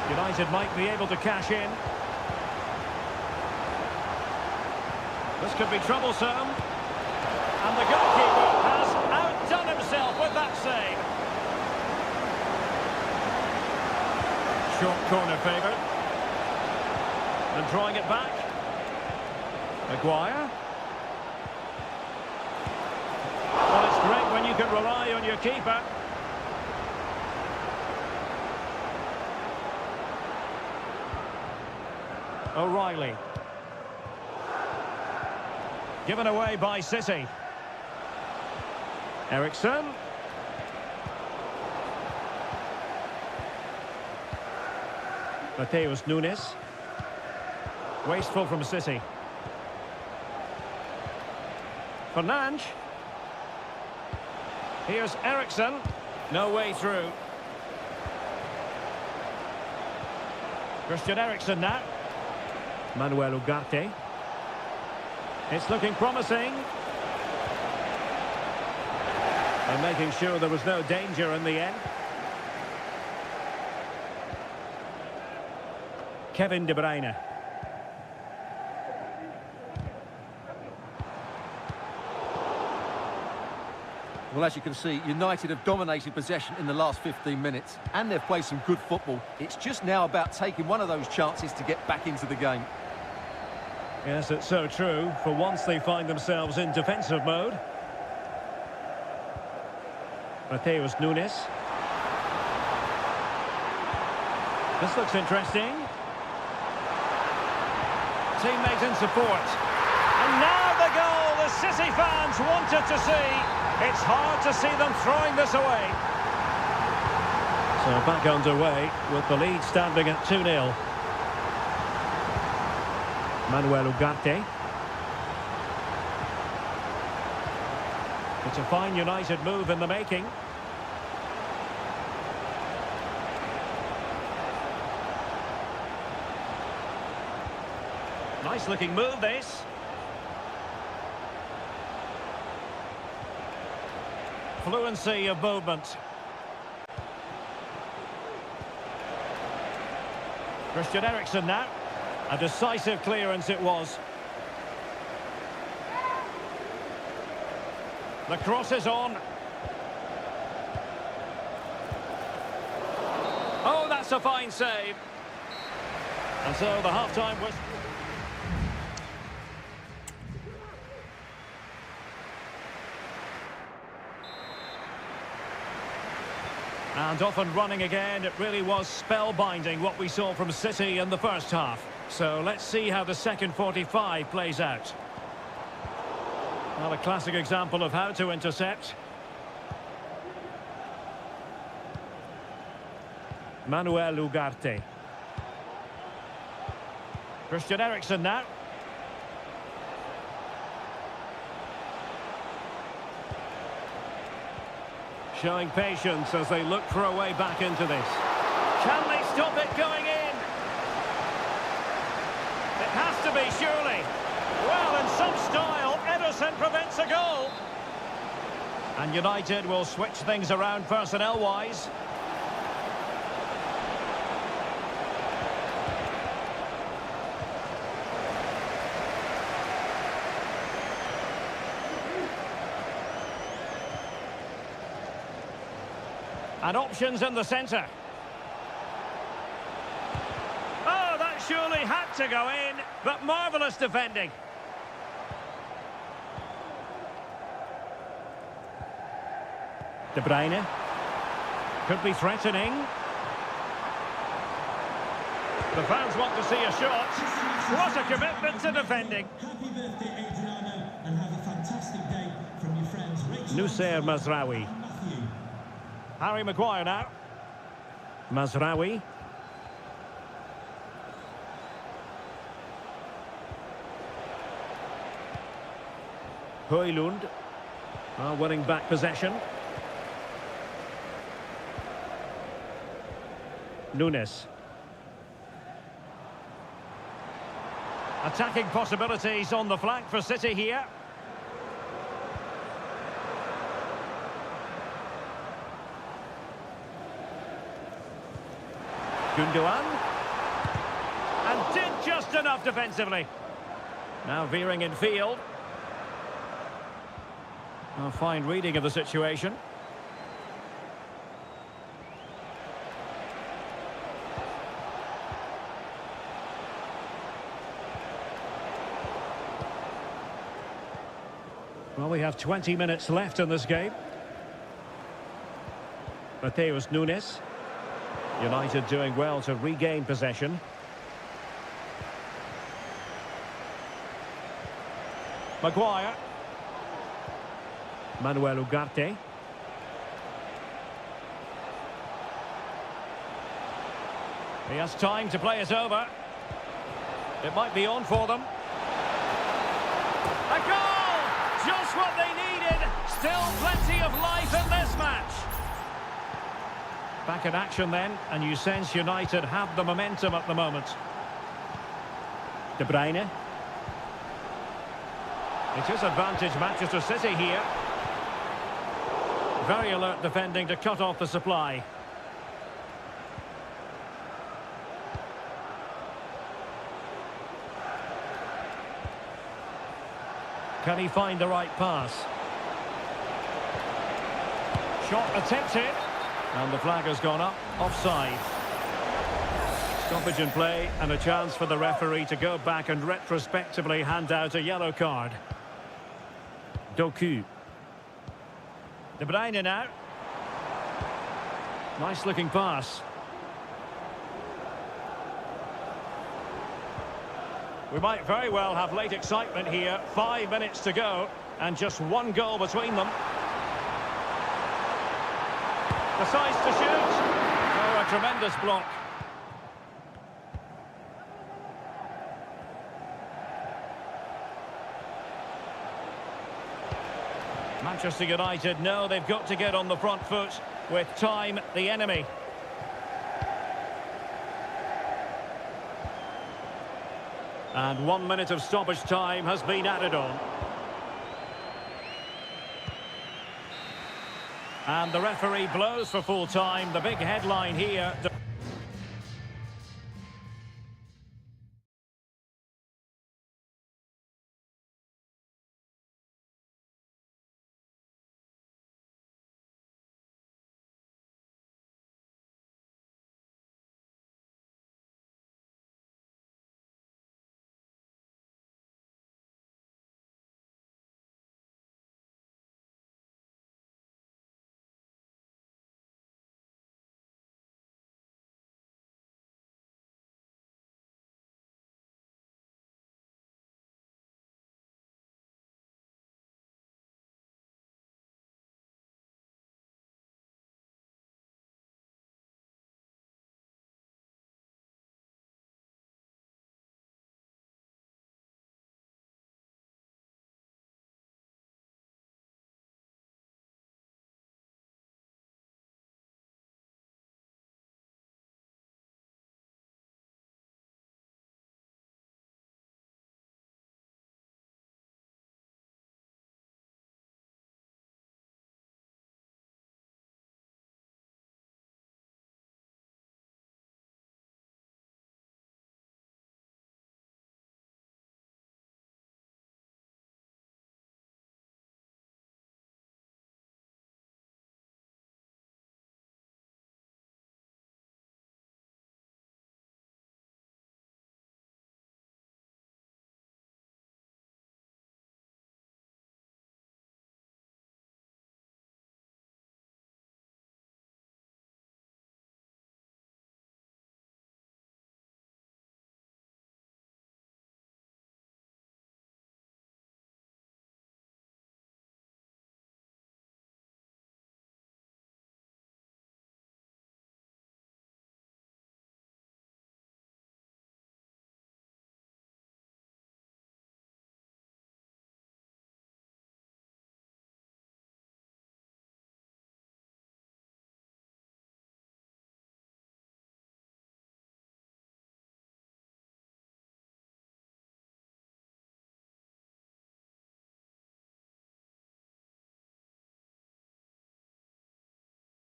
United might be able to cash in. This could be troublesome. And the goalkeeper has outdone himself with that save. Short corner favoured. And drawing it back. Maguire. Well, it's great when you can rely on your keeper. O'Reilly. Given away by City. Eriksen. Mateus Nunes. Wasteful from City. Fernandes. Here's Eriksen. No way through. Christian Eriksen now. Manuel Ugarte. It's looking promising. And making sure there was no danger in the end. Kevin De Bruyne. Well, as you can see, United have dominated possession in the last 15 minutes, and they've played some good football. It's just now about taking one of those chances to get back into the game. Yes, it's so true. For once they find themselves in defensive mode. Mateus Nunes. This looks interesting. Teammate in support. And now the goal the City fans wanted to see. It's hard to see them throwing this away. So back underway with the lead standing at 2-0. Manuel Ugarte. It's a fine United move in the making. Nice looking move this. Fluency of movement. Christian Eriksen now. A decisive clearance it was. The cross is on. Oh, that's a fine save. And so the half-time was... And off and running again. It really was spellbinding what we saw from City in the first half. So let's see how the second 45 plays out. Well, a classic example of how to intercept. Manuel Ugarte. Christian Eriksen now. Showing patience as they look for a way back into this. Can they stop it going in? It has to be, surely. Well, in some style, Ederson prevents a goal. And United will switch things around personnel-wise. And options in the centre. Oh, that surely had to go in, but marvellous defending. De Bruyne. Could be threatening. The fans want to see a shot. What a commitment to defending. Happy birthday, Adriano, and have a fantastic day from your friends Rachel Nusayr Mazraoui. and Matthew. Harry Maguire now. Mazraoui. Højlund. Winning back possession. Nunes. Attacking possibilities on the flank for City here. Gundogan. And did just enough defensively. Now veering in field. A fine reading of the situation. Well, we have 20 minutes left in this game. Mateus Nunes. United doing well to regain possession. Maguire. Manuel Ugarte. He has time to play it over. It might be on for them. A goal! Just what they needed. Still plenty of life in this match. Back in action then, and you sense United have the momentum at the moment. De Bruyne. It is advantage Manchester City here. Very alert defending to cut off the supply. Can he find the right pass? Shot attempted. And the flag has gone up, offside. Stoppage in play and a chance for the referee to go back and retrospectively hand out a yellow card. Doku. De Bruyne now. Nice looking pass. We might very well have late excitement here. 5 minutes to go and just one goal between them. Decides to shoot. Oh, a tremendous block. Manchester United know they've got to get on the front foot with time the enemy. And 1 minute of stoppage time has been added on. And the referee blows for full time. The big headline here.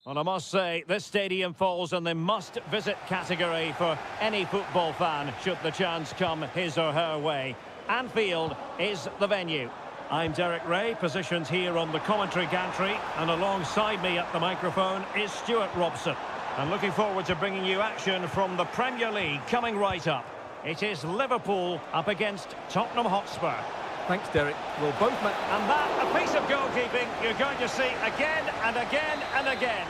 Well, I must say, this stadium falls in the must-visit category for any football fan, should the chance come his or her way. Anfield is the venue. I'm Derek Ray, positioned here on the commentary gantry, and alongside me at the microphone is Stuart Robson. And looking forward to bringing you action from the Premier League coming right up. It is Liverpool up against Tottenham Hotspur. Thanks, Derek. Well, both And that, a piece of goalkeeping you're going to see again and again and again.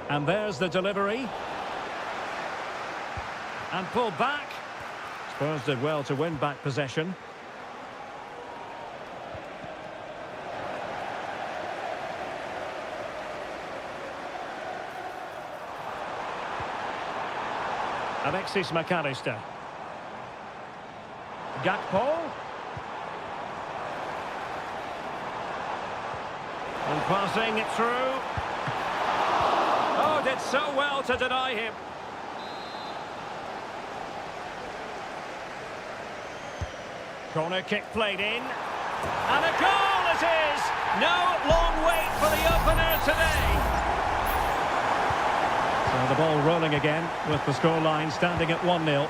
And there's the delivery. And pulled back. Spurs did well to win back possession. Alexis McAllister. Gakpo. And passing it through. Oh, did so well to deny him. Corner kick played in. And a goal it is! No long wait for the opener today. So the ball rolling again with the scoreline standing at 1-0.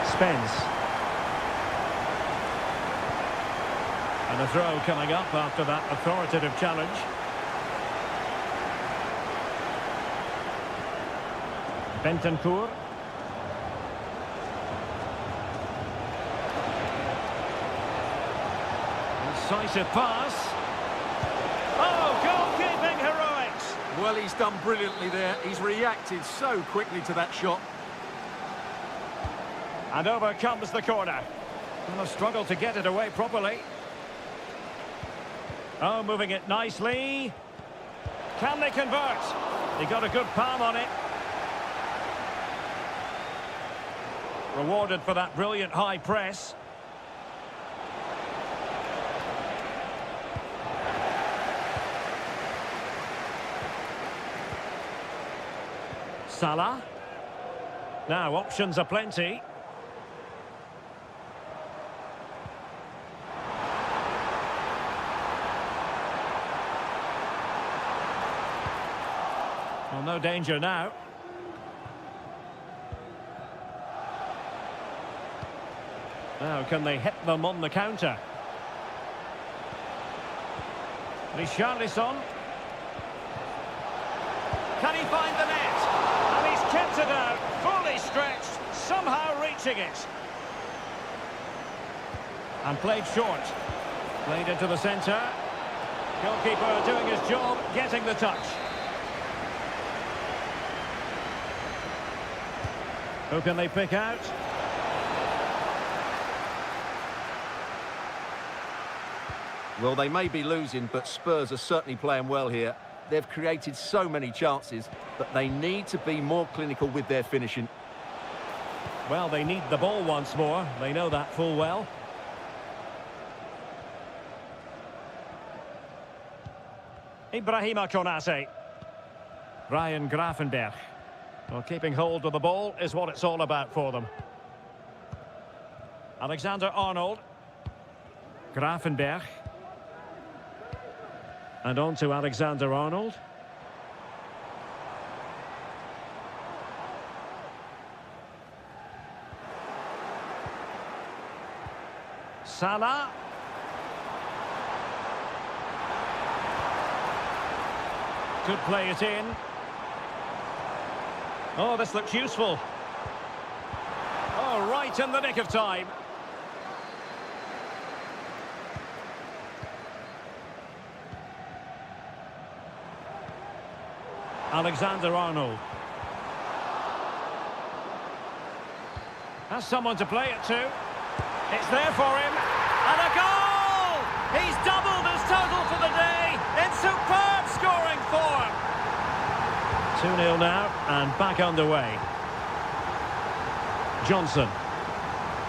Spence. And a throw coming up after that authoritative challenge. Bentancur. Incisive pass. Oh, goalkeeping heroics! Well, he's done brilliantly there. He's reacted so quickly to that shot. And over comes the corner. And a struggle to get it away properly. Oh, moving it nicely. Can they convert? They got a good palm on it. Rewarded for that brilliant high press. Salah. Now, options are plenty. Well, no danger now. Now, can they hit them on the counter? Richarlison. Can he find the net? And he's kept it out, fully stretched, somehow reaching it. And played short. Played into the centre. Goalkeeper doing his job, getting the touch. Who can they pick out? Well, they may be losing, but Spurs are certainly playing well here. They've created so many chances, but they need to be more clinical with their finishing. Well, they need the ball once more. They know that full well. Ibrahima Konate. Ryan Gravenberch. Well, keeping hold of the ball is what it's all about for them. Alexander-Arnold. Gravenberch. And on to Alexander-Arnold. Salah. Could play it in. Oh, this looks useful. Oh, right in the nick of time. Alexander-Arnold. Has someone to play it to. It's there for him. And a goal! He's doubled his total for the day in superb scoring form. 2-0 now, and back underway. Johnson.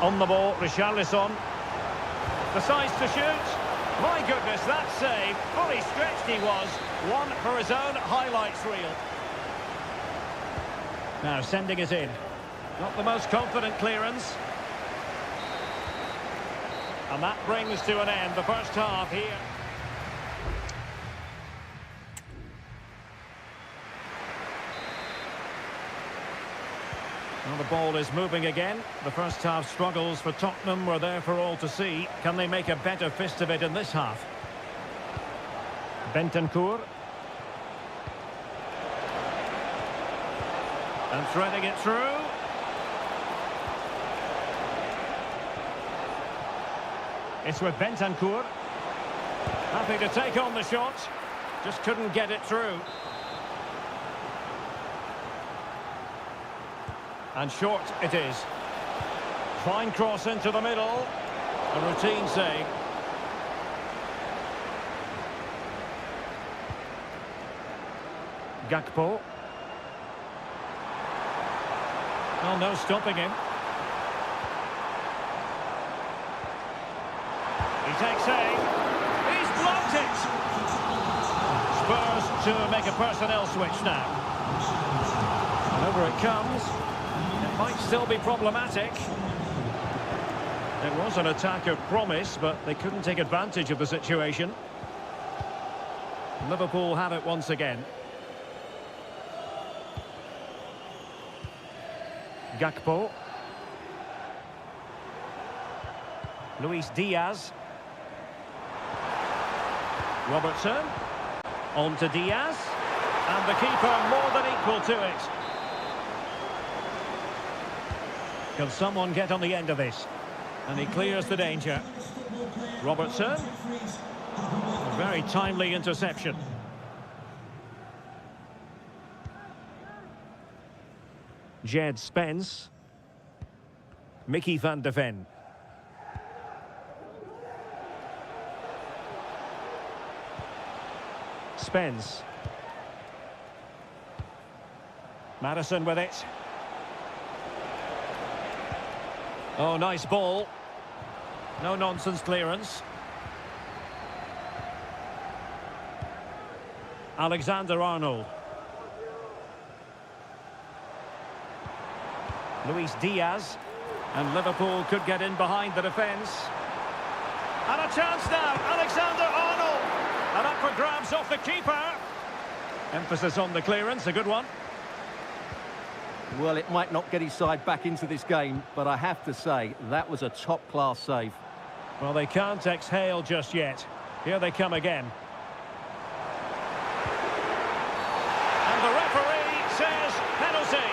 On the ball, Richarlison. Decides to shoot. My goodness, that save. Fully stretched he was. One for his own highlights reel. Now sending it in. Not the most confident clearance. And that brings to an end the first half here. Well, the ball is moving again. The first half struggles for Tottenham were there for all to see. Can they make a better fist of it in this half? Bentancur. And threading it through. It's with Bentancur. Happy to take on the shot. Just couldn't get it through. And short it is. Fine cross into the middle. A routine save. Gakpo. Well, no stopping him. He takes aim. He's blocked it. Spurs to make a personnel switch now. And over it comes. It might still be problematic. It was an attack of promise, but they couldn't take advantage of the situation. Liverpool have it once again. Gakpo. Luis Diaz. Robertson. On to Diaz. And the keeper more than equal to it. Can someone get on the end of this? And he clears the danger. Robertson. A very timely interception. Jed Spence. Mickey van de Ven. Spence. Madison with it. Oh, nice ball. No nonsense clearance. Alexander-Arnold. Luis Diaz. And Liverpool could get in behind the defence. And a chance now, Alexander-Arnold. And up for grabs off the keeper. Emphasis on the clearance, a good one. Well, it might not get his side back into this game, but I have to say, that was a top-class save. Well, they can't exhale just yet. Here they come again. And the referee says penalty.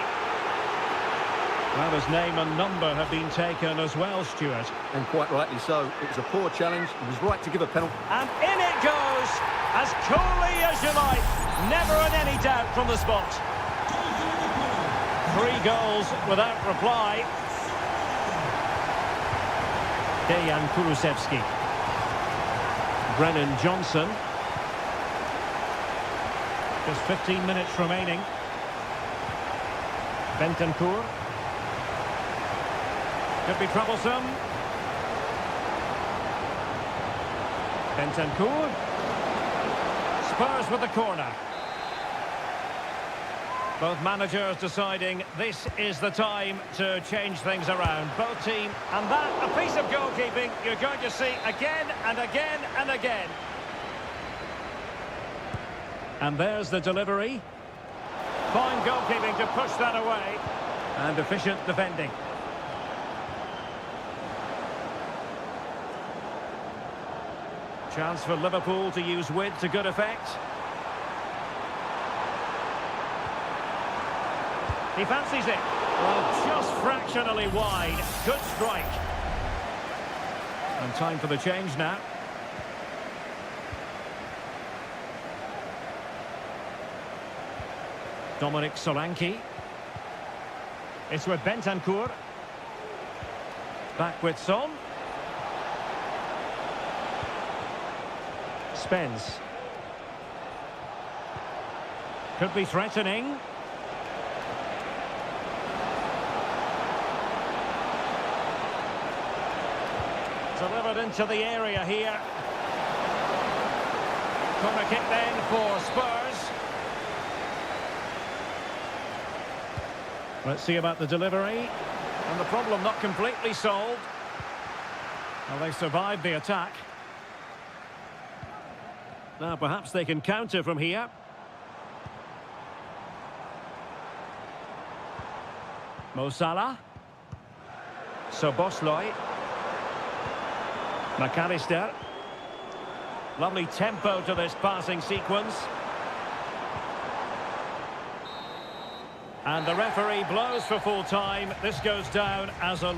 Well, his name and number have been taken as well, Stuart. And quite rightly so. It was a poor challenge. He was right to give a penalty. And in it goes, as coolly as you like. Never in any doubt from the spot. 3 goals without reply. Dejan Kulusevski. Brennan Johnson. Just 15 minutes remaining. Bentancur. Could be troublesome. Bentancur. Spurs with the corner. Both managers deciding this is the time to change things around. Both teams, and that, a piece of goalkeeping you're going to see again and again and again. And there's the delivery. Fine goalkeeping to push that away. And efficient defending. Chance for Liverpool to use width to good effect. He fancies it. Well, just fractionally wide. Good strike. And time for the change now. Dominic Solanke. It's with Bentancur. Back with Son. Spence. Could be threatening. Delivered into the area here. Corner kick then for Spurs. Let's see about the delivery. And the problem not completely solved. Well, they survived the attack. Now perhaps they can counter from here. Mo Salah. Soboslai. McAllister. Lovely tempo to this passing sequence. And the referee blows for full time. This goes down as a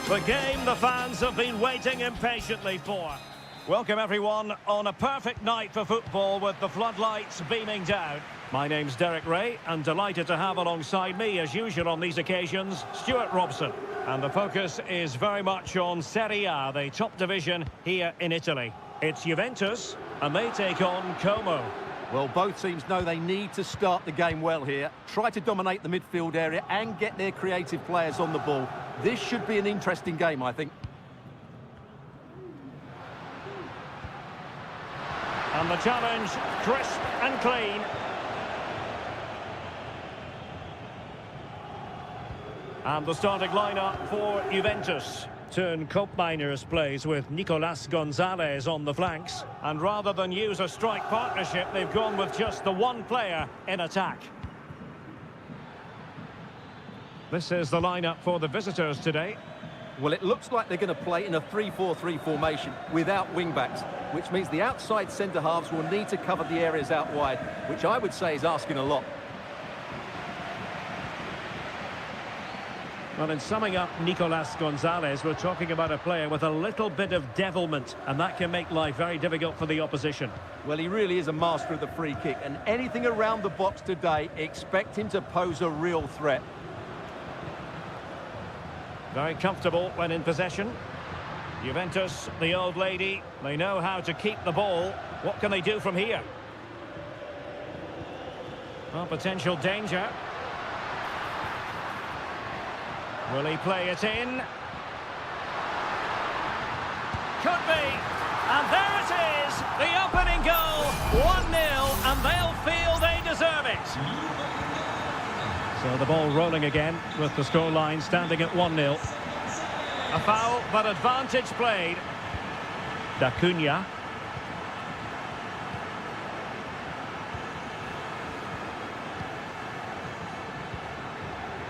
The game the fans have been waiting impatiently for. Welcome everyone on a perfect night for football with the floodlights beaming down. My name's Derek Ray and delighted to have alongside me as usual on these occasions, Stuart Robson. And the focus is very much on Seria, the top division here in Italy. It's Juventus and they take on Como. Well, both teams know they need to start the game well here. Try to dominate the midfield area and get their creative players on the ball. This should be an interesting game, I think. And the challenge, crisp and clean. And the starting lineup for Juventus. Turn Miners plays with Nicolas Gonzalez on the flanks. And rather than use a strike partnership, they've gone with just the one player in attack. This is the lineup for the visitors today. Well, it looks like they're going to play in a 3-4-3 formation without wing-backs, which means the outside centre-halves will need to cover the areas out wide, which I would say is asking a lot. Well, in summing up Nicolas Gonzalez, we're talking about a player with a little bit of devilment, and that can make life very difficult for the opposition. Well, he really is a master of the free kick, and anything around the box today, expect him to pose a real threat. Very comfortable when in possession. Juventus, the old lady, they know how to keep the ball. What can they do from here? Well, potential danger. Will he play it in? Could be. And there it is, the opening goal. 1-0, and they'll feel they deserve it. So the ball rolling again with the scoreline standing at 1-0. A foul, but advantage played. Da Cunha.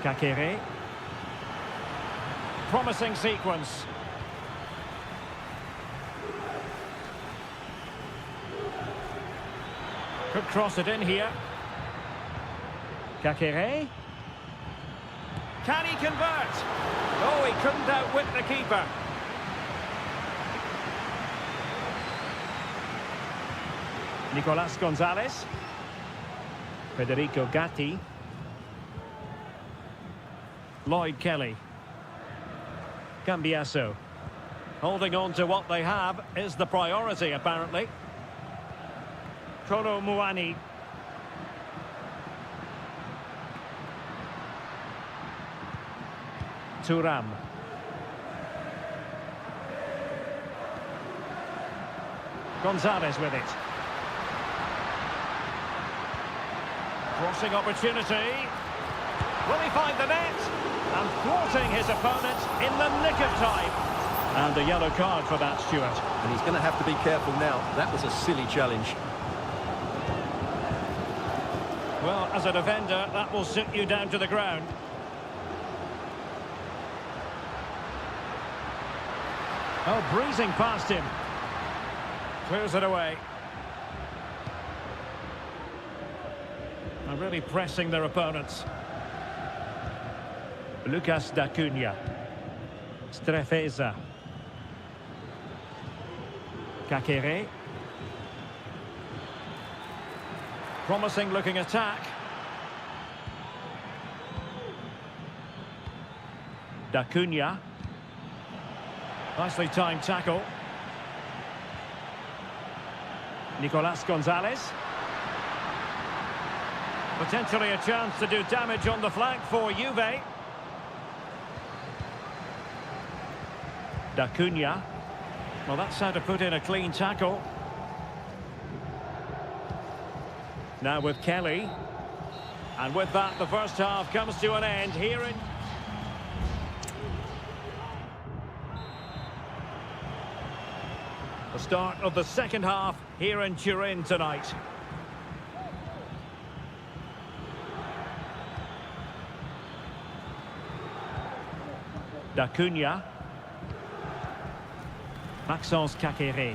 Kakere. Promising sequence. Could cross it in here. Kakere. Can he convert? Oh, he couldn't outwit the keeper. Nicolas Gonzalez. Federico Gatti. Lloyd Kelly. Cambiasso. Holding on to what they have is the priority, apparently. Kolo Muani. Thuram. Gonzalez with it. Crossing opportunity. Will he find the net? And thwarting his opponent in the nick of time. And a yellow card for that, Stuart. And he's going to have to be careful now. That was a silly challenge. Well, as a defender, that will sit you down to the ground. Oh, breezing past him. Clears it away. They're really pressing their opponents. Lucas da Cunha. Strefeza. Kakere. Promising looking attack. Da Cunha. Nicely timed tackle. Nicolas Gonzalez. Potentially a chance to do damage on the flank for Juve. Da Cunha. Well, that's how to put in a clean tackle. Now with Kelly. And with that, the first half comes to an end here in... The start of the second half here in Turin tonight. Da Cunha. Maxence Kakere.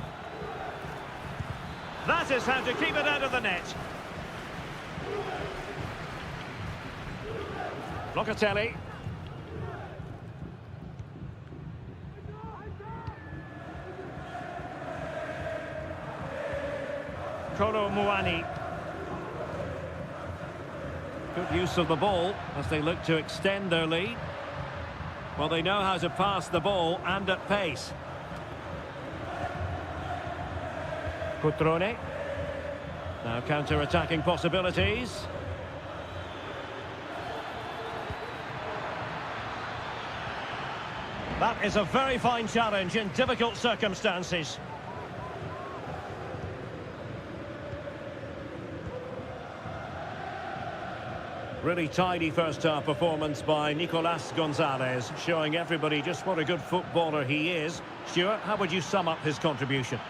That is how to keep it out of the net. Locatelli. Kolo Muani. Good use of the ball as they look to extend their lead. Well, they know how to pass the ball and at pace. Cutrone. Now counter-attacking possibilities. That is a very fine challenge in difficult circumstances. Really tidy first-half performance by Nicolas Gonzalez, showing everybody just what a good footballer he is. Stuart, how would you sum up his contribution?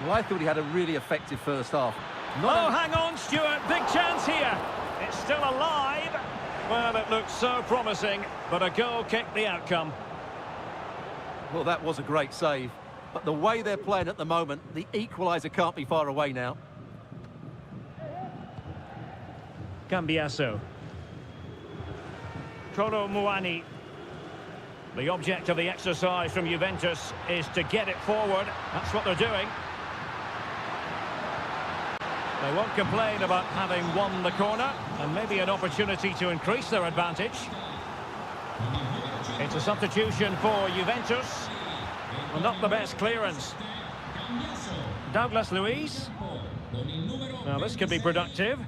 Well, I thought he had a really effective first half. Hang on, Stuart. Big chance here. It's still alive. Well, it looks so promising, but a goal kicked the outcome. Well, that was a great save. But the way they're playing at the moment, the equaliser can't be far away now. Cambiasso. Kolo Muani. The object of the exercise from Juventus is to get it forward. That's what they're doing. They won't complain about having won the corner, and maybe an opportunity to increase their advantage. It's a substitution for Juventus. Well, not the best clearance. Douglas Luiz. Now this could be productive.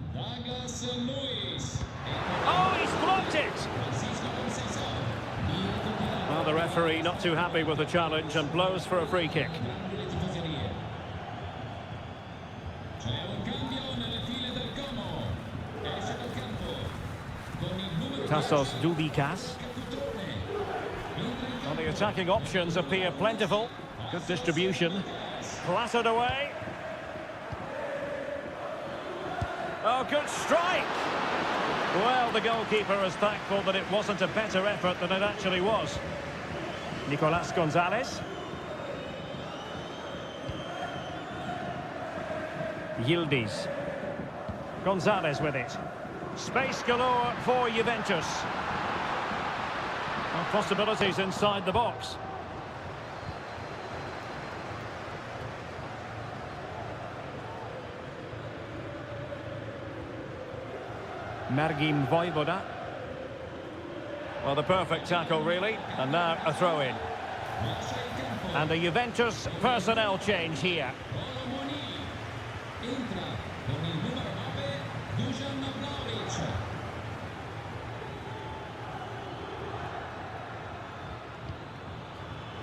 Oh, he's blocked it! Well, the referee not too happy with the challenge and blows for a free kick. Tassos Dubikas. Well, the attacking options appear plentiful. Good distribution. Clattered away. Oh, good strike! Well, the goalkeeper is thankful that it wasn't a better effort than it actually was. Nicolas Gonzalez. Yildiz. Gonzalez with it. Space galore for Juventus. Well, possibilities inside the box. Margim Vojvoda. Well, the perfect tackle, really. And now a throw-in. And a Juventus personnel change here.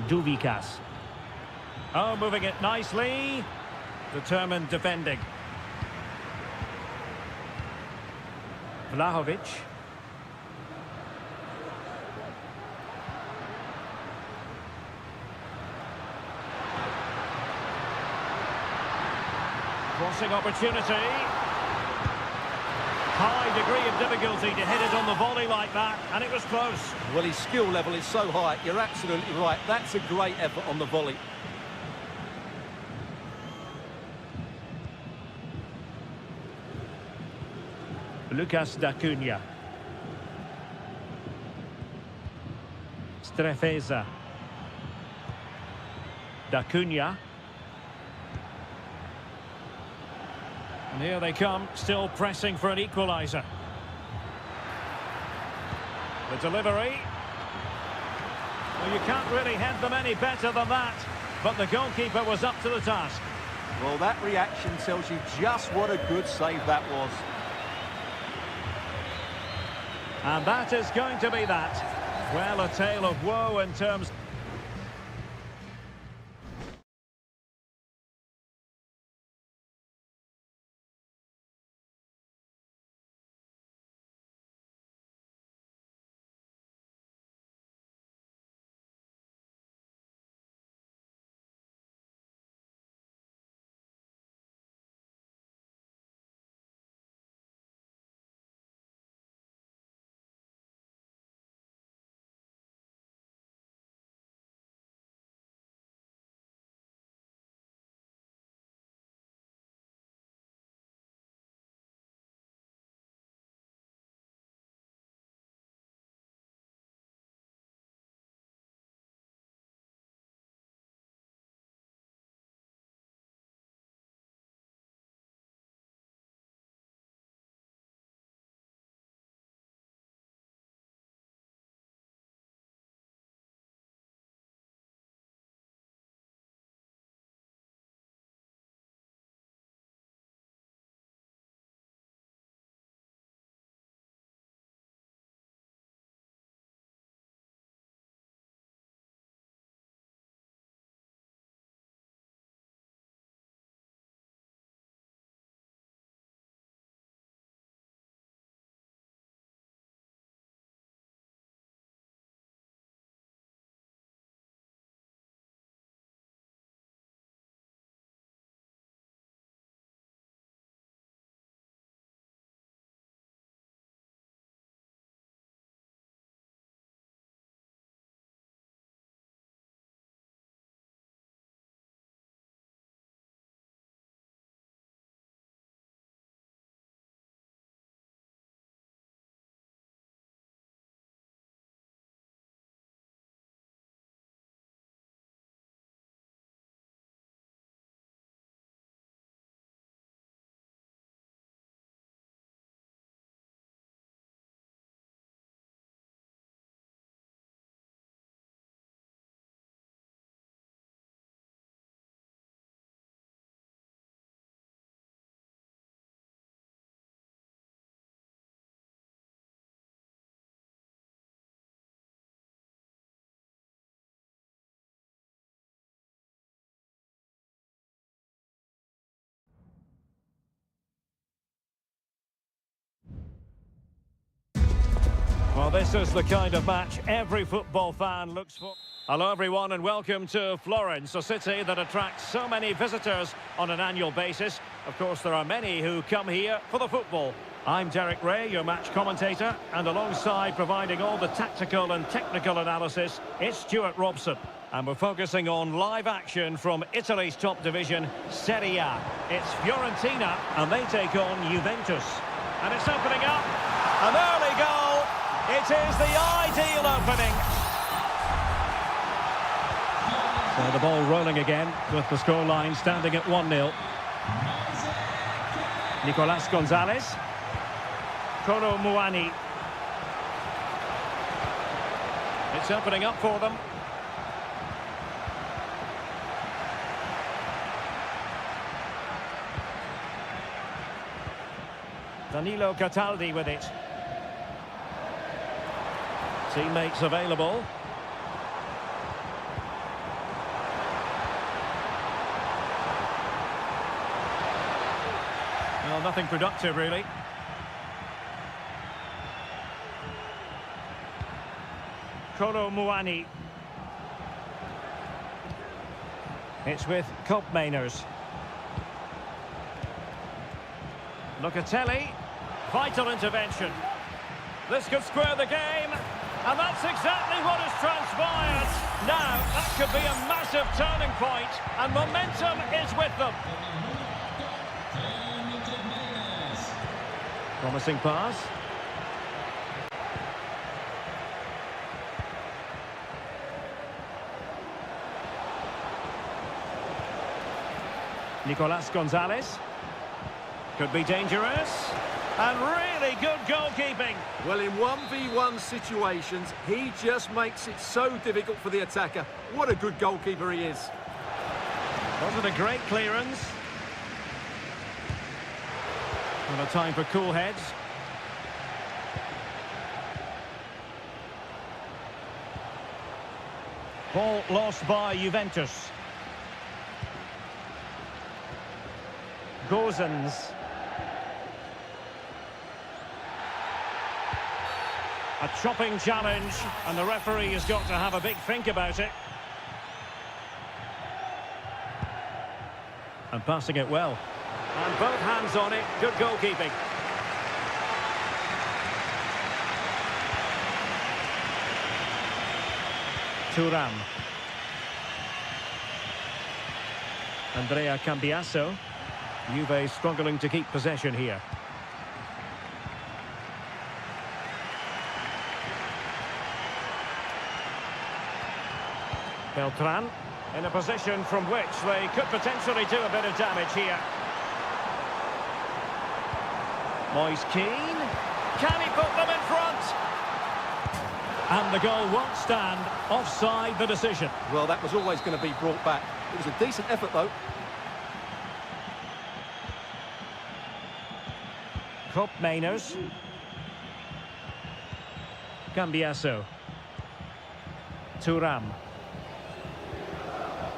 Dubikas. Oh, moving it nicely. Determined defending. Vlahovic. Crossing opportunity. High degree of difficulty to hit it on the volley like that, and it was close. Well, his skill level is so high. You're absolutely right. That's a great effort on the volley. Lucas D'Acunha. Strefeza. D'Acunha. And here they come, still pressing for an equaliser. The delivery. Well, you can't really head them any better than that, but the goalkeeper was up to the task. Well, that reaction tells you just what a good save that was. And that is going to be that. Well, a tale of woe in terms... Well, this is the kind of match every football fan looks for. Hello, everyone, and welcome to Florence, a city that attracts so many visitors on an annual basis. Of course, there are many who come here for the football. I'm Derek Ray, your match commentator, and alongside providing all the tactical and technical analysis, it's Stuart Robson. And we're focusing on live action from Italy's top division, Seria. It's Fiorentina, and they take on Juventus. And it's opening up. An early goal. It is the ideal opening. So the ball rolling again with the scoreline standing at 1-0. Nicolas Gonzalez. Kolo Muani. It's opening up for them. Danilo Cataldi with it. Teammates available. Well, nothing productive, really. Kolo Muani. It's with Koopmeiners. Locatelli. Vital intervention. This could square the game. And that's exactly what has transpired. Now, that could be a massive turning point, and momentum is with them. Promising pass. Nicolas Gonzalez. Could be dangerous. And really good goalkeeping. Well, in 1v1 situations, he just makes it so difficult for the attacker. What a good goalkeeper he is. Wasn't a great clearance. And a time for cool heads. Ball lost by Juventus. Gozens. A chopping challenge, and the referee has got to have a big think about it. And passing it well. And both hands on it, good goalkeeping. Thuram. Andrea Cambiasso. Juve struggling to keep possession here. Beltran, in a position from which they could potentially do a bit of damage here. Moise Keane, can he put them in front? And the goal won't stand. Offside the decision. Well, that was always going to be brought back. It was a decent effort, though. Koopmeiners. Cambiasso. Thuram.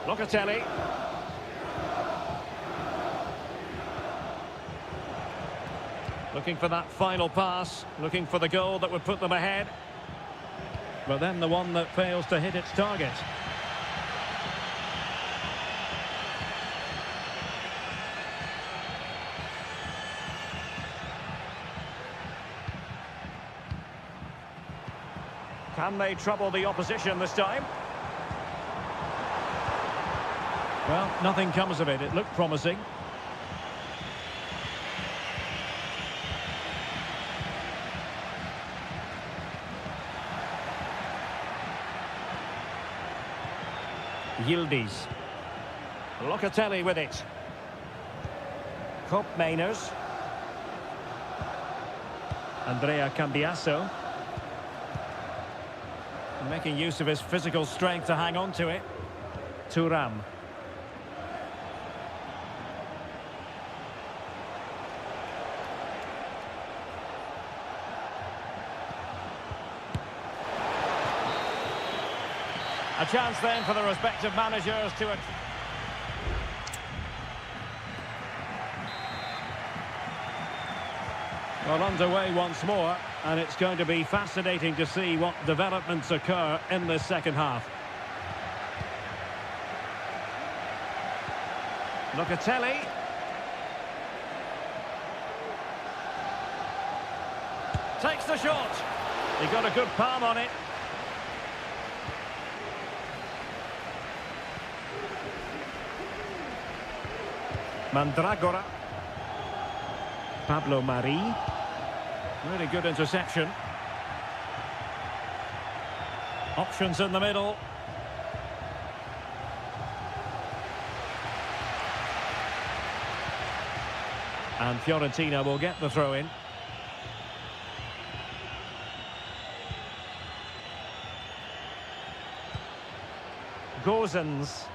Locatelli. Looking for that final pass, looking for the goal that would put them ahead. But then the one that fails to hit its target. Can they trouble the opposition this time? Well, nothing comes of it. It looked promising. Yildiz. Locatelli with it. Koopmeiners. Andrea Cambiasso. Making use of his physical strength to hang on to it. Thuram. A chance then for the respective managers to... Well, underway once more, and it's going to be fascinating to see what developments occur in this second half. Locatelli. Takes the shot. He got a good palm on it. Mandragora. Pablo Mari. Really good interception. Options in the middle. And Fiorentina will get the throw in. Gozens.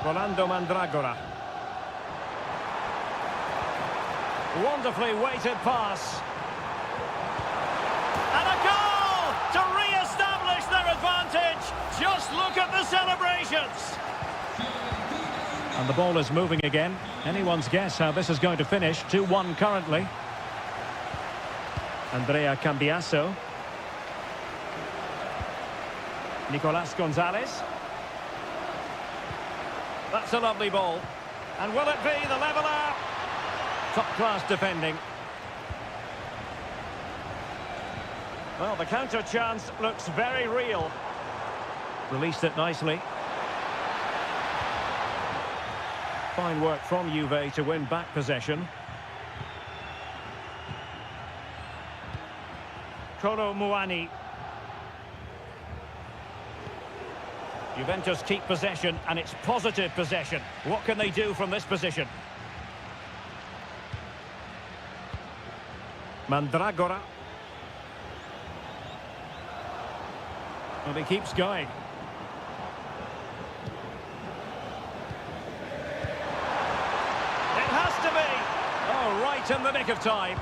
Rolando Mandragora. Wonderfully weighted pass. And a goal to re-establish their advantage. Just look at the celebrations. And the ball is moving again. Anyone's guess how this is going to finish. 2-1 currently. Andrea Cambiaso. Nicolas Gonzalez. That's a lovely ball. And will it be the leveller? Top-class defending. Well, the counter chance looks very real. Released it nicely. Fine work from Juve to win back possession. Kolo Muani. Juventus keep possession, and it's positive possession. What can they do from this position? Mandragora. And he keeps going. It has to be! Oh, right in the nick of time.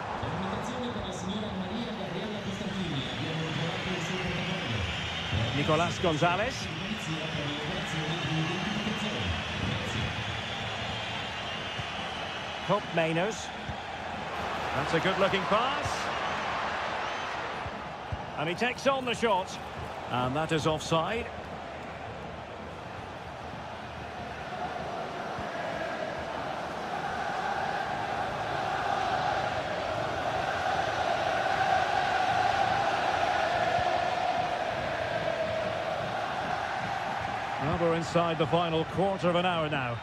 Nicolas Gonzalez. Hope Mainers. That's a good-looking pass. And he takes on the shot. And that is offside. Well, we're inside the final quarter of an hour now.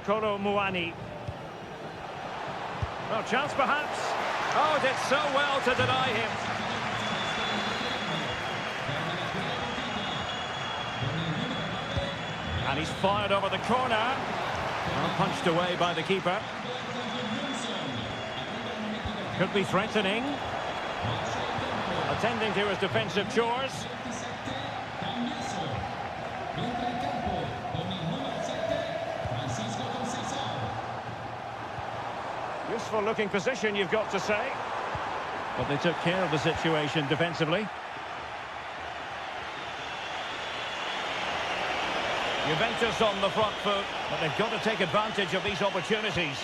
Kolo Muani. Oh, chance perhaps. Oh, did so well to deny him. And he's fired over the corner. Well, punched away by the keeper. Could be threatening. Attending to his defensive chores. Useful looking position, you've got to say. But they took care of the situation defensively. Juventus on the front foot, but they've got to take advantage of these opportunities.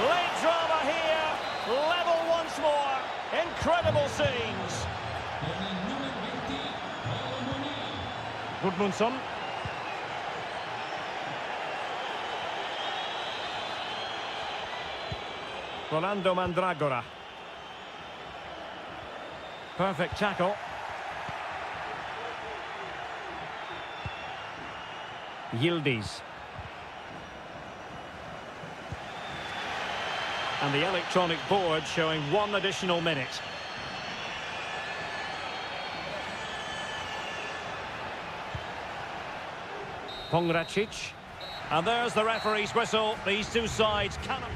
Late drama here, level once more. Incredible scenes. Gudmundsson. Rolando Mandragora. Perfect tackle. Yildiz. And the electronic board showing 1 additional minute. Pongracic. And there's the referee's whistle. These two sides cannot...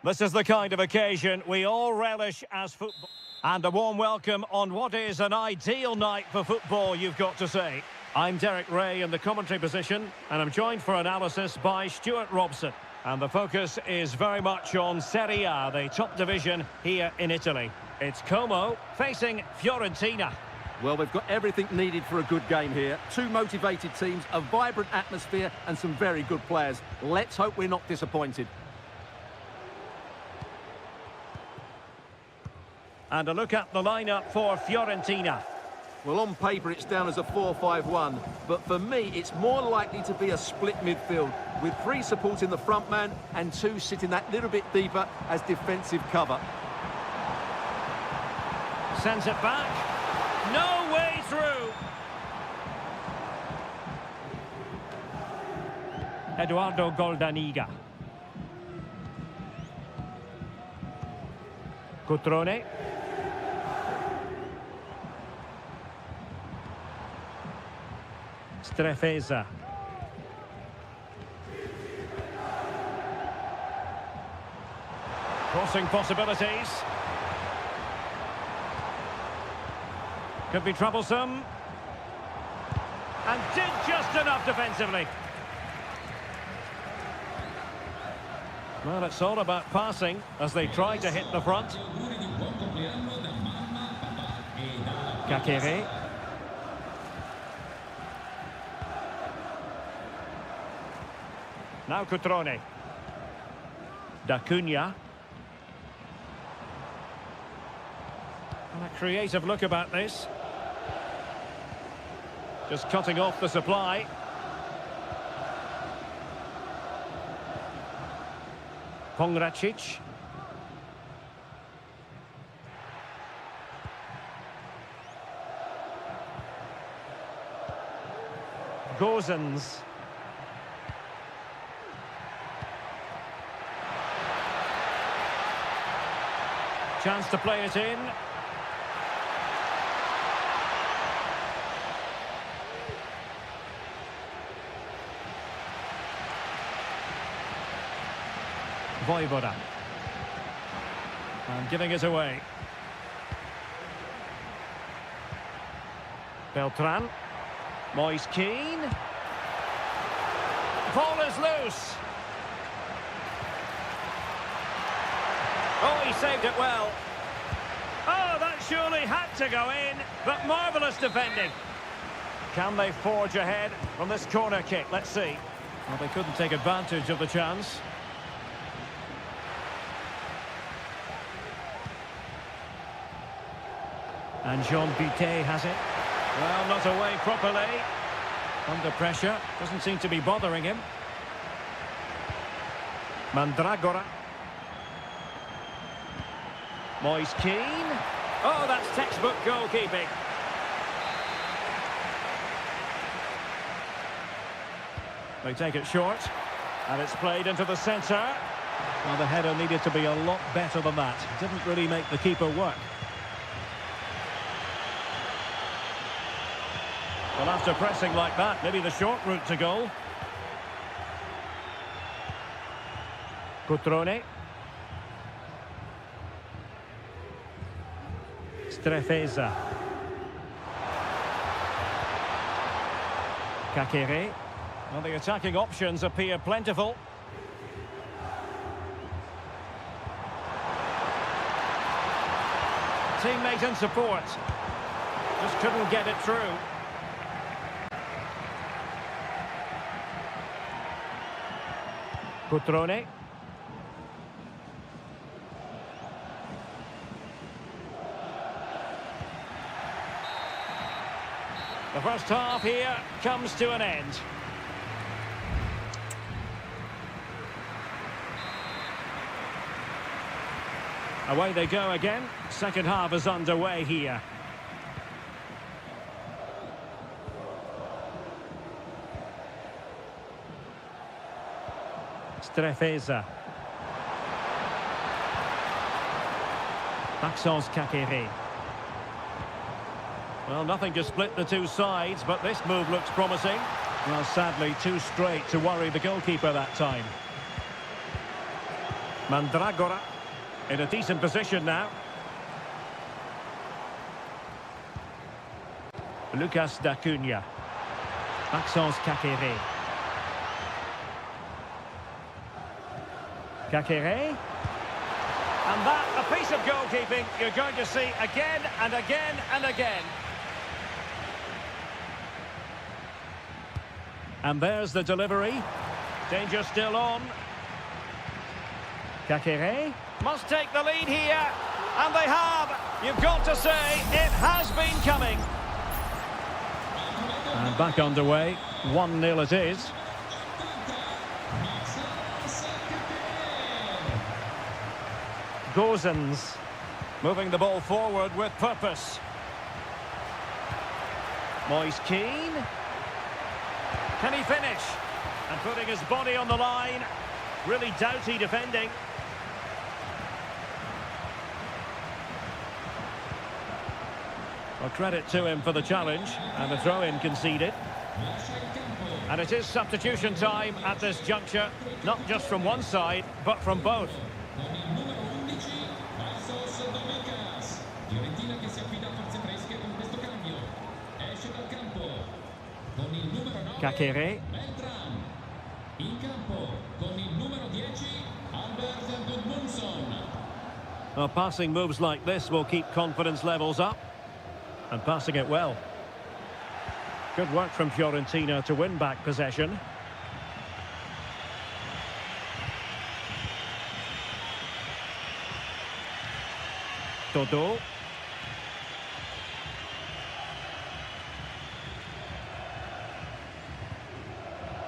This is the kind of occasion we all relish as football. And a warm welcome on what is an ideal night for football, you've got to say. I'm Derek Ray in the commentary position, and I'm joined for analysis by Stuart Robson. And the focus is very much on Seria, the top division here in Italy. It's Como facing Fiorentina. Well, they've got everything needed for a good game here. Two motivated teams, a vibrant atmosphere, and some very good players. Let's hope we're not disappointed. And a look at the lineup for Fiorentina. Well, on paper, it's down as a 4-5-1, but for me, it's more likely to be a split midfield, with three supporting the front man and two sitting that little bit deeper as defensive cover. Sends it back. No way through. Eduardo Goldaniga. Cutrone. Strefeza. Crossing possibilities. Could be troublesome. And did just enough defensively. Well, it's all about passing as they try to hit the front. Kakere. Now Cutrone. D'Acunha. And a creative look about this. Just cutting off the supply. Pongracic. Gozens. Chance to play it in. Voivoda. And giving it away. Beltran. Moise Keane. Ball is loose. Oh, he saved it well. Oh, that surely had to go in, but marvellous defending. Can they forge ahead from this corner kick? Let's see. Well, they couldn't take advantage of the chance. And Jean Butet has it. Well, not away properly. Under pressure. Doesn't seem to be bothering him. Mandragora. Moise Keane. Oh, that's textbook goalkeeping. They take it short. And it's played into the centre. Well, the header needed to be a lot better than that. Didn't really make the keeper work. Well, after pressing like that, maybe the short route to goal. Cutrone. Strefeza. Kakere. Well, the attacking options appear plentiful. Teammate and support. Just couldn't get it through. Cutrone. The first half here comes to an end. Away they go again. Second half is underway here. Strefeza. Maxence Kakere. Well, nothing to split the two sides, but this move looks promising. Well, sadly, too straight to worry the goalkeeper that time. Mandragora in a decent position now. Lucas D'Acunha. Maxence Caqueret. Caqueret. And that, a piece of goalkeeping you're going to see again and again and again. And there's the delivery. Danger still on. Caqueret must take the lead here. And they have. You've got to say, it has been coming. And back underway. 1-0 it is. Gozens moving the ball forward with purpose. Moise Keane. Can he finish? And putting his body on the line. Really doughty defending. Well, credit to him for the challenge. And the throw-in conceded. And it is substitution time at this juncture. Not just from one side, but from both. Caqueret. Well, passing moves like this will keep confidence levels up. And passing it well. Good work from Fiorentina to win back possession. Todo.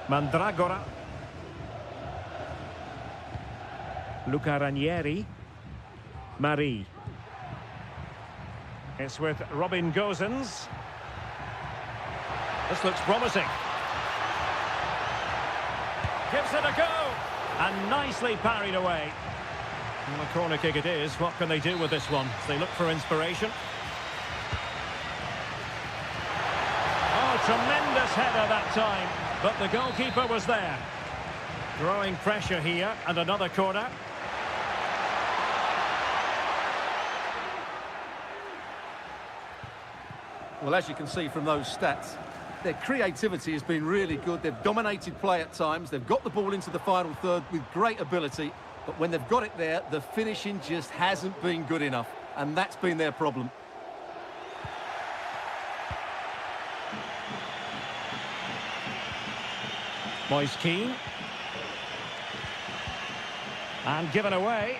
Mandragora. Luca Ranieri. Marie. It's with Robin Gozens. This looks promising. Gives it a go. And nicely parried away. Well, a corner kick it is. What can they do with this one? They look for inspiration. Oh, tremendous header that time. But the goalkeeper was there. Growing pressure here, and another corner. Well, as you can see from those stats, their creativity has been really good. They've dominated play at times. They've got the ball into the final third with great ability. But when they've got it there, the finishing just hasn't been good enough. And that's been their problem. Moise Keane. And given away.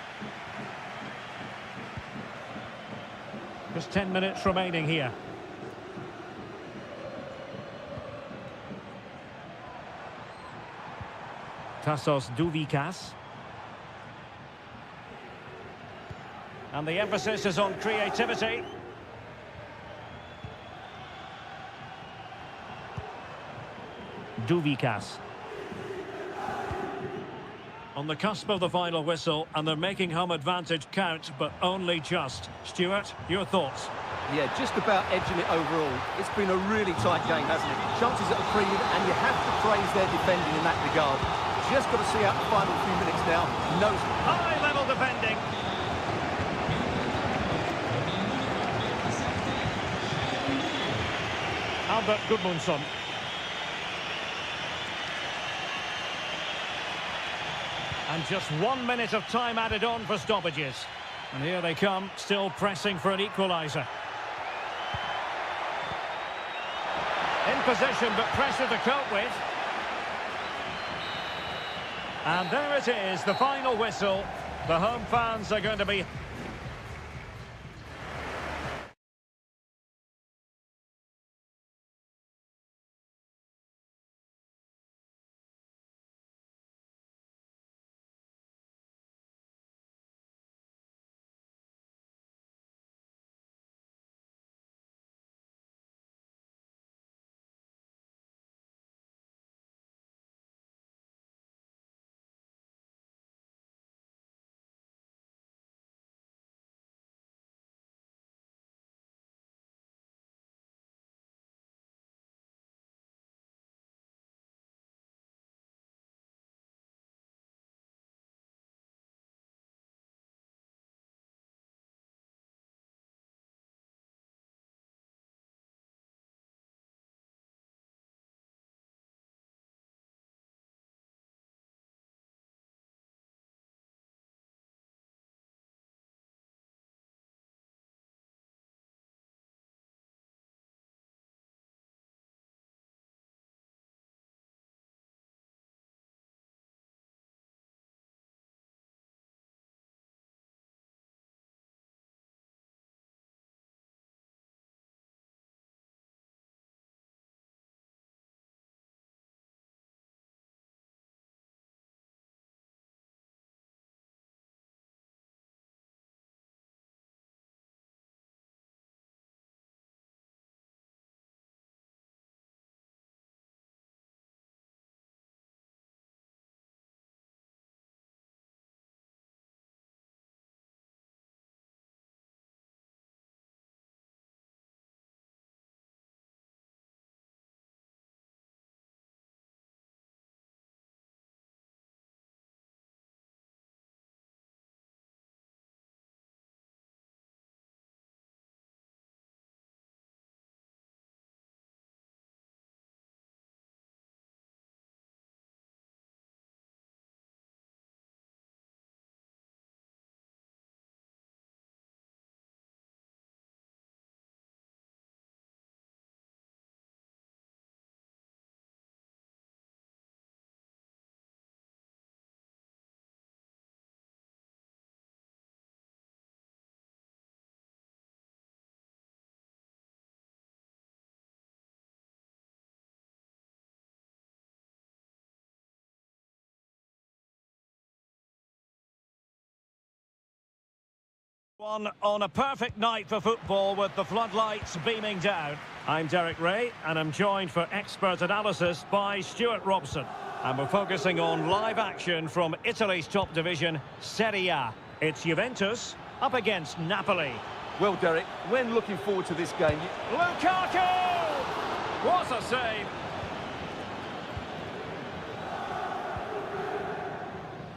Just 10 minutes remaining here. Tassos Douvikas. And the emphasis is on creativity. Douvikas. On the cusp of the final whistle, and they're making home advantage count, but only just. Stuart, your thoughts? Yeah, just about edging it overall. It's been a really tight game, hasn't it? Chances at a premium, and you have to praise their defending in that regard. Just got to see out the final few minutes now. High-level defending. Albert Gudmundsson. And just 1 minute of time added on for stoppages. And here they come, still pressing for an equaliser. In position, but pressure to cope with. And there it is, the final whistle. The home fans are going to be One on a perfect night for football with the floodlights beaming down. I'm Derek Ray and I'm joined for expert analysis by Stuart Robson. And we're focusing on live action from Italy's top division, Seria. It's Juventus up against Napoli. Well, Derek, when looking forward to this game... Lukaku! What a save!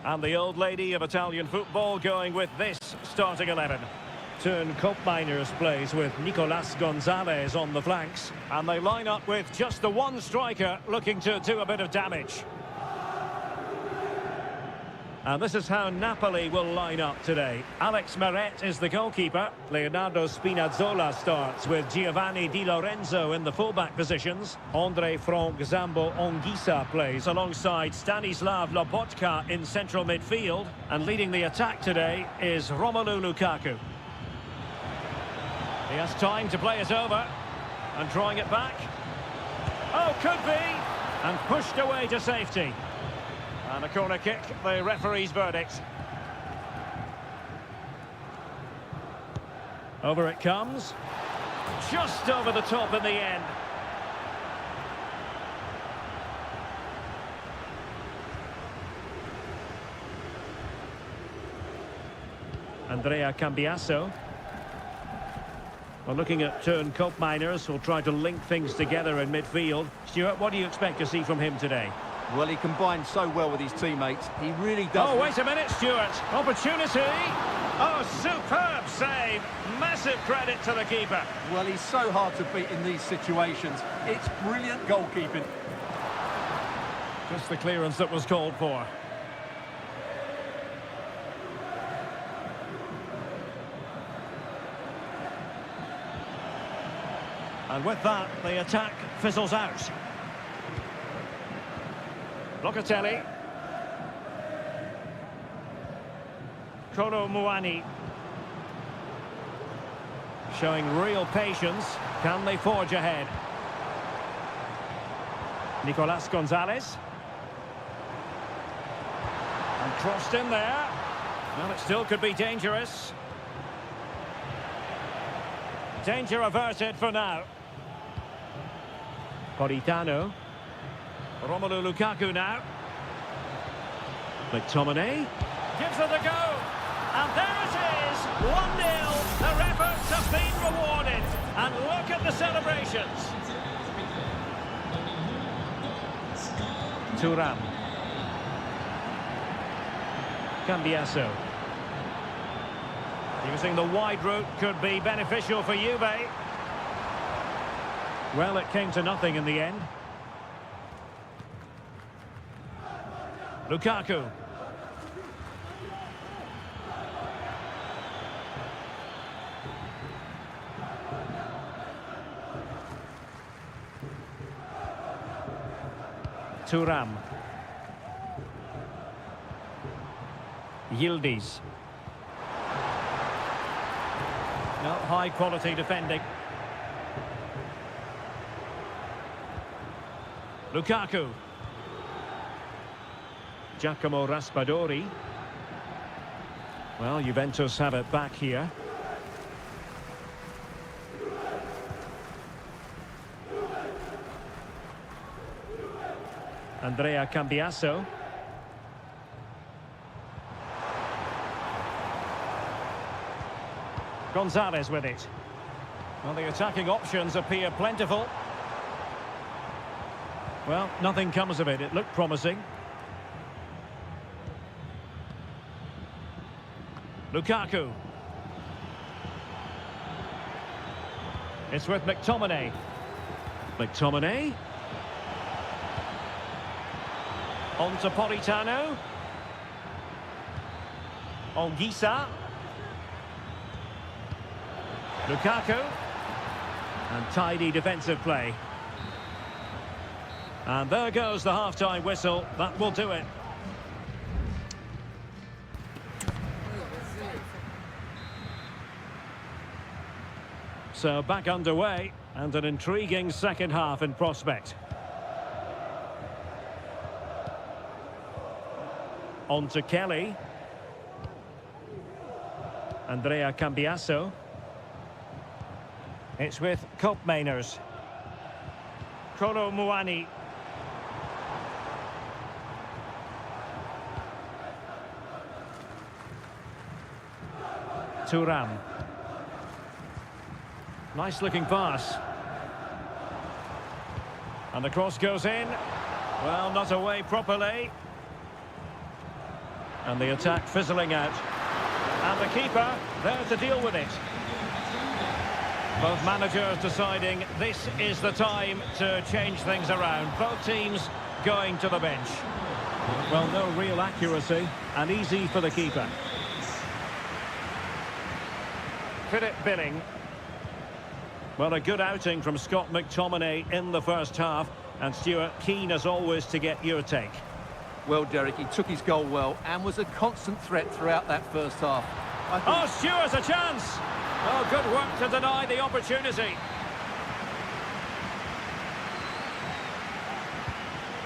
And the old lady of Italian football going with this starting 11. Turn Koopmeiners plays with Nicolas Gonzalez on the flanks. And they line up with just the one striker looking to do a bit of damage. And this is how Napoli will line up today. Alex Meret is the goalkeeper. Leonardo Spinazzola starts with Giovanni Di Lorenzo in the fullback positions. Andre Frank Zambo Anguissa plays alongside Stanislav Lobotka in central midfield. And leading the attack today is Romelu Lukaku. He has time to play it over. And drawing it back. Oh, could be! And pushed away to safety. And a corner kick, the referee's verdict. Over it comes. Just over the top in the end. Andrea Cambiasso. Well, looking at Turn Koopmeiners, who'll try to link things together in midfield. Stuart, what do you expect to see from him today? Well, he combines so well with his teammates. He really does. Oh, wait a minute, Stuart. Opportunity. Oh, superb save. Massive credit to the keeper. Well, he's so hard to beat in these situations. It's brilliant goalkeeping. Just the clearance that was called for. And with that, the attack fizzles out. Locatelli. Kolo Muani. Showing real patience. Can they forge ahead? Nicolas Gonzalez. And crossed in there. Well, it still could be dangerous. Danger averted for now. Politano. Romelu Lukaku now. McTominay. Gives it a go. And there it is. 1-0. Their efforts have been rewarded. And look at the celebrations. Thuram. Cambiasso. Using the wide route could be beneficial for Juve. Well, it came to nothing in the end. Lukaku. Thuram. Yildiz. No, high quality defending. Lukaku. Giacomo Raspadori. Well, Juventus have it back here. Andrea Cambiasso. Gonzalez with it. Well, the attacking options appear plentiful. Well, nothing comes of it. It looked promising. Lukaku. It's with McTominay. McTominay. On to Politano. Anguissa. Lukaku. And tidy defensive play. And there goes the half-time whistle. That will do it. So back underway, and an intriguing second half in prospect. On to Kelly. Andrea Cambiasso. It's with Koopmeiners. Kolo Muani. Thuram. Nice looking pass. And the cross goes in. Well, not away properly. And the attack fizzling out. And the keeper there to deal with it. Both managers deciding this is the time to change things around. Both teams going to the bench. Well, no real accuracy and easy for the keeper. Philip Billing. Well, a good outing from Scott McTominay in the first half. And Stuart, keen as always to get your take. Well, Derek, he took his goal well and was a constant threat throughout that first half. Oh, Stuart's a chance! Oh, good work to deny the opportunity.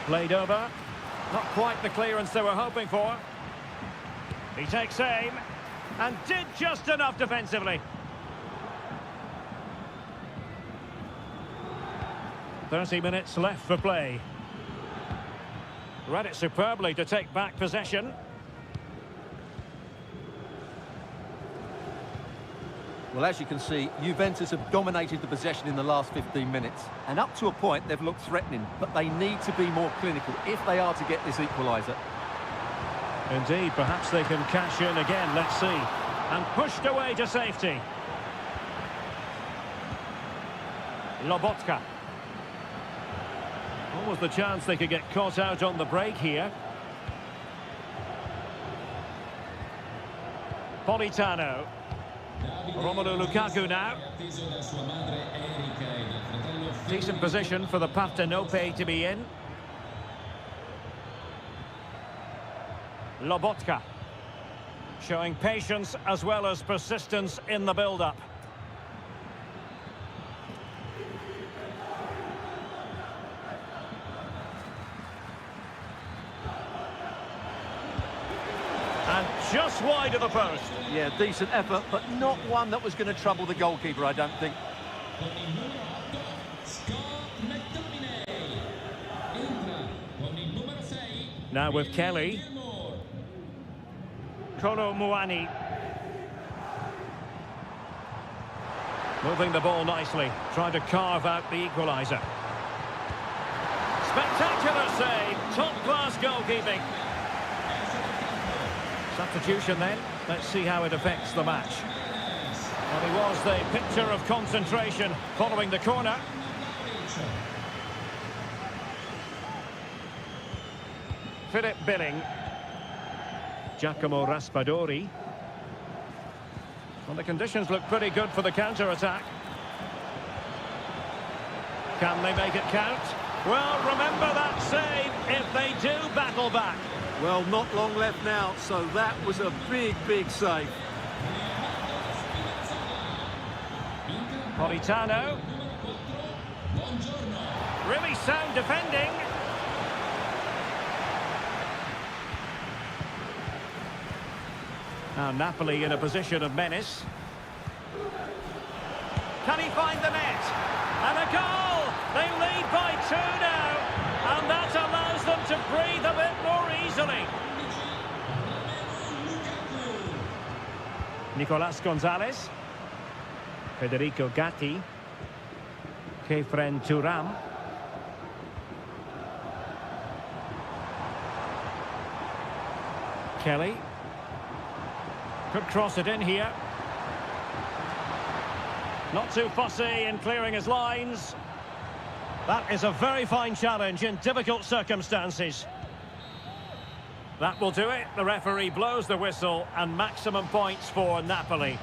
Played over. Not quite the clearance they were hoping for. He takes aim and did just enough defensively. 30 minutes left for play. Read it superbly to take back possession. Well, as you can see, Juventus have dominated the possession in the last 15 minutes. And up to a point, they've looked threatening. But they need to be more clinical if they are to get this equaliser. Indeed, perhaps they can cash in again, let's see. And pushed away to safety. Lobotka. Almost the chance they could get caught out on the break here. Politano. Romelu Lukaku now. Decent position for the Partenope to be in. Lobotka. Showing patience as well as persistence in the build-up. And just wide of the post. Yeah, decent effort, but not one that was going to trouble the goalkeeper, I don't think. Now with Kelly. Kolo Muani. Moving the ball nicely, trying to carve out the equaliser. Spectacular save, top-class goalkeeping. Substitution then. Let's see how it affects the match. Well, he was the picture of concentration following the corner. Philip Billing. Giacomo Raspadori. Well, the conditions look pretty good for the counter-attack. Can they make it count? Well, remember that save if they do battle back. Well, not long left now, so that was a big, big save. Politano. Really sound defending. Now Napoli in a position of menace. Can he find the net? And a goal! They lead by 2 now. And that allows them to breathe a bit more easily. Nicolas Gonzalez. Federico Gatti. Kefren Thuram. Kelly. Could cross it in here. Not too fussy in clearing his lines. That is a very fine challenge in difficult circumstances. That will do it. The referee blows the whistle and maximum points for Napoli.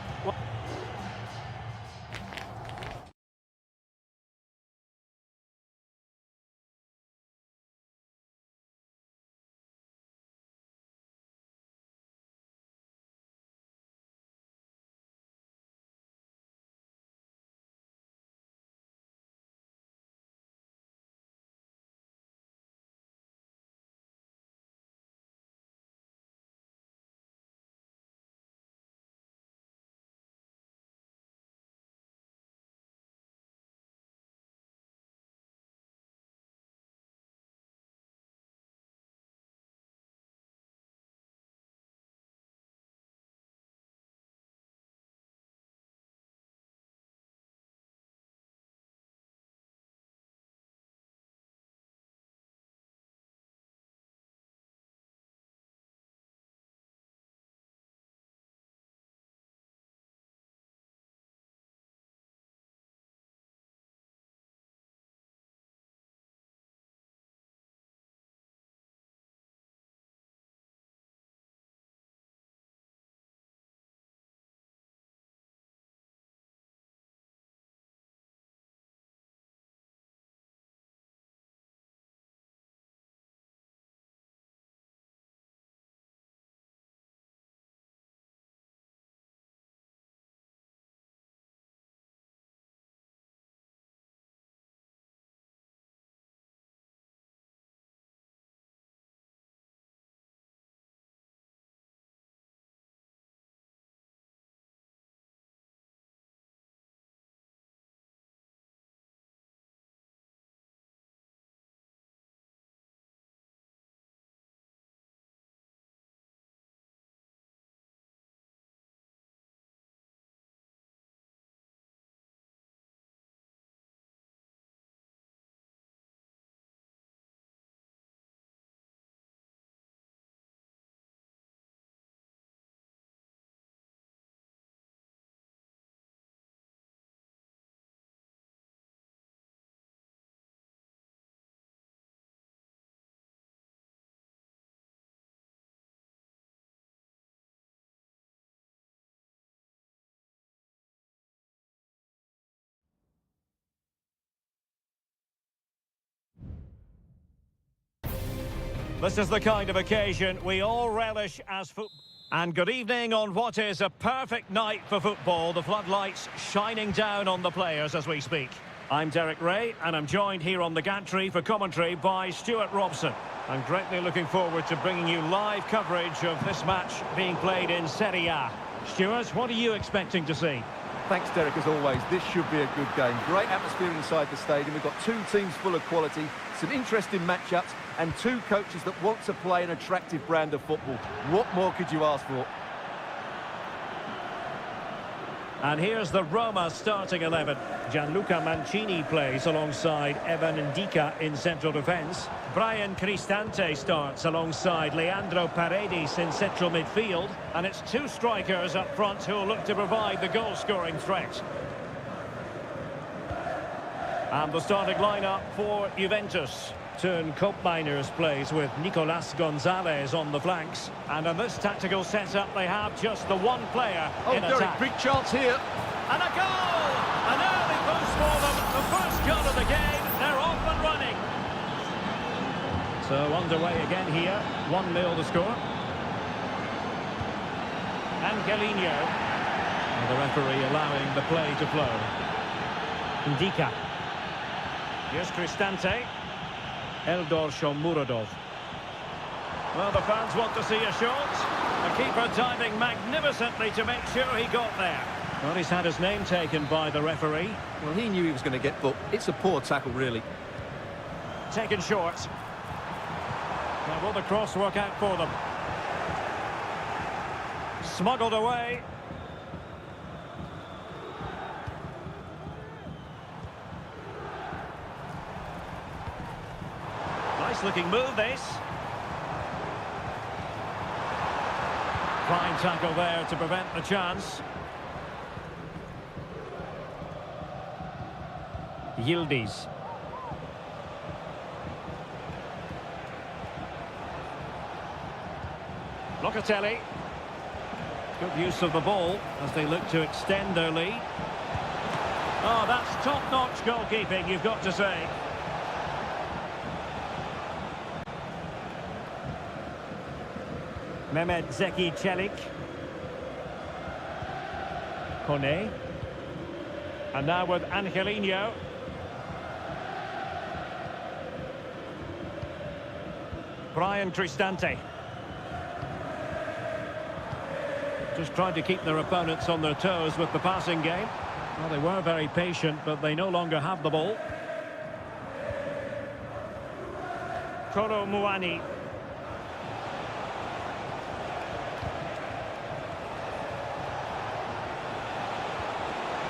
This is the kind of occasion we all relish as football. And good evening on what is a perfect night for football. The floodlights shining down on the players as we speak. I'm Derek Ray, and I'm joined here on the gantry for commentary by Stuart Robson. I'm greatly looking forward to bringing you live coverage of this match being played in Seria. Stuart, what are you expecting to see? Thanks, Derek, as always. This should be a good game. Great atmosphere inside the stadium. We've got two teams full of quality, some interesting matchups, and two coaches that want to play an attractive brand of football. What more could you ask for? And here's the Roma starting 11. Gianluca Mancini plays alongside Evan Ndika in central defence. Brian Cristante starts alongside Leandro Paredes in central midfield. And it's two strikers up front who will look to provide the goal-scoring threat. And the starting lineup for Juventus. Turn Koopmeiners plays with Nicolas Gonzalez on the flanks. And in this tactical setup, they have just the one player in Derek, attack. big chance here. And a goal! An early boost for them. The first goal of the game. They're off and running. So underway again here. 1-0 the score. Angelino. And the referee allowing the play to flow. Ndika. Here's Cristante. Eldor Shomurodov. Well, the fans want to see a shot. The keeper diving magnificently to make sure he got there. Well, he's had his name taken by the referee. Well, he knew he was going to get booked. It's a poor tackle, really. Taken short. Now, will the cross work out for them? Smuggled away. Nice-looking move, this. Fine tackle there to prevent the chance. Yildiz. Locatelli. Good use of the ball as they look to extend their lead. Oh, that's top-notch goalkeeping, you've got to say. Mehmet Zeki Çelik. Kone. And now with Angelino. Brian Cristante. Just trying to keep their opponents on their toes with the passing game. Well, they were very patient, but they no longer have the ball. Koro Muani.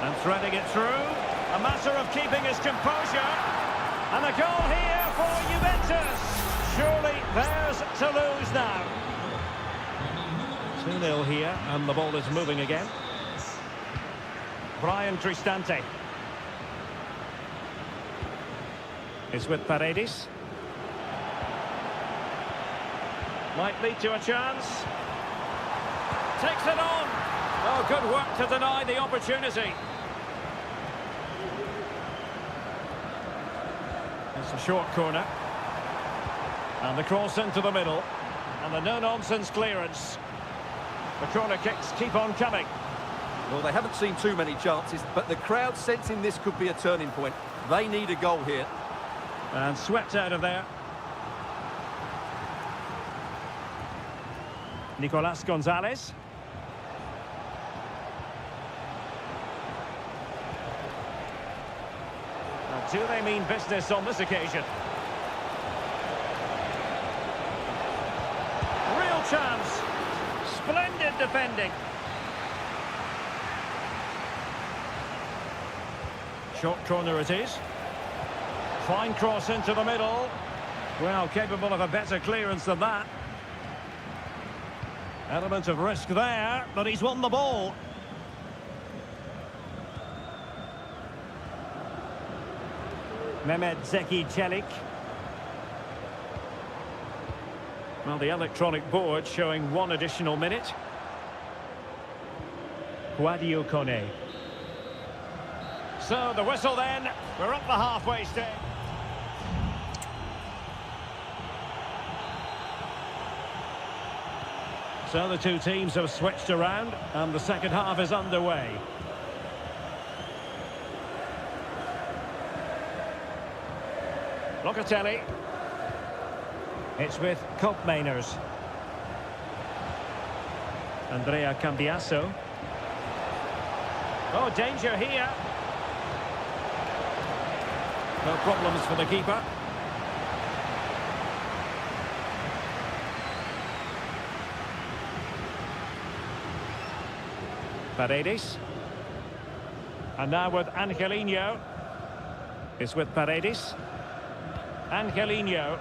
And threading it through. A matter of keeping his composure. And a goal here for Juventus. Surely theirs to lose now. 2-0 here, and the ball is moving again. Brian Cristante. It's with Paredes. Might lead to a chance. Takes it on. Oh, good work to deny the opportunity. It's a short corner. And the cross into the middle. And the no-nonsense clearance. The corner kicks keep on coming. Well, they haven't seen too many chances, but the crowd sensing this could be a turning point. They need a goal here. And swept out of there. Nicolas Gonzalez. Now, do they mean business on this occasion? Real chance. Splendid defending. Short corner it is. Fine cross into the middle. Well, capable of a better clearance than that. Element of risk there, but he's won the ball. Mehmet Zeki Çelik. Well, the electronic board showing one additional minute. Guadio Kone. So the whistle then. We're up the halfway stage. So the two teams have switched around and the second half is underway. Locatelli. It's with Koopmeiners. Andrea Cambiasso. Oh, danger here. No problems for the keeper. Paredes. And now with Angelino. It's with Paredes. Angelino.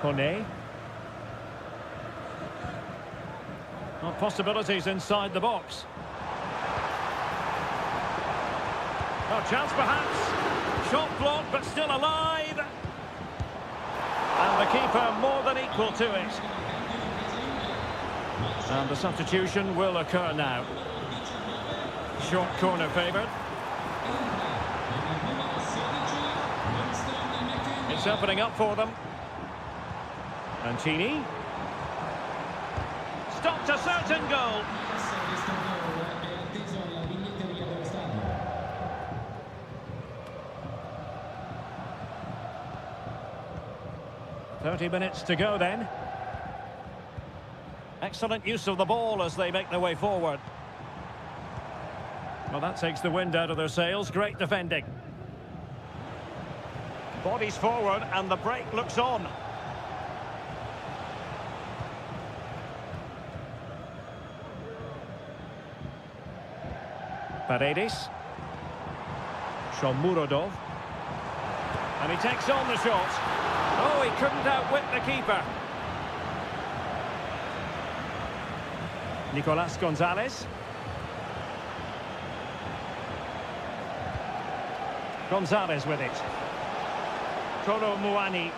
Kone. Well, possibilities inside the box. Oh, chance perhaps. Shot blocked, but still alive. And the keeper more than equal to it. And the substitution will occur now. Short corner favoured. It's opening up for them. Mancini. Stopped a certain goal. .30 to go then. Excellent use of the ball as they make their way forward. Well, that takes the wind out of their sails. Great defending. Bodies forward and the break looks on. Paredes. Shomurodov. And he takes on the shot. Oh, he couldn't outwit the keeper. Nicolas Gonzalez. Gonzalez with it. Kolo Muani.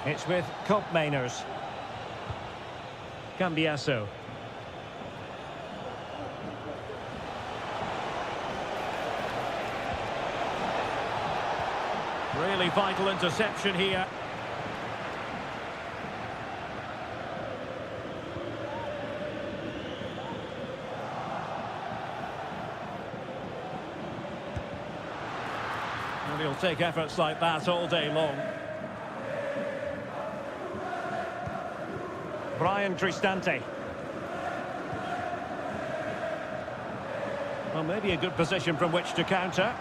It's with Koopmeiners. Cambiasso. Really vital interception here. And he'll take efforts like that all day long. Brian Cristante. Well, maybe a good position from which to counter.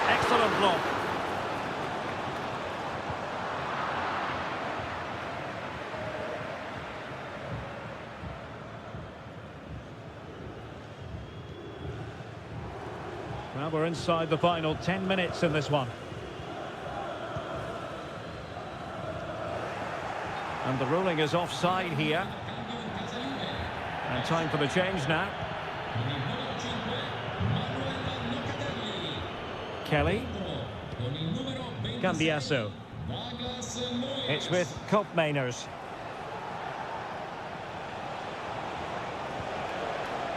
Excellent block. Well, we're inside the final 10 minutes in this one. And the ruling is offside here. And time for the change now. Kelly. Cambiasso. It's with Koopmeiners.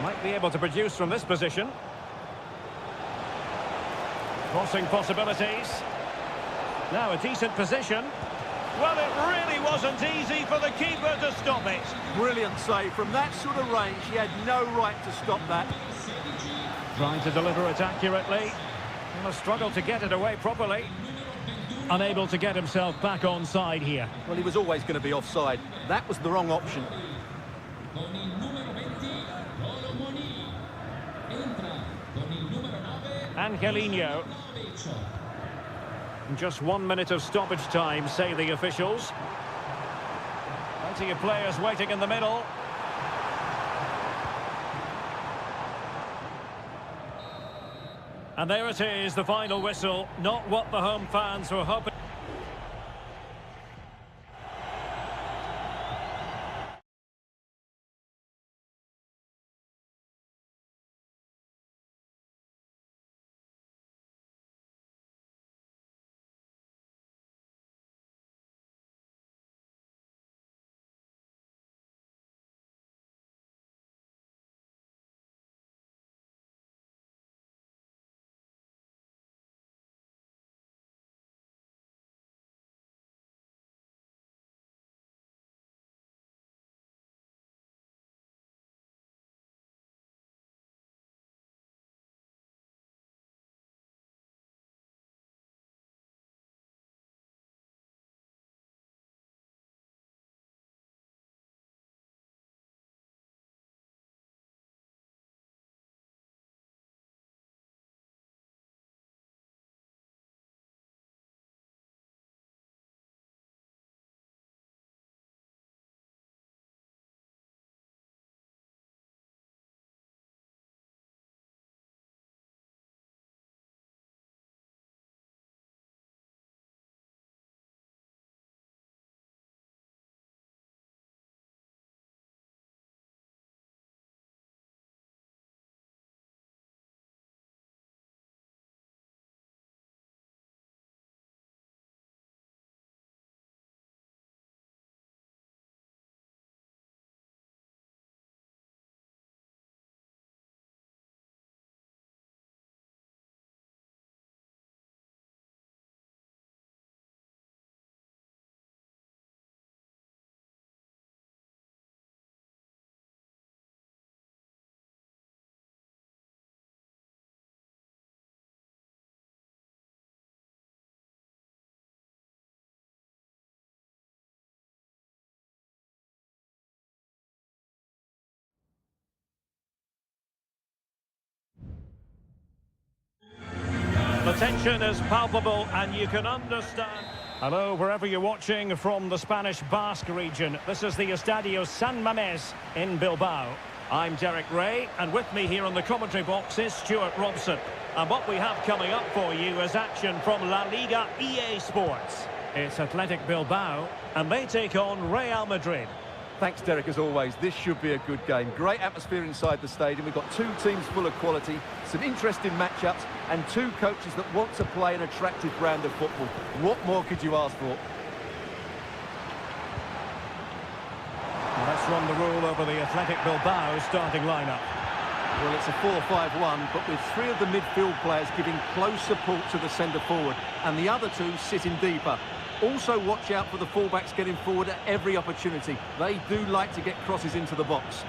Might be able to produce from this position. Crossing possibilities. Now a decent position. Well, it really wasn't easy for the keeper to stop it. Brilliant save. From that sort of range, he had no right to stop that. Trying to deliver it accurately. And a struggle to get it away properly. Unable to get himself back onside here. Well, he was always going to be offside. That was the wrong option. Angelino. Just 1 minute of stoppage time, say the officials. Plenty of players waiting in the middle. And there it is, the final whistle. Not what the home fans were hoping. tension is palpable and you can understand. Hello, wherever you're watching from the Spanish Basque region. This is the Estadio San Mamés in Bilbao. I'm Derek Ray, and with me here on the commentary box is Stuart Robson. And what we have coming up for you is action from La Liga EA Sports. It's Athletic Bilbao, and they take on Real Madrid. Thanks, Derek, as always. This should be a good game. Great atmosphere inside the stadium. We've got two teams full of quality, some interesting matchups, and two coaches that want to play an attractive brand of football. What more could you ask for? Well, let's run the rule over the Athletic Bilbao starting lineup. Well, it's a 4-5-1, but with three of the midfield players giving close support to the centre forward, and the other two sitting deeper. Also watch out for the fullbacks getting forward at every opportunity. They do like to get crosses into the box.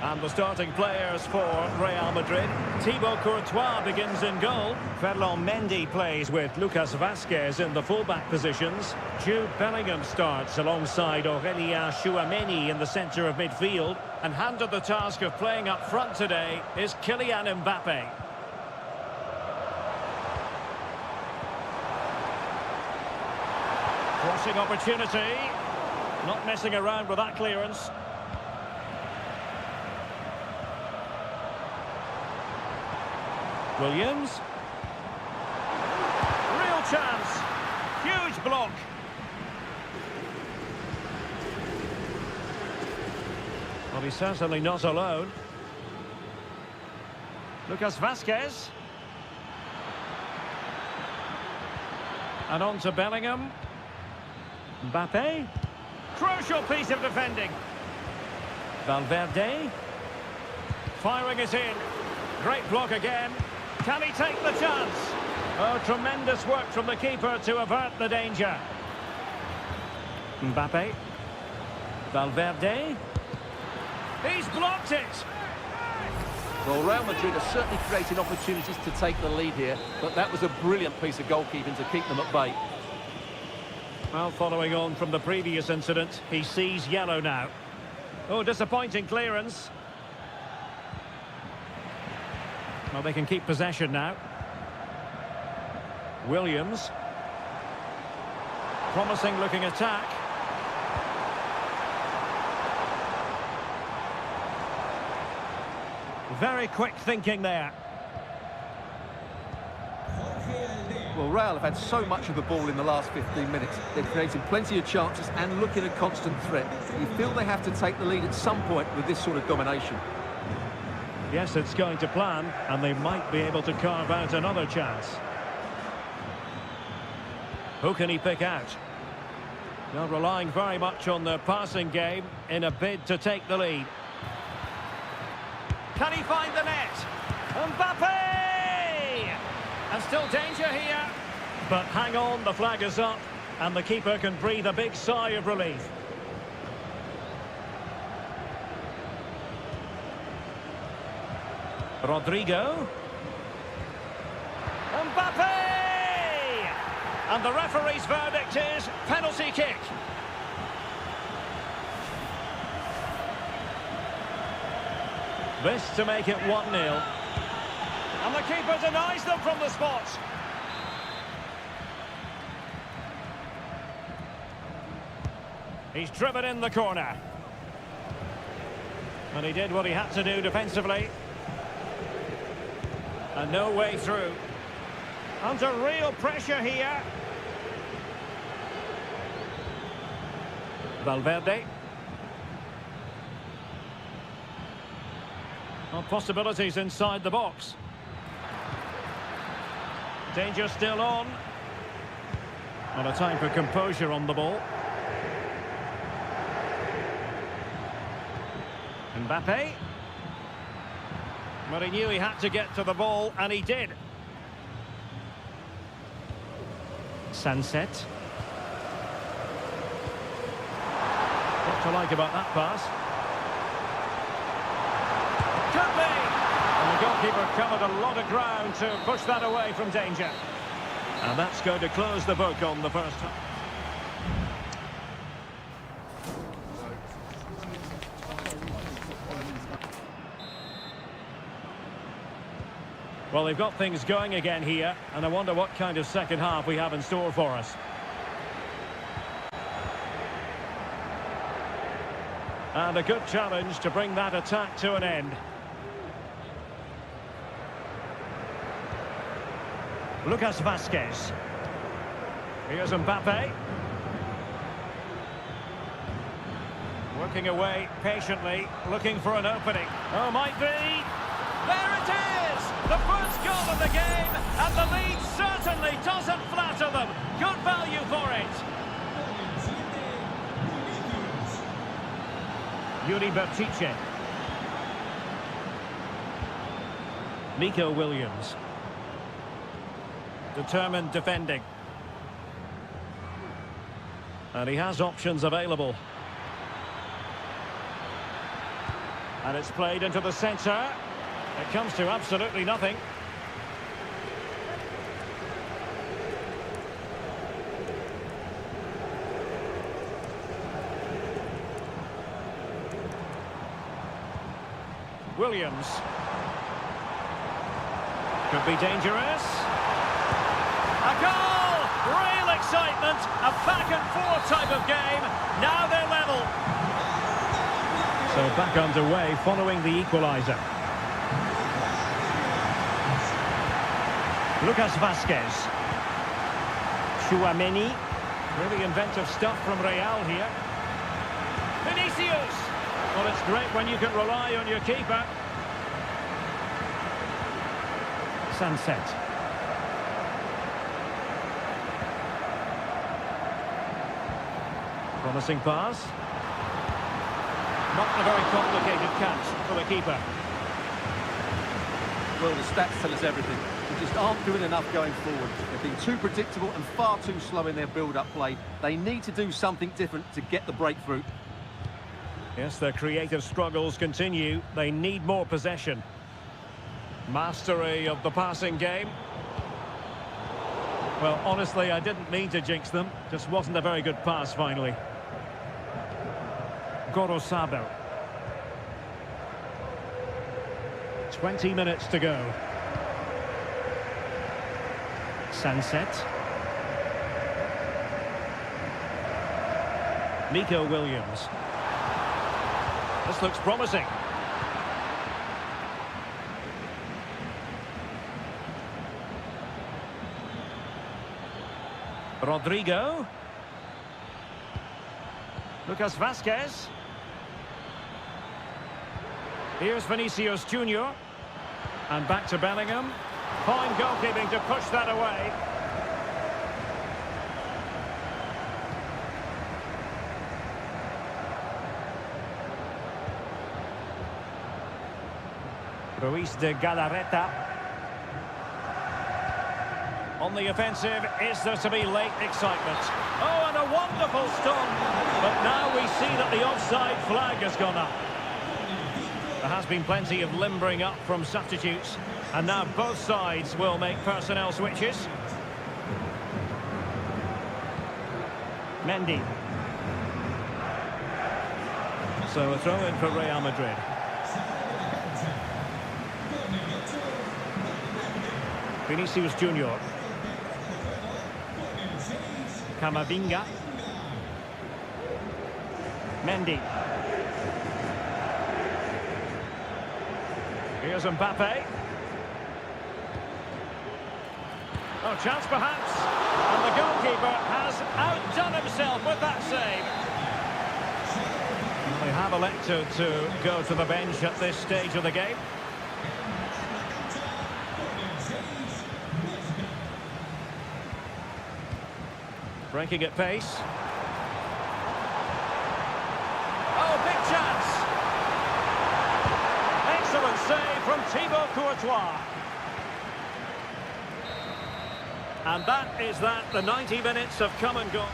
And the starting players for Real Madrid. Thibaut Courtois begins in goal. Ferland Mendy plays with Lucas Vazquez in the fullback positions. Jude Bellingham starts alongside Aurélien Tchouaméni in the centre of midfield. And handed the task of playing up front today is Kylian Mbappe. Crossing opportunity. Not messing around with that clearance. Williams. Real chance. Huge block. Well, he's certainly not alone. Lucas Vazquez. And on to Bellingham. Mbappe. Crucial piece of defending. Valverde. Firing it in. Great block again. Can he take the chance? Oh, tremendous work from the keeper to avert the danger. Mbappe. Valverde. He's blocked it. Well, Real Madrid are certainly creating opportunities to take the lead here, but that was a brilliant piece of goalkeeping to keep them at bay. Well, following on from the previous incident, he sees yellow now. Oh, disappointing clearance. Well, they can keep possession now. Williams. Promising looking attack. Very quick thinking there. Well, Real have had so much of the ball in the last 15 minutes. They're creating plenty of chances and looking a constant threat. You feel they have to take the lead at some point with this sort of domination. Yes, it's going to plan, and they might be able to carve out another chance. Who can he pick out? Well, relying very much on the passing game in a bid to take the lead. Can he find the net? Mbappe! And still danger here. But hang on, the flag is up, and the keeper can breathe a big sigh of relief. Rodrigo. Mbappe! And the referee's verdict is penalty kick. This to make it 1-0. And the keeper denies them from the spot. He's driven in the corner. And he did what he had to do defensively. And no way through. Under real pressure here. Valverde. Well, possibilities inside the box. Danger still on. Not a time for composure on the ball. Mbappe. But he knew he had to get to the ball, and he did. Sunset. What to like about that pass? Could be! And the goalkeeper covered a lot of ground to push that away from danger. And that's going to close the book on the first half. Well, they've got things going again here, and I wonder what kind of second half we have in store for us. And a good challenge to bring that attack to an end. Lucas Vazquez. Here's Mbappe. Working away patiently, looking for an opening. Oh, might be. There it is! The first goal of the game, and the lead certainly doesn't flatter them. Good value for it. Yuri Bertice. Nico Williams. Determined defending. And he has options available. And it's played into the centre. It comes to absolutely nothing. Williams. Could be dangerous. A goal! Real excitement. A back and forth type of game. Now they're level. So back underway following the equaliser. Lucas Vazquez. Chouameni. Really inventive stuff from Real here. Vinicius. Well, it's great when you can rely on your keeper. Sunset. Promising pass. Not a very complicated catch for the keeper. Well, the stats tell us everything. They just aren't doing enough going forward. They've been too predictable and far too slow in their build-up play. They need to do something different to get the breakthrough. Yes, their creative struggles continue. They need more possession. Mastery of the passing game. Well, honestly, I didn't mean to jinx them. Just wasn't a very good pass, finally. Gorosabel. 20 minutes to go. Sunset. Nico Williams. This looks promising. Rodrigo. Lucas Vazquez. Here's Vinicius Junior. And back to Bellingham. Fine goalkeeping to push that away. Ruiz de Galarreta. On the offensive, is there to be late excitement? Oh, and a wonderful stop. But now we see that the offside flag has gone up. There has been plenty of limbering up from substitutes. And now both sides will make personnel switches. Mendy. So a throw in for Real Madrid. Vinicius Junior. Camavinga. Mendy. Here's Mbappe. Oh, chance perhaps. And the goalkeeper has outdone himself with that save. They have elected to go to the bench at this stage of the game. Breaking at pace. Oh, big chance! Excellent save from Thibaut Courtois. And that is that. The 90 minutes have come and gone.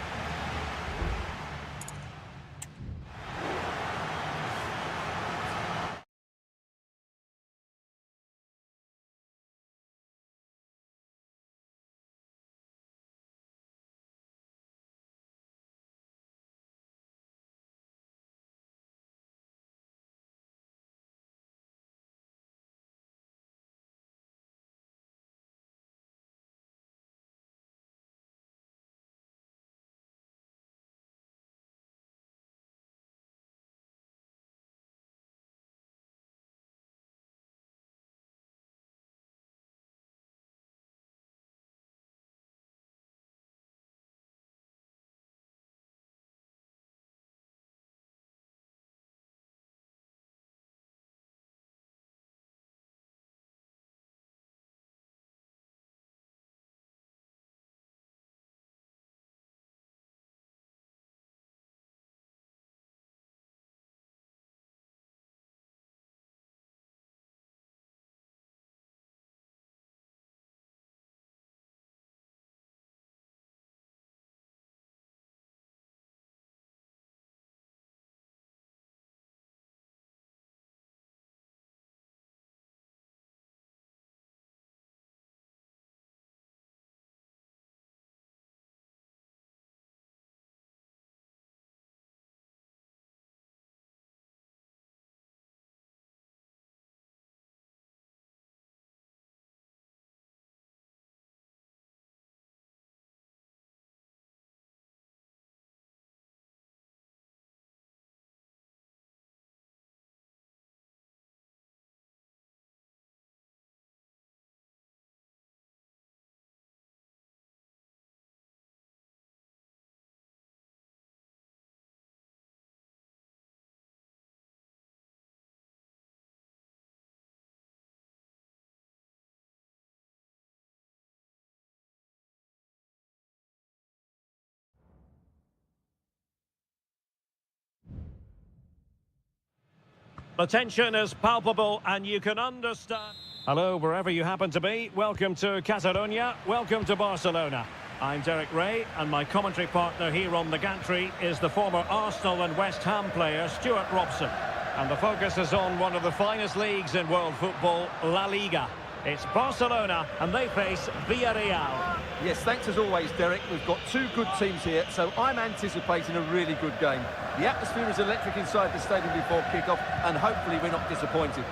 The tension is palpable and you can understand. Hello, wherever you happen to be. Welcome to Catalonia. Welcome to Barcelona. I'm Derek Ray, and my commentary partner here on the gantry is the former Arsenal and West Ham player Stuart Robson. And the focus is on one of the finest leagues in world football, La Liga. It's Barcelona, and they face Villarreal. Yes, thanks as always, Derek. We've got two good teams here, so I'm anticipating a really good game. The atmosphere is electric inside the stadium before kick-off, and hopefully we're not disappointed.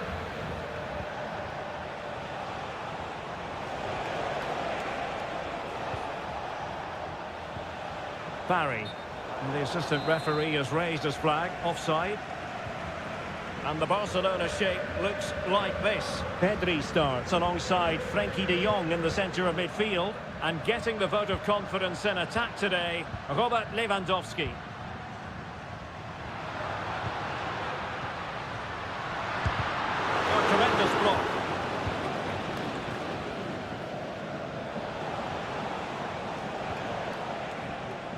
Barry. And the assistant referee has raised his flag, offside. And the Barcelona shape looks like this. Pedri starts alongside Frenkie de Jong in the centre of midfield. And getting the vote of confidence in attack today, Robert Lewandowski. A tremendous block.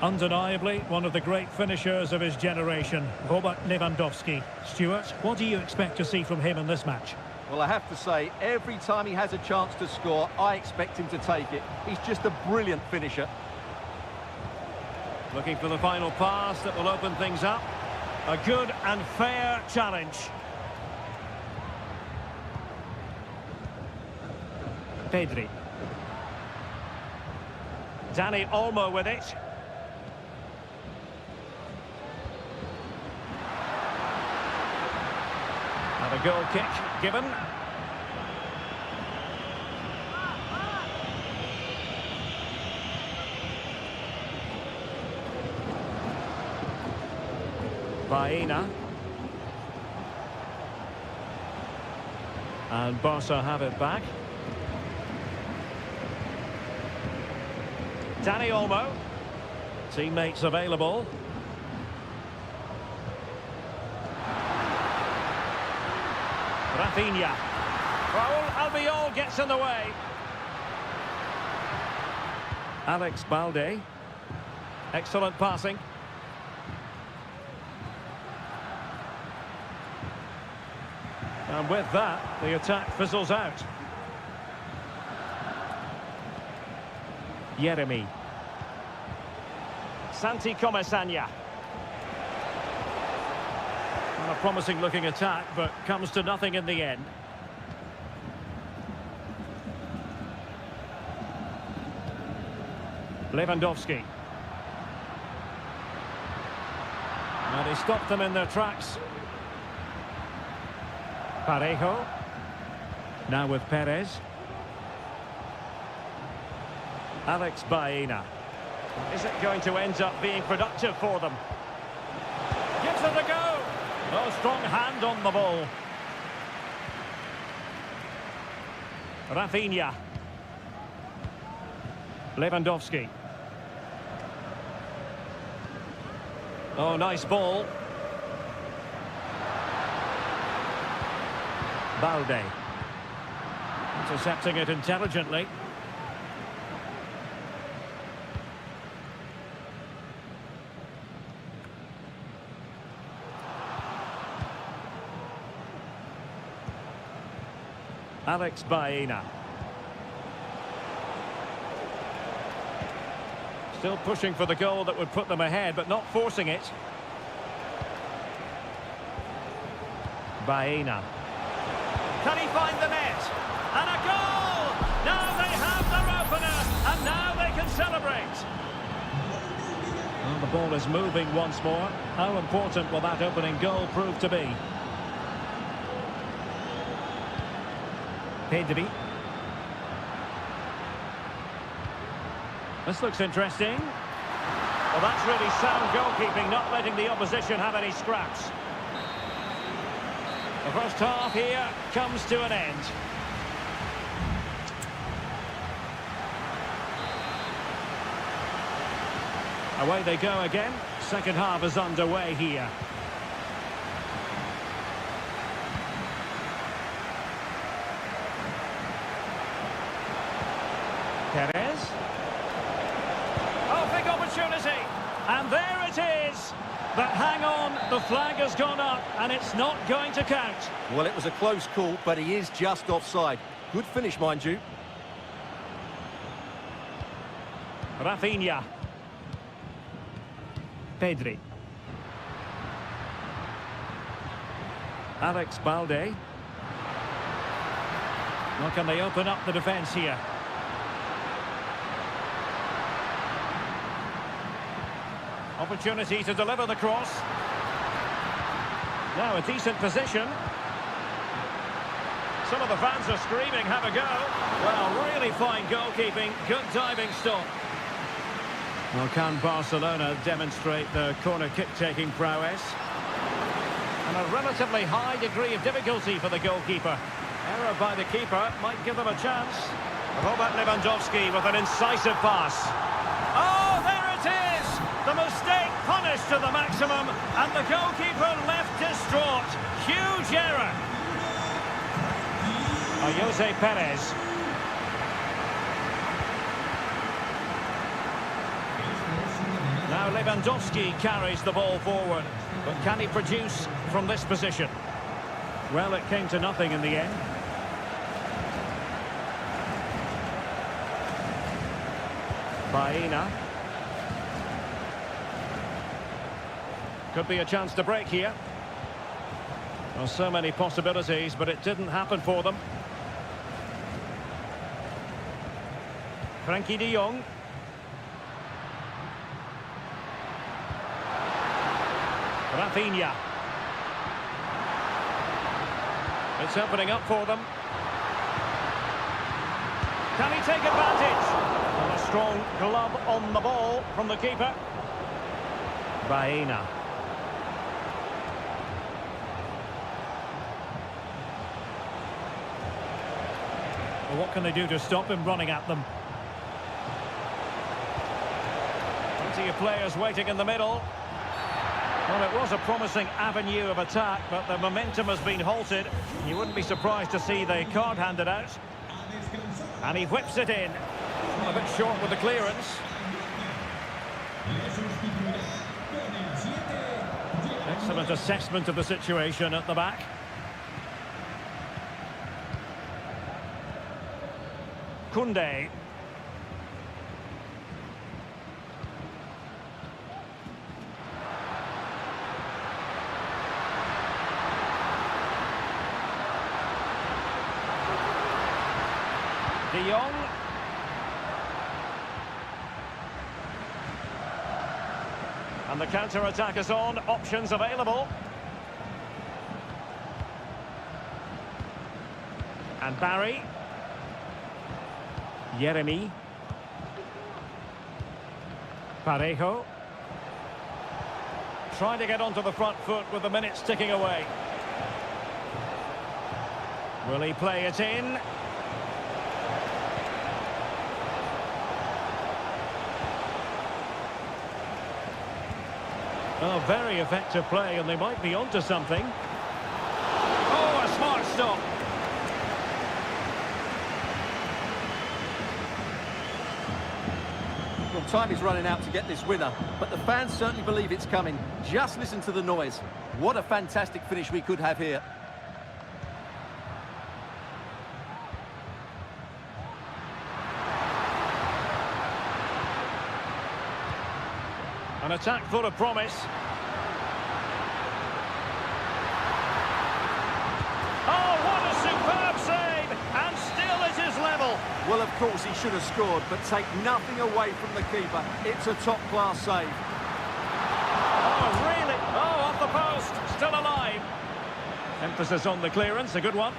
Undeniably, one of the great finishers of his generation, Robert Lewandowski. Stuart, what do you expect to see from him in this match? Well, I have to say, every time he has a chance to score, I expect him to take it. He's just a brilliant finisher. Looking for the final pass that will open things up. A good and fair challenge. Pedri. Dani Olmo with it. And a goal kick given. Baena. And Barca have it back. Dani Olmo. Teammates available. Rafinha. Raul Albiol gets in the way. Alex Balde. Excellent passing. And with that, the attack fizzles out. Yeremi. Santi Comesaña. A promising looking attack, but comes to nothing in the end. Lewandowski. And he stopped them in their tracks. Parejo. Now with Perez. Alex Baena. Is it going to end up being productive for them? Gives it a go. No strong hand on the ball. Rafinha. Lewandowski. Oh, nice ball. Balde. Intercepting it intelligently. Alex Baena. Still pushing for the goal that would put them ahead, but not forcing it. Baena. Can he find the net? And a goal! Now they have their opener, and now they can celebrate. Well, the ball is moving once more. How important will that opening goal prove to be? Pedri. This looks interesting. Well, that's really sound goalkeeping, not letting the opposition have any scraps. The first half here comes to an end. Away they go again. Second half is underway here. Perez. Oh, big opportunity. And there it is. But hang on, the flag has gone up and it's not going to count. Well, it was a close call, but he is just offside. Good finish, mind you. Rafinha. Pedri. Alex Balde. Well, can they open up the defence here? Opportunity to deliver the cross. Now a decent position. Some of the fans are screaming, have a go. Well, really fine goalkeeping, good diving stop. Well, can Barcelona demonstrate the corner kick-taking prowess? And a relatively high degree of difficulty for the goalkeeper. Error by the keeper might give them a chance. Robert Lewandowski with an incisive pass. Oh, there it is! The mistake punished to the maximum, and the goalkeeper left distraught. Huge error. Jose Perez. Now Lewandowski carries the ball forward, but can he produce from this position? Well, it came to nothing in the end. Baena. Could be a chance to break here. Well, so many possibilities, but it didn't happen for them. Frankie de Jong. Rafinha. It's opening up for them. Can he take advantage? And a strong glove on the ball from the keeper. Baena. Well, what can they do to stop him running at them? Plenty of players waiting in the middle. Well, it was a promising avenue of attack, but the momentum has been halted. You wouldn't be surprised to see the card handed out. And he whips it in. A bit short with the clearance. Excellent assessment of the situation at the back. Koundé. De Jong. And the counter-attack is on. Options available. And Barry. Yeremy. Parejo. Trying to get onto the front foot with the minutes ticking away. Will he play it in? Oh, very effective play, and they might be onto something. Oh, a smart stop. Well, time is running out to get this winner, but the fans certainly believe it's coming. Just listen to the noise. What a fantastic finish we could have here. An attack full of promise. Oh, what a superb save! And still it is level. Well, of course he should have scored, but take nothing away from the keeper. It's a top-class save. Oh, really? Oh, off the post. Still alive. Emphasis on the clearance, a good one.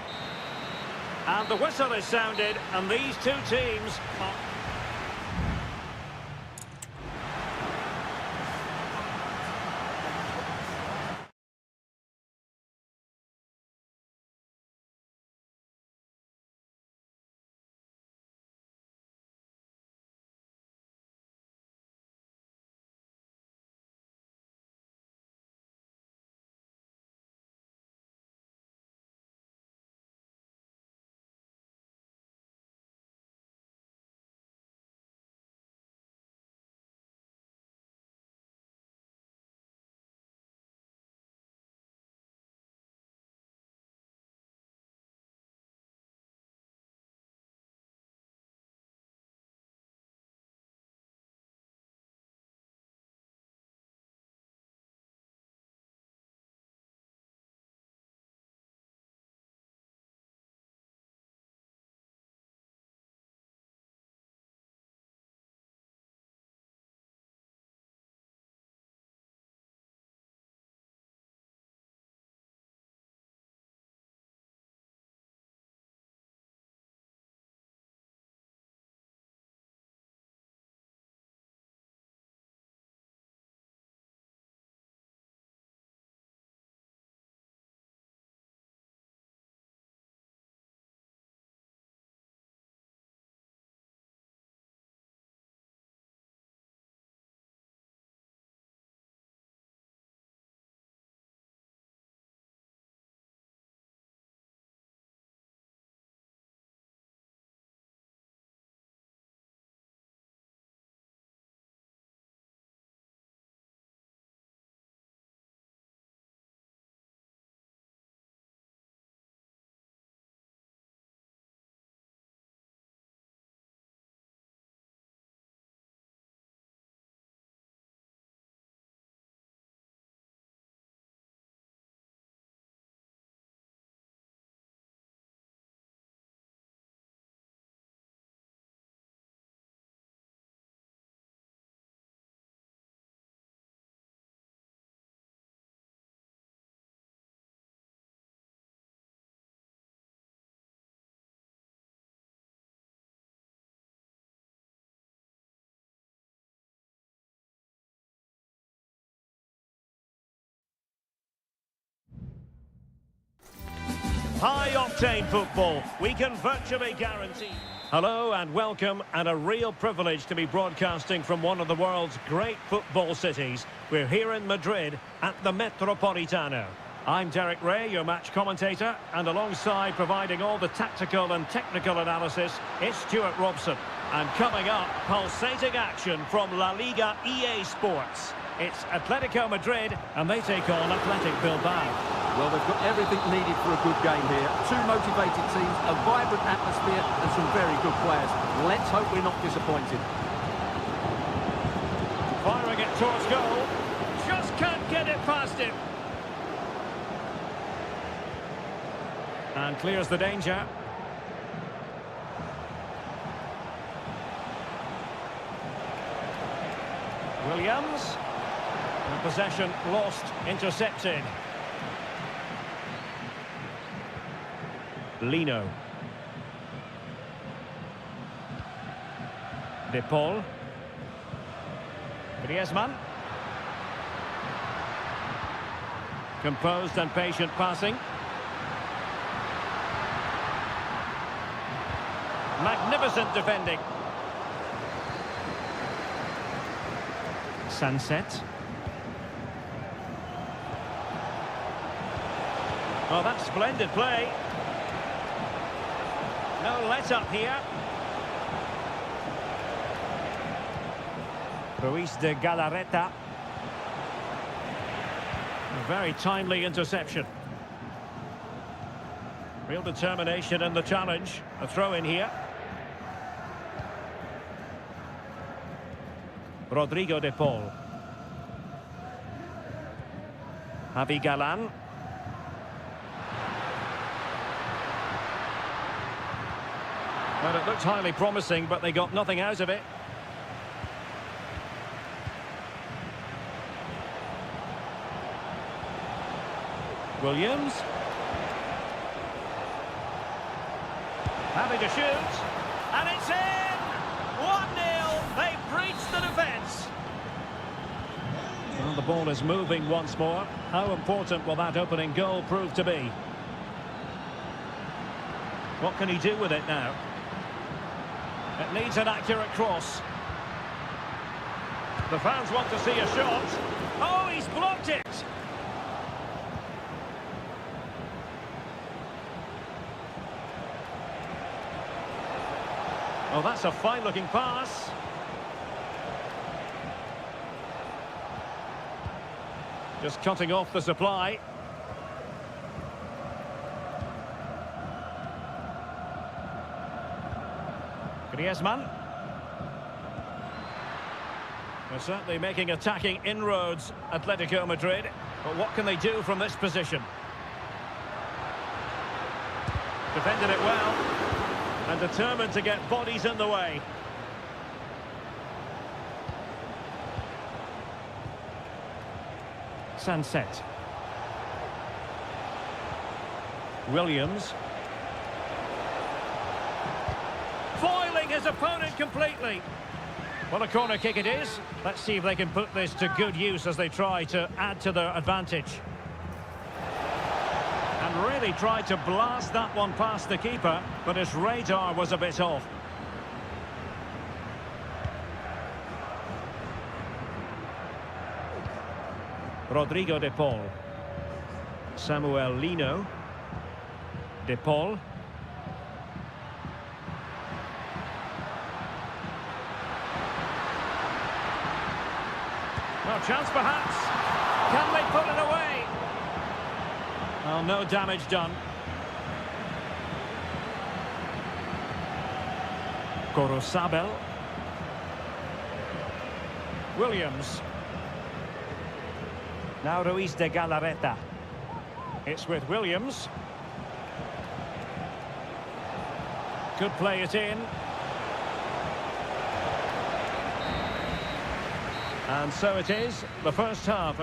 And the whistle is sounded, and these two teams are... entertain football, we can virtually guarantee. Hello and welcome, and a real privilege to be broadcasting from one of the world's great football cities. We're here in Madrid at the Metropolitano. I'm Derek Ray, your match commentator, and alongside providing all the tactical and technical analysis, it's Stuart Robson. And coming up, pulsating action from La Liga EA Sports. It's Atletico Madrid, and they take on Athletic Bilbao. Well, they've got everything needed for a good game here. Two motivated teams, a vibrant atmosphere, and some very good players. Let's hope we're not disappointed. Firing it towards goal. Just can't get it past him. And clears the danger. Williams. And possession lost, intercepted. Lino. De Paul. Griezmann. Composed and patient passing. Magnificent defending. Sunset. Well, that's splendid play. No let-up here. Ruiz de Galarreta. A very timely interception. Real determination in the challenge. A throw in here. Rodrigo de Paul. Javi Galan. Well, it looked highly promising, but they got nothing out of it. Williams. Happy to shoot. And it's in! 1-0. They've breached the defence. Well, the ball is moving once more. How important will that opening goal prove to be? What can he do with it now? It needs an accurate cross. The fans want to see a shot. Oh, he's blocked it! Oh, that's a fine-looking pass. Just cutting off the supply. Griezmann. They're certainly making attacking inroads, Atletico Madrid. But what can they do from this position? Defended it well. And determined to get bodies in the way. Sunset. Williams. Foiling his opponent completely. Well, a corner kick it is. Let's see if they can put this to good use as they try to add to their advantage. And really tried to blast that one past the keeper, but his radar was a bit off. Rodrigo de Paul. Samuel Lino. De Paul. No chance perhaps. Can they put it away? Well, no damage done. Corosabel. Williams. Now Ruiz de Galarreta. It's with Williams. Could play it in. And so it is, the first half.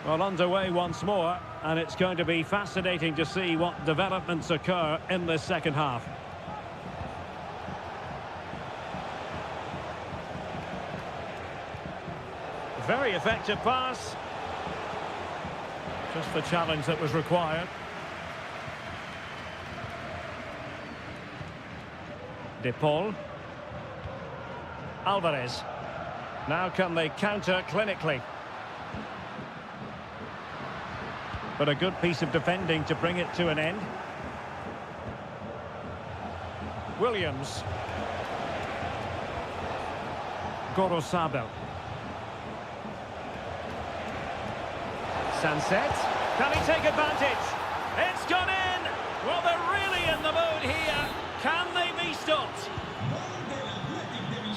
Well, underway once more, and it's going to be fascinating to see what developments occur in this second half. Very effective pass. Just the challenge that was required. De Paul. Alvarez. Now can they counter clinically? But a good piece of defending to bring it to an end. Williams. Gorosabel. Sunset. Can he take advantage? It's gone in! Well, they're really in the mood here. Can they be stopped?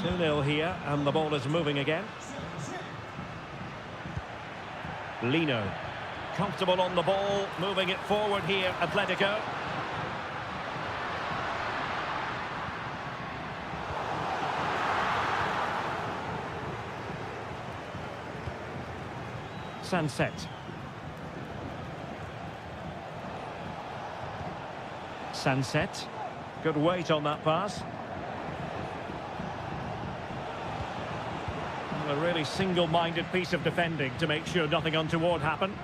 2-0 here, and the ball is moving again. Lino. Comfortable on the ball, moving it forward here, Atletico. Sunset. Sunset. Good weight on that pass. A really single-minded piece of defending to make sure nothing untoward happened.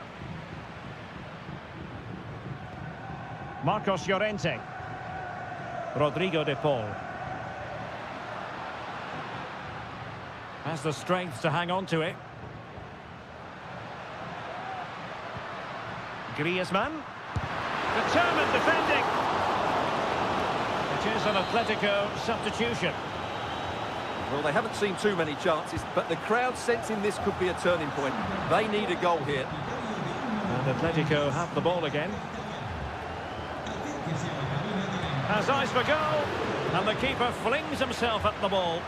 Marcos Llorente. Rodrigo de Paul. Has the strength to hang on to it. Griezmann. Determined defending. It is an Atletico substitution. Well, they haven't seen too many chances, but the crowd sensing this could be a turning point. They need a goal here. And Atletico have the ball again. Has eyes for goal, and the keeper flings himself at the ball.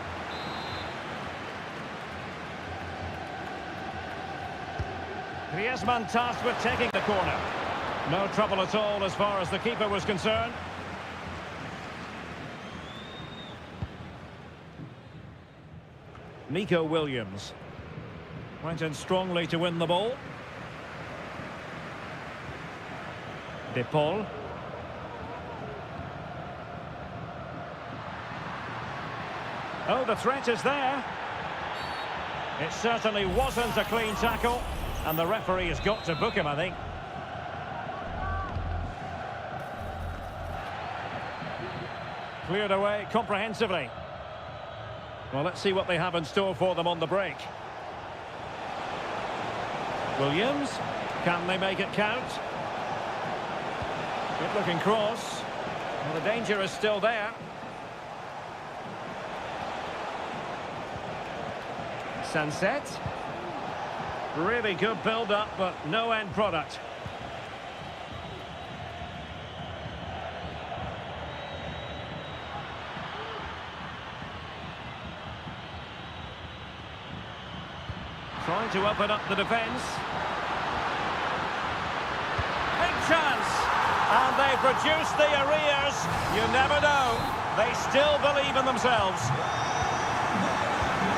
Griezmann tasked with taking the corner. No trouble at all as far as the keeper was concerned. Nico Williams went in strongly to win the ball. De Paul. Oh, the threat is there. It certainly wasn't a clean tackle, and the referee has got to book him, I think. Cleared away comprehensively. Well, let's see what they have in store for them on the break. Williams, can they make it count? Good looking cross. Well, the danger is still there. Sunset. Really good build-up, but no end product. Trying to open up the defence. Big chance! And they've reduced the arrears. You never know. They still believe in themselves.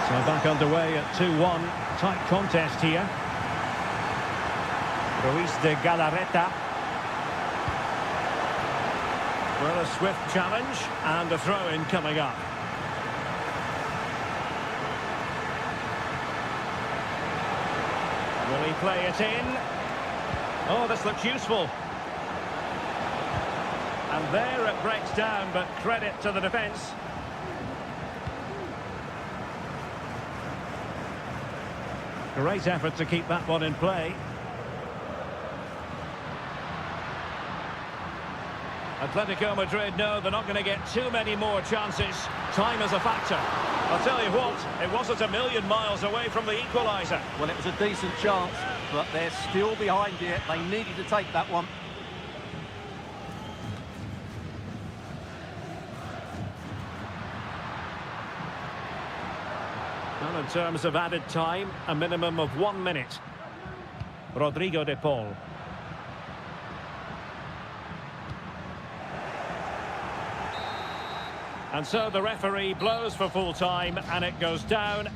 So back underway at 2-1. Tight contest here. Ruiz de Galarreta. Well, a swift challenge and a throw-in coming up. Will he play it in? Oh, this looks useful. And there it breaks down, but credit to the defence. Great effort to keep that one in play. Atletico Madrid know they're not going to get too many more chances. Time is a factor. I'll tell you what, it wasn't a million miles away from the equaliser. Well, it was a decent chance, but they're still behind here. They needed to take that one. Well, in terms of added time, a minimum of 1 minute. Rodrigo de Paul. And so the referee blows for full time, and it goes down.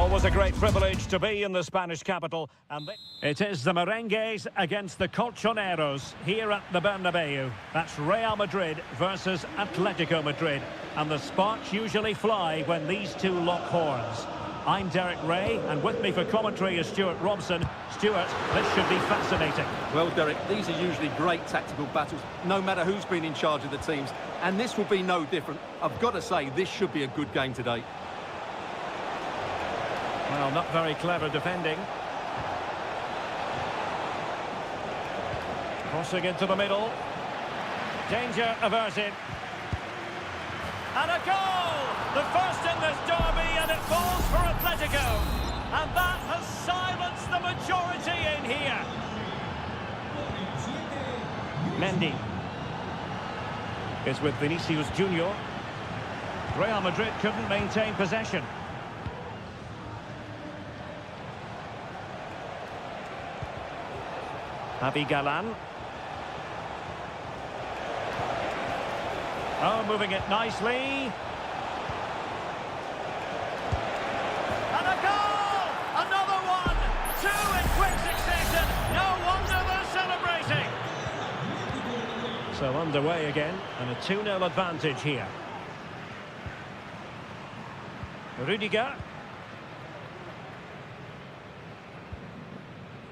Always a great privilege to be in the Spanish capital. And it is the Merengues against the Colchoneros here at the Bernabeu. That's Real Madrid versus Atletico Madrid. And the sparks usually fly when these two lock horns. I'm Derek Ray, and with me for commentary is Stuart Robson. Stuart, this should be fascinating. Well, Derek, these are usually great tactical battles, no matter who's been in charge of the teams. And this will be no different. I've got to say, this should be a good game today. Well, not very clever defending. Crossing into the middle. Danger averted. And a goal! The first in this derby, and it falls for Atletico. And that has silenced the majority in here. Mendy is with Vinicius Junior. Real Madrid couldn't maintain possession. Javi Galan. Oh, moving it nicely. And a goal! Another one! Two in quick succession. No wonder they're celebrating. So underway again, and a 2-0 advantage here. Rudiger.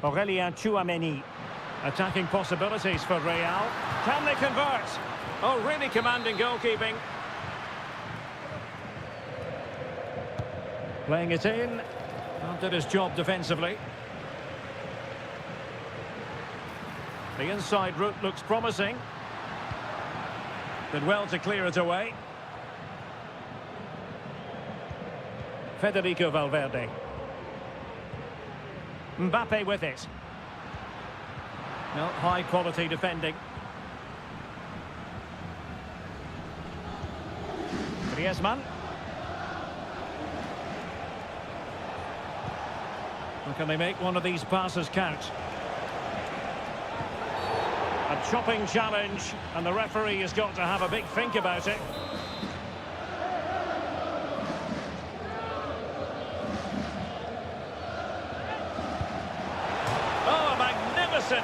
Aurelien Tchouameni. Attacking possibilities for Real. Can they convert? Oh, really commanding goalkeeping. Playing it in. Well, did his job defensively. The inside route looks promising. Did well to clear it away. Federico Valverde. Mbappe with it. No, high quality defending. Griezmann. Or can they make one of these passes count? A chopping challenge, and the referee has got to have a big think about it.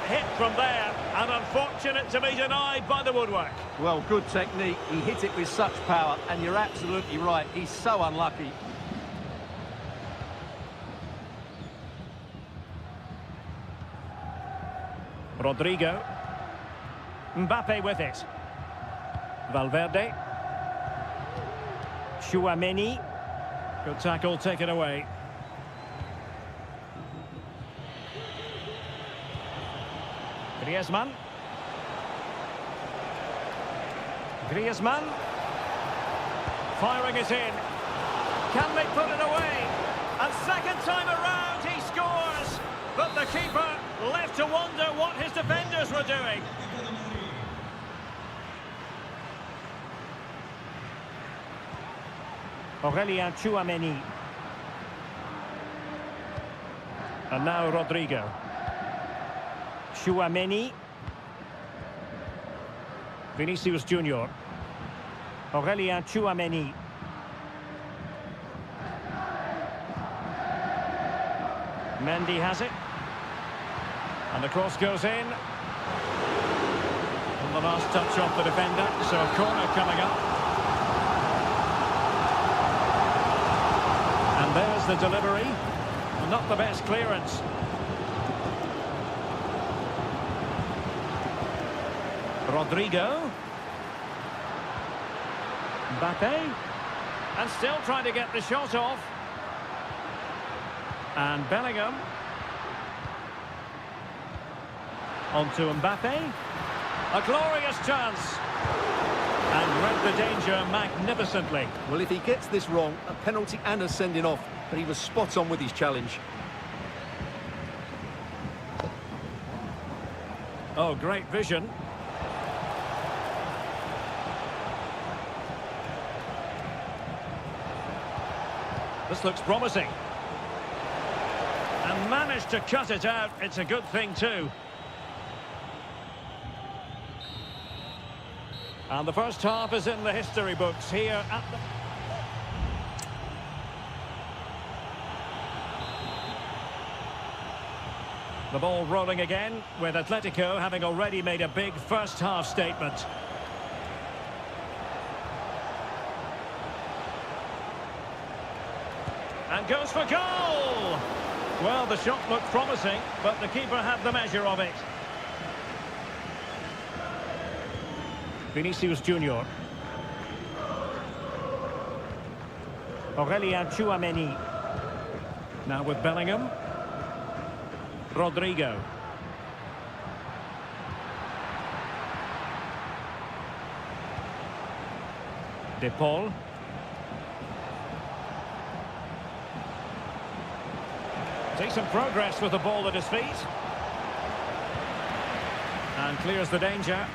Hit from there, and unfortunate to be denied by the woodwork. Well, good technique. He hit it with such power, and you're absolutely right. He's so unlucky. Rodrigo. Mbappe with it. Valverde. Tchouameni. Good tackle, taken away. Griezmann. Griezmann. Firing it in. Can they put it away? And second time around he scores. But the keeper left to wonder what his defenders were doing. Aurelien Tchouameni. And now Rodrigo. Tchouameni. Vinicius Junior. Aurelien Tchouameni. Mendy has it. And the cross goes in. And the last touch off the defender. So a corner coming up. And there's the delivery. Well, not the best clearance. Rodrigo. Mbappe. And still trying to get the shot off. And Bellingham. On to Mbappe. A glorious chance. And read the danger magnificently. Well, if he gets this wrong, a penalty and a sending off. But he was spot on with his challenge. Oh, great vision. This looks promising. And managed to cut it out. It's a good thing too. And the first half is in the history books here at the... The ball rolling again, with Atletico having already made a big first-half statement. And goes for goal! Well, the shot looked promising, but the keeper had the measure of it. Vinicius Junior. Aurelien Tchouameni. Now with Bellingham. Rodrigo. De Paul. Decent progress with the ball at his feet. And clears the danger.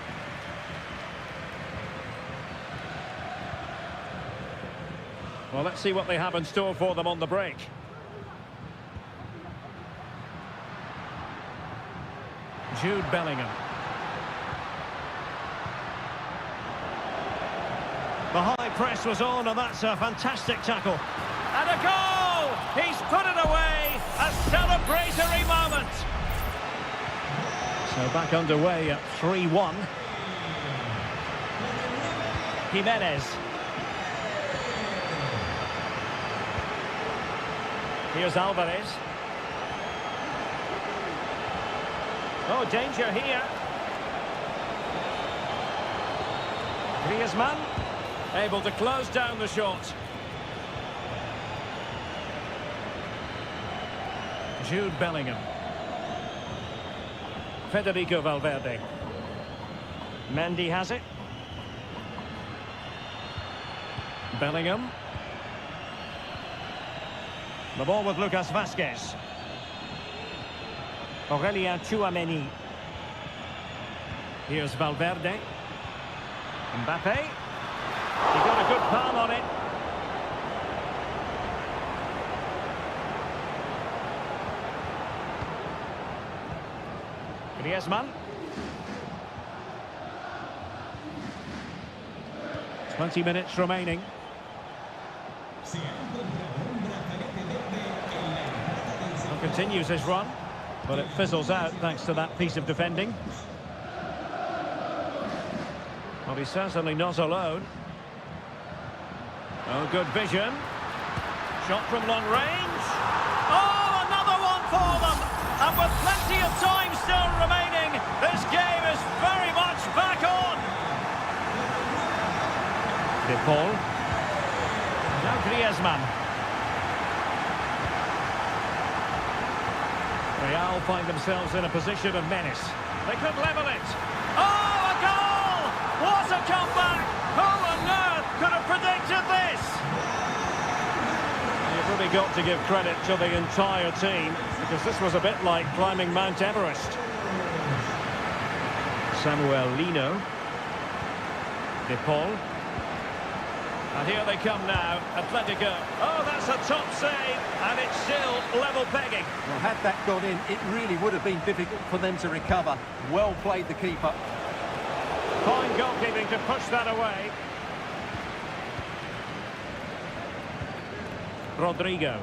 Well, let's see what they have in store for them on the break. Jude Bellingham. The high press was on, and that's a fantastic tackle. And a goal! He's put it away! A celebratory moment! So back underway at 3-1. Jimenez. Here's Alvarez. Oh, danger here. Griezmann, able to close down the shot. Jude Bellingham. Federico Valverde. Mendy has it. Bellingham. The ball with Lucas Vazquez. Aurelien Tchouameni. Here's Valverde. Mbappe. He got a good palm on it. Griezmann. 20 minutes remaining. Continues his run, but it fizzles out thanks to that piece of defending. Well, he's certainly not alone. Oh, good vision. Shot from long range. Oh, another one for them! And with plenty of time still remaining, this game is very much back on. De Paul. Now Griezmann. Real find themselves in a position of menace. They could level it. Oh, a goal! What a comeback! Who on earth could have predicted this? You've really got to give credit to the entire team, because this was a bit like climbing Mount Everest. Samuel Lino. De Paul. And here they come now, Atletico. Oh, that's a top save, and it's still level pegging. Well, had that gone in, it really would have been difficult for them to recover. Well played, the keeper. Fine goalkeeping to push that away. Rodrigo.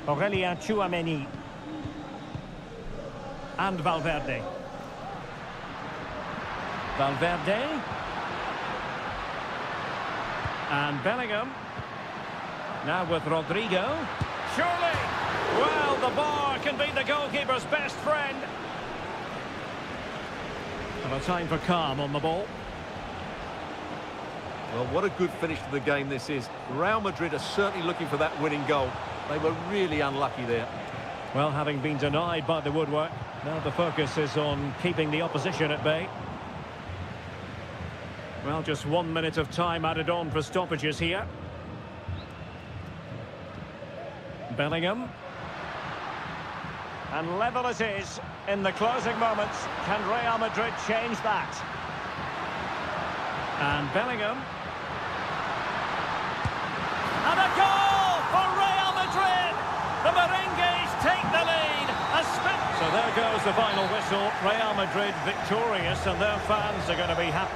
Aurelien Tchouameni. And Valverde. Valverde. And Bellingham. Now with Rodrigo. Surely! Well, the bar can be the goalkeeper's best friend. And a time for calm on the ball. Well, what a good finish to the game this is. Real Madrid are certainly looking for that winning goal. They were really unlucky there. Well, having been denied by the woodwork, now the focus is on keeping the opposition at bay. Well, just 1 minute of time added on for stoppages here. Bellingham. And level it is in the closing moments. Can Real Madrid change that? And Bellingham. And a goal for Real Madrid! The Merengues take the lead. So there goes the final whistle. Real Madrid victorious, and their fans are going to be happy.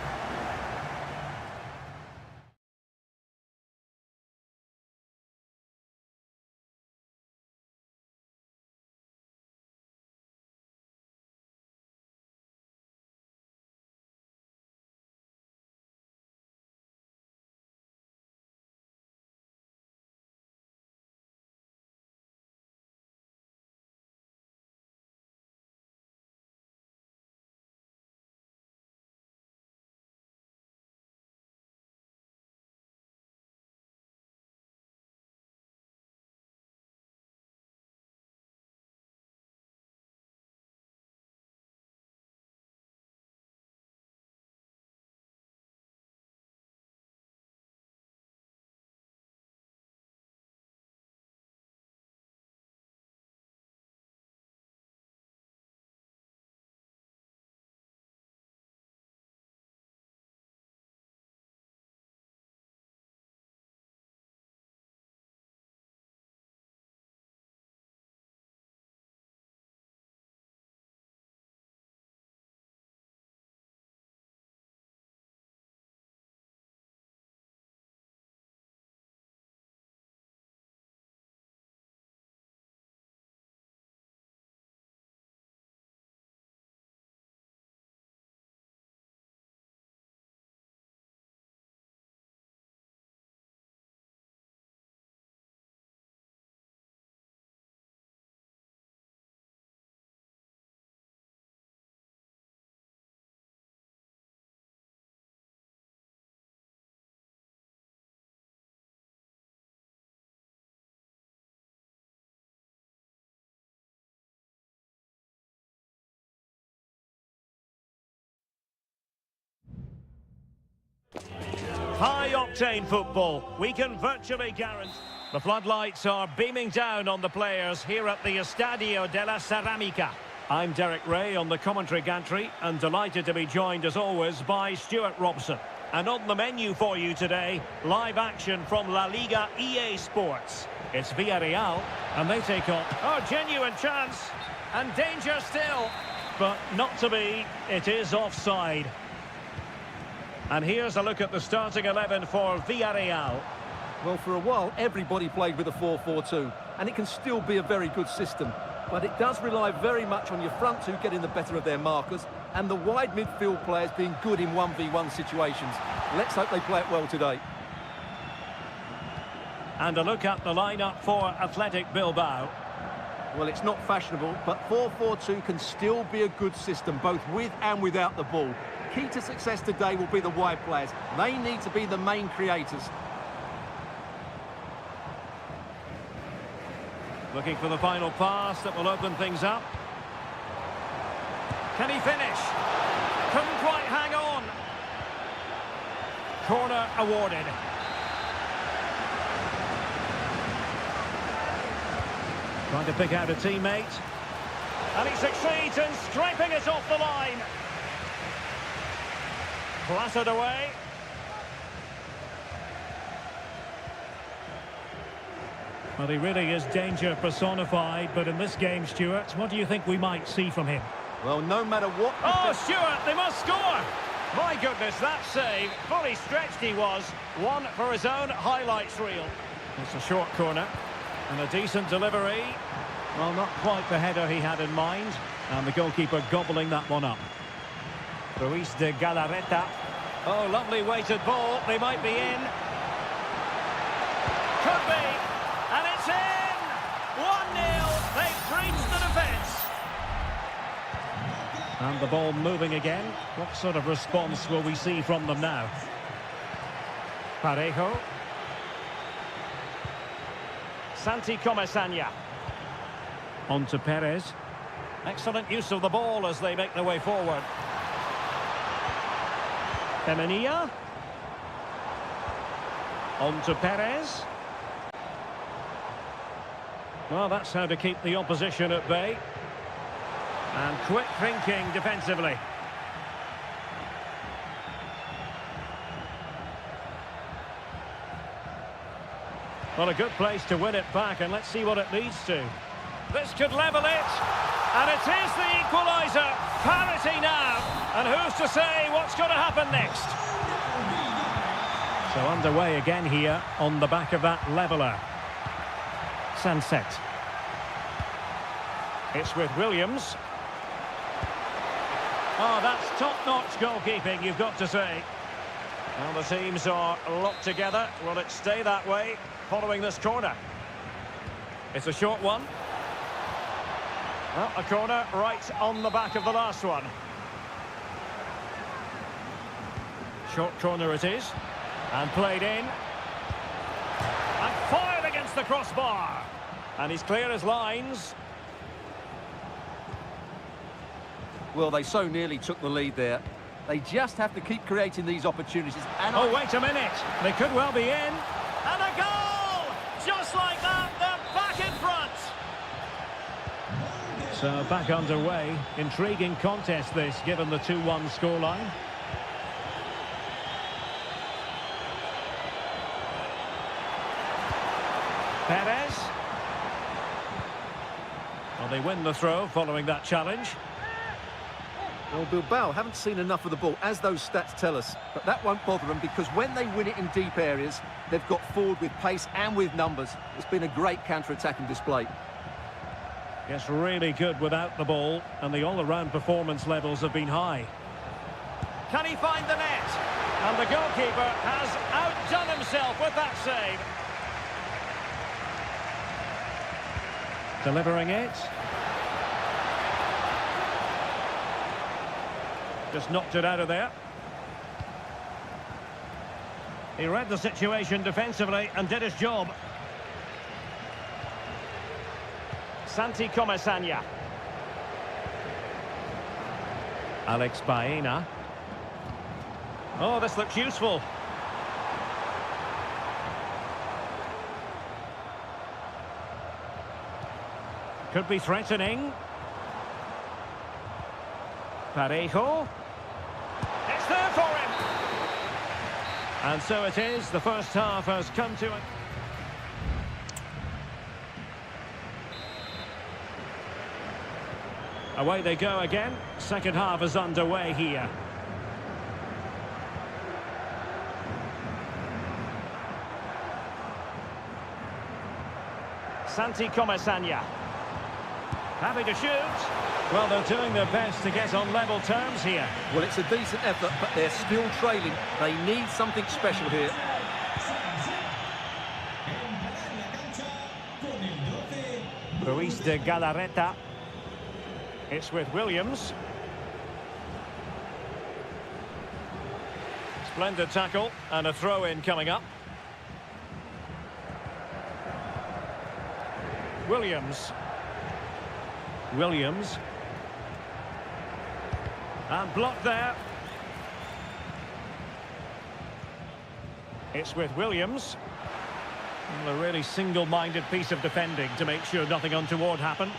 High-octane football. We can virtually guarantee... The floodlights are beaming down on the players here at the Estadio de la Ceramica. I'm Derek Ray on the commentary gantry and delighted to be joined as always by Stuart Robson. And on the menu for you today, live action from La Liga EA Sports. It's Villarreal and they take on... Oh, genuine chance and danger still. But not to be, it is offside. And here's a look at the starting 11 for Villarreal. Well, for a while, everybody played with a 4-4-2, and it can still be a very good system. But it does rely very much on your front two getting the better of their markers, and the wide midfield players being good in 1v1 situations. Let's hope they play it well today. And a look at the lineup for Athletic Bilbao. Well, it's not fashionable, but 4-4-2 can still be a good system, both with and without the ball. Key to success today will be the wide players. They need to be the main creators. Looking for the final pass that will open things up. Can he finish? Couldn't quite hang on. Corner awarded. Trying to pick out a teammate. And he succeeds in scraping it off the line. Clattered away. Well, he really is danger personified, but in this game, Stuart, what do you think we might see from him? Well, no matter what... Oh, Stuart, they must score! My goodness, that save. Fully stretched he was. One for his own highlights reel. It's a short corner. And a decent delivery. Well, not quite the header he had in mind. And the goalkeeper gobbling that one up. Ruiz de Galarreta. Oh, lovely weighted ball. They might be in. Could be. And it's in! 1-0. They've breached the defence. And the ball moving again. What sort of response will we see from them now? Parejo. Santi Comesaña. On to Perez. Excellent use of the ball as they make their way forward. Femenia. On to Perez. Well, that's how to keep the opposition at bay. And quick thinking defensively. Well, a good place to win it back, and let's see what it leads to. This could level it, and it is the equaliser. Parity now, and who's to say what's going to happen next? So underway again here on the back of that leveller. Sunset. It's with Williams. Oh, that's top-notch goalkeeping, you've got to say. Well, the teams are locked together. Will it stay that way following this corner? It's a short one. Well, a corner right on the back of the last one. Short corner it is. And played in. And fired against the crossbar. And he's clear as lines. Well, they so nearly took the lead there. They just have to keep creating these opportunities. And oh, wait a minute. They could well be in. And a goal! Just like that, they're back in front. So back underway. Intriguing contest this, given the 2-1 scoreline. Perez. Well, they win the throw following that challenge. Well, Bilbao haven't seen enough of the ball, as those stats tell us. But that won't bother them, because when they win it in deep areas, they've got forward with pace and with numbers. It's been a great counter-attacking display. Yes, really good without the ball, and the all-around performance levels have been high. Can he find the net? And the goalkeeper has outdone himself with that save. Delivering it. Just knocked it out of there. He read the situation defensively and did his job. Santi Comesaña. Alex Baena. Oh, this looks useful. Could be threatening. Parejo. It's there for him. And so it is. The first half has come to it. Away they go again. Second half is underway here. Santi Comesaña. Happy to shoot. Well, they're doing their best to get on level terms here. Well, it's a decent effort, but they're still trailing. They need something special here. Ruiz de Galarreta. It's with Williams. Splendid tackle and a throw-in coming up. Williams. And blocked there. It's with Williams. Well, a really single-minded piece of defending to make sure nothing untoward happened.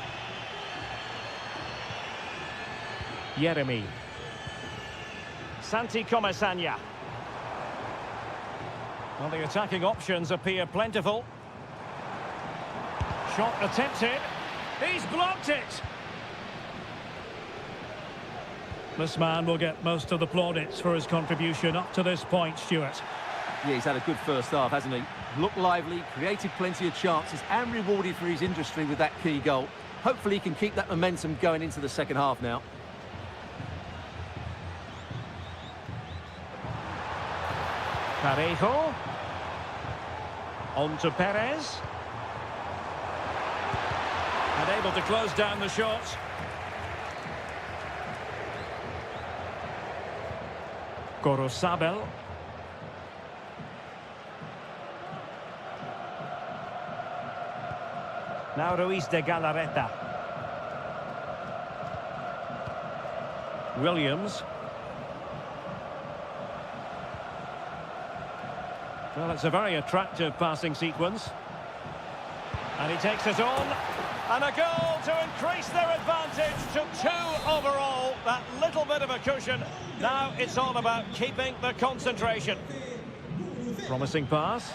Yeremy. Santi Comesaña. Well, the attacking options appear plentiful. Shot attempted. He's blocked it. This man will get most of the plaudits for his contribution up to this point, Stuart. Yeah, he's had a good first half, hasn't he? Looked lively, created plenty of chances, and rewarded for his industry with that key goal. Hopefully he can keep that momentum going into the second half now. Parejo. On to Perez. And able to close down the shot. Gorosabel. Now Ruiz de Galarreta. Williams. Well, it's a very attractive passing sequence. And he takes it on. And a goal to increase their advantage to 2 overall. That little bit of a cushion. Now it's all about keeping the concentration. Promising pass.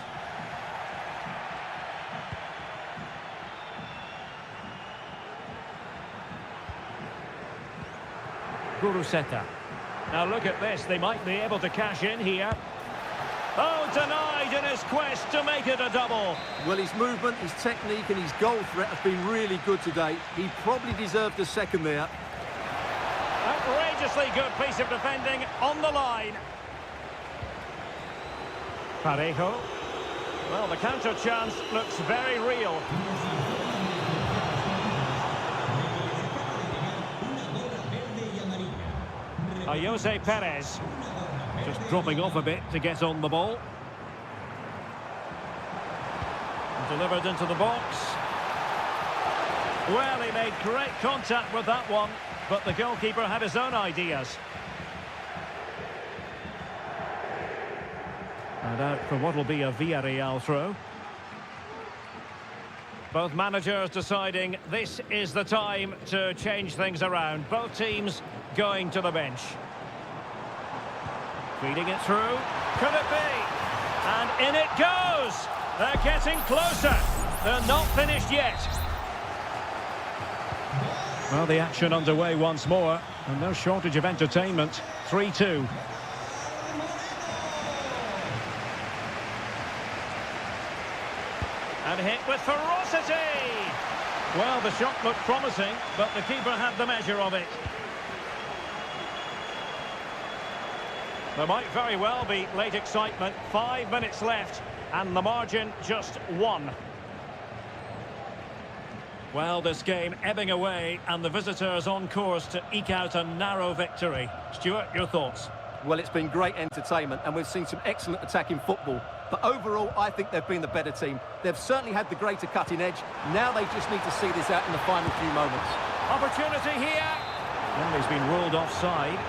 Guruseta. Now look at this. They might be able to cash in here. Oh, denied in his quest to make it a double. Well, his movement, his technique and his goal threat have been really good today. He probably deserved a second there. Outrageously good piece of defending on the line. Parejo. Well, the counter chance looks very real. Jose Perez. Just dropping off a bit to get on the ball. Delivered into the box. Well, he made great contact with that one, but the goalkeeper had his own ideas. And out for what will be a Villarreal throw. Both managers deciding this is the time to change things around. Both teams going to the bench. Feeding it through. Could it be? And in it goes! They're getting closer. They're not finished yet. Well, the action underway once more. And no shortage of entertainment. 3-2. And hit with ferocity! Well, the shot looked promising, but the keeper had the measure of it. There might very well be late excitement. 5 minutes left, and the margin just 1. Well, this game ebbing away, and the visitors on course to eke out a narrow victory. Stuart, your thoughts? Well, it's been great entertainment, and we've seen some excellent attacking football. But overall, I think they've been the better team. They've certainly had the greater cutting edge. Now they just need to see this out in the final few moments. Opportunity here. Well, he's been ruled offside.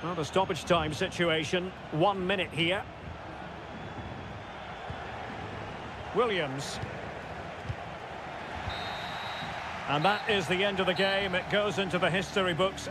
Well, the stoppage time situation, 1 minute here. Williams. And that is the end of the game. It goes into the history books.